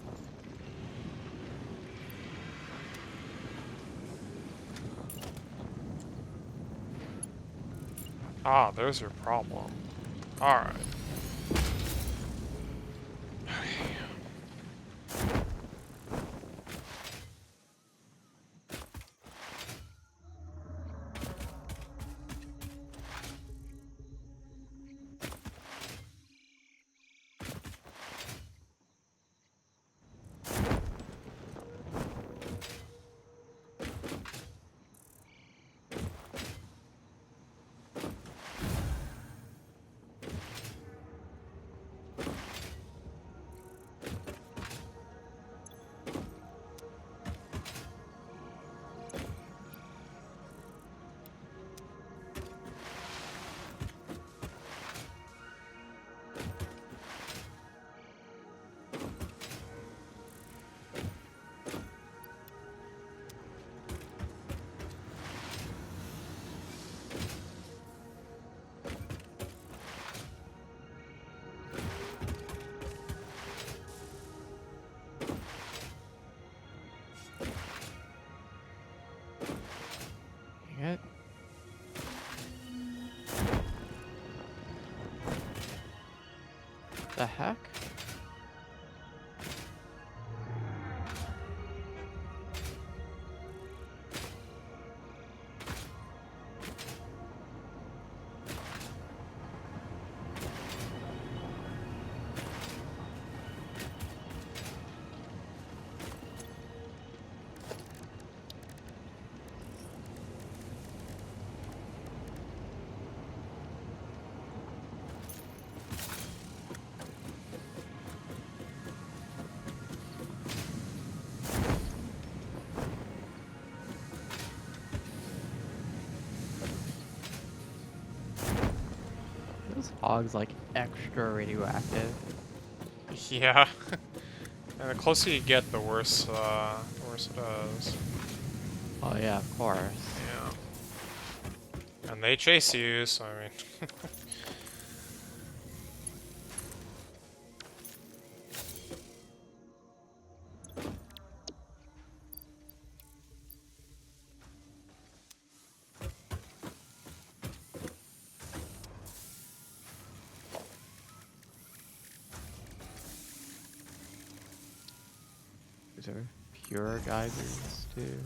Ah, there's your problem. Alright. Dang it. The heck? Those hogs like extra radioactive. Yeah. And the closer you get, the worse it is. Oh yeah, of course. Yeah. And they chase you, so I mean. These are pure geysers too.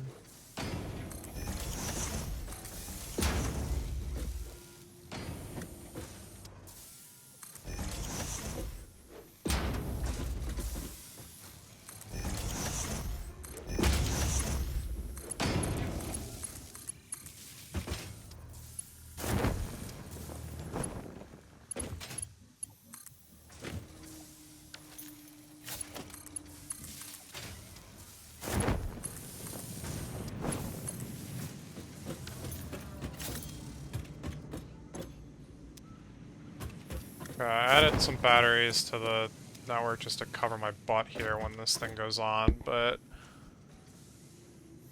I added some batteries to the network just to cover my butt here when this thing goes on, but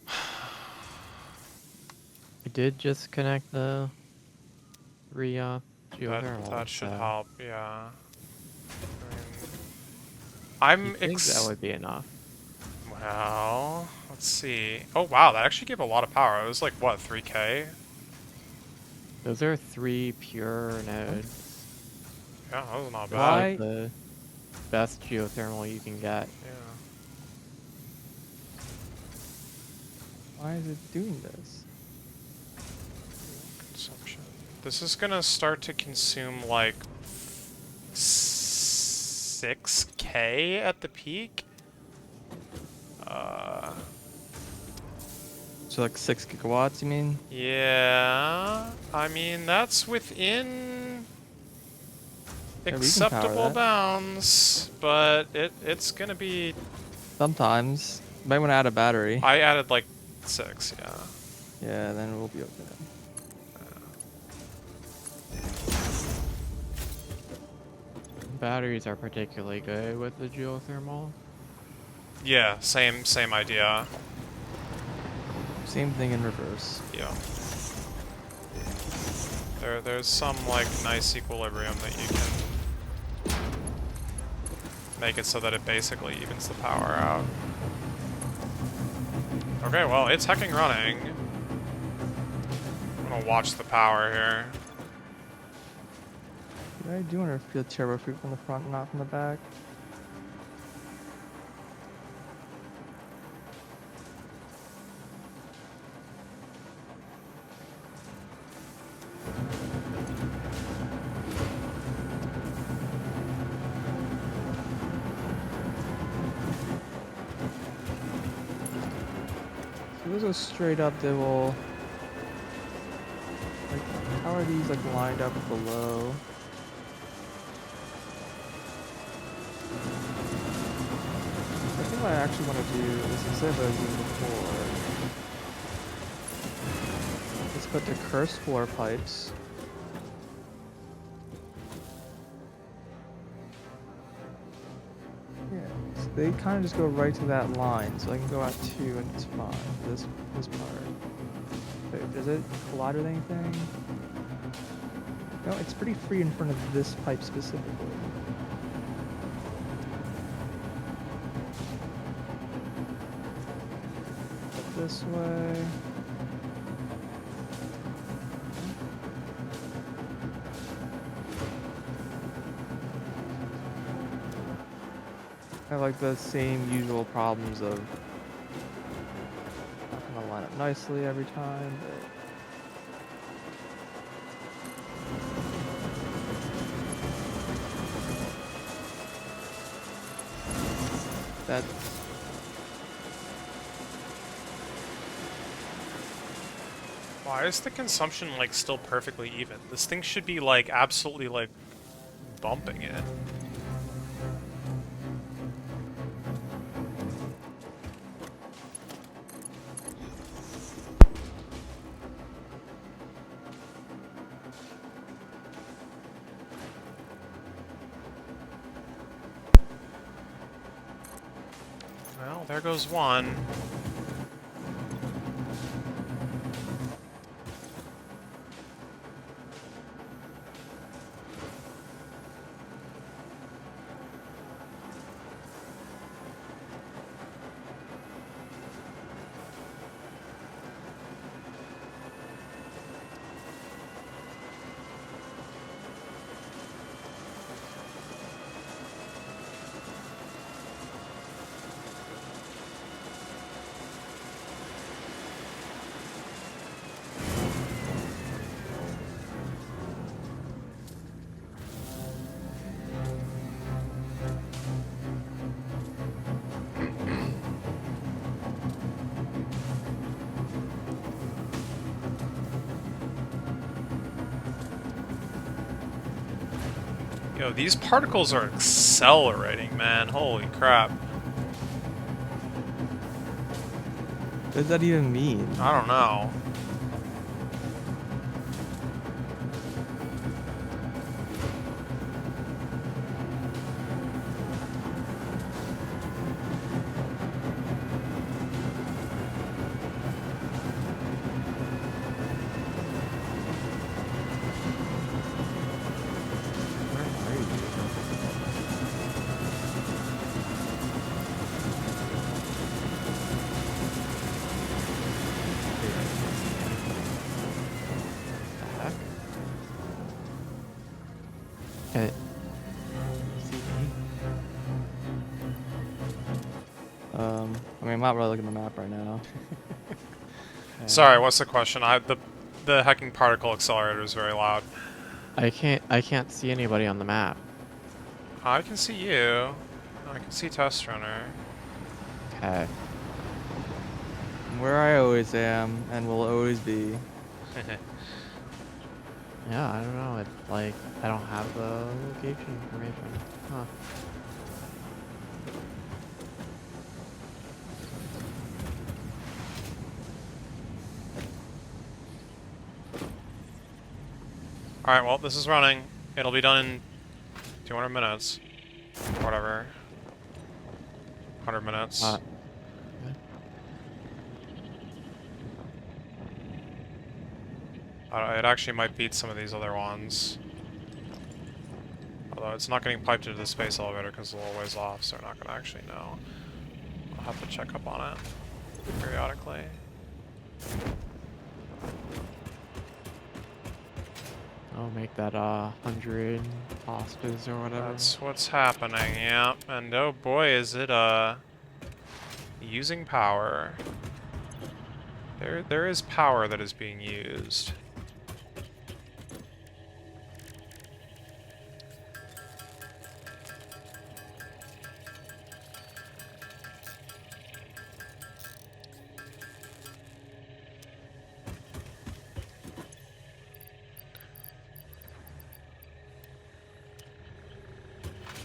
I did just connect the that geothermal. should So help, yeah. I mean, I'm You think that would be enough? Well, let's see. Oh wow, that actually gave a lot of power. It was like what, 3K? Those are 3 pure nodes. Yeah, that was not It's like bad. Why? the best geothermal you can get. Yeah. Why is it doing this? Consumption. This is gonna start to consume like 6K at the peak. So like 6 gigawatts, you mean? Yeah. I mean, that's within Yeah, we can power acceptable that. bounds, but it's gonna be. Sometimes. You might want to add a battery. I added like 6, yeah. Yeah, then we'll be okay. Batteries are particularly good with the geothermal. Yeah, same idea. Same thing in reverse. Yeah. There's some like nice equilibrium that you can make it so that it basically evens the power out. Okay, well, it's hecking running. I'm gonna watch the power here. I do want to feel turbo fruit from the front, not from the back. So those go straight up, they will... Like, how are these like lined up below? I think what I actually want to do is, instead of what I was doing before, let's put the cursed floor pipes. Yeah, so they kind of just go right to that line, so I can go out 2 and it's fine. This part. Wait, does it collide with anything? No, it's pretty free in front of this pipe specifically. This way. I have like the same usual problems of not gonna line up nicely every time, but that's Why is the consumption like still perfectly even? This thing should be like absolutely like bumping it. Well, there goes one. Yo, these particles are accelerating, man. Holy crap. what does that even mean? I don't know. Where are you? I mean, I'm not really looking at the map right now. Sorry, what's the question? The hacking particle accelerator is very loud. I can't see anybody on the map. I can see you. I can see Test Runner. Okay. I'm where I always am and will always be. Yeah, I don't know. It's like I don't have the location information. Huh. Alright, well, this is running. It'll be done in 200 minutes. Whatever. 100 minutes. Okay. It actually might beat some of these other ones. Although it's not getting piped into the space elevator because it's a little ways off, so we're not going to actually know. I'll have to check up on it periodically. I'll make that 100 pastas or whatever. That's what's happening, yeah. And oh boy, is it using power. There is power that is being used.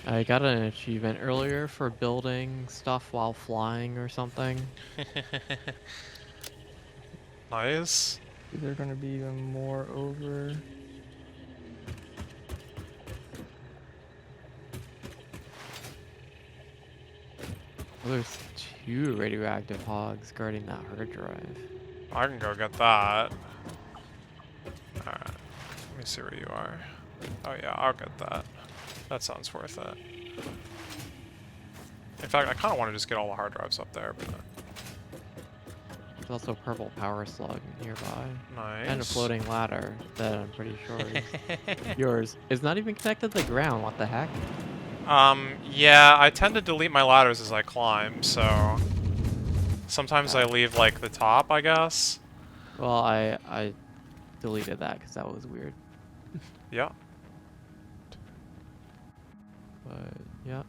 I got an achievement earlier for building stuff while flying or something. Nice. They're gonna be even more over. Oh, there's 2 radioactive hogs guarding that hard drive. I can go get that. Alright. Let me see where you are. Oh yeah, I'll get that. That sounds worth it. In fact, I kind of want to just get all the hard drives up there, but... There's also a purple power slug nearby. Nice. And a floating ladder that I'm pretty sure is yours. It's not even connected to the ground, what the heck? Yeah, I tend to delete my ladders as I climb, so... Sometimes I leave, like, the top, I guess. Well, I deleted that because that was weird. Yeah. But, yeah.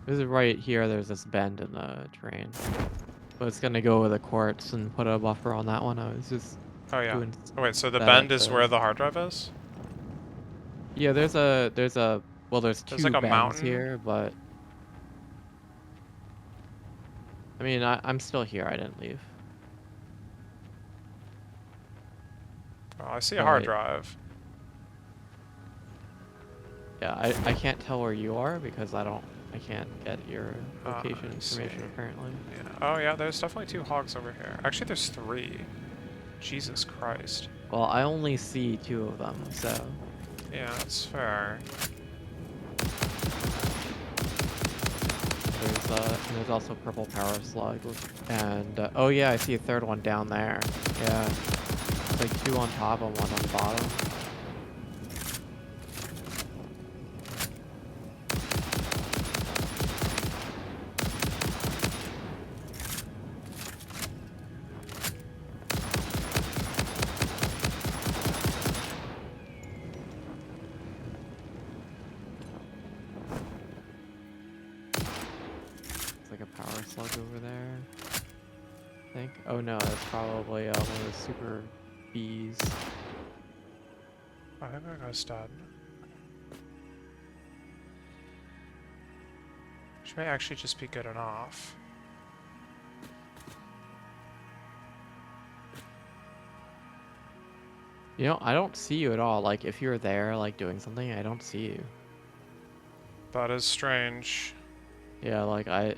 This is right here, there's this bend in the terrain. But it's gonna go with a quartz and put a buffer on that one. I was just Oh, yeah. doing Oh, wait, so the that bend at is the- where the hard drive is? Yeah, there's well, there's There's, 2 like, a bends mountain? here, but... I mean, I'm still here, I didn't leave. Oh, I see a Oh, hard wait. drive. Yeah, I can't tell where you are because I can't get your location I information see. apparently. Yeah. Oh, yeah, there's definitely 2 hogs over here. Actually, there's 3. Jesus Christ. Well, I only see 2 of them, so... Yeah, that's fair. There's also purple power slug, and oh yeah, I see a 3rd one down there. Yeah, it's like 2 on top and 1 on the bottom. It's like a power slug over there. I think. Oh no, that's probably one of the super bees. I think I got dead. Which may actually just be good enough. You know, I don't see you at all. Like, if you're there, like, doing something, I don't see you. That is strange. Yeah, like, I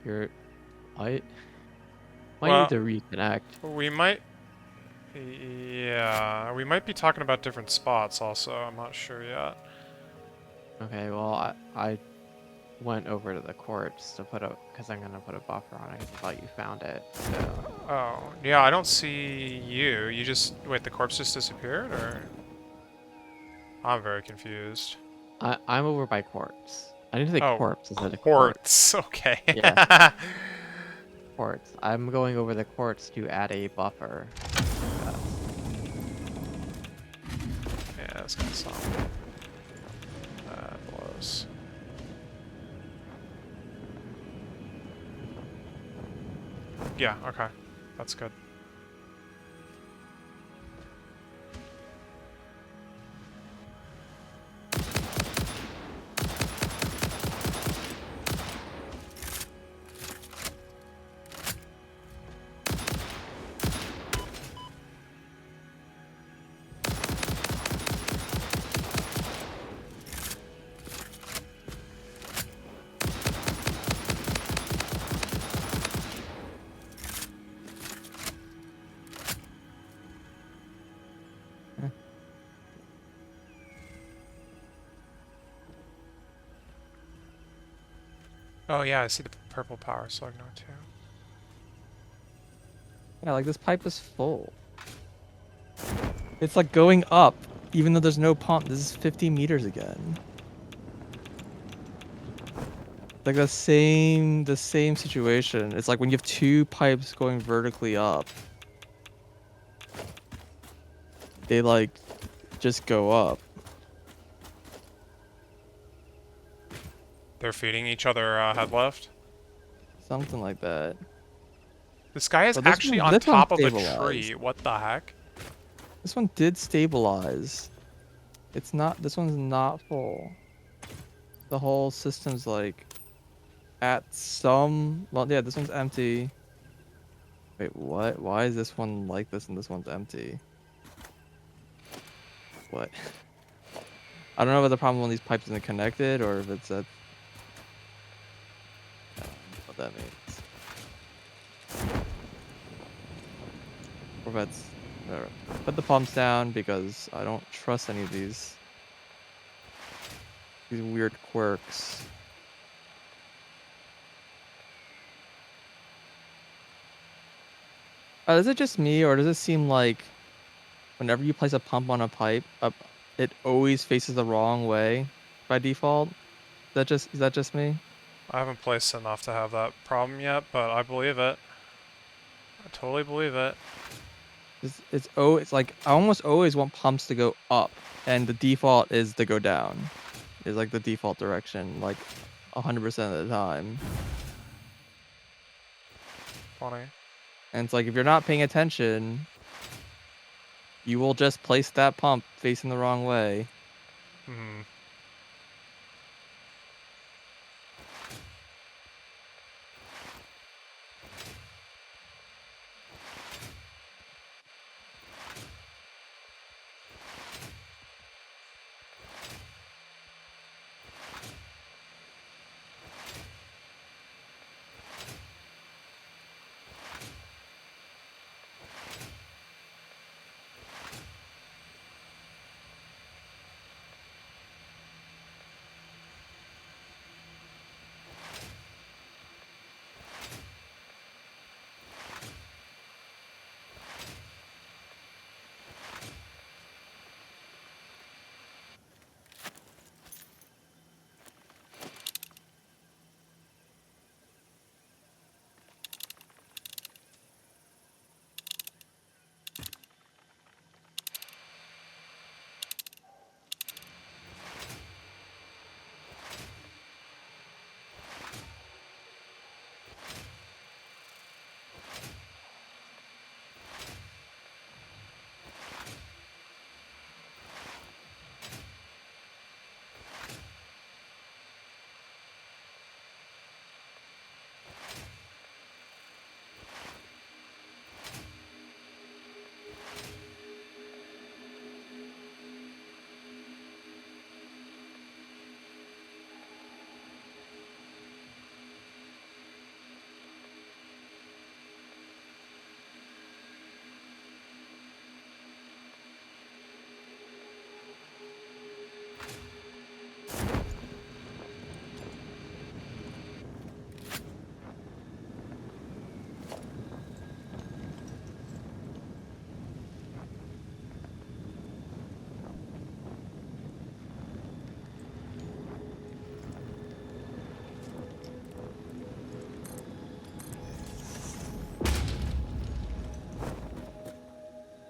might Well, need to reconnect. we might... Yeah, we might be talking about different spots also. I'm not sure yet. Okay, well, I went over to the quartz to put a, because I'm gonna put a buffer on it. I thought you found it, so... Oh, yeah, I don't see you. You just... Wait, the corpse just disappeared, or...? I'm very confused. I'm over by quartz. I didn't say Oh, corpse. I said a quartz. Okay. Yeah. Quartz. I'm going over the quartz to add a buffer. Yeah, it's got some. Blows. Yeah, okay. That's good. Oh yeah, I see the purple power slug now too. Yeah, like this pipe is full. It's like going up, even though there's no pump. This is 50 meters again. Like the same situation. It's like when you have two pipes going vertically up, they like just go up. They're feeding each other head left. Something like that. This guy is But actually on this one top of a stabilized. tree. What the heck? This one did stabilize. It's not, this one's not full. The whole system's like at some, well, yeah, this one's empty. Wait, what? Why is this one like this and this one's empty? What? I don't know if the problem when these pipes isn't connected or if it's at, I don't know what that means. Or if that's, whatever. Put the pumps down because I don't trust any of these weird quirks. Is it just me, or does it seem like whenever you place a pump on a pipe, it always faces the wrong way by default? Is that just me? I haven't placed enough to have that problem yet, but I believe it. I totally believe it. It's like I almost always want pumps to go up, and the default is to go down. Is like the default direction, like 100% of the time. Funny. And it's like if you're not paying attention, you will just place that pump facing the wrong way. Hmm.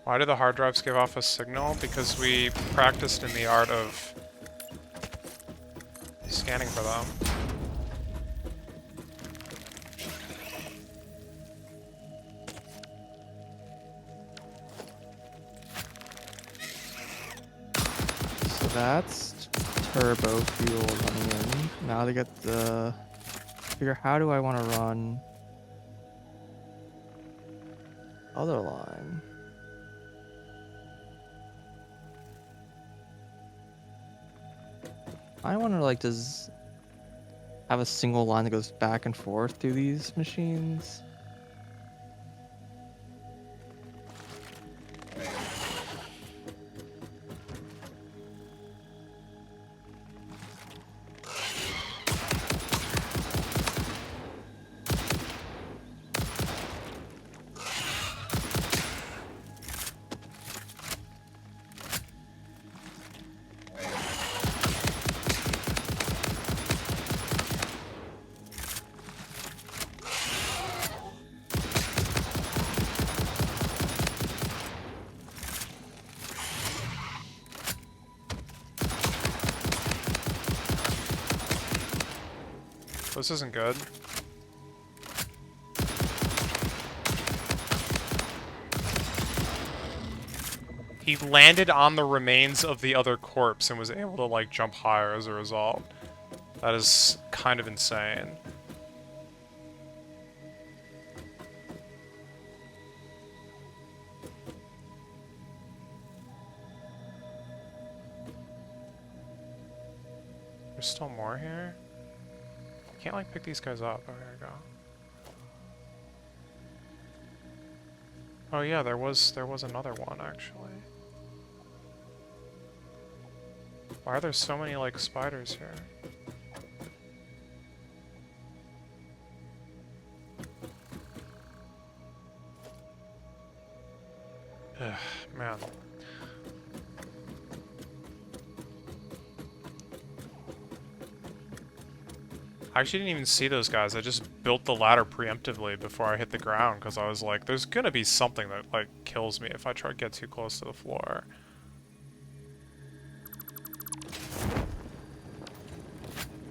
Why do the hard drives give off a signal? Because we practiced in the art of scanning for them. So that's turbo fuel running in. Now to get the figure how do I want to run other line? I wonder like does have a single line that goes back and forth through these machines? This isn't good. He landed on the remains of the other corpse and was able to, like, jump higher as a result. That is kind of insane. There's still more here? Can't, like, pick these guys up. Oh, here we go. Oh yeah, there was another one, actually. Why are there so many, like, spiders here? Ugh, man. I actually didn't even see those guys. I just built the ladder preemptively before I hit the ground because I was like, there's gonna be something that, like, kills me if I try to get too close to the floor.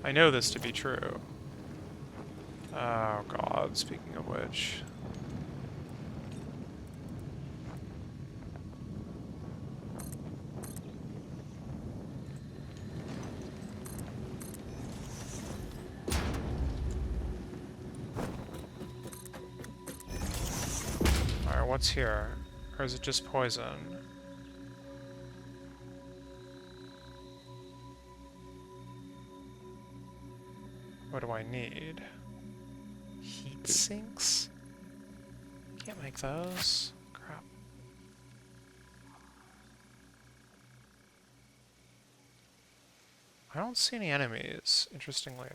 I know this to be true. Oh god, speaking of which. Alright, what's here? Or is it just poison? What do I need? Heat sinks? Can't make those. Crap. I don't see any enemies, interestingly.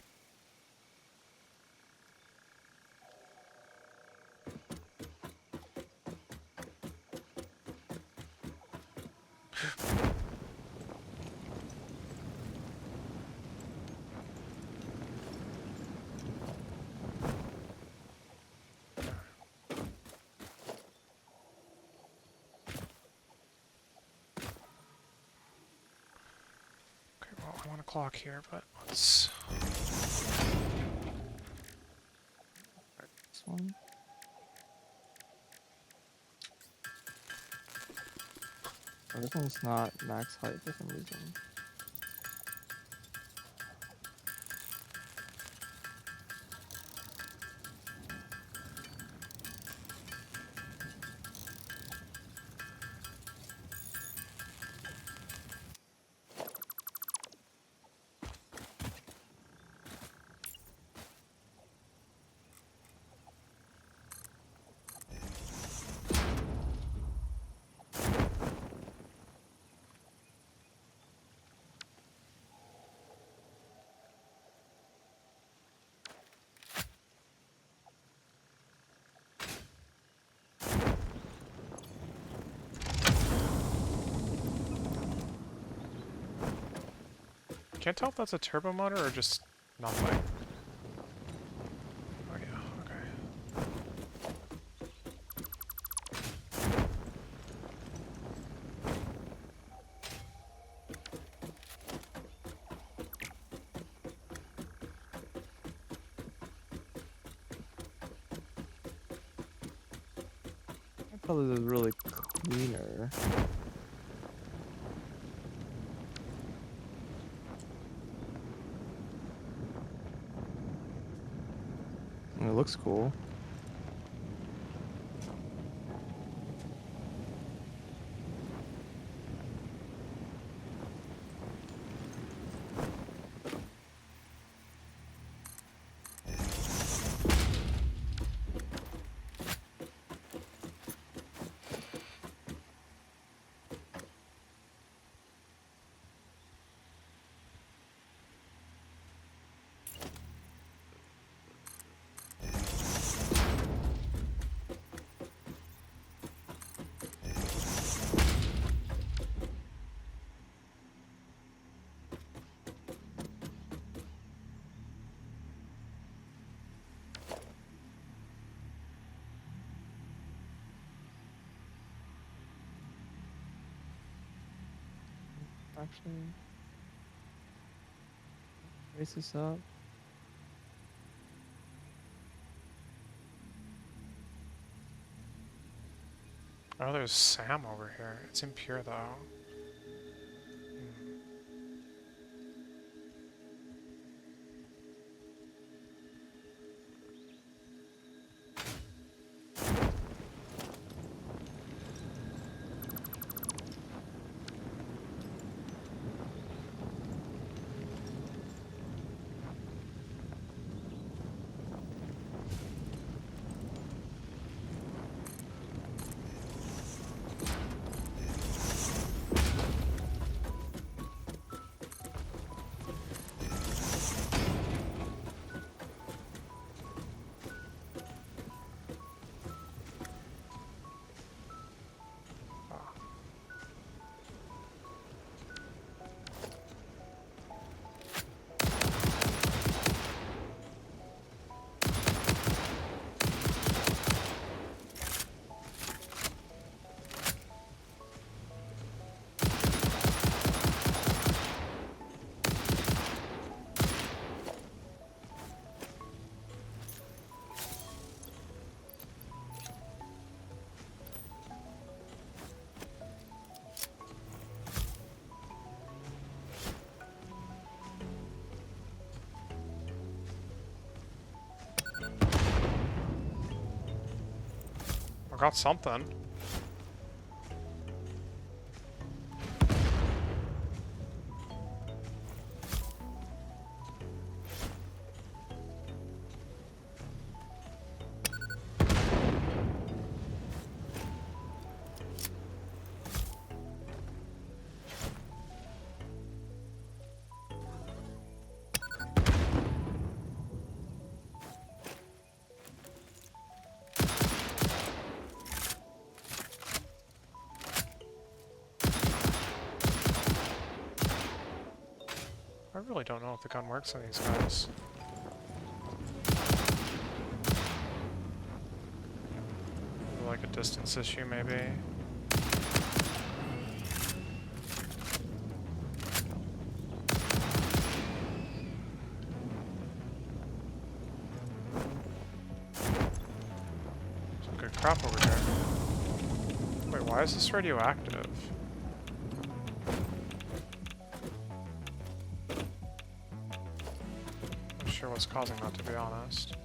I want a clock here, but let's... This one. Oh, this one's not max height for some reason. Can't tell if that's a turbo motor or just nothing. Oh yeah, okay. colors is really cleaner. And it looks cool. Actually, raise this up. Oh, there's Sam over here. It's impure though. I got something. I really don't know if the gun works on these guys. Like a distance issue, maybe. Some good crap over here. Wait, why is this radioactive? Not sure what's causing that, to be honest.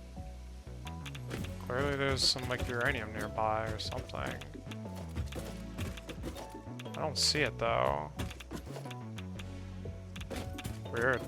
Clearly there's some, like, uranium nearby or something. I don't see it, though. Weird.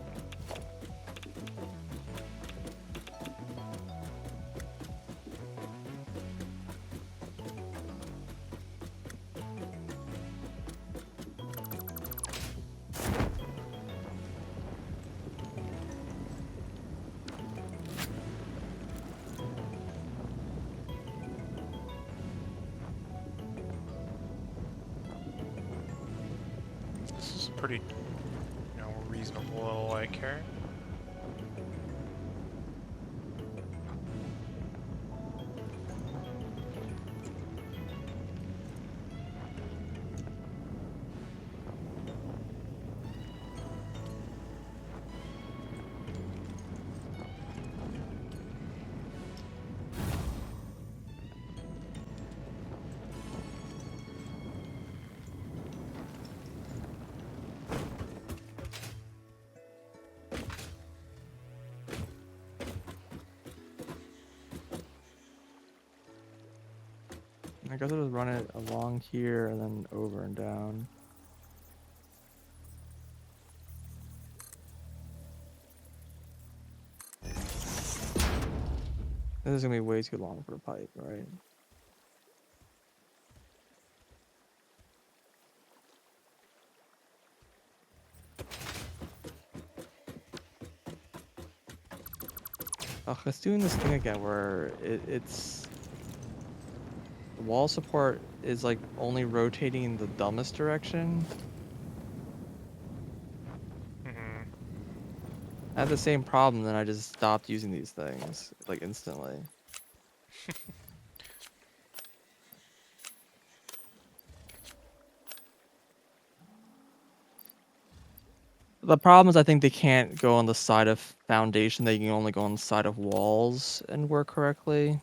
Pretty, reasonable little lake here. I guess I'll just run it along here and then over and down. This is gonna be way too long for a pipe, right? Ugh, it's doing this thing again where it's the wall support is like only rotating in the dumbest direction. Mm-hmm. I had the same problem, then I just stopped using these things like instantly. The problem is I think they can't go on the side of foundation, they can only go on the side of walls and work correctly.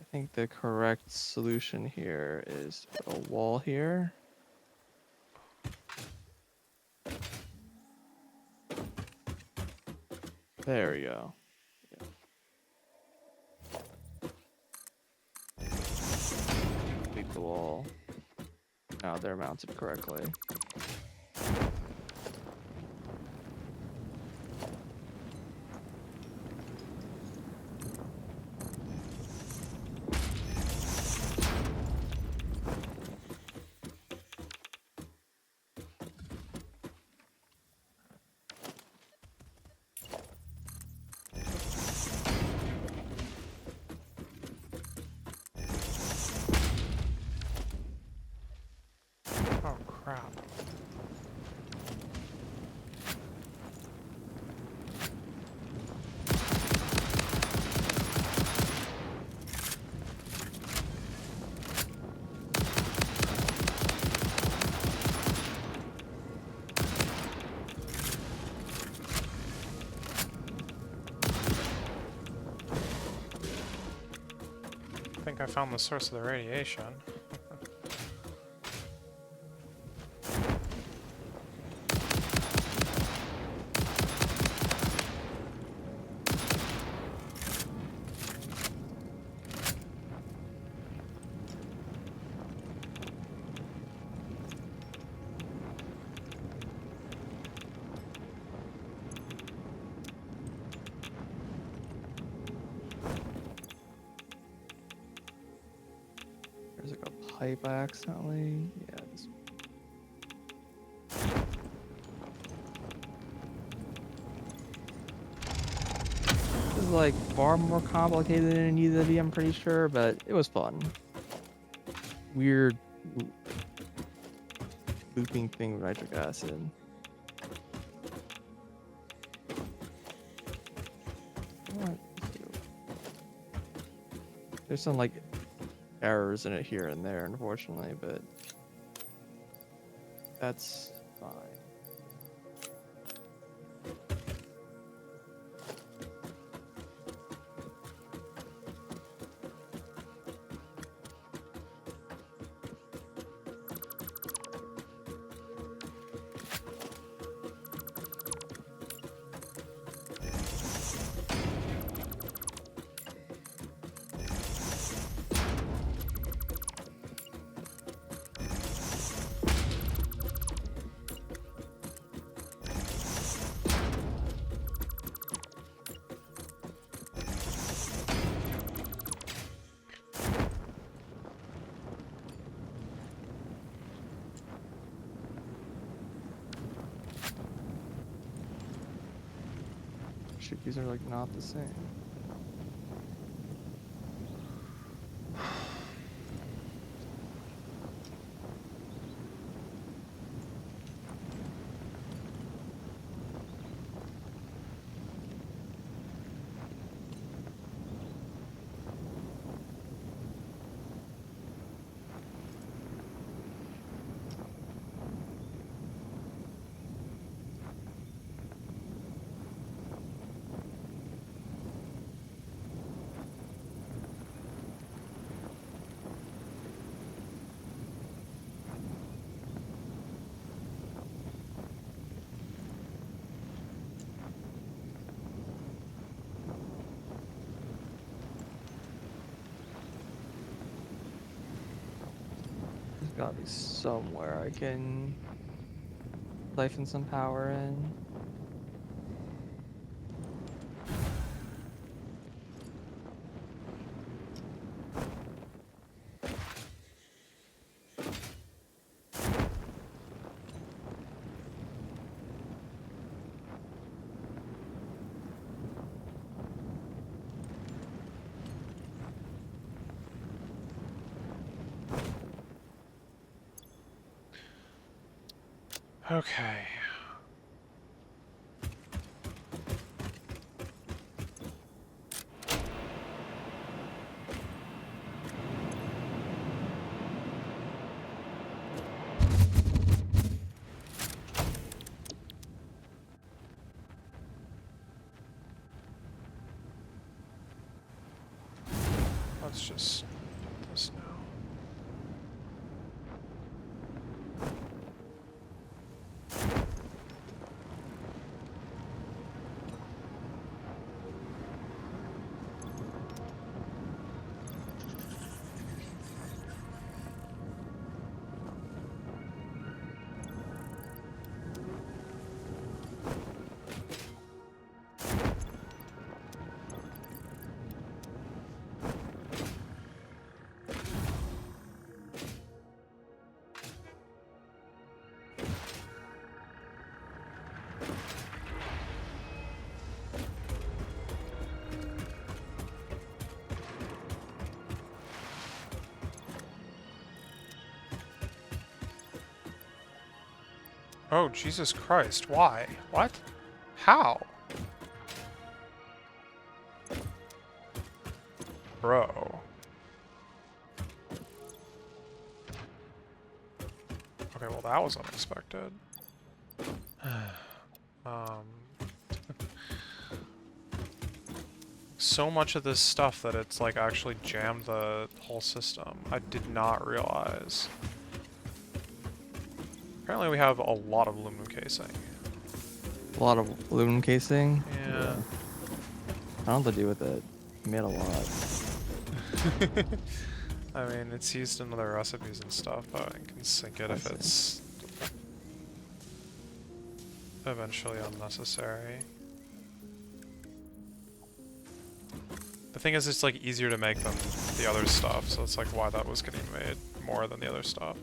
I think the correct solution here is to put a wall here. There we go. Complete the wall. Now they're mounted correctly. Oh crap. I think I found the source of the radiation. There's like a pipe accidentally. Yeah, this. This is like far more complicated than it needed to be, I'm pretty sure, but it was fun. Weird looping thing with nitric acid. What? There's some like errors in it here and there, unfortunately, but that's fine. Shoot, these are like not the same. gotta be somewhere I can siphon some power in. Okay. Let's just do this now. Oh, Jesus Christ, why? What? How? Bro. Okay, well that was unexpected. So much of this stuff that it's like actually jammed the whole system. I did not realize. Apparently we have a lot of aluminum casing. A lot of aluminum casing. Yeah. I don't know what to do with it. I made a lot. I mean, it's used in other recipes and stuff, but I can sink it if it's eventually unnecessary. The thing is, it's like easier to make than the other stuff, so it's like why that was getting made more than the other stuff.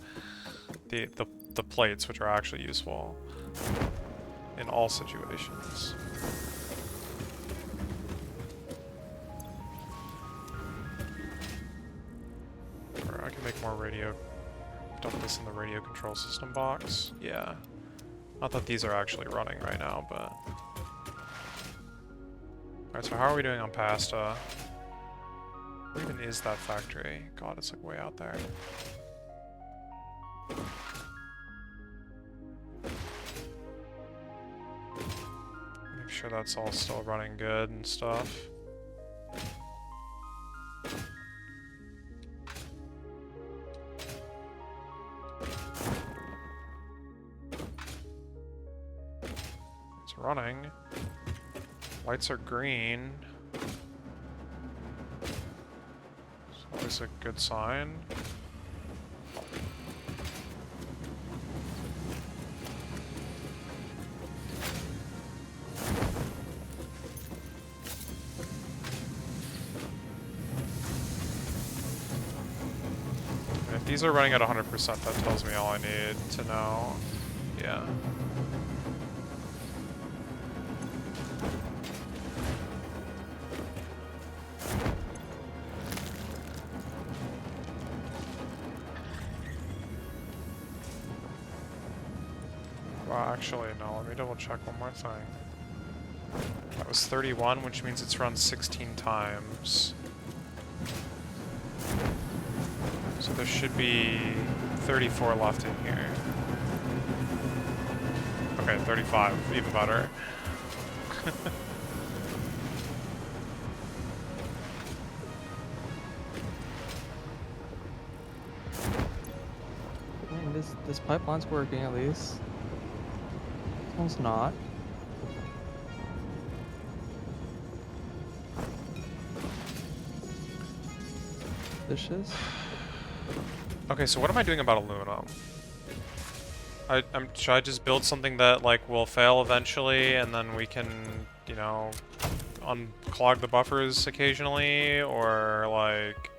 The plates, which are actually useful in all situations. Or I can make more radio. Dump this in the radio control system box. Yeah. Not that these are actually running right now, but. Alright, so how are we doing on pasta? Where even is that factory? God, it's like way out there. Make sure that's all still running good and stuff. It's running. Lights are green. It's always a good sign. And if these are running at 100%, that tells me all I need to know. Yeah. Well, actually, no, let me double check one more thing. That was 31, which means it's run 16 times. So there should be 34 left in here. Okay, 35, even better. I mean, this pipeline's working at least. This one's not. Dishes. Okay, so what am I doing about aluminum? Should I just build something that, like, will fail eventually, and then we can, you know, unclog the buffers occasionally, or, like...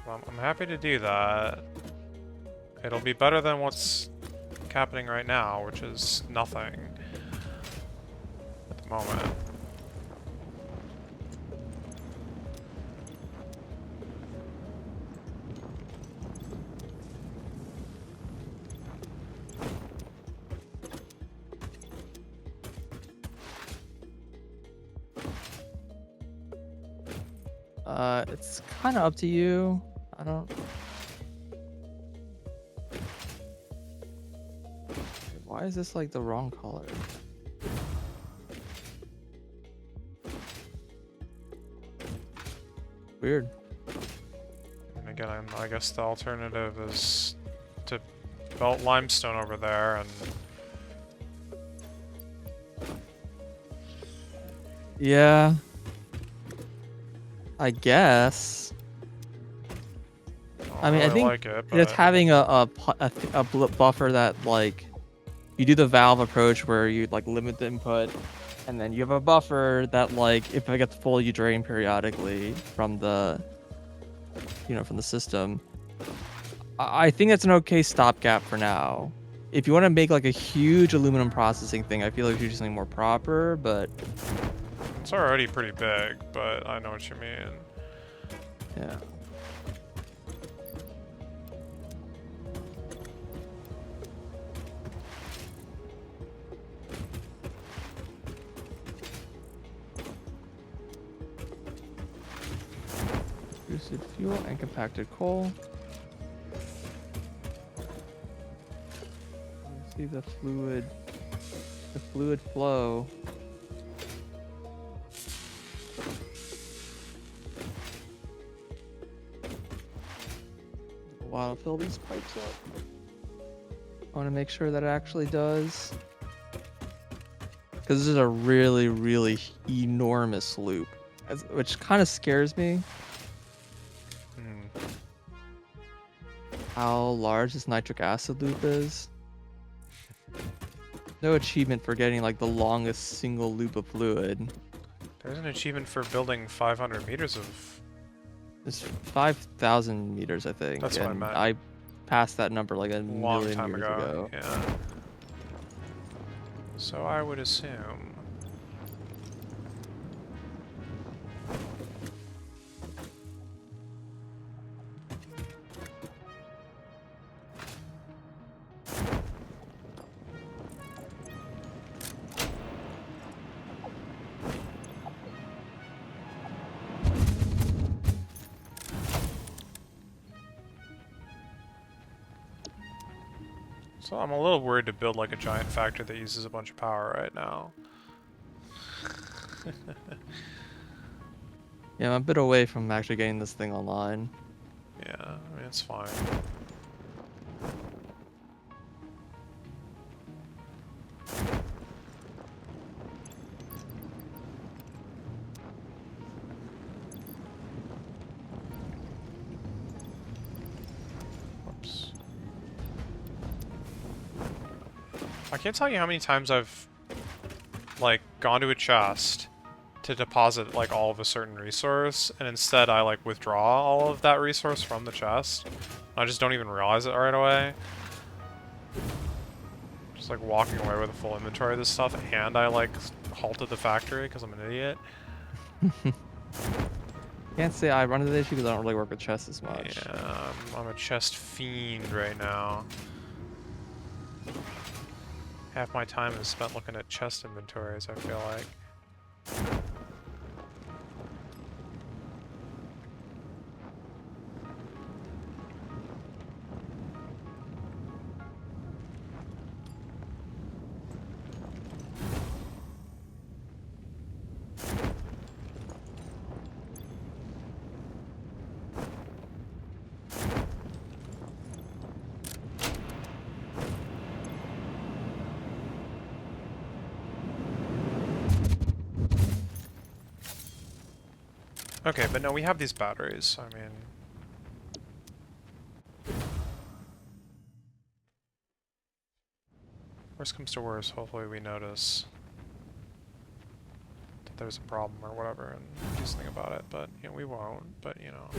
I'm happy to do that. It'll be better than what's happening right now, which is nothing at the moment. It's kind of up to you. I don't. Why is this like the wrong color? Weird. And again, I guess the alternative is to melt limestone over there and... Yeah. I guess. I mean, I really think like it, it's but having a buffer that like you do the valve approach where you like limit the input, and then you have a buffer that like if it gets full, you drain periodically from the from the system. I think that's an okay stopgap for now. If you want to make like a huge aluminum processing thing, I feel like you do something more proper, but it's already pretty big, but I know what you mean. yeah. Boosted fuel and compacted coal. Let's see the fluid flow. A while to fill these pipes up. I want to make sure that it actually does. Because this is a really, really enormous loop, which kind of scares me. How large this nitric acid loop is. No achievement for getting like the longest single loop of fluid. There's an achievement for building 500 meters of... It's 5,000 meters, I think. That's what I and meant. I passed that number like a long million time years ago. ago. Yeah. So I would assume... So I'm a little worried to build like a giant factory that uses a bunch of power right now. Yeah, I'm a bit away from actually getting this thing online. Yeah, I mean, it's fine. Whoops. I can't tell you how many times I've, like, gone to a chest to deposit, like, all of a certain resource, and instead I, like, withdraw all of that resource from the chest. I just don't even realize it right away. Just, like, walking away with a full inventory of this stuff, and I, like, halted the factory because I'm an idiot. Can't say I run into the issue because I don't really work with chests as much. Yeah, I'm a chest fiend right now. Half my time is spent looking at chest inventories, I feel like. Okay, but no, we have these batteries, so I mean... Worst comes to worst, hopefully we notice that there's a problem or whatever and do something about it, but, you know, we won't, but, you know...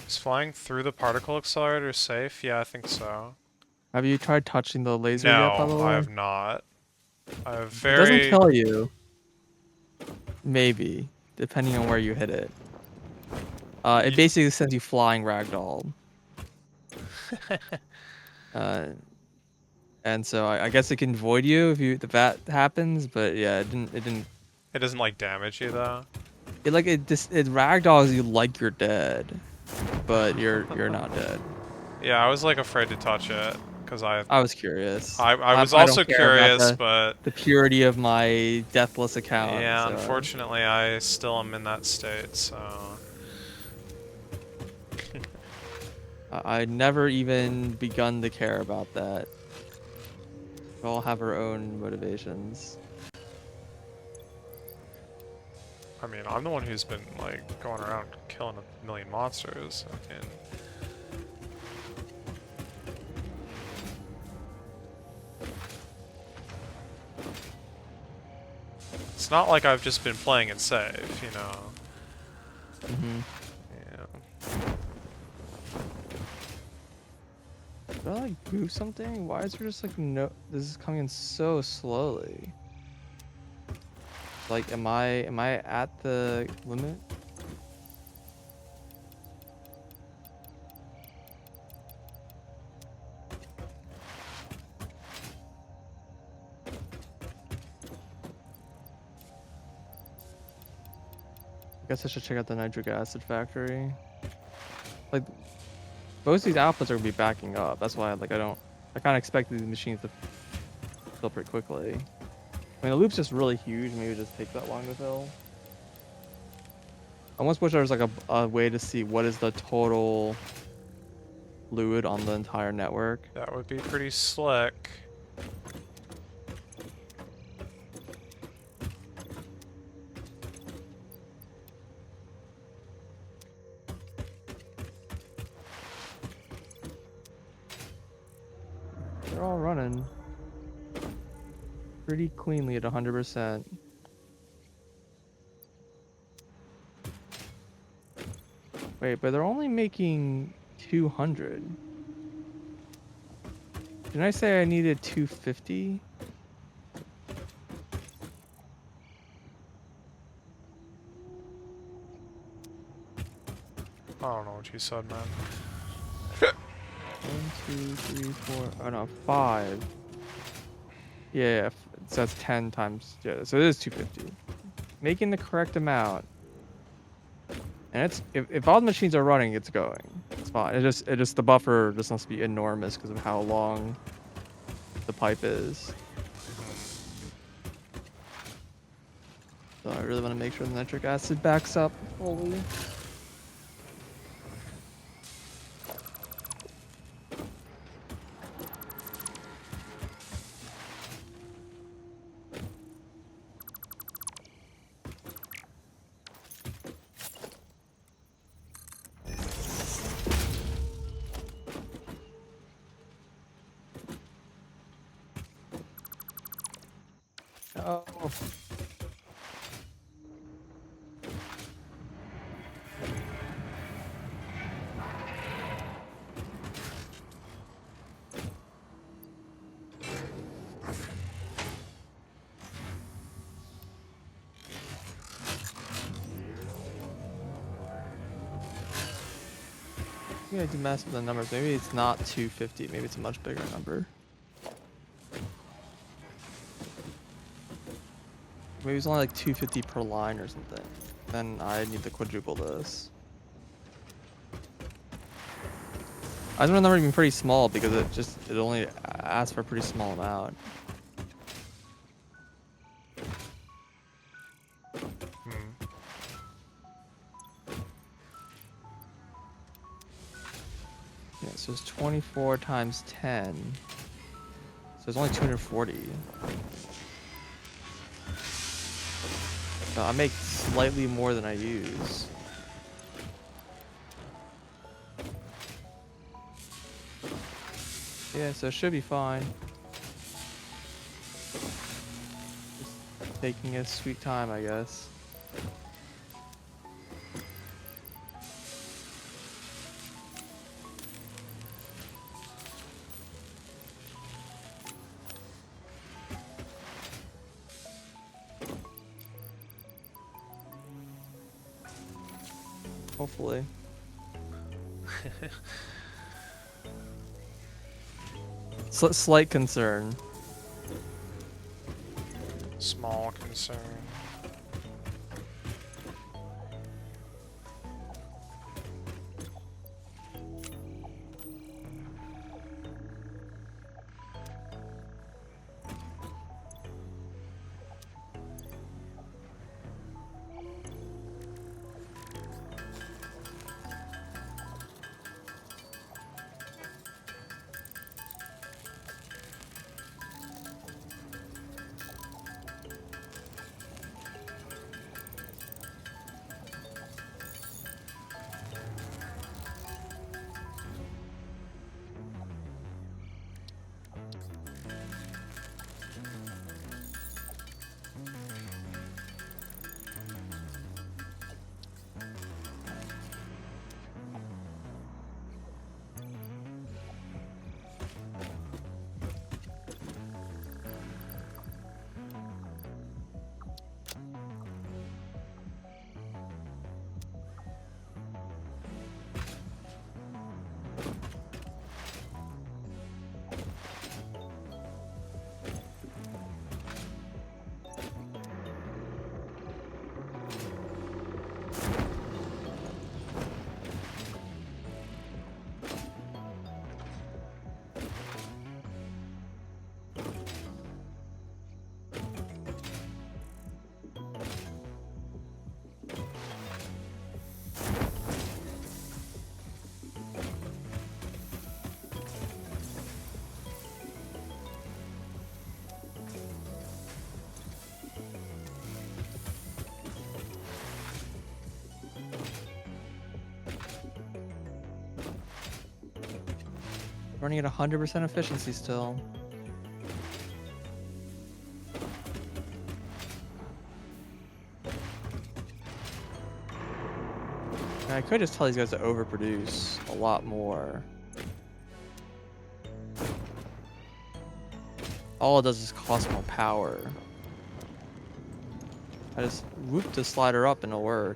Is flying through the particle accelerator safe? Yeah, I think so. Have you tried touching the laser yet, by the No, I way? have not. I have It doesn't very... kill you. Maybe, depending on where you hit it. It basically sends you flying ragdoll. Uh, and so I guess it can void you if that happens, but yeah, it didn't. It doesn't, like, damage you, though? It ragdolls you like you're dead, but you're not dead. Yeah, I was, like, afraid to touch it, because I was curious. I was I don't also care about curious, but... the purity of my deathless account. Yeah, So unfortunately, I still am in that state, so... I never even begun to care about that. We all have our own motivations. I mean, I'm the one who's been, like, going around killing a million monsters, and... It's not like I've just been playing it safe, you know? Mm-hmm. Yeah. Did I like move something? Why is there just like no? This is coming in so slowly. Like, am I at the limit? I guess I should check out the nitric acid factory. Like, most of these outputs are gonna be backing up. That's why I kind of expected these machines to fill pretty quickly. I mean, the loop's just really huge. Maybe it just takes that long to fill. I almost wish there was like a way to see what is the total fluid on the entire network. That would be pretty slick. They're all running pretty cleanly at 100%. Wait, but they're only making 200. Didn't I say I needed 250? I don't know what you said, man. 1, 2, 3, 4. Oh no, 5. Yeah, so that's 10 times. Yeah, so it is 250. Making the correct amount. And it's if all the machines are running, it's going. It's fine. It just the buffer just must be enormous because of how long the pipe is. So I really want to make sure the nitric acid backs up fully. Oh. Maybe I do mess with the numbers. Maybe it's not 250. Maybe it's a much bigger number. Maybe it's only like 250 per line or something. Then I need to quadruple this. I just want the number to be pretty small because it only asks for a pretty small amount. Yeah, so it's 24 times 10. So it's only 240. So I make slightly more than I use. Yeah, so it should be fine. Just taking a sweet time, I guess. Hopefully. Slight concern. Small concern. Running at 100% efficiency still. And I could just tell these guys to overproduce a lot more. All it does is cost more power. I just whoop the slider up and it'll work.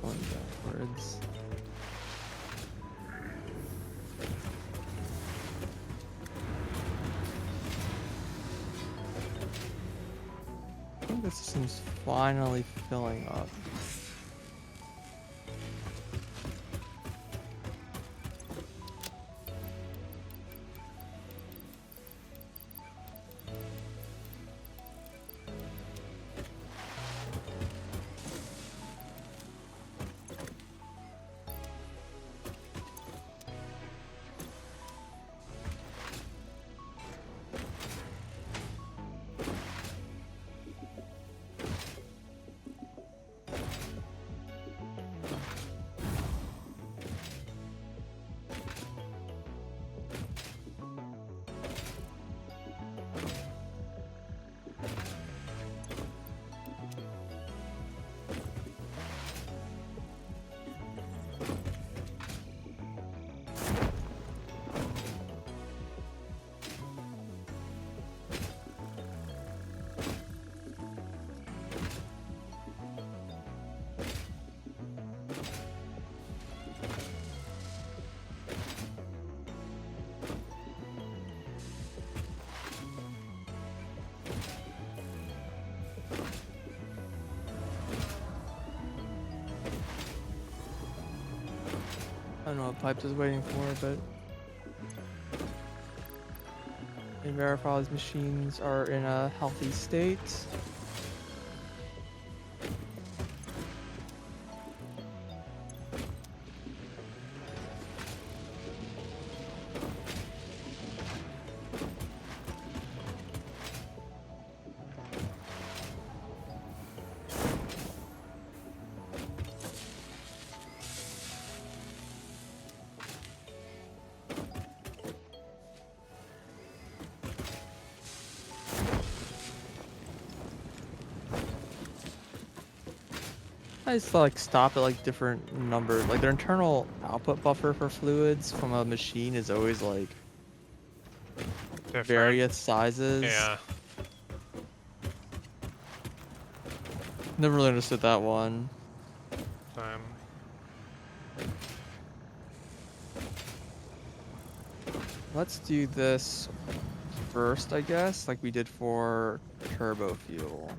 going backwards. I think the system's finally filling up. I don't know what Pipes is waiting for, but they verify all these machines are in a healthy state. I just like stop at like different numbers. Like their internal output buffer for fluids from a machine is always like Different. various sizes. Yeah. Never really understood that one. Same. Let's do this first, I guess, like we did for turbo fuel.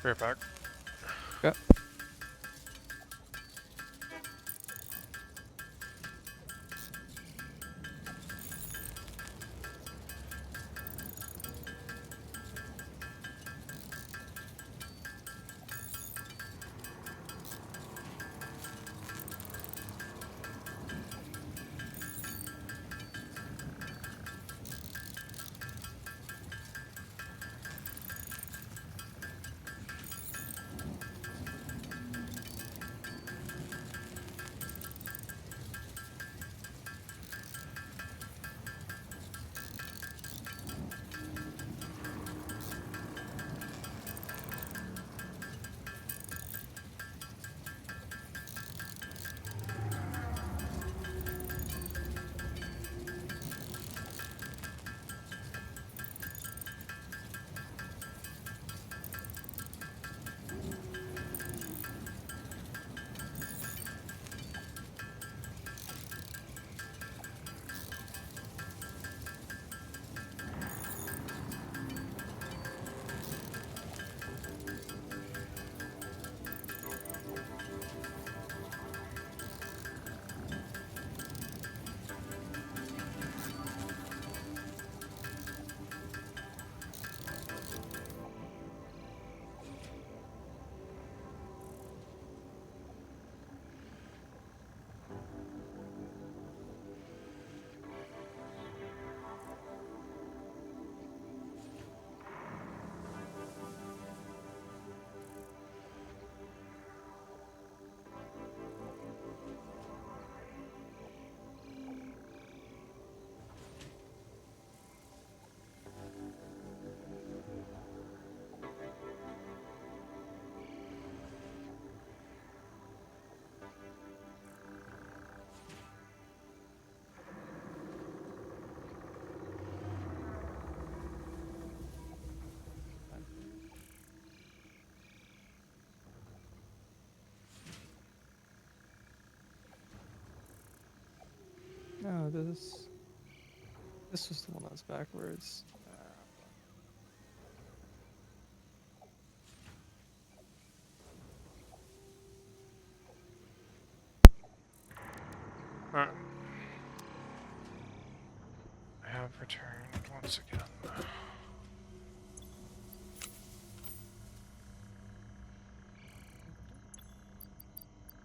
Be right back. Yep. No, this was the one that was backwards. Alright. I have returned once again.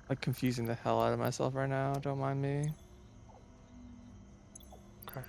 Like confusing the hell out of myself right now. Don't mind me. Okay.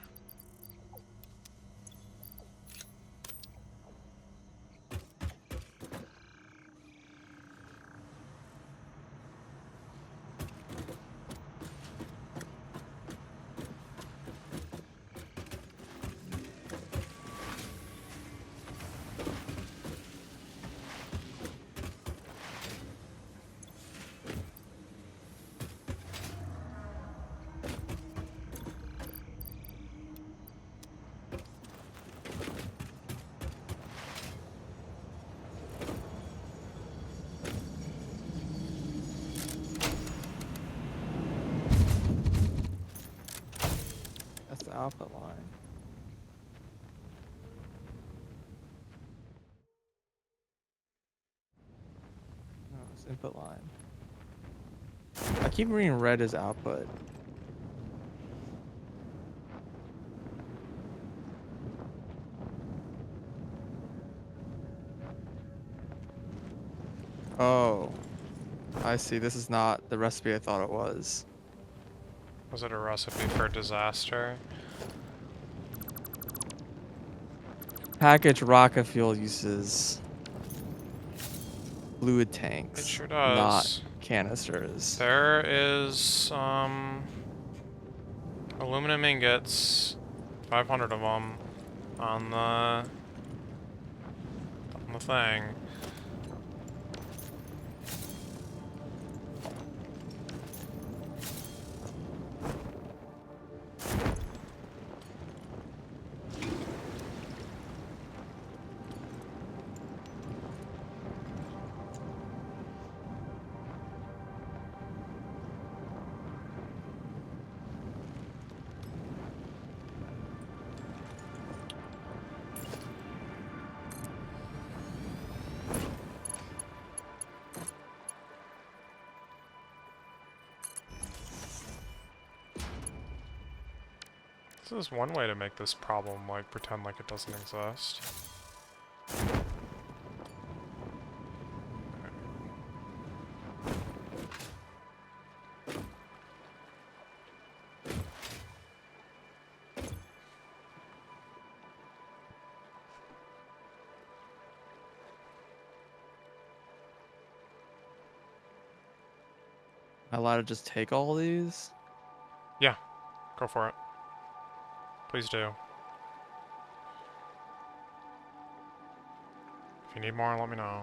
That's the output line. No, it's input line. I keep reading red as output. Oh, I see. This is not the recipe I thought it was. Was it a recipe for disaster? Package rocket fuel uses fluid It tanks, sure not does. canisters. There is, aluminum ingots, 500 of them, on the thing. This is one way to make this problem, like, pretend like it doesn't exist. Am I allowed to just take all these? Yeah, go for it. Please do. If you need more, let me know.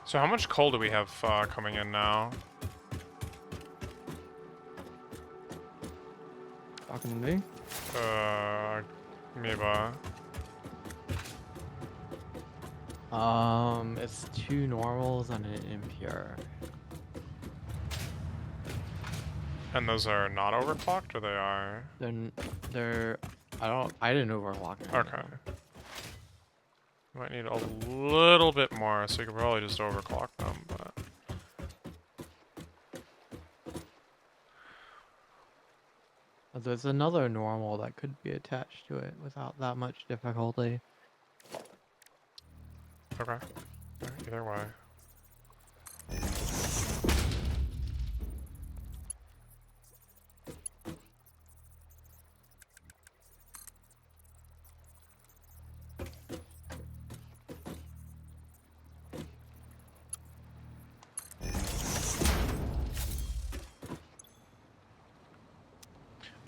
So how much coal do we have coming in now? Talking to me? Amoeba. It's 2 normals and an impure. And those are not overclocked, or they are? They're I didn't overclock them. Okay. Might need a little bit more, so you could probably just overclock them, but... There's another normal that could be attached to it without that much difficulty. Okay. Either way.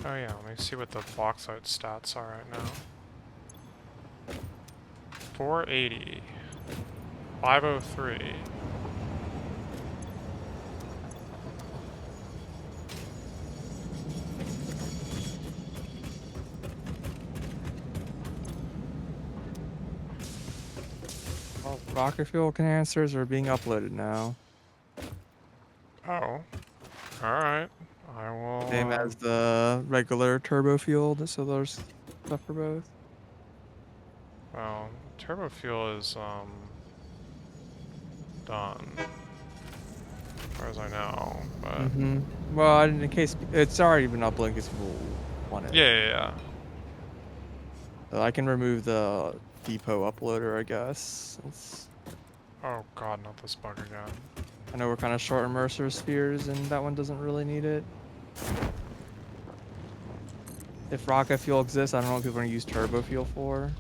Oh yeah, let me see what the bauxite stats are right now. 480. 503. Well, rocket fuel canisters are being uploaded now. Oh. Alright. I will, Same as the regular turbo fuel, so there's stuff for both. well, turbo fuel is, done. As far as I know, but... Well, in case it's already been uploaded, in case people want it. Yeah. So I can remove the depot uploader, I guess. Oh god, not this bug again. I know we're kind of short immerser spheres, and that one doesn't really need it. If rocket fuel exists, I don't know what people are gonna use turbo fuel for.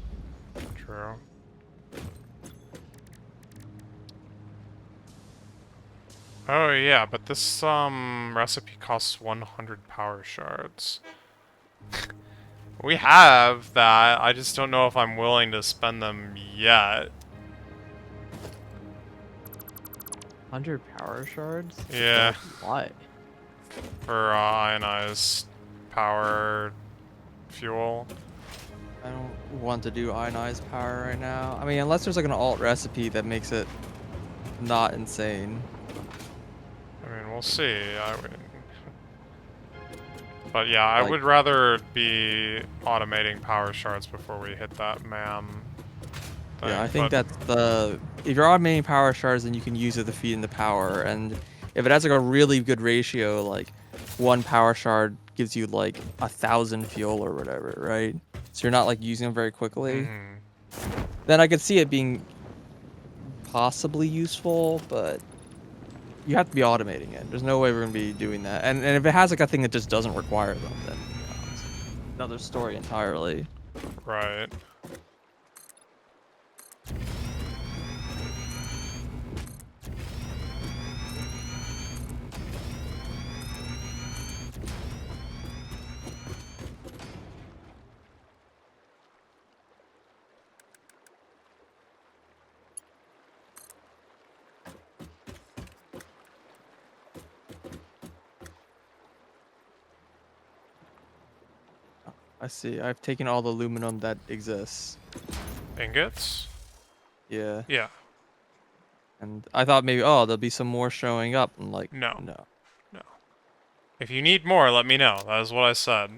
True. Oh yeah, but this recipe costs 100 power shards. We have that, I just don't know if I'm willing to spend them yet. 100 power shards? Yeah. For what? For ionized power fuel. I don't want to do ionized power right now. I mean, unless there's like an alt recipe that makes it not insane. I mean, we'll see. But yeah, I Like- would rather be automating power shards before we hit that MAM thing. Yeah, I think but that's the... If you're automating power shards, then you can use it to feed into power. And if it has like a really good ratio, like one power shard gives you like 1,000 fuel or whatever, right? So you're not like using them very quickly. Then I could see it being possibly useful, but you have to be automating it. There's no way we're gonna be doing that. And if it has like a thing that just doesn't require them, then it's another story entirely. Right. I see. I've taken all the aluminum that exists. Ingots? Yeah. Yeah. And I thought maybe, oh, there'll be some more showing up. And like, No. no. No. If you need more, let me know. That is what I said.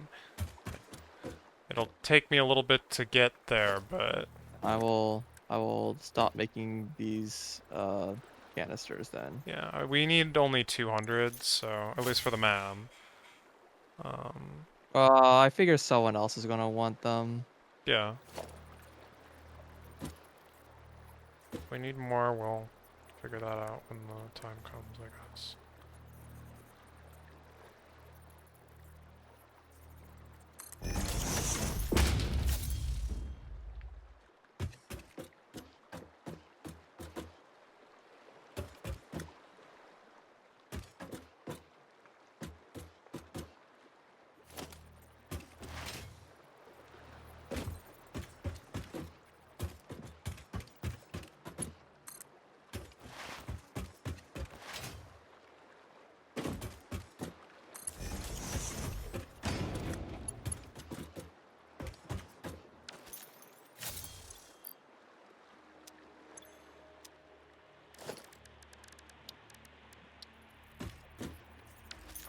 It'll take me a little bit to get there, but... I will stop making these canisters then. Yeah, we need only 200, so... At least for the MAM. I figure someone else is gonna want them. Yeah. If we need more, we'll figure that out when the time comes, I guess.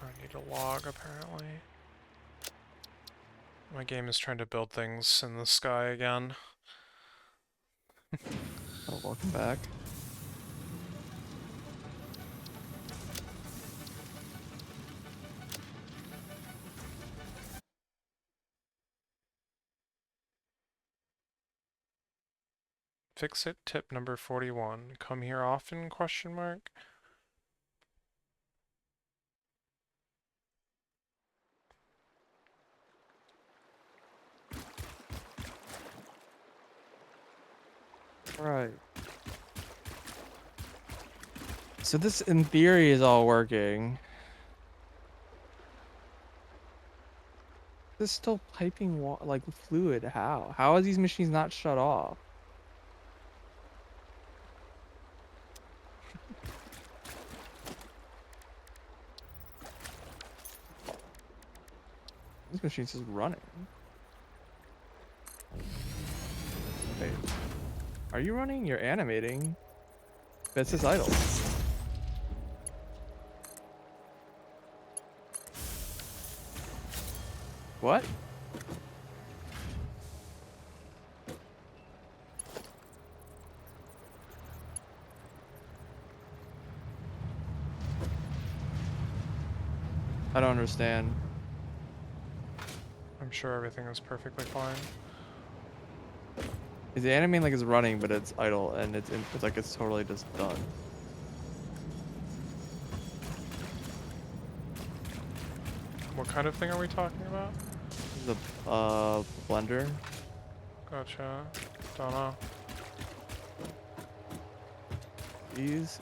I need a log, apparently. My game is trying to build things in the sky again. Oh, welcome back. Fix-it tip number 41. Come here often, question mark? Right. So this, in theory, is all working. There's still piping like fluid. How? How are these machines not shut off? This machine's just running. Wait. Are you running? You're animating. But it says idle. What? I don't understand. I'm sure everything is perfectly fine. Is the animating like it's running, but it's idle, and it's like it's totally just done. What kind of thing are we talking about? The blender. Gotcha. Don't know. These.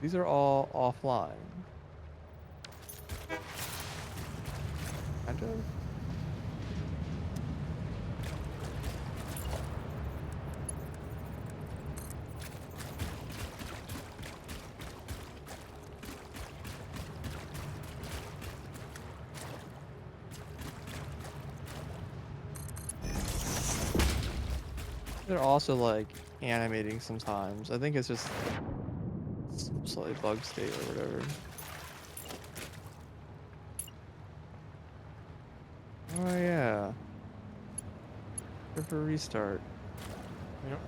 These are all offline. Kind of. They're also like animating sometimes. I think it's just slightly bug state or whatever. Oh yeah. Good for restart. Yep.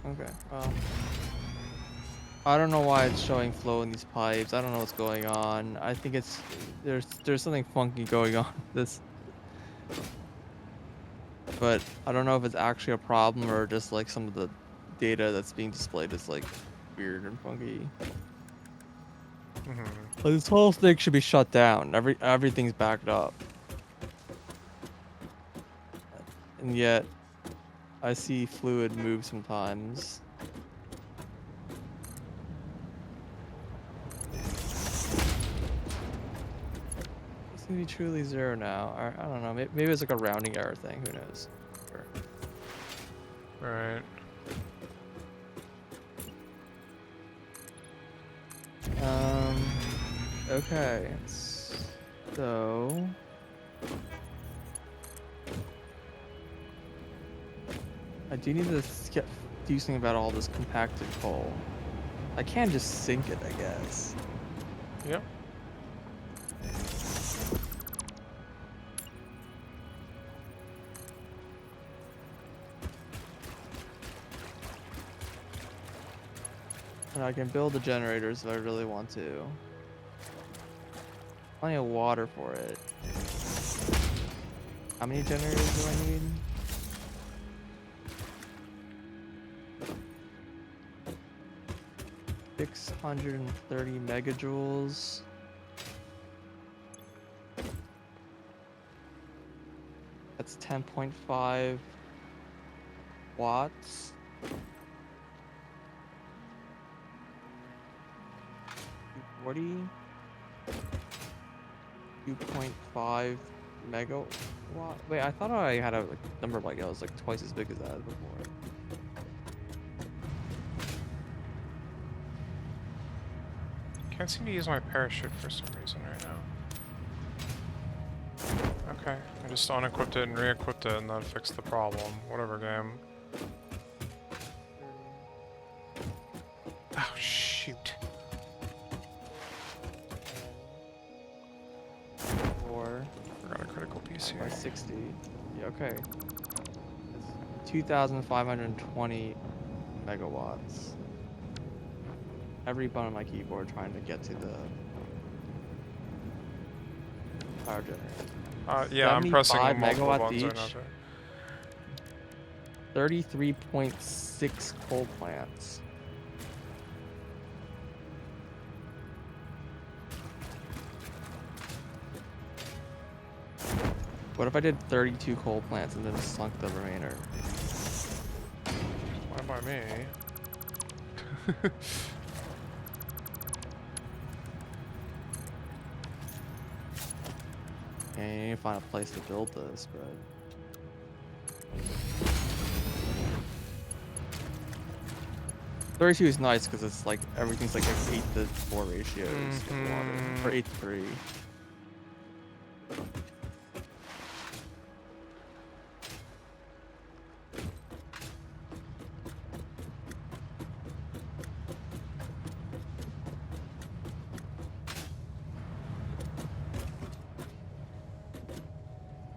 Okay, well. I don't know why it's showing flow in these pipes. I don't know what's going on. I think it's there's something funky going on with this. But I don't know if it's actually a problem or just like some of the data that's being displayed is like weird and funky. Mm-hmm. Like this whole thing should be shut down. Everything's backed up. And yet I see fluid move sometimes. It's gonna be truly zero now. I don't know. Maybe it's like a rounding error thing. Who knows? Sure. Right. Okay. So. I do need to do something about all this compacted coal. I can just sink it, I guess. Yep. And I can build the generators if I really want to. Plenty of water for it. How many generators do I need? $630 megajoules. That's 10.5 watts. 240. 2.5 megawatt. Wait, I thought I had a number like it was like twice as big as that before. Can't seem to use my parachute for some reason right now. Okay, I just unequipped it and re-equipped it and that fixed the problem. Whatever, game. Oh, shoot. 4 Forgot a critical piece by here. 60. Yeah, okay. That's 2,520 megawatts. Every button on my keyboard trying to get to the power generator. Yeah, I'm pressing 75 multiple megawatts buttons right each. now. 33.6 coal plants. What if I did 32 coal plants and then sunk the remainder? Fine by me. And you need to find a place to build this, but 32 is nice because it's like everything's like 8:4 ratios in water, or 8:3.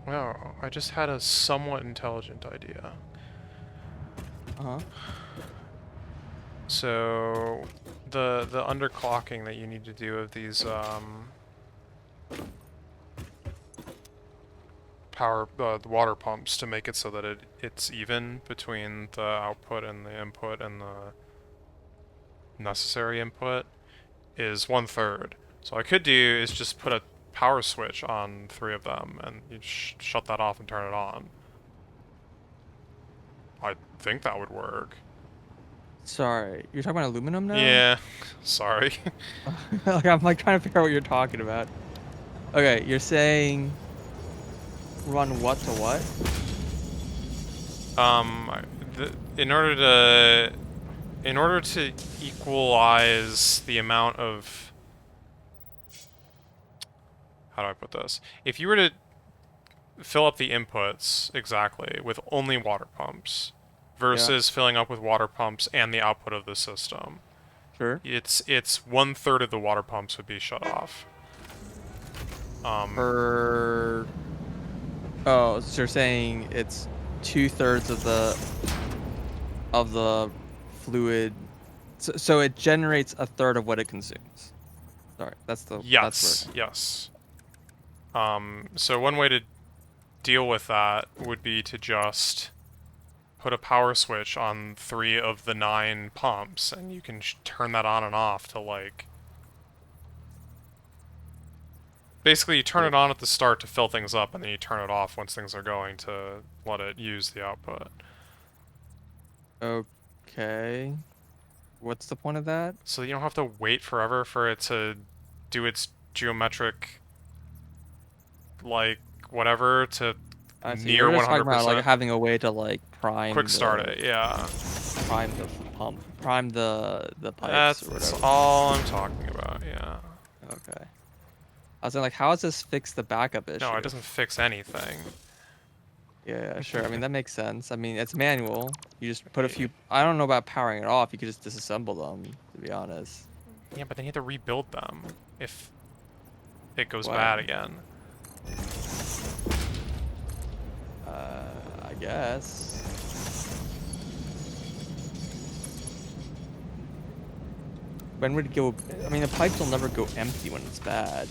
Well, I just had a somewhat intelligent idea. Uh-huh. So, the underclocking that you need to do of these the water pumps to make it so that it's even between the output and the input and the necessary input is 1/3. So what I could do is just put a power switch on 3 of them and you shut that off and turn it on. I think that would work. Sorry, you're talking about aluminum now? Yeah, sorry. Like I'm like trying to figure out what you're talking about. Okay, you're saying run what to what? In order to equalize the amount of, how do I put this? If you were to fill up the inputs exactly with only water pumps versus filling up with water pumps and the output of the system, Sure. it's 1/3 of the water pumps would be shut off. Oh, so you're saying it's 2/3 of the fluid, so it generates 1/3 of what it consumes. Sorry, that's Yes, where. yes. So one way to deal with that would be to just put a power switch on 3 of the 9 pumps, and you can turn that on and off to, like... Basically, you turn it on at the start to fill things up, and then you turn it off once things are going to let it use the output. Okay. What's the point of that? So you don't have to wait forever for it to do its geometric, like, whatever, to I see. near We're just talking about 100%. like having a way to like prime Quick start it, yeah. prime the pump, prime the pipes or That's whatever. all I'm talking about, yeah. Okay. I was like, how does this fix the backup issue? No, it doesn't fix anything. Yeah, sure. I mean, that makes sense. I mean, it's manual. You just put a few... I don't know about powering it off. You could just disassemble them, to be honest. Yeah, but then you have to rebuild them if it goes Wow. bad again. I guess. When would it go... I mean, the pipes will never go empty when it's bad.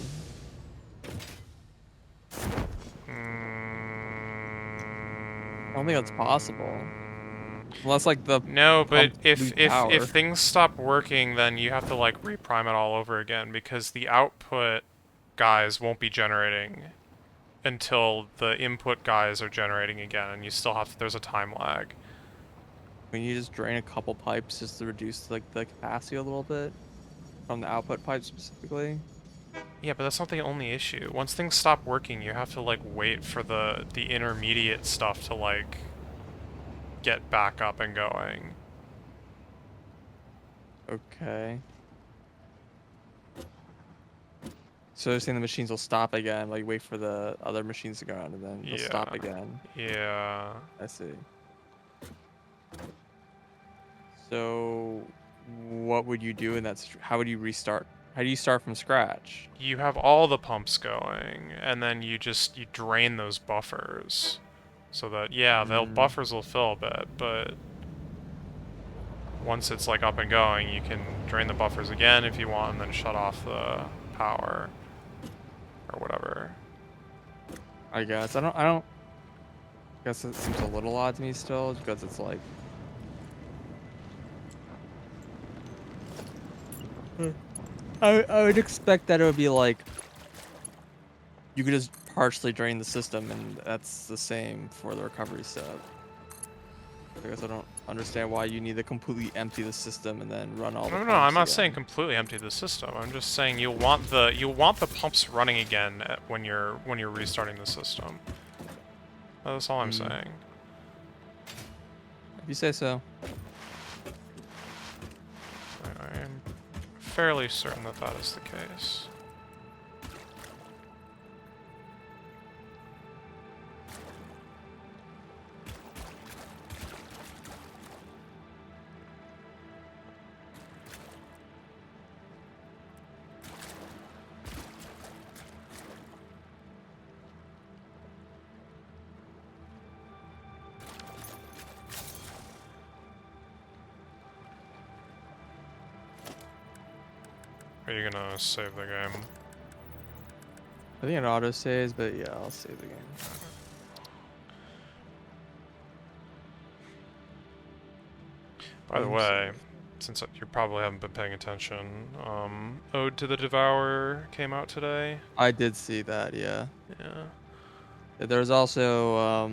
I don't think that's possible. Unless, like, the No, but pump if lose if power. if things stop working, then you have to like reprime it all over again because the output guys won't be generating until the input guys are generating again, and you still have to, there's a time lag. When you just drain a couple pipes just to reduce, like, the capacity a little bit from the output pipe specifically. Yeah, but that's not the only issue. Once things stop working, you have to like wait for the intermediate stuff to like get back up and going. Okay. So you're saying the machines will stop again, like wait for the other machines to go on and then they'll stop again. Yeah. I see. So what would you do in that how would you restart? How do you start from scratch? You have all the pumps going, and then you drain those buffers. So that, yeah, buffers will fill a bit, but once it's like up and going, you can drain the buffers again if you want, and then shut off the power or whatever. I guess I don't guess it seems a little odd to me still because it's like I would expect that it would be like you could just partially drain the system, and that's the same for the recovery step. I guess I don't understand why you need to completely empty the system and then run all the No, pumps no, I'm not again. saying completely empty the system. I'm just saying you'll want the pumps running again when you're restarting the system. That's all I'm saying. If you say so. I am fairly certain that that is the case. Are you gonna save the game? I think it auto saves, but yeah, I'll save the game. By the Game way, save. since you probably haven't been paying attention, Ode to the Devourer came out today. I did see that, yeah. Yeah. There's also,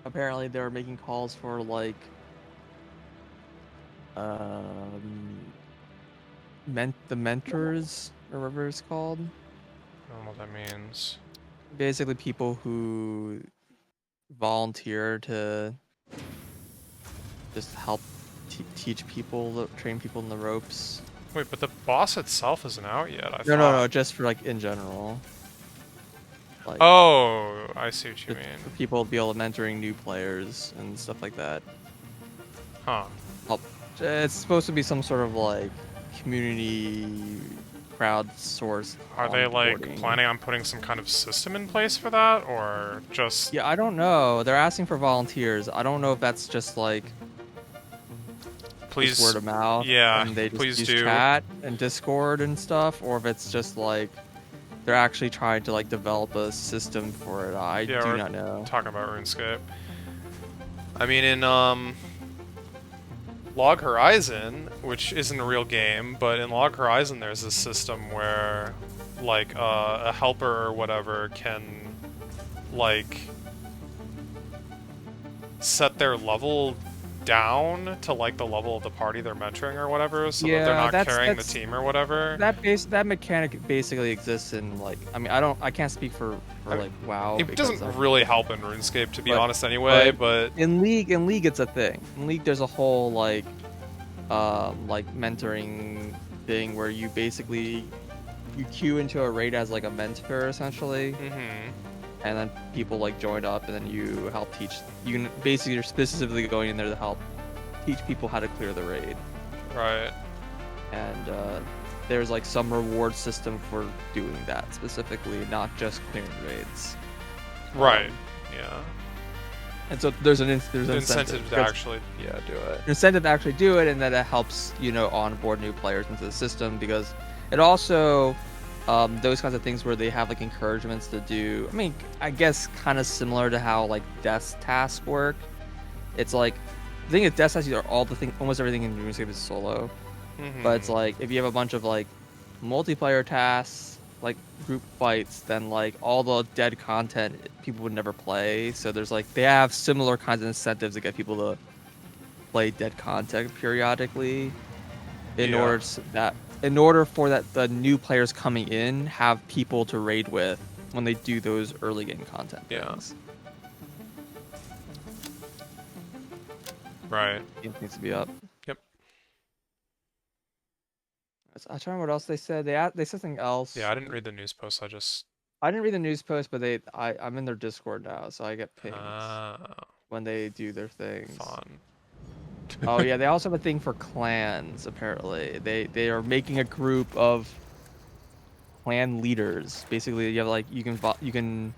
apparently they were making calls for, like, the mentors, or whatever it's called. I don't know what that means. Basically people who volunteer to just help teach people, train people in the ropes. Wait, but the boss itself isn't out yet, I No, thought. just for, like, in general. Like, Oh, I see what you for mean. people to be able to mentoring new players and stuff like that. Huh. It's supposed to be some sort of, like, community crowdsourced Are they, like, onboarding. planning on putting some kind of system in place for that, or just... Yeah, I don't know. They're asking for volunteers. I don't know if that's just, like, Please, just word of mouth, yeah, and they just please use do. chat and Discord and stuff, or if it's just, like, they're actually trying to, like, develop a system for it. I Yeah, do we're not know. talking about RuneScape. I mean, in, Log Horizon, which isn't a real game, but in Log Horizon there's this system where, like, a helper or whatever can, like, set their level down to, like, the level of the party they're mentoring or whatever, so that they're Yeah, not that's- carrying the that's- team or whatever. That mechanic basically exists in, like, I mean, I can't speak for like WoW. It because doesn't really help in RuneScape, to be but- honest, anyway, but... in League it's a thing. In League there's a whole, like mentoring thing where you basically queue into a raid as, like, a mentor essentially, Mm-hmm. and then people, like, join up, and then you help teach. You're specifically going in there to help teach people how to clear the raid, Right. and there's, like, some reward system for doing that specifically, not just clearing raids. Right. Yeah. And so there's an The incentive to Because- actually, yeah, do it. incentive to actually do it, and that it helps, onboard new players into the system, because it also those kinds of things where they have, like, encouragements to do. I mean, I guess kind of similar to how, like, desk tasks work. It's like the thing is, desk tasks are almost everything in RuneScape is solo, Mm-hmm. but it's like if you have a bunch of, like, multiplayer tasks, like group fights, then, like, all the dead content people would never play. So there's, like, they have similar kinds of incentives to get people to play dead content periodically, in Yeah. order for the new players coming in have people to raid with when they do those early game content Yeah. things. Right. Game needs to be up. Yep. I'm trying to remember what else they said. They said something else. Yeah, I didn't read the news post, I just... I didn't read the news post, but I'm in their Discord now, so I get pings when they do their things. Fun. Oh yeah, they also have a thing for clans. Apparently, they are making a group of clan leaders. Basically, you have, like, you can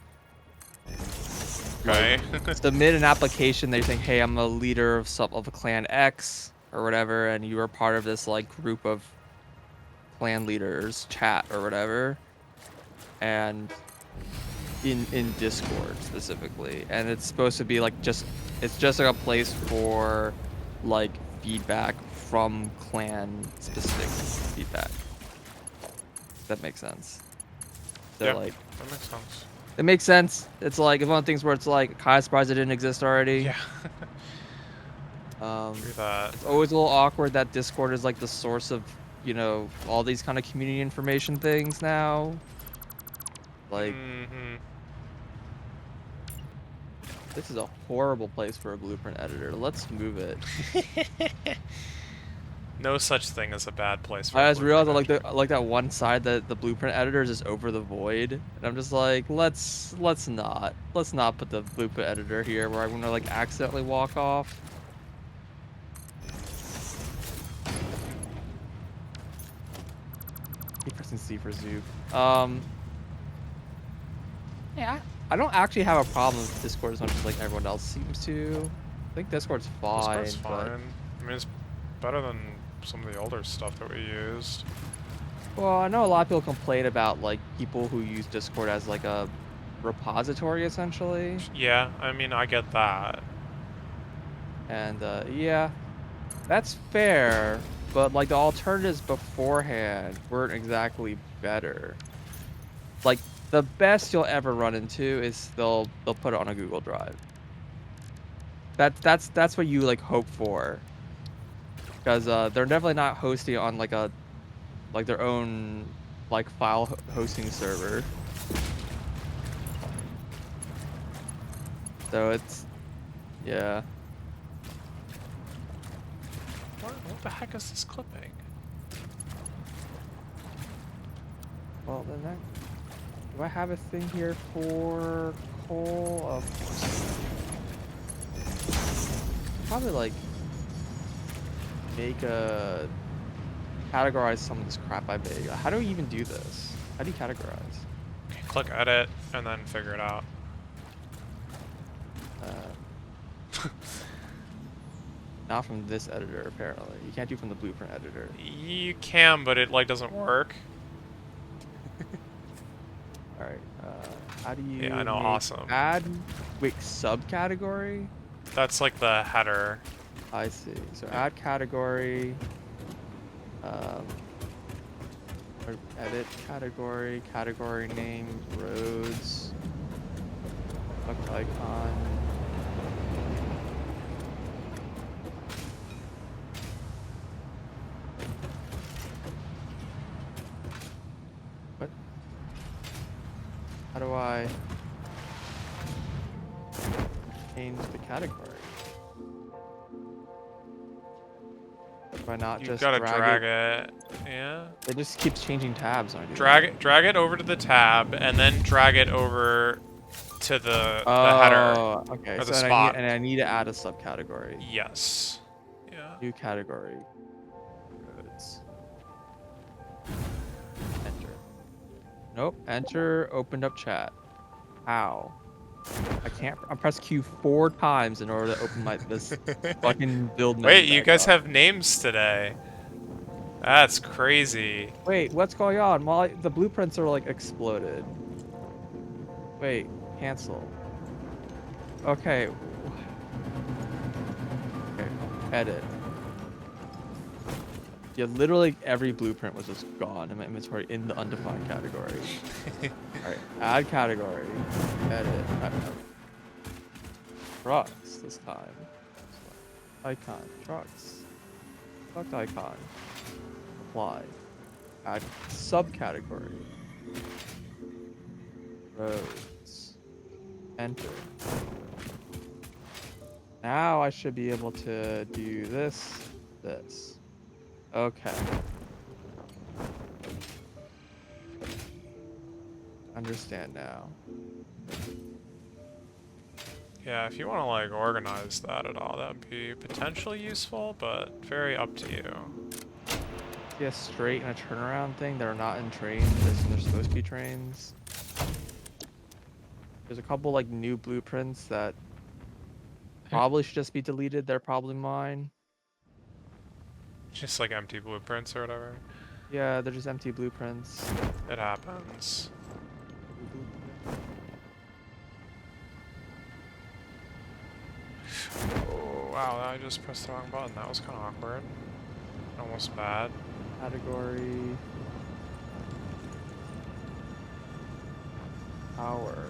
Okay. submit an application. They think, hey, I'm a leader of a clan X or whatever, and you are part of this, like, group of clan leaders chat or whatever, and in Discord specifically, and it's supposed to be, like, it's just like a place for, like, feedback from clan specific feedback. That makes sense. So Yeah, like, that makes sense. it makes sense. It's like one of the things where it's like kind of surprised it didn't exist already. Yeah. True that. It's always a little awkward that Discord is like the source of, you know, all these kind of community information things now. Like, Mm-hmm. this is a horrible place for a blueprint editor. Let's move it. No such thing as a bad place for I a just realized blueprint editor. I like that one side that the blueprint editor is just over the void, and I'm just like, let's not put the blueprint editor here where I'm gonna like accidentally walk off. Keep pressing C for Zoop. Yeah, I don't actually have a problem with Discord as much as like everyone else seems to. I think Discord's fine, Discord's but fine. I mean, it's better than some of the older stuff that we used. well, I know a lot of people complain about like people who use Discord as like a repository essentially, Yeah, I mean, I get that. and yeah, that's fair. But like the alternatives beforehand weren't exactly better. Like the best you'll ever run into is they'll put it on a Google Drive. That's what you like hope for, because they're definitely not hosting it on like a like their own like file hosting server. So it's yeah. What the heck is this clipping? Well then that, do I have a thing here for coal? Of course. Probably like make a categorize some of this crap I made. How do we even do this? How do you categorize? Okay, click edit and then figure it out. Not from this editor apparently. You can't do from the blueprint editor. You can, but it like doesn't work. All right. How do you? Yeah, I know. make Awesome. Add wait subcategory. That's like the header. I see. So add category. Or edit category. Category name. Roads. Select icon. What? How do I change the category? Do I not You just gotta drag drag it. Yeah. It just keeps changing tabs when I do Drag it over to the tab, and then drag it over to the that. header Oh, okay. or So the then spot. I need to add a subcategory. Yes. Yeah. New category. Roads. Enter. Nope. Enter. Opened up chat. How? I can't. I pressed Q 4 times in order to open my this fucking build menu. Wait, you back guys up. have names today. That's crazy. Wait, what's going on? Well, the blueprints are like exploded. Wait, cancel. Okay. Okay, edit. Yeah, literally every blueprint was just gone in my inventory in the undefined category. Alright, add category. Edit. Trucks this time. Icon. Trucks. Select icon. Apply. Add subcategory. Roads. Enter. Now I should be able to do this. Okay. Understand now. Yeah, if you want to like organize that at all, that would be potentially useful, but very up to you. See a straight and a turnaround thing that are not in trains, they're supposed to be trains. There's a couple like new blueprints that probably should just be deleted. They're probably mine. Just like empty blueprints or whatever. Yeah, they're just empty blueprints. It happens. Oh, wow, I just pressed the wrong button. That was kind of awkward. Almost bad. Category. power.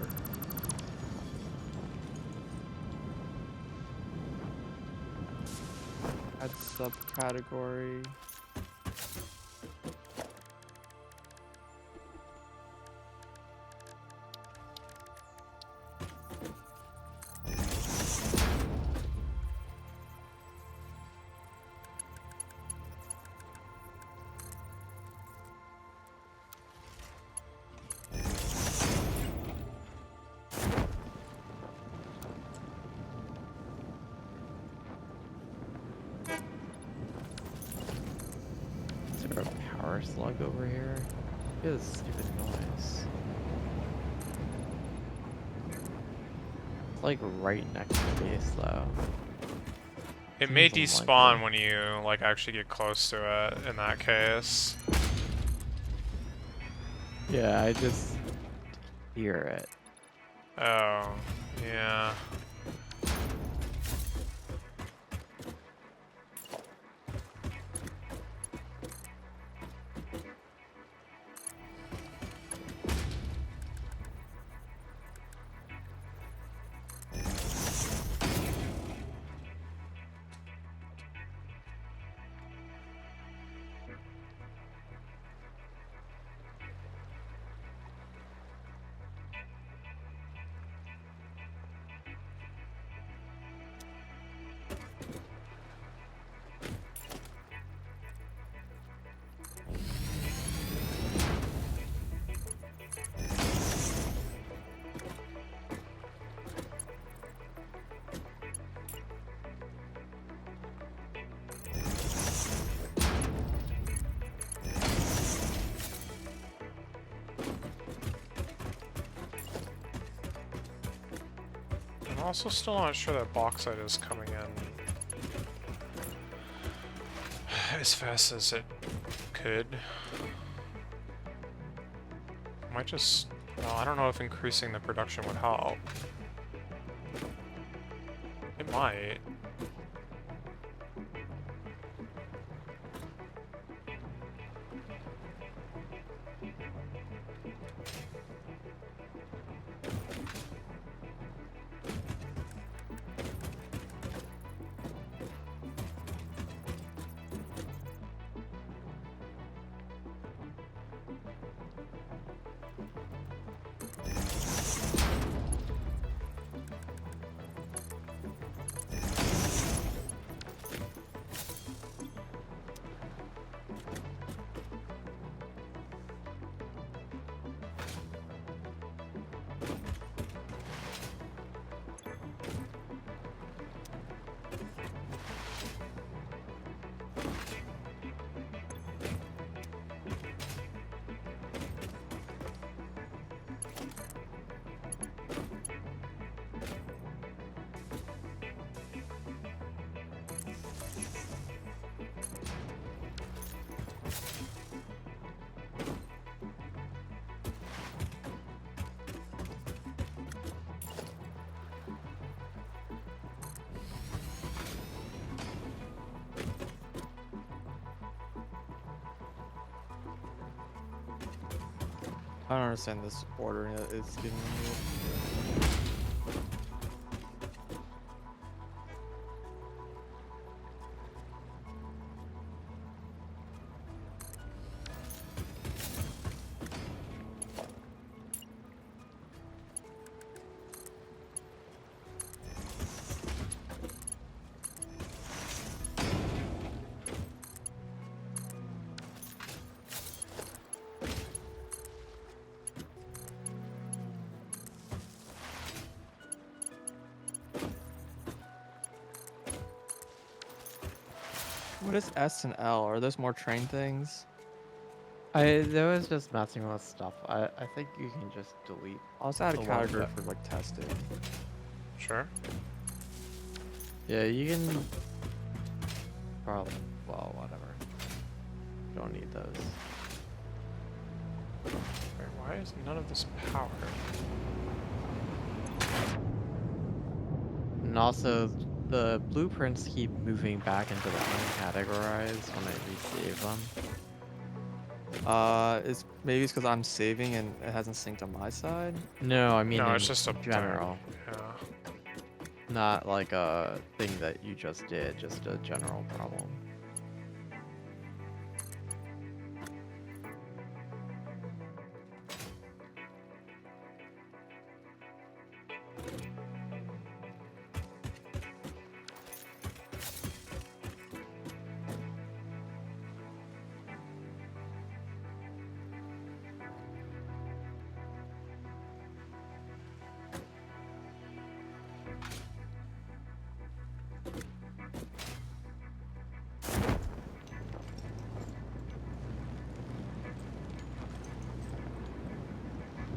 Add subcategory. Is there a power slug over here? It is stupid noise. It's like right next to the base though. It may Seems despawn unlikely. when you like actually get close to it in that case. Yeah, I just hear it. Oh, yeah. I'm also still not sure that bauxite is coming in as fast as it could. Might just... Well, I don't know if increasing the production would help. It might. I don't understand this ordering that it's giving me. What is S and L? Are those more train things? There was just messing with stuff. I think you can just delete. I'll just add a the ones category that- for like testing. Sure. Yeah, you can. Probably. Well, whatever. Don't need those. Wait, why is none of this powered? And also, the blueprints keep moving back into the uncategorized when I resave them. It's maybe it's because I'm saving and it hasn't synced on my side. No, I mean No, in it's just a thing. general. Yeah. Not like a thing that you just did, just a general problem.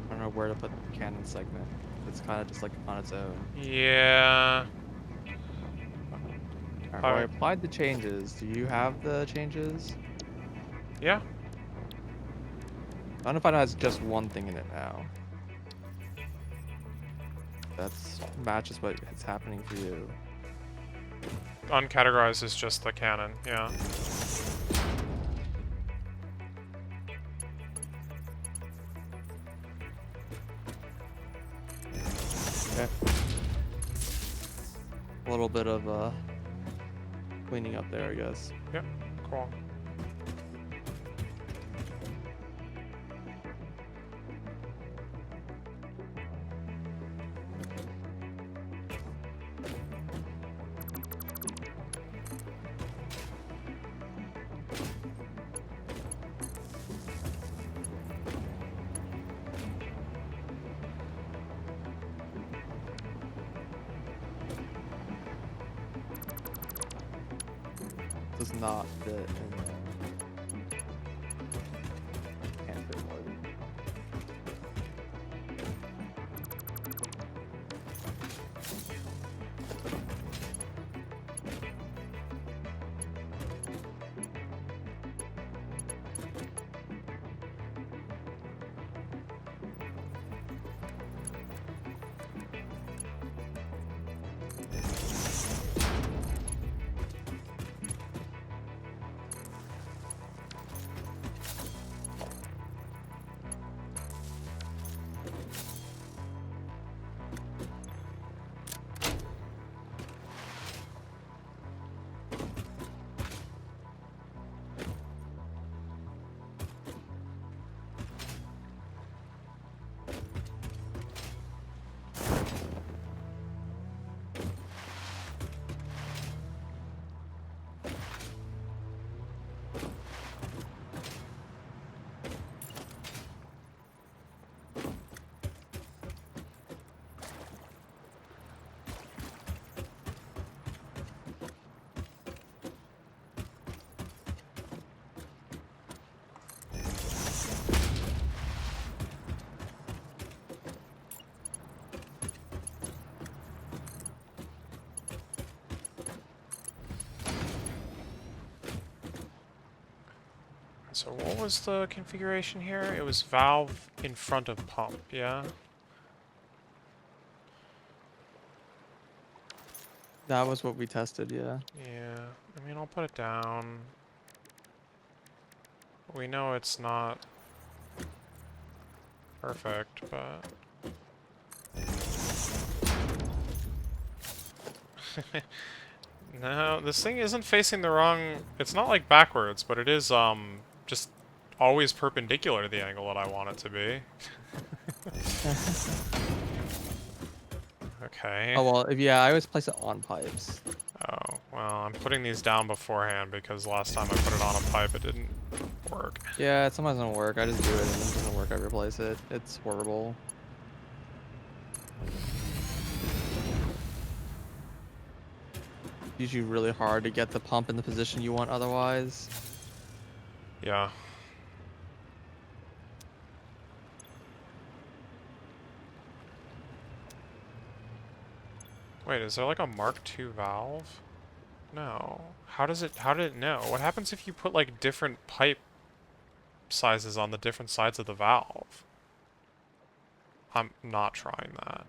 I don't know where to put the cannon segment. It's kind of just like on its own. Yeah. Alright, well, I applied the changes. Do you have the changes? Yeah. I don't know if it has just one thing in it now. That's matches what is happening for you. Uncategorized is just the cannon. Yeah. Okay. A little bit of cleaning up there, I guess. Yep. Cool. Does not fit in there. Can't fit more. So what was the configuration here? It was valve in front of pump, yeah? That was what we tested, yeah. Yeah. I mean, I'll put it down. We know it's not perfect, but... No, this thing isn't facing the wrong... It's not like backwards, but it is, just always perpendicular to the angle that I want it to be. Okay. Oh well, yeah, I always place it on pipes. Oh, well, I'm putting these down beforehand because last time I put it on a pipe, it didn't work. Yeah, it sometimes doesn't work. I just do it, and then it doesn't work. I replace it. It's horrible. Usually really hard to get the pump in the position you want otherwise. Yeah. Wait, is there like a Mark II valve? No. How did it know? What happens if you put like different pipe sizes on the different sides of the valve? I'm not trying that.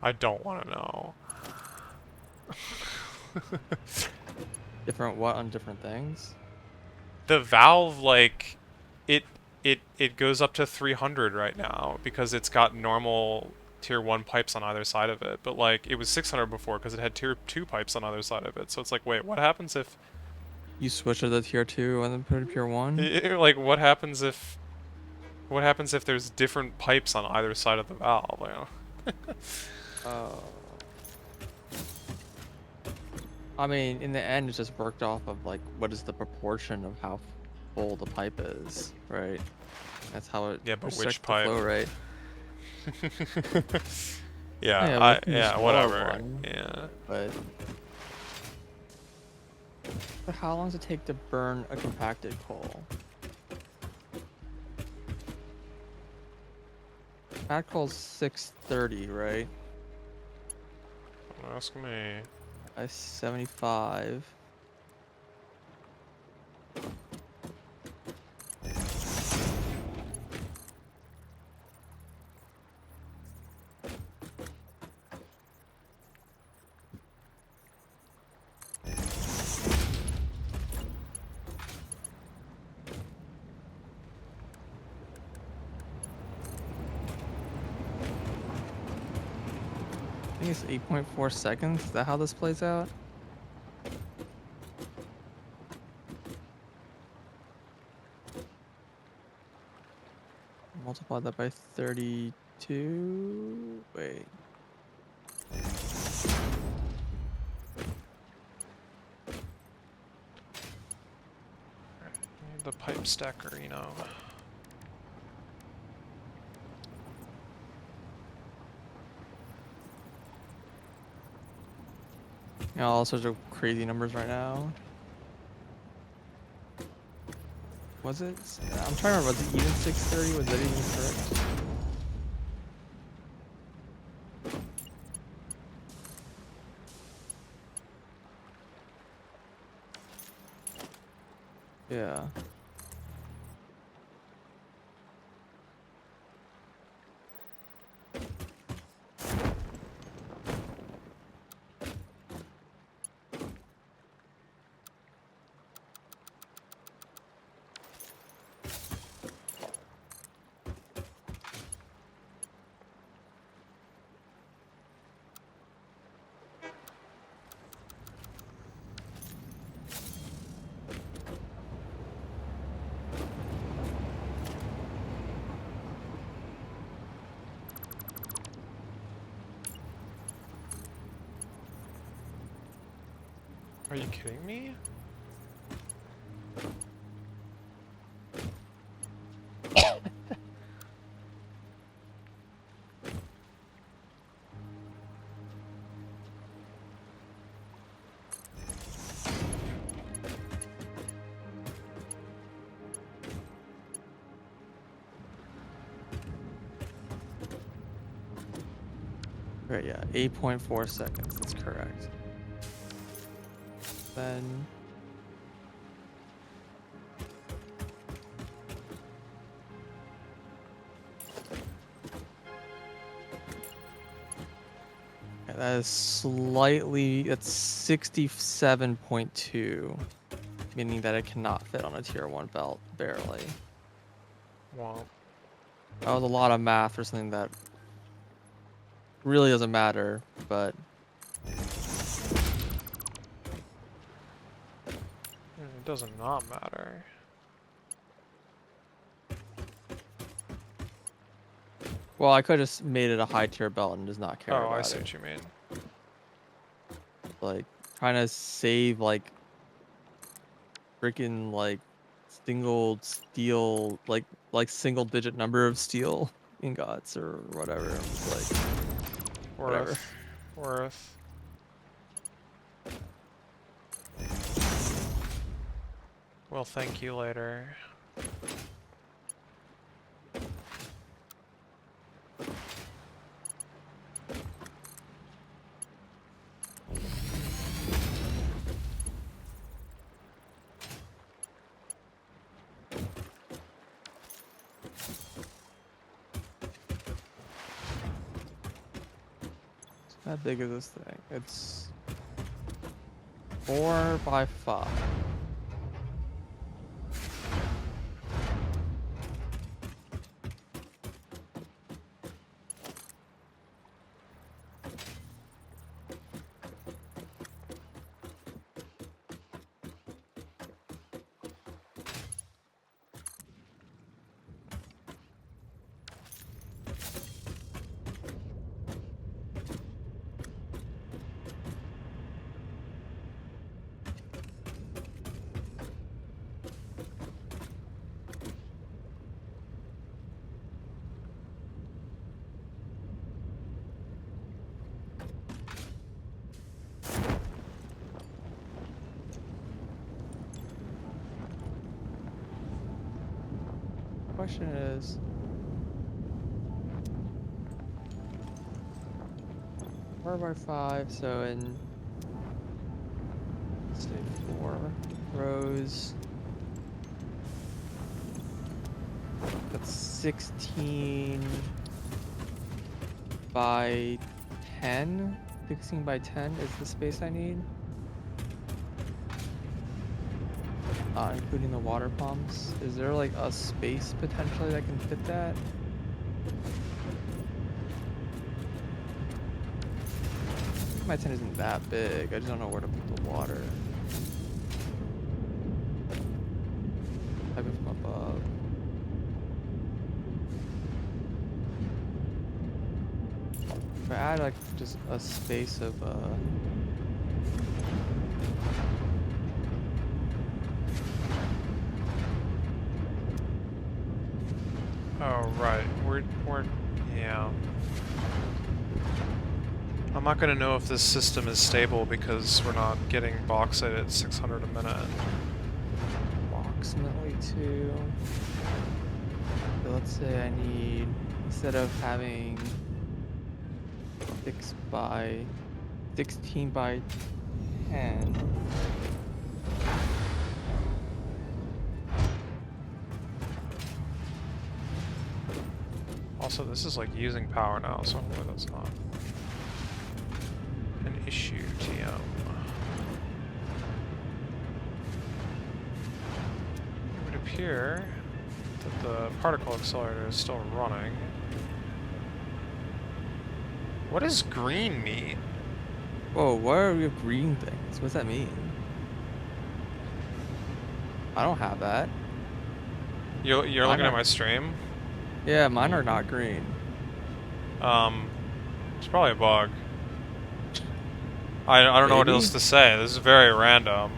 I don't want to know. Different what on different things? The valve, like, it goes up to 300 right now because it's got normal tier 1 pipes on either side of it. But like it was 600 before because it had tier 2 pipes on either side of it. So it's like, wait, what happens if You switch to the tier 2 and then put it tier 1? like what happens if there's different pipes on either side of the valve, you know? I mean, in the end, it's just worked off of like what is the proportion of how full the pipe is, right? That's how it Yeah, but which restricts the pipe? flow rate. Yeah, Yeah, we can just lower whatever. one, Yeah. but how long does it take to burn a compacted coal? Compacted coal's 630, right? Don't ask me. By 75. I think it's 8.4 seconds. Is that how this plays out? Multiply that by 32. Wait. Need the pipe stacker, you know. You know, all sorts of crazy numbers right now. Was it? I'm trying to remember. Was it even 630? Was that even correct? Yeah. Are you kidding me? Right, yeah. 8.4 seconds. That's correct. Then. Yeah, that is slightly. That's 67.2. Meaning that it cannot fit on a tier 1 belt, barely. Well, That was a lot of math for something that really doesn't matter, but it does not matter. well, I could have just made it a high tier belt and just not care Oh, about I see it. what you mean. Like trying to save like freaking like single steel like single digit number of steel ingots or whatever. I'm just like whatever. Worth. Well, thank you later. How big is this thing? It's 4 by 5. question is, 4x5, so in, let's say 4 rows, that's 16 by 10. 16 by 10 is the space I need. Including the water pumps. Is there like a space potentially that can fit that? My tent isn't that big. I just don't know where to put the water. Type it from above. If I add like just a space of Oh, right. We're, yeah. I'm not gonna know if this system is stable because we're not getting bauxite at 600 a minute. approximately 2. So let's say I need, instead of having 16 by 10. Also, this is like using power now, so hopefully that's not an issue, TM. It would appear that the particle accelerator is still running. What does green mean? Whoa, what are your green things? What's that mean? I don't have that. You're Mine looking at are- my stream? Yeah, mine are not green. It's probably a bug. I don't know what Maybe? else to say. This is very random.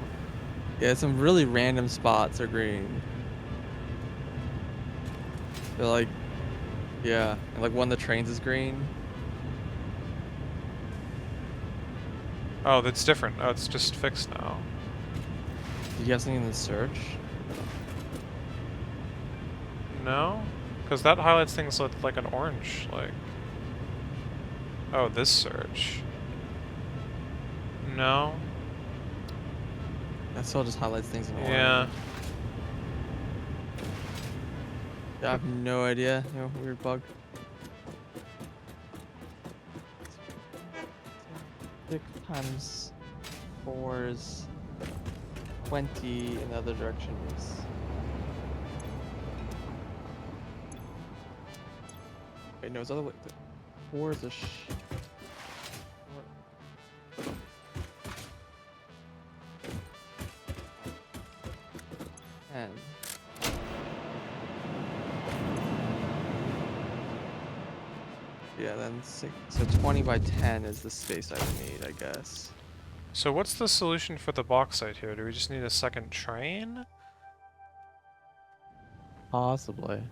Yeah, some really random spots are green. They're like, yeah, and like one of the trains is green. Oh, that's different. Oh, it's just fixed now. Did you have something in the search? No? Because that highlights things with like an orange, like... Oh, this search. No? That still just highlights things in orange. Yeah. Yeah, I have no idea. You know, weird bug. 6 times 4 is 20 in the other direction is... Wait, no, it's other way. 4 is a and yeah, then 6, so 20 by 10 is the space I would need, I guess. So what's the solution for the bauxite here? Do we just need a second train? Possibly.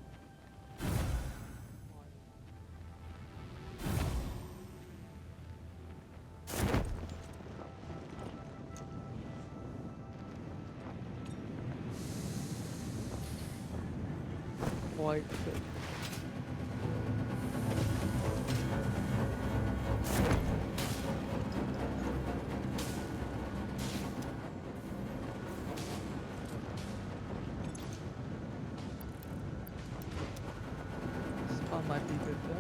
Quite. This spot might be good there.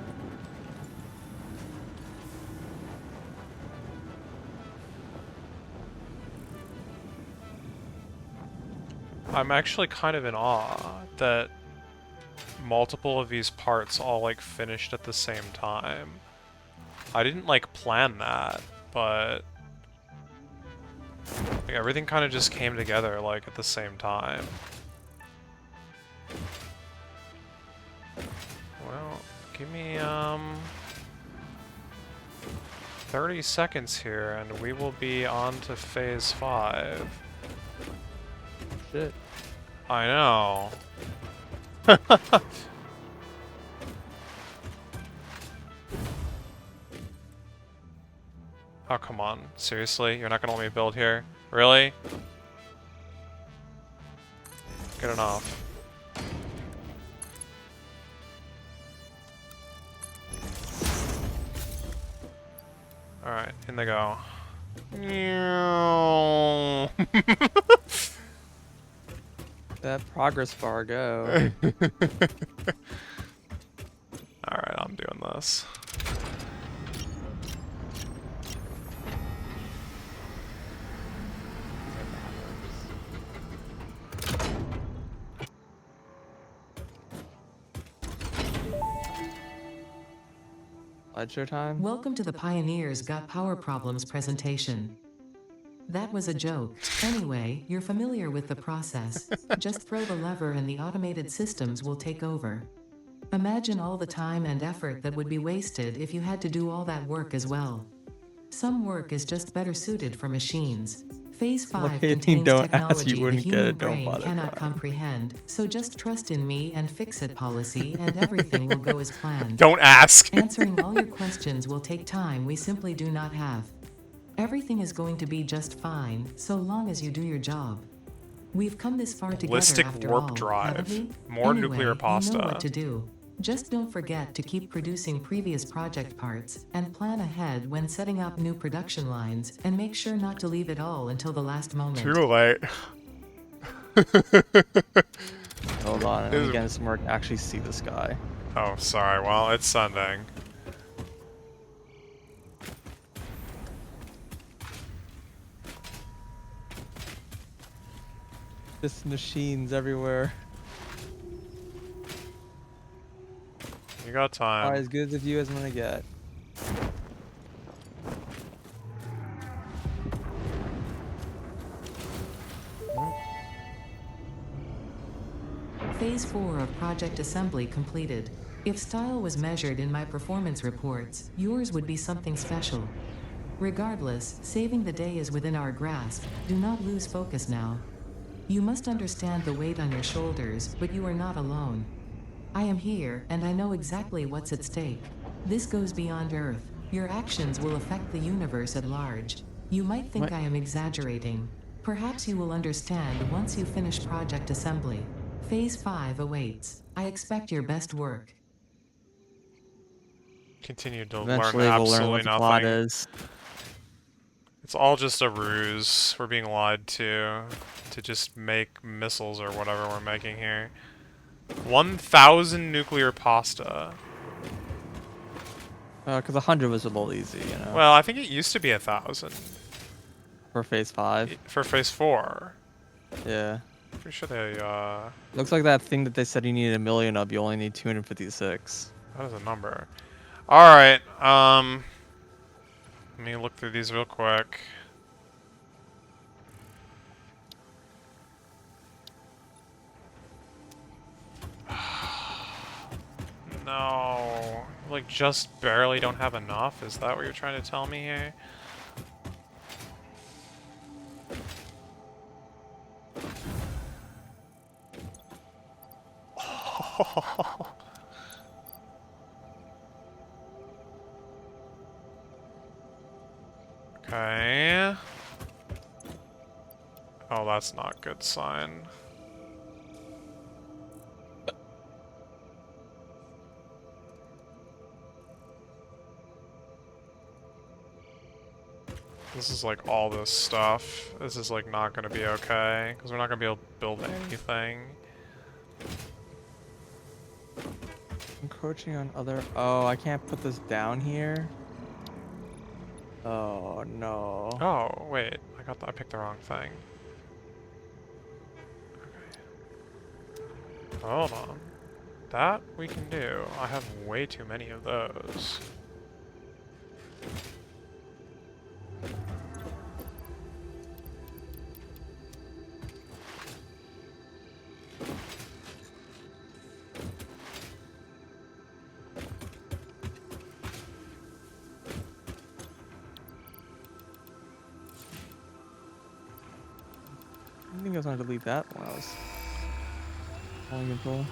I'm actually kind of in awe that multiple of these parts all like finished at the same time. I didn't like plan that, but like, everything kind of just came together like at the same time. Well, give me 30 seconds here and we will be on to phase 5. Shit. I know. Oh, come on. Seriously? You're not gonna let me build here? Really? Good enough. In they go. That progress bar go. Alright, I'm doing this. Ledger time. Welcome to the Pioneers Got Power Problems presentation. That was a joke. Anyway, you're familiar with the process. Just throw the lever and the automated systems will take over. Imagine all the time and effort that would be wasted if you had to do all that work as well. Some work is just better suited for machines. Phase 5 Locating contains don't ask, you technology the wouldn't get human it, don't brain bother cannot trying. comprehend, so just trust in me and fix it policy and everything will go as planned. Don't ask! Answering all your questions will take time we simply do not have. Everything is going to be just fine, so long as you do your job. We've come this far together Ballistic after warp all, drive. haven't we? More Anyway, nuclear pasta. You know what to do. Just don't forget to keep producing previous project parts, and plan ahead when setting up new production lines, and make sure not to leave it all until the last moment. Too late. Hold on, Is- I'm getting some work to actually see this guy. Oh, sorry. Well, it's sending. Just machines everywhere. You got time. Alright, as good a view as I'm gonna get. Phase 4 of Project Assembly completed. If style was measured in my performance reports, yours would be something special. Regardless, saving the day is within our grasp. Do not lose focus now. You must understand the weight on your shoulders, but you are not alone. I am here, and I know exactly what's at stake. This goes beyond Earth. Your actions will affect the universe at large. You might think What? I am exaggerating. Perhaps you will understand once you finish Project Assembly. Phase 5 awaits. I expect your best work. Continue to learn Eventually we'll learn absolutely what the plot nothing. is. It's all just a ruse. We're being lied to just make missiles or whatever we're making here. 1,000 nuclear pasta. Because 100 was a little easy, you know, Well, I think it used to be 1,000 for phase 5. for phase 4. Yeah. Pretty sure they Looks like that thing that they said you needed 1 million of, you only need 256. that is a number. All right. Let me look through these real quick. No, like just barely don't have enough. Is that what you're trying to tell me here? Okay. Oh, that's not a good sign. This is like all this stuff. This is like not gonna be okay, because we're not gonna be able to build anything. Encroaching on other... Oh, I can't put this down here? Oh, no. Oh, wait. I picked the wrong thing. Okay. Hold on. That we can do. I have way too many of those. I think I was going to delete that when I was holding control.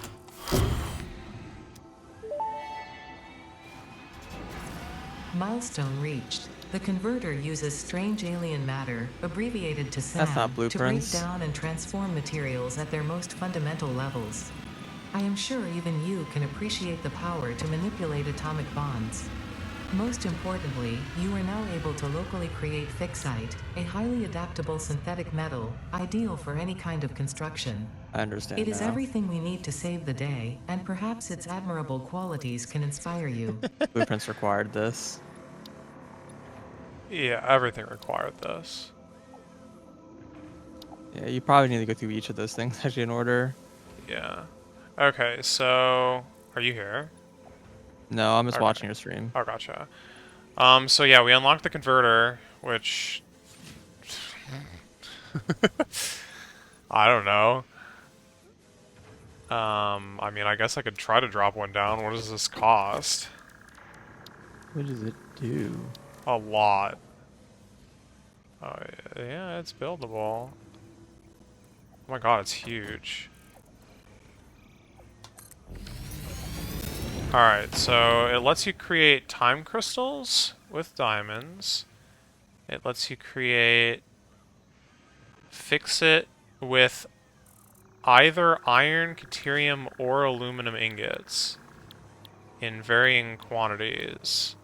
Milestone reached. The converter uses strange alien matter, abbreviated to SAM, That's not to break blueprints. down and transform materials at their most fundamental levels. I am sure even you can appreciate the power to manipulate atomic bonds. Most importantly, you are now able to locally create fixite, a highly adaptable synthetic metal, ideal for any kind of construction. I understand It is now. everything we need to save the day, and perhaps its admirable qualities can inspire you. Blueprints required this. Yeah, everything required this. Yeah, you probably need to go through each of those things actually in order. Yeah. Okay, so are you here? No, I'm just Okay. watching your stream. Oh, gotcha. So yeah, we unlocked the converter, which I don't know. I mean, I guess I could try to drop one down. What does this cost? What does it do? A lot. Oh, yeah, it's buildable. Oh my god, it's huge. Alright, so it lets you create time crystals with diamonds. It lets you create... Fix it with either iron, deuterium, or aluminum ingots in varying quantities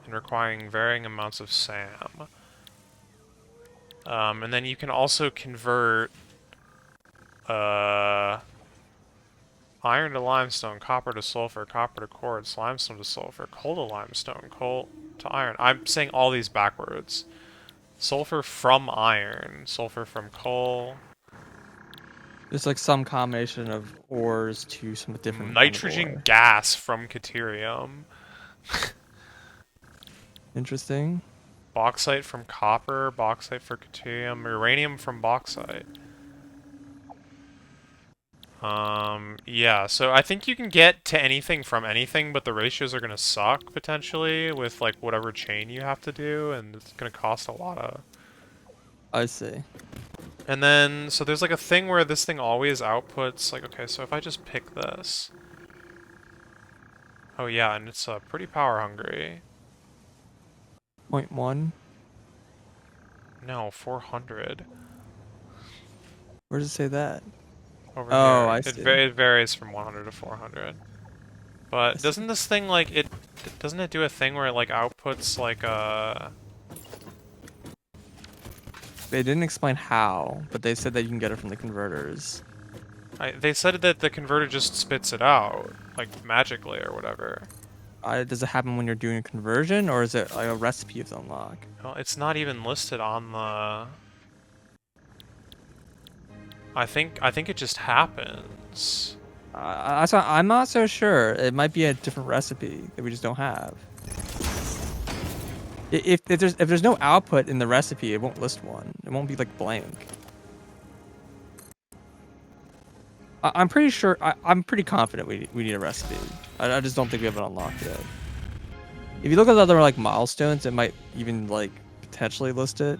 and requiring varying amounts of SAM. And then you can also convert iron to limestone, copper to sulfur, copper to quartz, limestone to sulfur, coal to limestone, coal to iron. I'm saying all these backwards. Sulfur from iron, sulfur from coal, There's like some combination of ores to some different kind of nitrogen ore. gas from deuterium, Interesting. bauxite from copper, bauxite for deuterium, uranium from bauxite. Yeah, so I think you can get to anything from anything, but the ratios are gonna suck, potentially, with, like, whatever chain you have to do, and it's gonna cost a lot of... I see. And then, so there's, like, a thing where this thing always outputs, like, okay, so if I just pick this... Oh yeah, and it's, pretty power-hungry. 0.1. No, 400. Where does it say that? Over Oh, here. I It, see. it varies from 100 to 400. I But see. doesn't this thing, like, doesn't it do a thing where it, like, outputs, like, They didn't explain how, but they said that you can get it from the converters. they said that the converter just spits it out, like, magically or whatever. Does it happen when you're doing a conversion, or is it like a recipe to unlock? Well, it's not even listed on the... I think it just happens. I'm not so sure. It might be a different recipe that we just don't have. If there's no output in the recipe, it won't list one. It won't be like blank. I'm pretty sure. I'm pretty confident we need a recipe. I just don't think we have it unlocked yet. If you look at the other like milestones, it might even like potentially list it.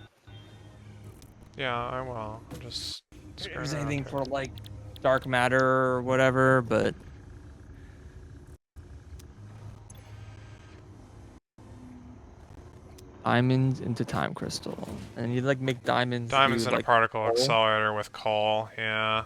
Yeah, I will. I'm just... If there's anything for like dark matter or whatever, but diamonds into time crystal, and you like make diamonds. Diamonds in a like particle coal accelerator with coal, yeah.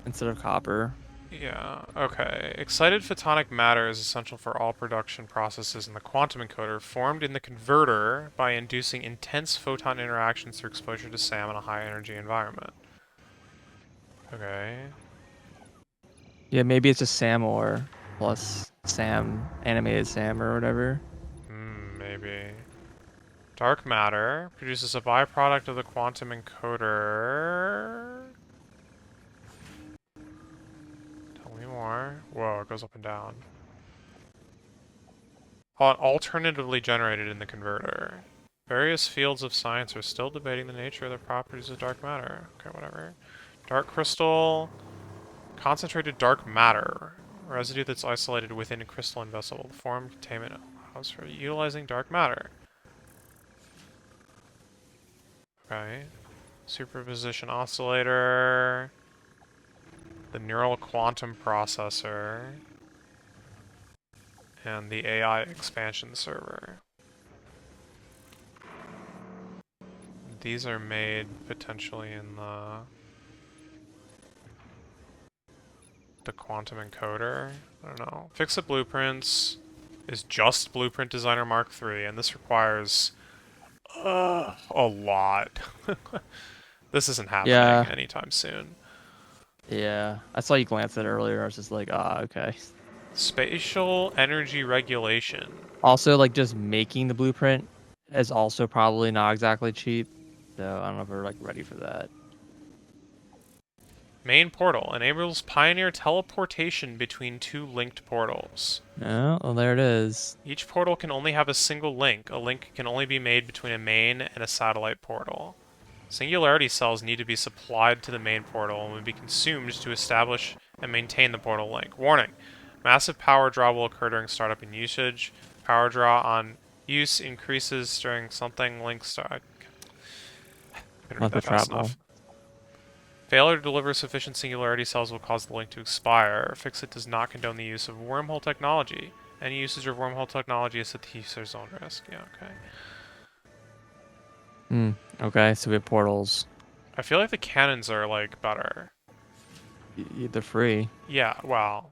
instead of copper. Yeah, okay. Excited photonic matter is essential for all production processes in the quantum encoder, formed in the converter by inducing intense photon interactions through exposure to SAM in a high-energy environment. Okay. Yeah, maybe it's just Sam ore plus Sam animated Sam or whatever. Maybe. Dark matter produces a byproduct of the quantum encoder. Tell me more. Whoa, it goes up and down. Alternatively generated in the converter. Various fields of science are still debating the nature of the properties of dark matter. Okay, whatever. Dark crystal. Concentrated dark matter. Residue that's isolated within a crystalline vessel. Form containment allows for utilizing dark matter. Okay. Superposition oscillator. The neural quantum processor. And the AI expansion server. These are made potentially in the quantum encoder. I don't know. Fix the blueprints. is just Blueprint Designer Mark III, and this requires a lot. This isn't happening Yeah, anytime soon. yeah. I saw you glance at it earlier. I was just like, ah, okay. Spatial energy regulation. Also, like just making the blueprint is also probably not exactly cheap. So I don't know if we're like ready for that. Main portal enables pioneer teleportation between two linked portals. Oh, well, there it is. Each portal can only have a single link. A link can only be made between a main and a satellite portal. Singularity cells need to be supplied to the main portal and will be consumed to establish and maintain the portal link. Warning: massive power draw will occur during startup and usage. Power draw on use increases during something link start. Couldn't read Not the that fast travel. enough. Failure to deliver sufficient singularity cells will cause the link to expire. Fixit does not condone the use of wormhole technology. Any usage of wormhole technology is at the user's own risk. Yeah, okay. Hmm. Okay, so we have portals. I feel like the cannons are, like, better. They're free. Yeah, well.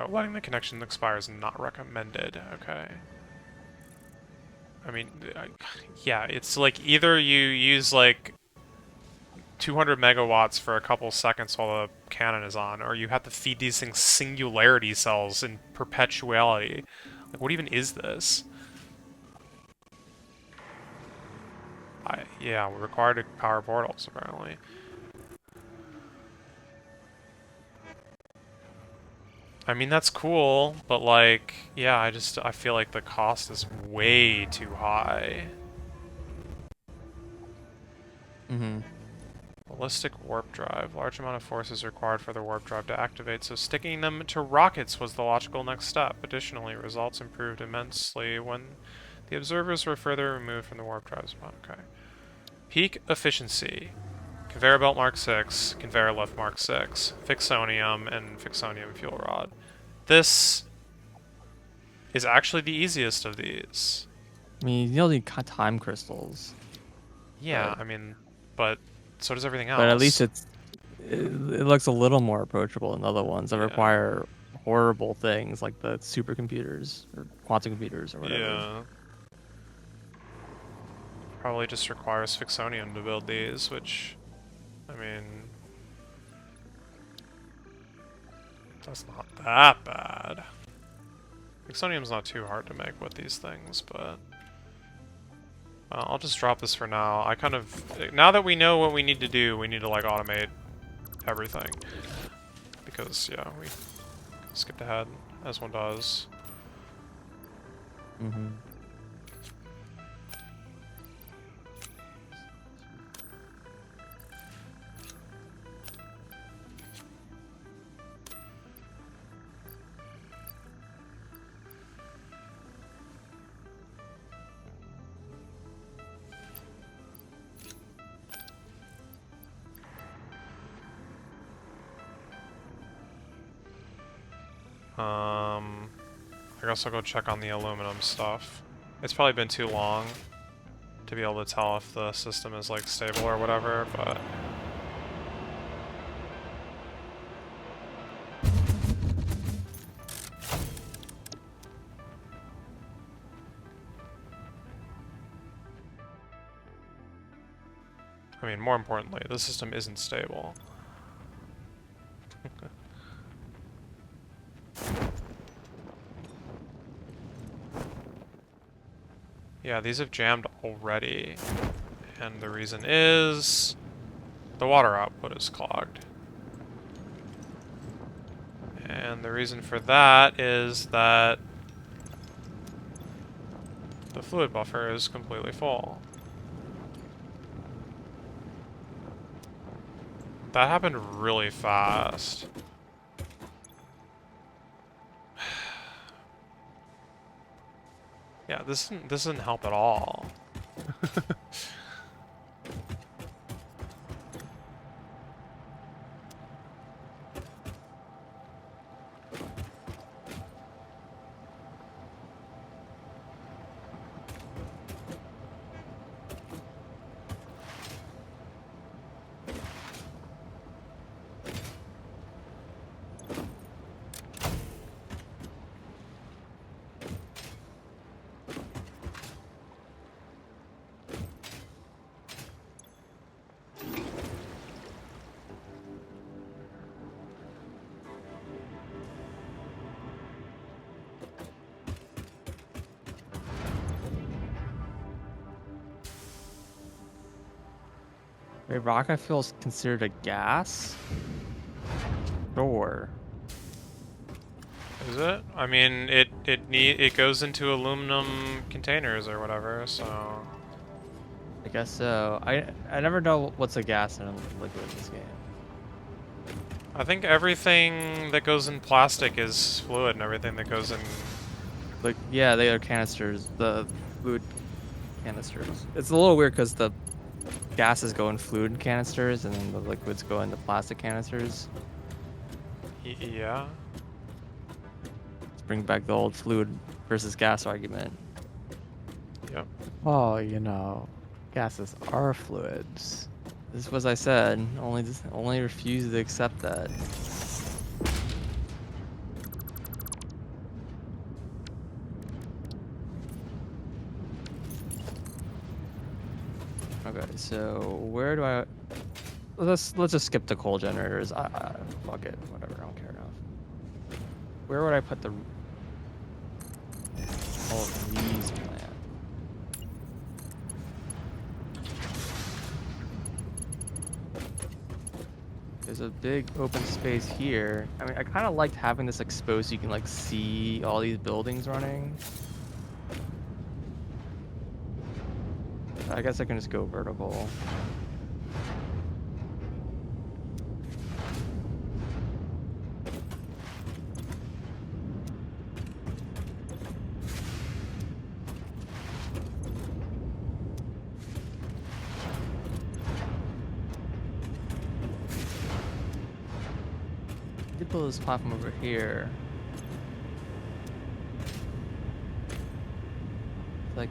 Oh, letting the connection expire is not recommended. Okay. I mean, yeah, it's like either you use, like, 200 megawatts for a couple seconds while the cannon is on, or you have to feed these things singularity cells in perpetuality. Like, what even is this? Yeah, we're required to power portals, apparently. I mean, that's cool, but, like, yeah, I feel like the cost is way too high. Mm-hmm. Ballistic warp drive. Large amount of force is required for the warp drive to activate, so sticking them to rockets was the logical next step. Additionally, results improved immensely when the observers were further removed from the warp drive spot. Okay. Peak efficiency. Conveyor belt Mark 6, conveyor lift Mark 6, Fixonium, and Fixonium fuel rod. This is actually the easiest of these. I mean, you don't need time crystals, Yeah, but I mean, but so does everything else. but at least it looks a little more approachable than other ones that Yeah. require horrible things like the supercomputers or quantum computers or whatever. Yeah. Probably just requires Fixonium to build these, which, I mean, that's not that bad. Fixonium's not too hard to make with these things, but I'll just drop this for now. Now that we know what we need to do, we need to, like, automate everything. Because, yeah, we skipped ahead, as one does. Mm-hmm. I guess I'll go check on the aluminum stuff. It's probably been too long to be able to tell if the system is, like, stable or whatever, but... I mean, more importantly, the system isn't stable. Yeah, these have jammed already. And the reason is... the water output is clogged. And the reason for that is that the fluid buffer is completely full. That happened really fast. Yeah, this doesn't help at all. Wait, rocket fuel is considered a gas? Sure. Is it? I mean, it goes into aluminum containers or whatever, so I guess so. I never know what's a gas and a liquid in this game. I think everything that goes in plastic is fluid, and everything that goes in. Like, yeah, they are canisters, the fluid canisters. It's a little weird because the gases go in fluid canisters and then the liquids go into plastic canisters. Yeah. Let's bring back the old fluid versus gas argument. Yep. Oh, you know, gases are fluids. This was I said. Only refuse to accept that. Okay, so where do I? Let's just skip the coal generators. Fuck it, whatever. I don't care enough. Where would I put the all of these plants? There's a big open space here. I mean, I kind of liked having this exposed so you can like see all these buildings running. I guess I can just go vertical. Let me build this platform over here. Like,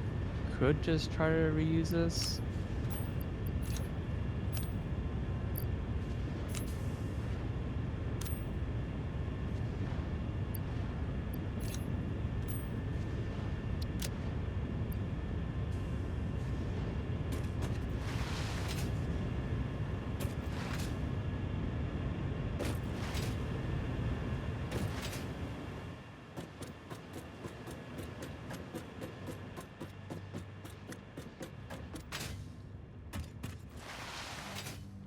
could just try to reuse this.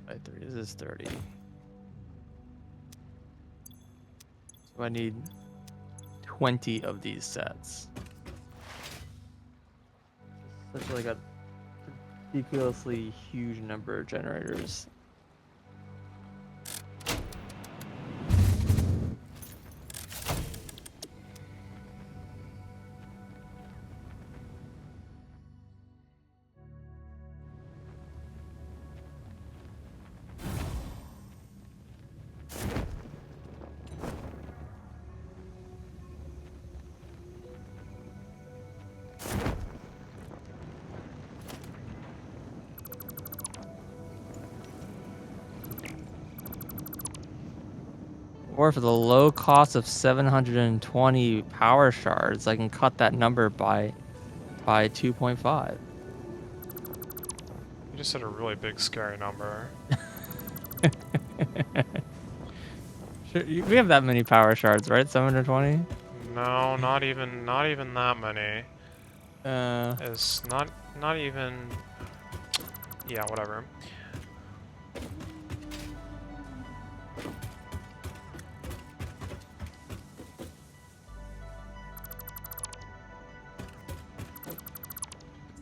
Right, 30. This is 30. So I need 20 of these sets. Such like a ridiculously huge number of generators. Or for the low cost of 720 power shards, I can cut that number by 2.5. You just said a really big, scary number. Sure, we have that many power shards, right? 720? No, not even that many. Uh, It's not even. Yeah, whatever.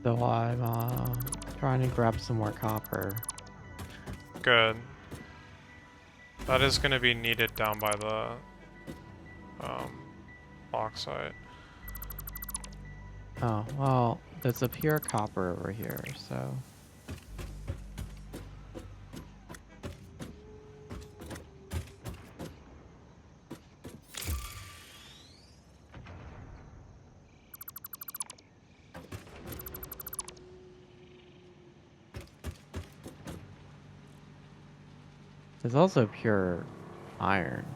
So I'm trying to grab some more copper. Good. That is going to be needed down by the bauxite. Oh, well, there's a pure copper over here, so... There's also pure iron.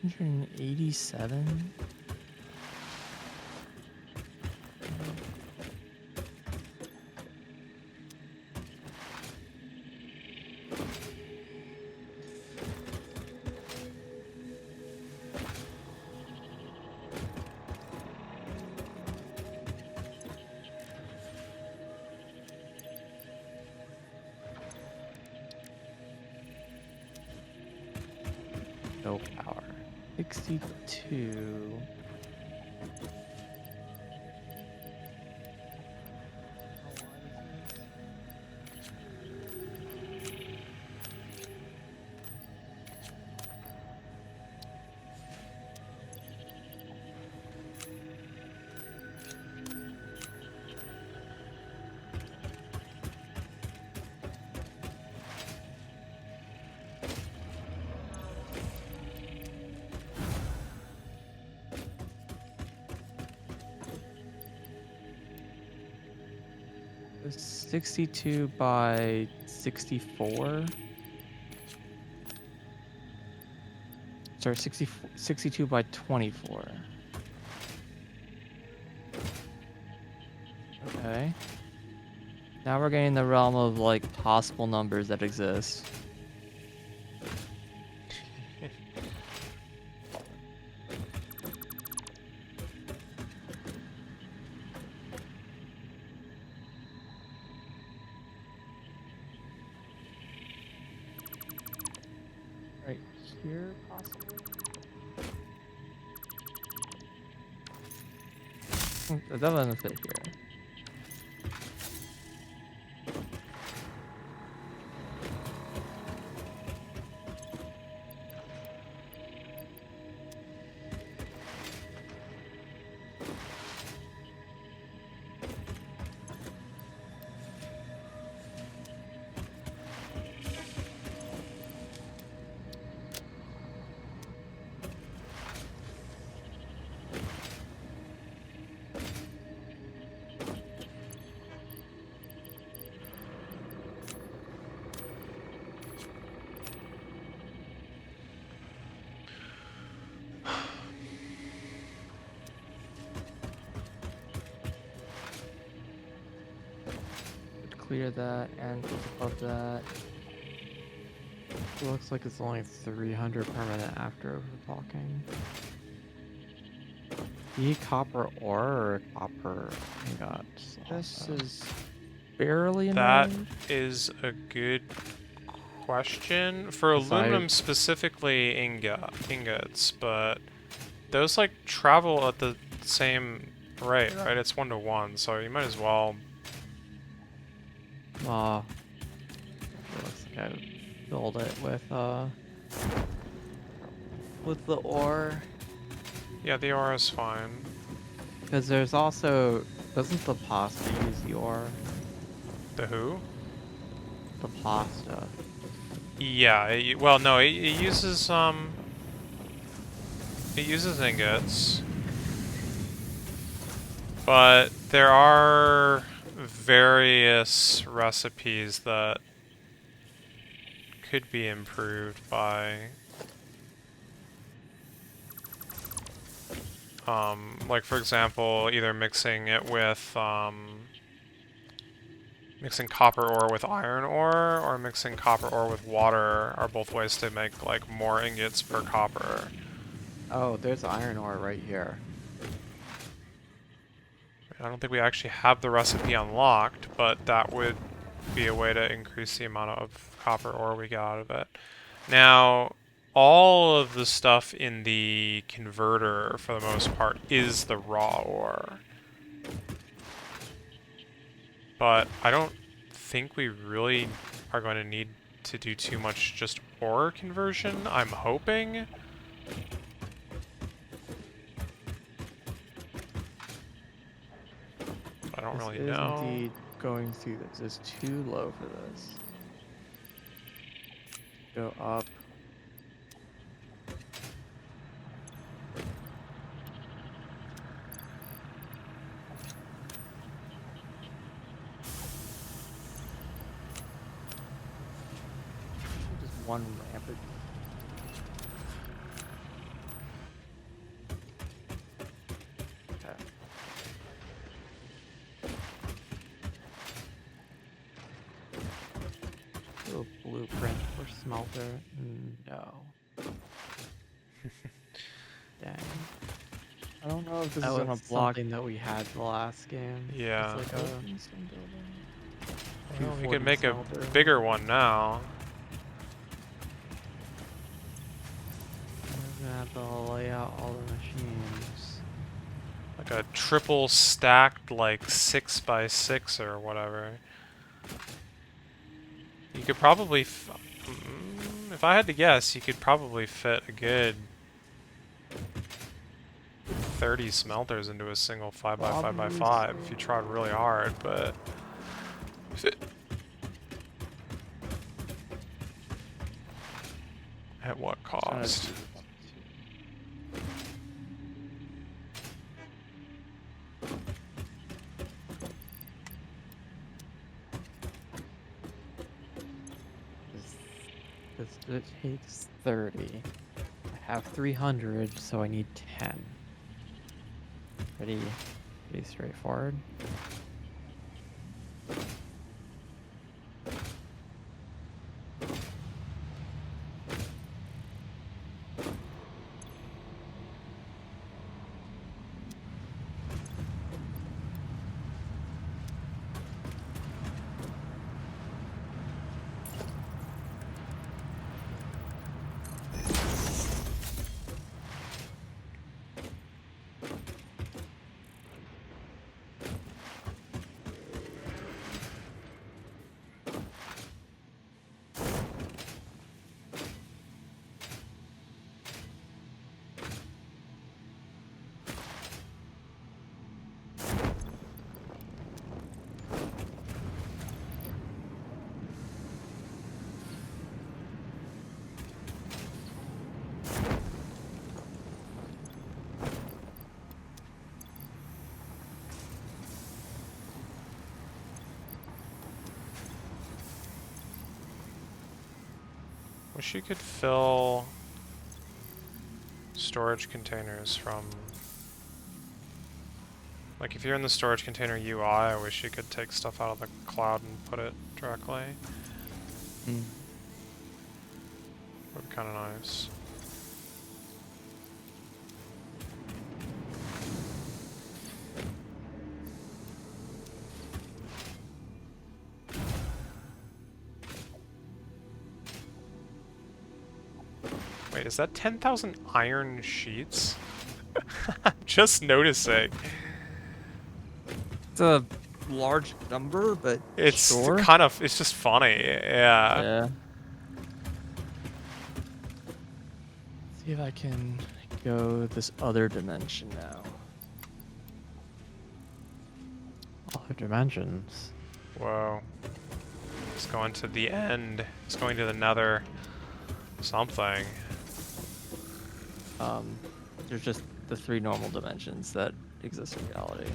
187. No power. 62. It's 62 by 64. Sorry, 62 by 24. Okay. Now we're getting the realm of like possible numbers that exist. Right here, possibly? That doesn't fit here. Clear that and above that. It looks like it's only 300 per minute after overclocking. Do you need copper ore or copper ingots? This also? is barely That annoying. is a good question. For Yes, aluminum specifically, ingots, but those like travel at the same rate, right? It's 1-to-1, so you might as well. It looks like I filled it with the ore. Yeah, the ore is fine. Because there's also, doesn't the pasta use the ore? The who? The pasta. Yeah. Well, no, it uses it uses ingots, but there are various recipes that could be improved by like for example, either mixing it with mixing copper ore with iron ore or mixing copper ore with water are both ways to make like more ingots per copper. Oh, there's iron ore right here. I don't think we actually have the recipe unlocked, but that would be a way to increase the amount of copper ore we get out of it. Now, all of the stuff in the converter, for the most part, is the raw ore. But I don't think we really are going to need to do too much just ore conversion, I'm hoping. I don't really This is know. indeed going through this. It's too low for this. Go up. Just one ramp. smelter? No. Dang. I don't know if this That is was gonna block. something that we had the last game. Yeah. It's like a Open building. Well, we 240 could make a smelter. bigger one now. We're gonna have to lay out all the machines. Like a triple stacked, like 6x6 or whatever. You could probably, if I had to guess, you could probably fit a good 30 smelters into a single 5x5x5 if you tried really hard, but at what cost? It takes 30. I have 300, so I need 10. Pretty straightforward. Wish you could fill storage containers from... Like, if you're in the storage container UI, I wish you could take stuff out of the cloud and put it directly. Would be kind of nice. Wait, is that 10,000 iron sheets? I'm just noticing. It's a large number, but It's sure. kind of, it's just funny, yeah. Yeah. See if I can go this other dimension now. Other dimensions. Whoa. It's going to the end. It's going to the nether something. There's just the 3 normal dimensions that exist in reality.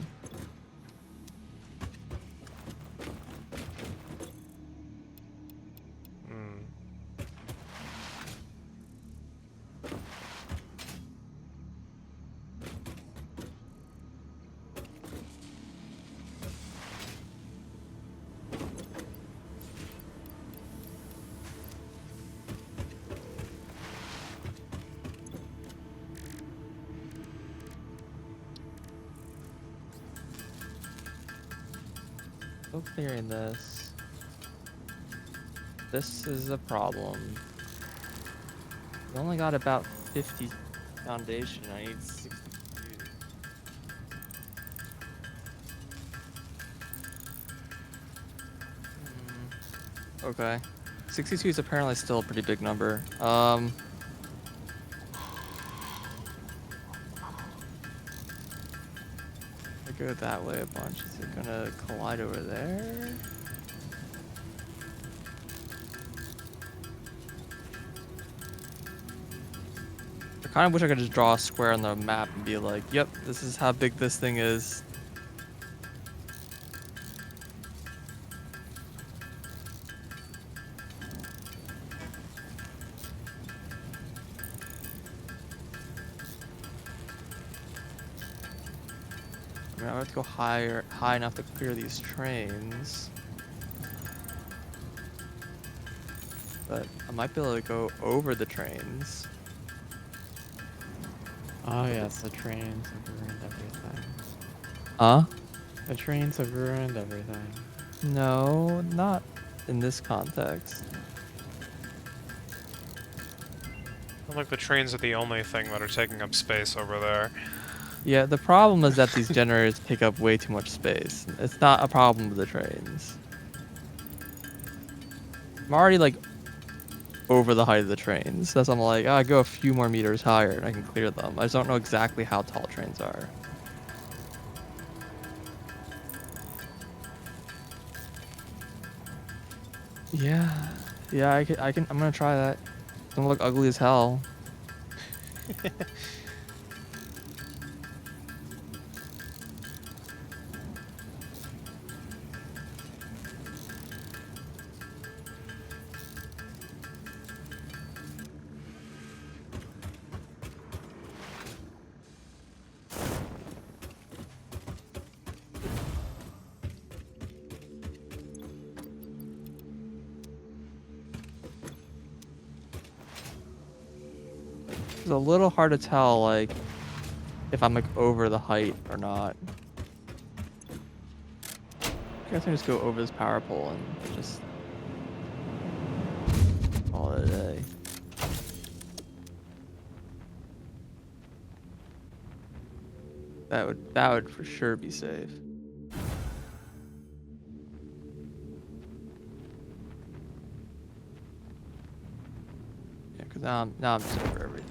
Still clearing this. This is a problem. We only got about 50 foundation. I need 62. Okay. 62 is apparently still a pretty big number. I go that way a bunch. Is it gonna collide over there? I kind of wish I could just draw a square on the map and be like, yep, this is how big this thing is. I mean, I have to go high enough to clear these trains. But I might be able to go over the trains. Oh yes, the trains have ruined everything. Huh? The trains have ruined everything. No, not in this context. I like the trains are the only thing that are taking up space over there. Yeah, the problem is that these generators take up way too much space. It's not a problem with the trains. I'm already like over the height of the trains. That's why I'm like, I go a few more meters higher and I can clear them. I just don't know exactly how tall trains are. Yeah, yeah, I can. I'm gonna try that. It's gonna look ugly as hell. It's a little hard to tell, like, if I'm like over the height or not. I guess I just go over this power pole and just call it a day. That would for sure be safe. Yeah, because now I'm just over everything.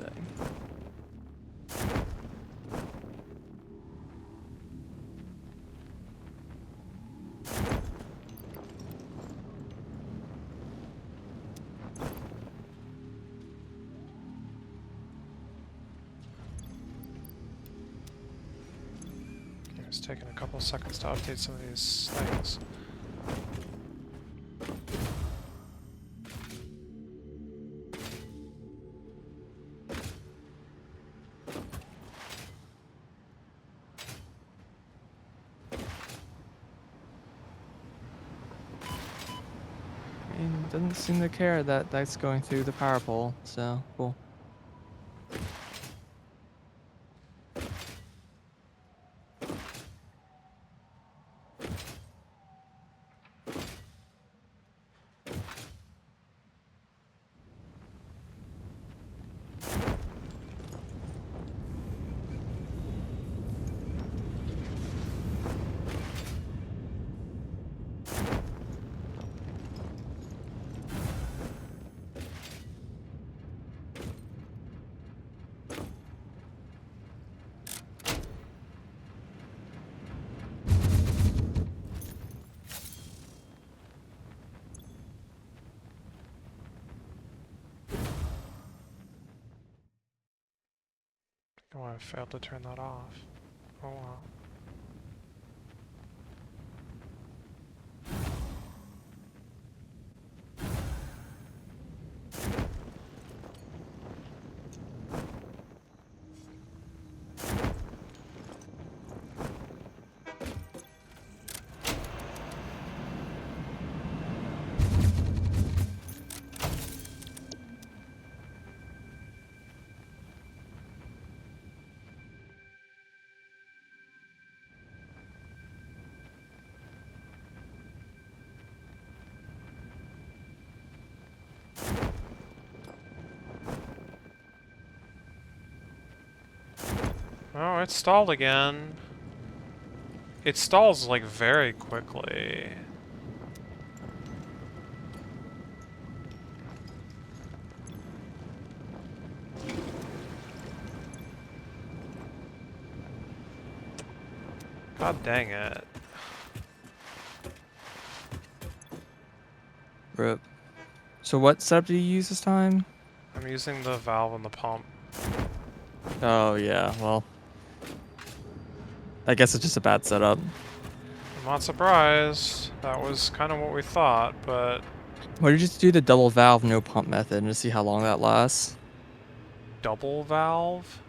It's taking a couple seconds to update some of these things. And it doesn't seem to care that that's going through the power pole, so cool. Oh, I failed to turn that off. Oh well. Oh, it stalled again. It stalls like very quickly. God dang it. Rip. So what setup do you use this time? I'm using the valve and the pump. Oh yeah, well, I guess it's just a bad setup. I'm not surprised. That was kind of what we thought, but Why don't you just do the double valve no pump method and just see how long that lasts? double valve?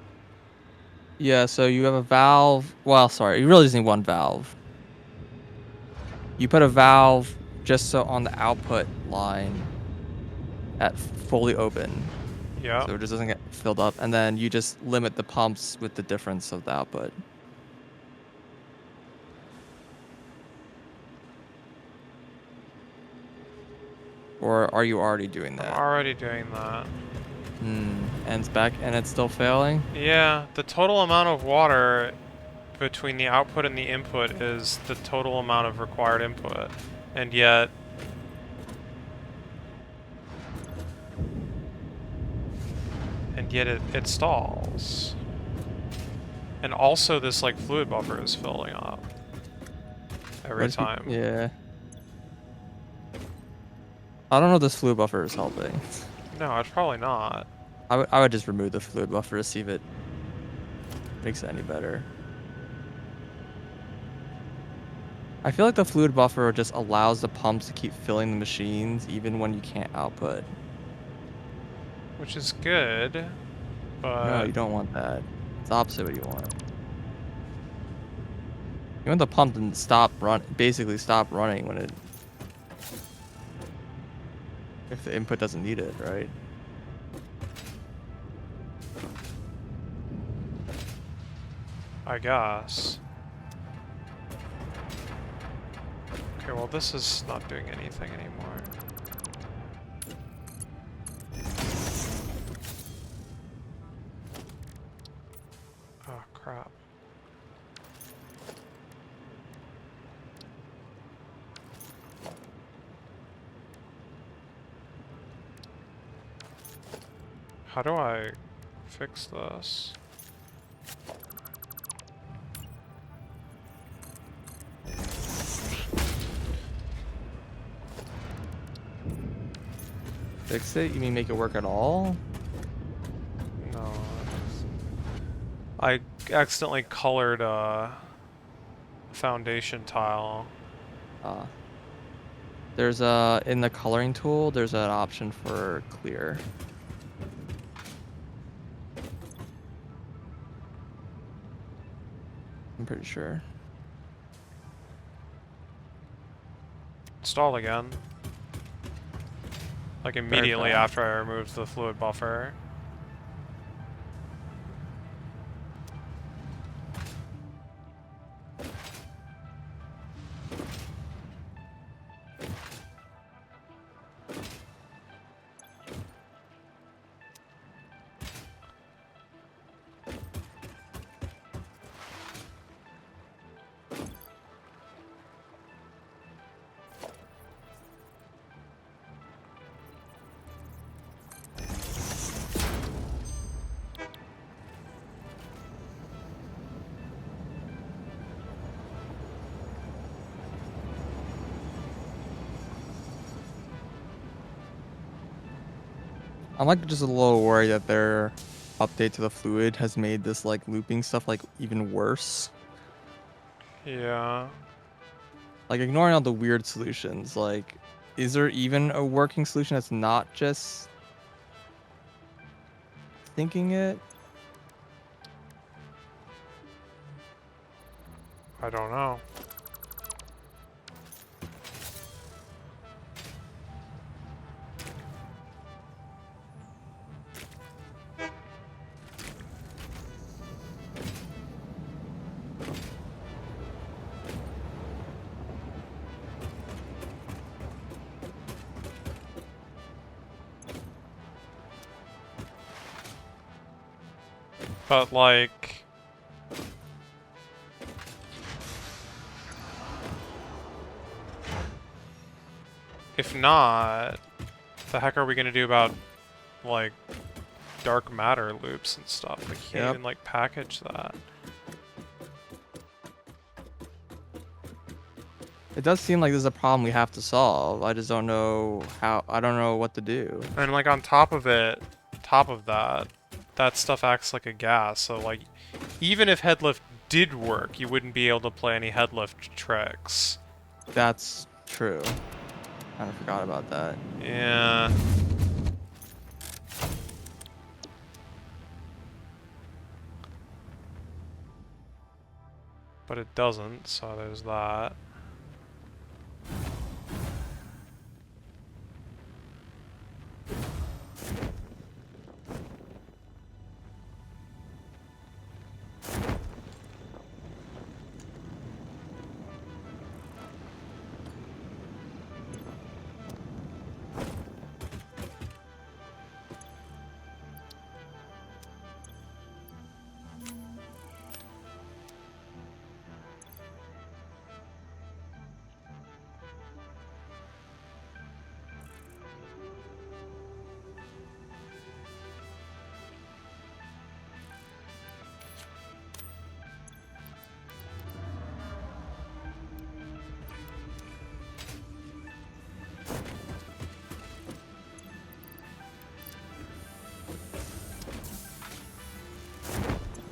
Yeah, so you have a valve. Well, sorry, you really just need one valve. You put a valve just so on the output line, at fully open, Yeah. so it just doesn't get filled up, and then you just limit the pumps with the difference of the output. Or are you already doing I'm that? already doing that. And it's back, and it's still failing? Yeah, the total amount of water between the output and the input is the total amount of required input. And yet... it stalls. And also this, like, fluid buffer is filling up. Every time. Yeah. I don't know if this fluid buffer is helping. No, it's probably not. I would just remove the fluid buffer to see if it makes it any better. I feel like the fluid buffer just allows the pumps to keep filling the machines even when you can't output. Which is good, No, but... you don't want that. It's the opposite of what you want. You want the pump to basically stop running when if the input doesn't need it, right? I guess. Okay, well this is not doing anything anymore. Oh, crap. How do I fix this? Fix it? You mean make it work at all? No. I accidentally colored a foundation tile. There's in the coloring tool, there's an option for clear. I'm pretty sure. Install again. Like immediately Verify. after I removed the fluid buffer. I'm like just a little worried that their update to the fluid has made this like looping stuff like even worse. Yeah. Like ignoring all the weird solutions, like is there even a working solution that's not just thinking it? I don't know. But like... if not, the heck are we gonna do about, like, dark matter loops and stuff? We can't Yep. even, like, package that. It does seem like there's a problem we have to solve. I just don't know how. I don't know what to do. And, like, on top of it, that stuff acts like a gas, so, like, even if headlift did work, you wouldn't be able to play any headlift tricks. That's true. Kind of forgot about that. Yeah. But it doesn't, so there's that.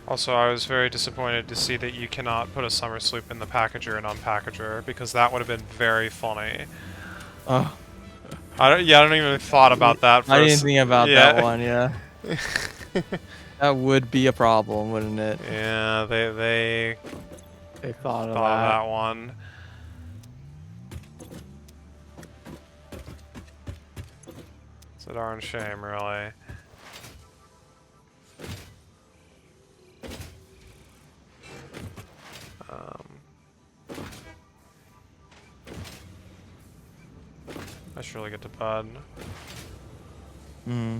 Also, I was very disappointed to see that you cannot put a summer sloop in the packager and unpackager, because that would have been very funny. Oh, I don't even thought about that for I a didn't think about that yeah. one. Yeah, that would be a problem, wouldn't it? Yeah, they They thought of thought of that. that one. It's a darn shame, really. I surely get to bud. Hmm.